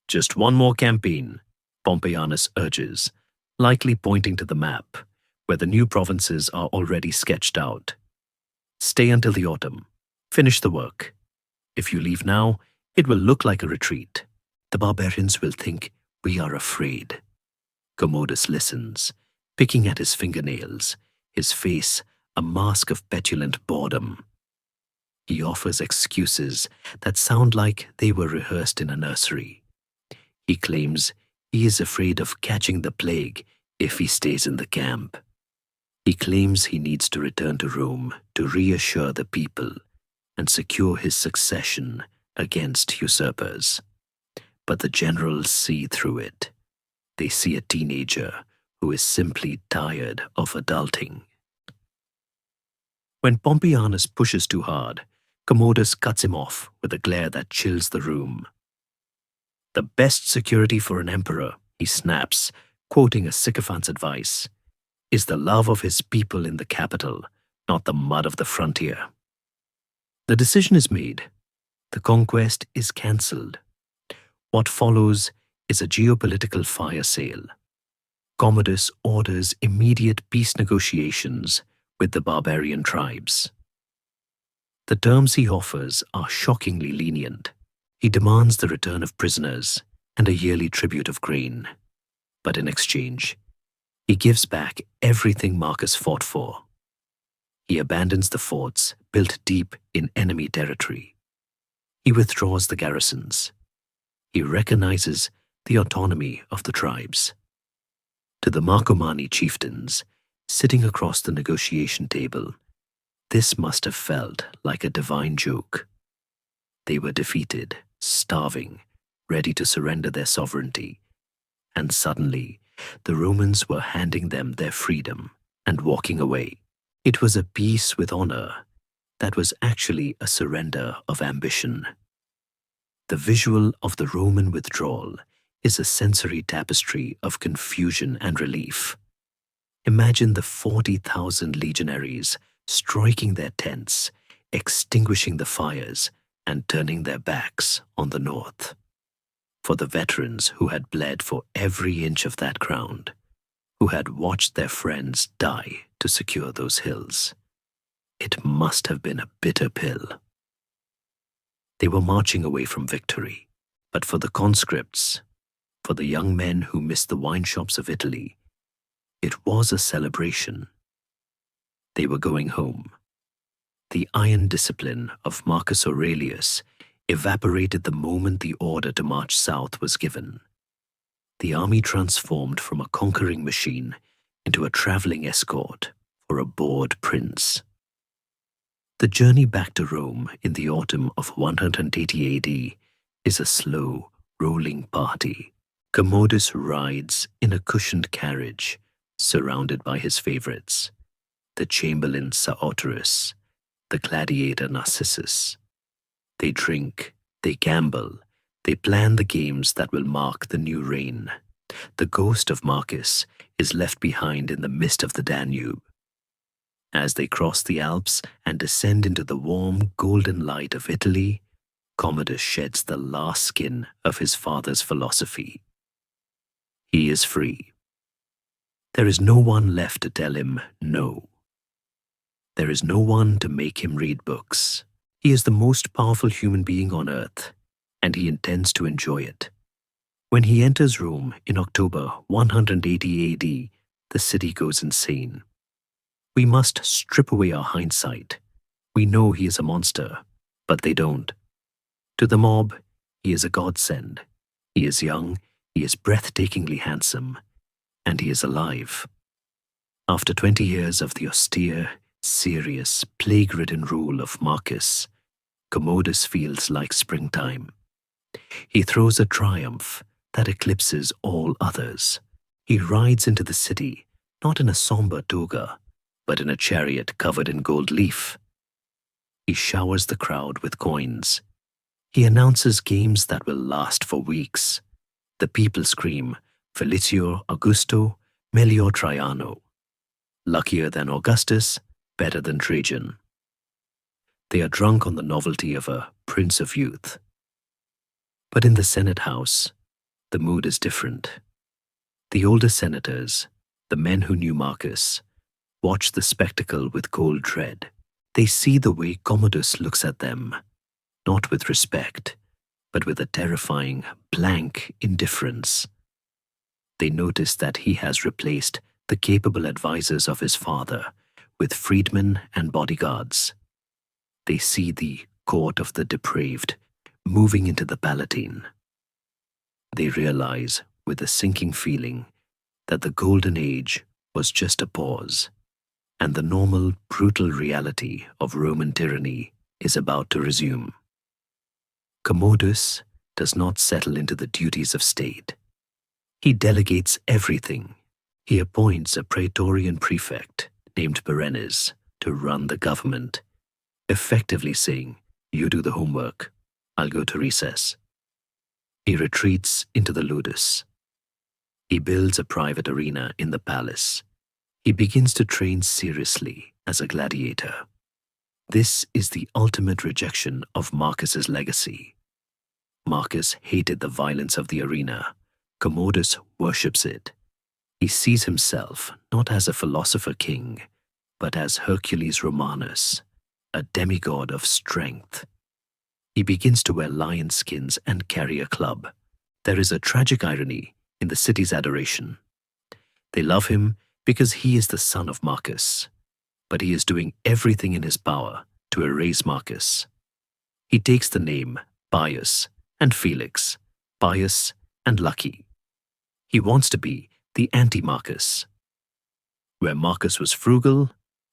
Just one more campaign, Pompeianus urges, likely pointing to the map, where the new provinces are already sketched out. Stay until the autumn. Finish the work. If you leave now, it will look like a retreat. The barbarians will think we are afraid. Commodus listens, picking at his fingernails, his face a mask of petulant boredom. He offers excuses that sound like they were rehearsed in a nursery. He claims he is afraid of catching the plague if he stays in the camp. He claims he needs to return to Rome to reassure the people and secure his succession against usurpers. But the generals see through it. They see a teenager who is simply tired of adulting. When Pompeianus pushes too hard, Commodus cuts him off with a glare that chills the room. The best security for an emperor, he snaps, quoting a sycophant's advice, is the love of his people in the capital, not the mud of the frontier. The decision is made. The conquest is cancelled. What follows is a geopolitical fire sale. Commodus orders immediate peace negotiations with the barbarian tribes. The terms he offers are shockingly lenient. He demands the return of prisoners and a yearly tribute of grain. But in exchange, he gives back everything Marcus fought for. He abandons the forts built deep in enemy territory. He withdraws the garrisons. He recognizes the autonomy of the tribes. To the Marcomanni chieftains, sitting across the negotiation table, this must have felt like a divine joke. They were defeated, starving, ready to surrender their sovereignty, and suddenly the Romans were handing them their freedom and walking away. It was a peace with honor that was actually a surrender of ambition. The visual of the Roman withdrawal is a sensory tapestry of confusion and relief. Imagine the 40,000 legionaries striking their tents, extinguishing the fires, and turning their backs on the north. For the veterans who had bled for every inch of that ground, who had watched their friends die to secure those hills, it must have been a bitter pill. They were marching away from victory, but for the conscripts, for the young men who missed the wine shops of Italy, it was a celebration. They were going home. The iron discipline of Marcus Aurelius evaporated the moment the order to march south was given. The army transformed from a conquering machine into a traveling escort for a bored prince. The journey back to Rome in the autumn of 180 AD is a slow, rolling party. Commodus rides in a cushioned carriage, surrounded by his favorites, the chamberlain Saoterus, the gladiator Narcissus. They drink, they gamble, they plan the games that will mark the new reign. The ghost of Marcus is left behind in the mist of the Danube. As they cross the Alps and descend into the warm, golden light of Italy, Commodus sheds the last skin of his father's philosophy. He is free. There is no one left to tell him no. There is no one to make him read books. He is the most powerful human being on earth, and he intends to enjoy it. When he enters Rome in October 180 AD, the city goes insane. We must strip away our hindsight. We know he is a monster, but they don't. To the mob, he is a godsend. He is young, he is breathtakingly handsome, and he is alive. After 20 years of the austere, serious, plague-ridden rule of Marcus, Commodus feels like springtime. He throws a triumph that eclipses all others. He rides into the city, not in a somber toga, but in a chariot covered in gold leaf. He showers the crowd with coins. He announces games that will last for weeks. The people scream, Felicior Augusto, Melior Traiano. Luckier than Augustus, better than Trajan. They are drunk on the novelty of a prince of youth. But in the Senate House, the mood is different. The older senators, the men who knew Marcus, watch the spectacle with cold dread. They see the way Commodus looks at them, not with respect, but with a terrifying, blank indifference. They notice that he has replaced the capable advisors of his father with freedmen and bodyguards. They see the court of the depraved moving into the Palatine. They realize, with a sinking feeling, that the golden age was just a pause, and the normal, brutal reality of Roman tyranny is about to resume. Commodus does not settle into the duties of state. He delegates everything. He appoints a praetorian prefect named Berenice to run the government, effectively saying, "You do the homework, I'll go to recess." He retreats into the ludus. He builds a private arena in the palace. He begins to train seriously as a gladiator. This is the ultimate rejection of Marcus's legacy. Marcus hated the violence of the arena. Commodus worships it. He sees himself not as a philosopher king, but as Hercules Romanus, a demigod of strength. He begins to wear lion skins and carry a club. There is a tragic irony in the city's adoration. They love him because he is the son of Marcus, but he is doing everything in his power to erase Marcus. He takes the name Pius and Felix, pious and lucky. He wants to be the anti-Marcus. Where Marcus was frugal,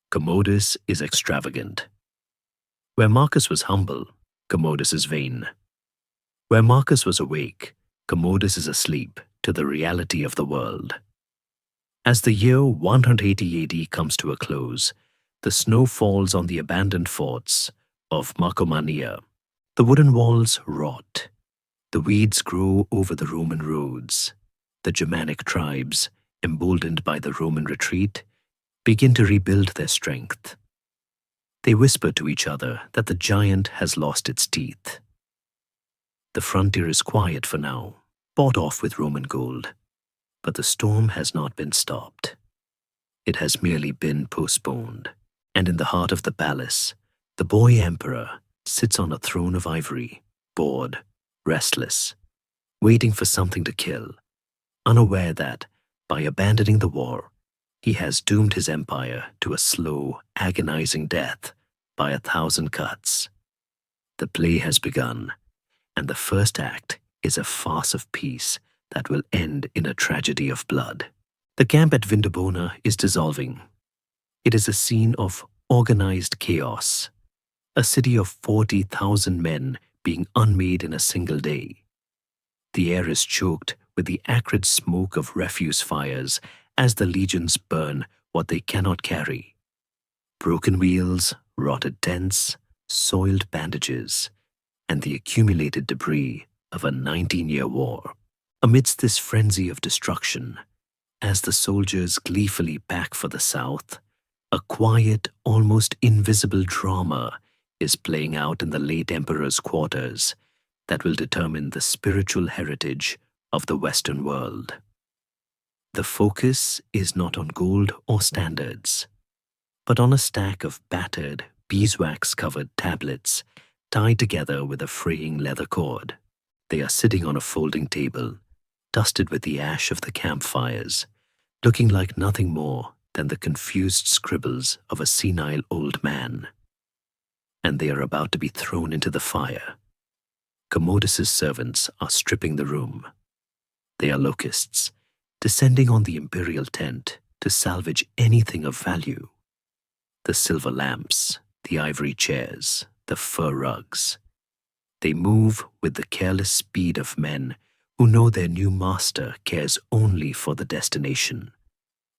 Commodus is extravagant. Where Marcus was humble, Commodus is vain. Where Marcus was awake, Commodus is asleep to the reality of the world. As the year 180 AD comes to a close, the snow falls on the abandoned forts of Marcomannia. The wooden walls rot. The weeds grow over the Roman roads. The Germanic tribes, emboldened by the Roman retreat, begin to rebuild their strength. They whisper to each other that the giant has lost its teeth. The frontier is quiet for now, bought off with Roman gold, but the storm has not been stopped. It has merely been postponed, and in the heart of the palace, the boy emperor sits on a throne of ivory, bored, restless, waiting for something to kill, unaware that, by abandoning the war, he has doomed his empire to a slow, agonizing death by 1,000 cuts. The play has begun, and the first act is a farce of peace that will end in a tragedy of blood. The camp at Vindobona is dissolving. It is a scene of organized chaos, a city of 40,000 men being unmade in a single day. The air is choked with the acrid smoke of refuse fires as the legions burn what they cannot carry. Broken wheels, rotted tents, soiled bandages, and the accumulated debris of a 19-year war. Amidst this frenzy of destruction, as the soldiers gleefully pack for the south, a quiet, almost invisible drama is playing out in the late emperor's quarters that will determine the spiritual heritage of the Western world. The focus is not on gold or standards, but on a stack of battered, beeswax-covered tablets tied together with a fraying leather cord. They are sitting on a folding table, dusted with the ash of the campfires, looking like nothing more than the confused scribbles of a senile old man. And they are about to be thrown into the fire. Commodus's servants are stripping the room. They are locusts, descending on the imperial tent to salvage anything of value. The silver lamps, the ivory chairs, the fur rugs. They move with the careless speed of men who know their new master cares only for the destination,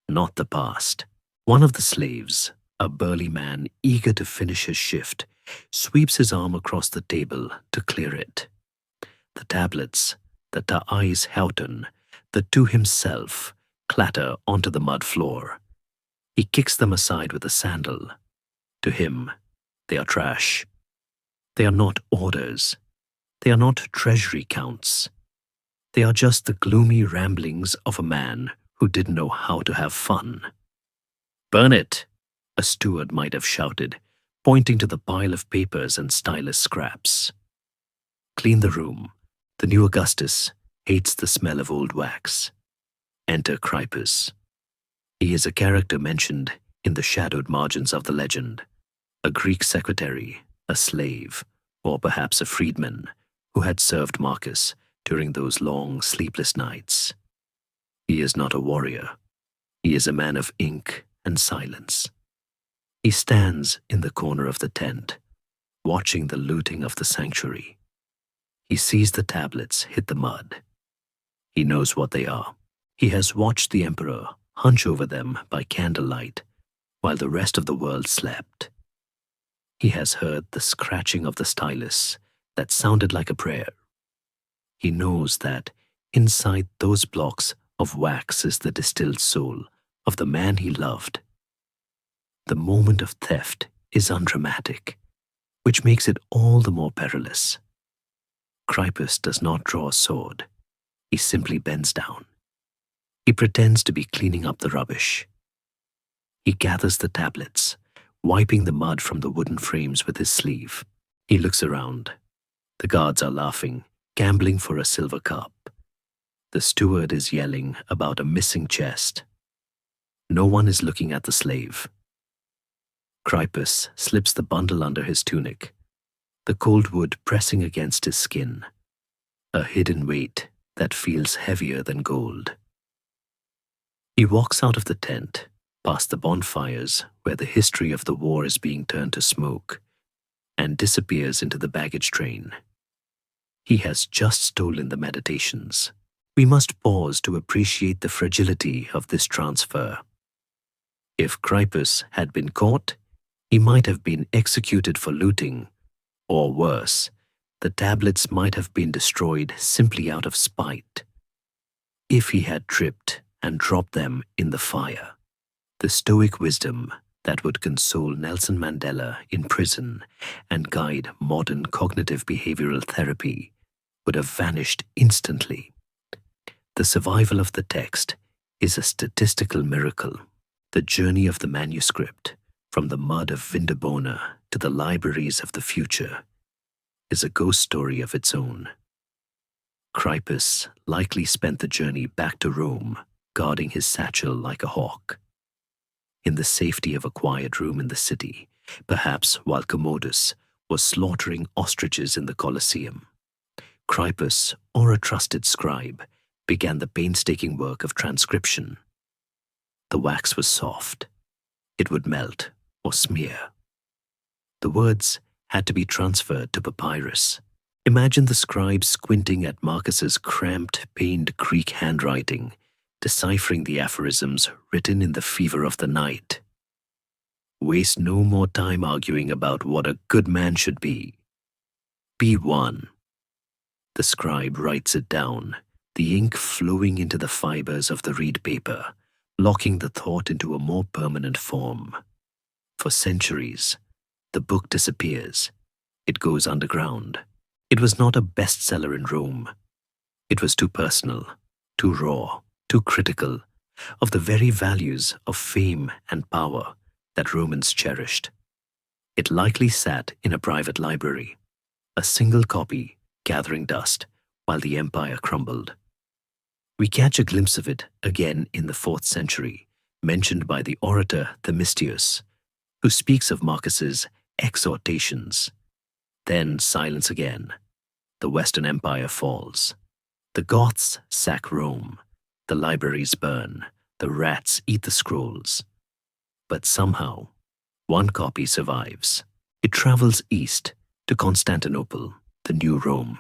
not the past. One of the slaves, a burly man eager to finish his shift, sweeps his arm across the table to clear it. The tablets, the ta'ais hauten, the to himself, clatter onto the mud floor. He kicks them aside with a sandal. To him, they are trash. They are not orders. They are not treasury counts. They are just the gloomy ramblings of a man who didn't know how to have fun. "Burn it," a steward might have shouted, pointing to the pile of papers and stylus scraps. Clean the room. The new Augustus hates the smell of old wax. Enter Crispus. He is a character mentioned in the shadowed margins of the legend, a Greek secretary, a slave, or perhaps a freedman who had served Marcus during those long, sleepless nights. He is not a warrior. He is a man of ink and silence. He stands in the corner of the tent, watching the looting of the sanctuary. He sees the tablets hit the mud. He knows what they are. He has watched the emperor hunch over them by candlelight while the rest of the world slept. He has heard the scratching of the stylus that sounded like a prayer. He knows that inside those blocks of wax is the distilled soul of the man he loved. The moment of theft is undramatic, which makes it all the more perilous. Crispus does not draw a sword. He simply bends down. He pretends to be cleaning up the rubbish. He gathers the tablets, wiping the mud from the wooden frames with his sleeve. He looks around. The guards are laughing, gambling for a silver cup. The steward is yelling about a missing chest. No one is looking at the slave. Crispus slips the bundle under his tunic, the cold wood pressing against his skin, a hidden weight that feels heavier than gold. He walks out of the tent, past the bonfires where the history of the war is being turned to smoke, and disappears into the baggage train. He has just stolen the meditations. We must pause to appreciate the fragility of this transfer. If Crispus had been caught, he might have been executed for looting, or worse, the tablets might have been destroyed simply out of spite. If he had tripped and dropped them in the fire, the stoic wisdom that would console Nelson Mandela in prison and guide modern cognitive behavioral therapy would have vanished instantly. The survival of the text is a statistical miracle. The journey of the manuscript, from the mud of Vindobona to the libraries of the future, is a ghost story of its own. Crispus likely spent the journey back to Rome, guarding his satchel like a hawk. In the safety of a quiet room in the city, perhaps while Commodus was slaughtering ostriches in the Colosseum, Crispus, or a trusted scribe, began the painstaking work of transcription. The wax was soft. It would melt or smear. The words had to be transferred to papyrus. Imagine the scribe squinting at Marcus's cramped, pained Greek handwriting, deciphering the aphorisms written in the fever of the night. Waste no more time arguing about what a good man should be. Be one. The scribe writes it down, the ink flowing into the fibers of the reed paper, locking the thought into a more permanent form. For centuries, the book disappears. It goes underground. It was not a bestseller in Rome. It was too personal, too raw, too critical of the very values of fame and power that Romans cherished. It likely sat in a private library, a single copy gathering dust while the empire crumbled. We catch a glimpse of it again in the 4th century, mentioned by the orator Themistius, who speaks of Marcus's exhortations. Then silence again. The Western Empire falls. The Goths sack Rome. The libraries burn. The rats eat the scrolls. But somehow, one copy survives. It travels east to Constantinople, the new Rome.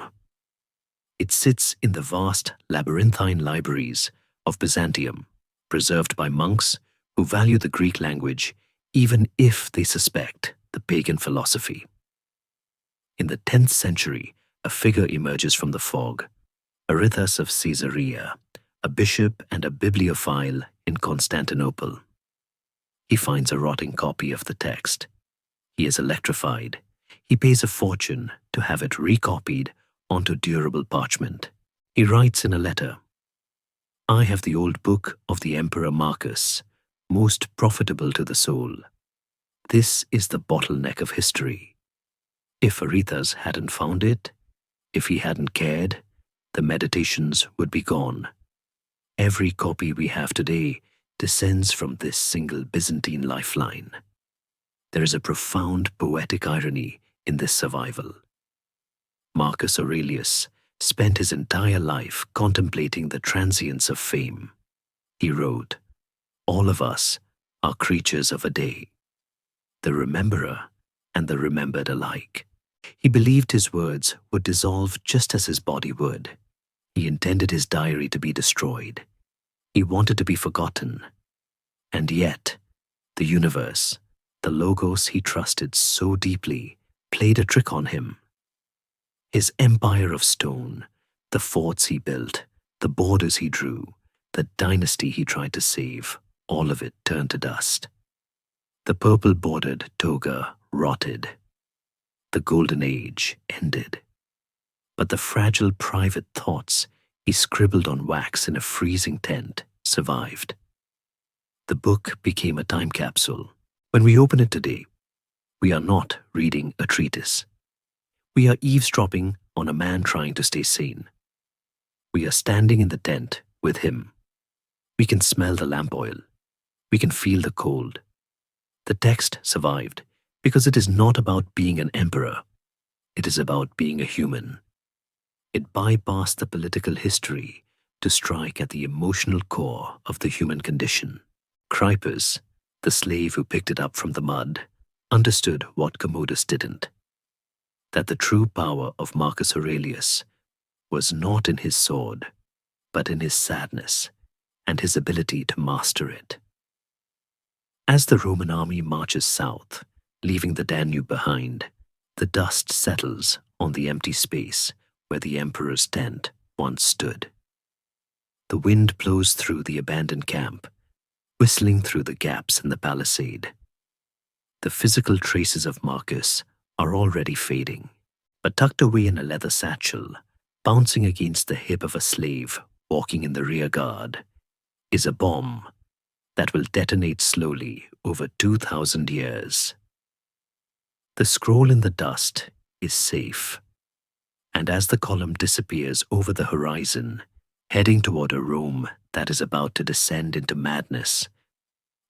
It sits in the vast labyrinthine libraries of Byzantium, preserved by monks who value the Greek language even if they suspect the pagan philosophy. In the 10th century, a figure emerges from the fog, Aurelius of Caesarea, a bishop and a bibliophile in Constantinople. He finds a rotting copy of the text. He is electrified. He pays a fortune to have it recopied onto durable parchment. He writes in a letter, "I have the old book of the Emperor Marcus, most profitable to the soul. This is the bottleneck of history. If Aurelius hadn't found it, if he hadn't cared, the meditations would be gone. Every copy we have today descends from this single Byzantine lifeline." There is a profound poetic irony in this survival. Marcus Aurelius spent his entire life contemplating the transience of fame. He wrote, "All of us are creatures of a day, the rememberer and the remembered alike." He believed his words would dissolve just as his body would. He intended his diary to be destroyed. He wanted to be forgotten. And yet, the universe, the logos he trusted so deeply, played a trick on him. His empire of stone, the forts he built, the borders he drew, the dynasty he tried to save, all of it turned to dust. The purple-bordered toga rotted. The golden age ended. But the fragile private thoughts he scribbled on wax in a freezing tent survived. The book became a time capsule. When we open it today, we are not reading a treatise. We are eavesdropping on a man trying to stay sane. We are standing in the tent with him. We can smell the lamp oil. We can feel the cold. The text survived because it is not about being an emperor. It is about being a human. It bypassed the political history to strike at the emotional core of the human condition. Crypus, the slave who picked it up from the mud, understood what Commodus didn't. That the true power of Marcus Aurelius was not in his sword, but in his sadness and his ability to master it. As the Roman army marches south, leaving the Danube behind, the dust settles on the empty space where the emperor's tent once stood. The wind blows through the abandoned camp, whistling through the gaps in the palisade. The physical traces of Marcus are already fading, but tucked away in a leather satchel, bouncing against the hip of a slave walking in the rear guard, is a bomb that will detonate slowly over 2,000 years. The scroll in the dust is safe, and as the column disappears over the horizon, heading toward a Rome that is about to descend into madness,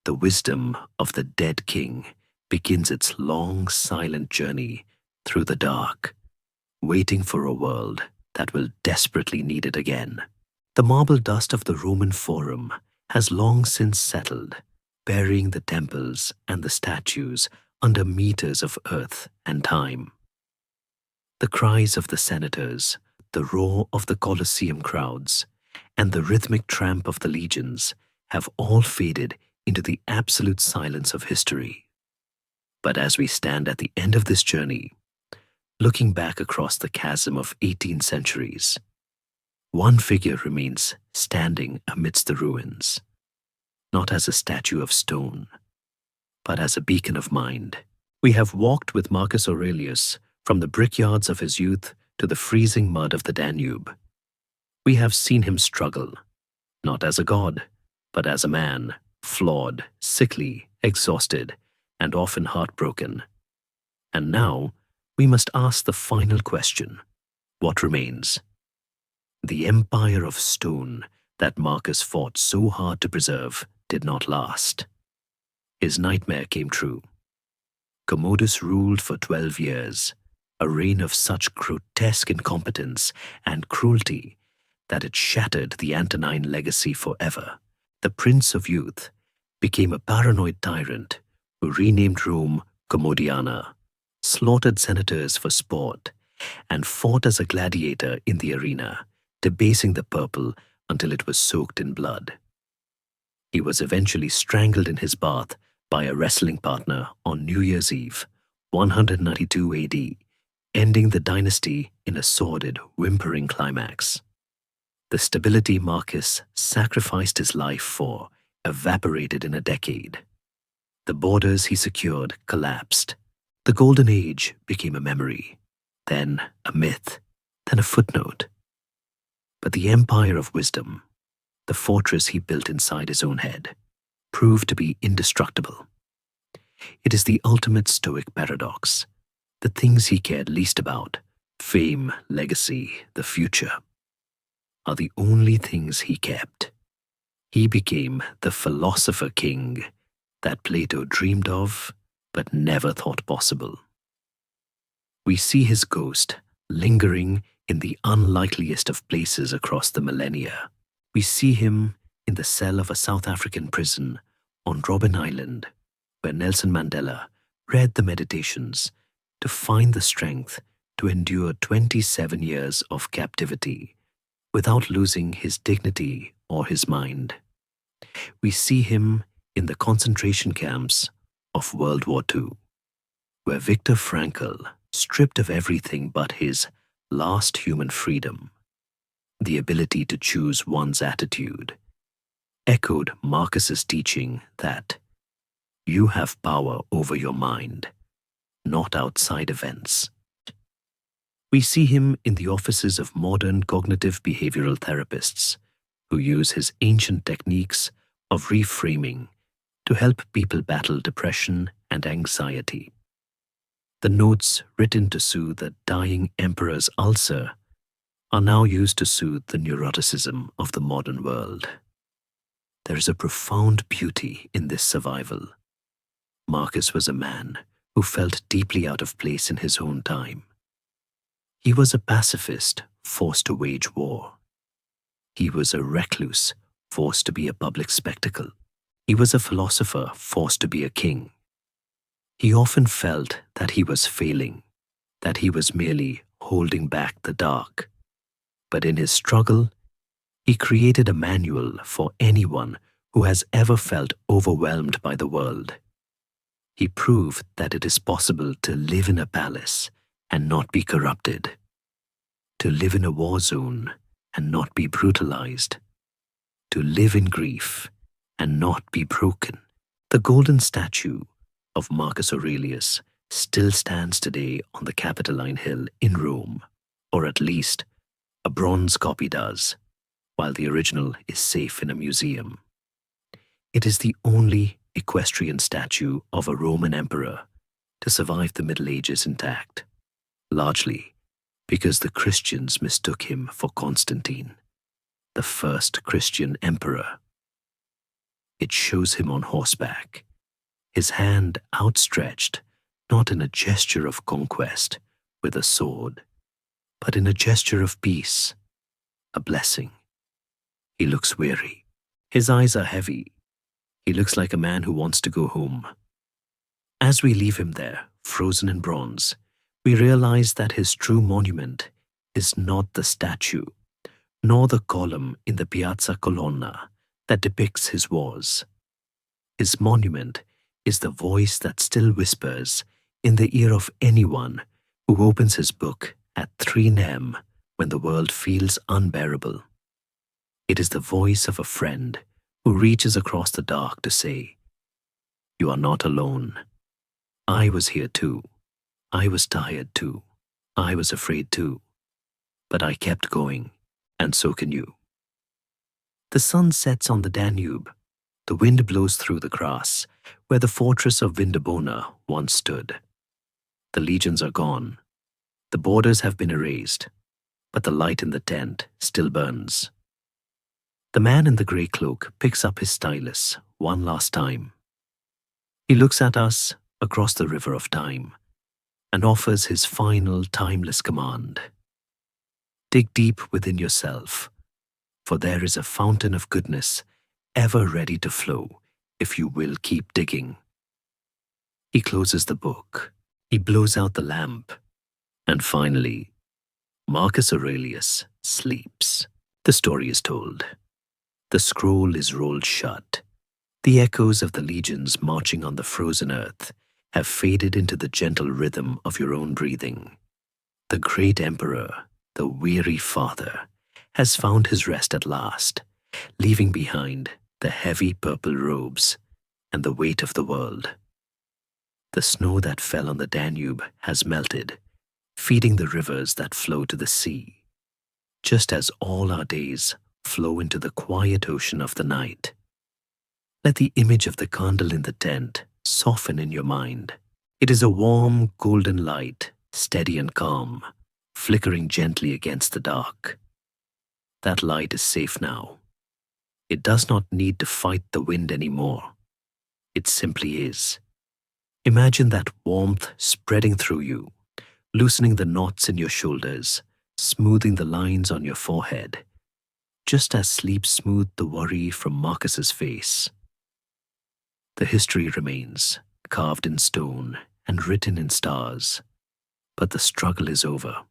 the wisdom of the dead king begins its long, silent journey through the dark, waiting for a world that will desperately need it again. The marble dust of the Roman Forum has long since settled, burying the temples and the statues under meters of earth and time. The cries of the senators, the roar of the Colosseum crowds, and the rhythmic tramp of the legions have all faded into the absolute silence of history. But as we stand at the end of this journey, looking back across the chasm of 18 centuries, one figure remains standing amidst the ruins, not as a statue of stone, but as a beacon of mind. We have walked with Marcus Aurelius from the brickyards of his youth to the freezing mud of the Danube. We have seen him struggle, not as a god, but as a man, flawed, sickly, exhausted, and often heartbroken. And now, we must ask the final question: what remains? The empire of stone that Marcus fought so hard to preserve did not last. His nightmare came true. Commodus ruled for 12 years, a reign of such grotesque incompetence and cruelty that it shattered the Antonine legacy forever. The Prince of Youth became a paranoid tyrant who renamed Rome Commodiana, slaughtered senators for sport, and fought as a gladiator in the arena, debasing the purple until it was soaked in blood. He was eventually strangled in his bath by a wrestling partner on New Year's Eve, 192 AD, ending the dynasty in a sordid, whimpering climax. The stability Marcus sacrificed his life for evaporated in a decade. The borders he secured collapsed. The Golden Age became a memory, then a myth, then a footnote. But the empire of wisdom, the fortress he built inside his own head, proved to be indestructible. It is the ultimate Stoic paradox. The things he cared least about, fame, legacy, the future, are the only things he kept. He became the philosopher king that Plato dreamed of but never thought possible. We see his ghost lingering in the unlikeliest of places across the millennia. We see him in the cell of a South African prison on Robben Island, where Nelson Mandela read the Meditations to find the strength to endure 27 years of captivity without losing his dignity or his mind. We see him in the concentration camps of World War II, where Viktor Frankl, stripped of everything but his last human freedom, the ability to choose one's attitude, echoed Marcus's teaching that you have power over your mind, not outside events. We see him in the offices of modern cognitive behavioral therapists who use his ancient techniques of reframing to help people battle depression and anxiety. The notes written to soothe a dying emperor's ulcer are now used to soothe the neuroticism of the modern world. There is a profound beauty in this survival. Marcus was a man who felt deeply out of place in his own time. He was a pacifist forced to wage war. He was a recluse forced to be a public spectacle. He was a philosopher forced to be a king. He often felt that he was failing, that he was merely holding back the dark. But in his struggle, he created a manual for anyone who has ever felt overwhelmed by the world. He proved that it is possible to live in a palace and not be corrupted, to live in a war zone and not be brutalized, to live in grief and not be broken. The golden statue of Marcus Aurelius still stands today on the Capitoline Hill in Rome, or at least a bronze copy does, while the original is safe in a museum. It is the only equestrian statue of a Roman emperor to survive the Middle Ages intact, largely because the Christians mistook him for Constantine, the first Christian emperor. It shows him on horseback, his hand outstretched, not in a gesture of conquest with a sword, but in a gesture of peace, a blessing. He looks weary. His eyes are heavy. He looks like a man who wants to go home. As we leave him there, frozen in bronze, we realize that his true monument is not the statue, nor the column in the Piazza Colonna that depicts his wars. His monument is the voice that still whispers in the ear of anyone who opens his book at 3 a.m. when the world feels unbearable. It is the voice of a friend who reaches across the dark to say, "You are not alone. I was here too. I was tired too. I was afraid too. But I kept going, and so can you." The sun sets on the Danube. The wind blows through the grass where the fortress of Vindobona once stood. The legions are gone. The borders have been erased, but the light in the tent still burns. The man in the grey cloak picks up his stylus one last time. He looks at us across the river of time and offers his final timeless command. Dig deep within yourself, for there is a fountain of goodness ever ready to flow if you will keep digging. He closes the book. He blows out the lamp. And finally, Marcus Aurelius sleeps. The story is told. The scroll is rolled shut. The echoes of the legions marching on the frozen earth have faded into the gentle rhythm of your own breathing. The great emperor, the weary father, has found his rest at last, leaving behind the heavy purple robes and the weight of the world. The snow that fell on the Danube has melted, feeding the rivers that flow to the sea, just as all our days flow into the quiet ocean of the night. Let the image of the candle in the tent soften in your mind. It is a warm, golden light, steady and calm, flickering gently against the dark. That light is safe now. It does not need to fight the wind anymore. It simply is. Imagine that warmth spreading through you, loosening the knots in your shoulders, smoothing the lines on your forehead, just as sleep smoothed the worry from Marcus's face. The history remains, carved in stone and written in stars, but the struggle is over.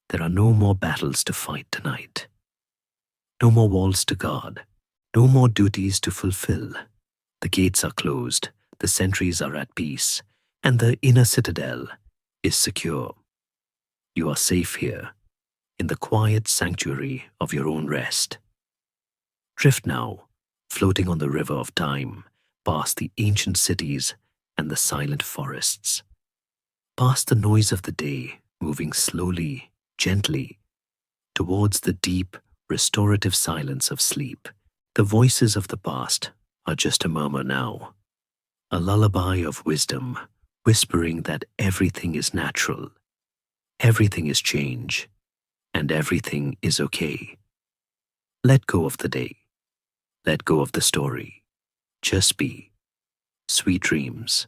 There are no more battles to fight tonight. No more walls to guard, no more duties to fulfill. The gates are closed, the sentries are at peace, and the inner citadel is secure. You are safe here, in the quiet sanctuary of your own rest. Drift now, floating on the river of time, past the ancient cities and the silent forests, past the noise of the day, moving slowly, gently, towards the deep, restorative silence of sleep. The voices of the past are just a murmur now, a lullaby of wisdom, whispering that everything is natural, everything is change, and everything is okay. Let go of the day. Let go of the story. Just be. Sweet dreams.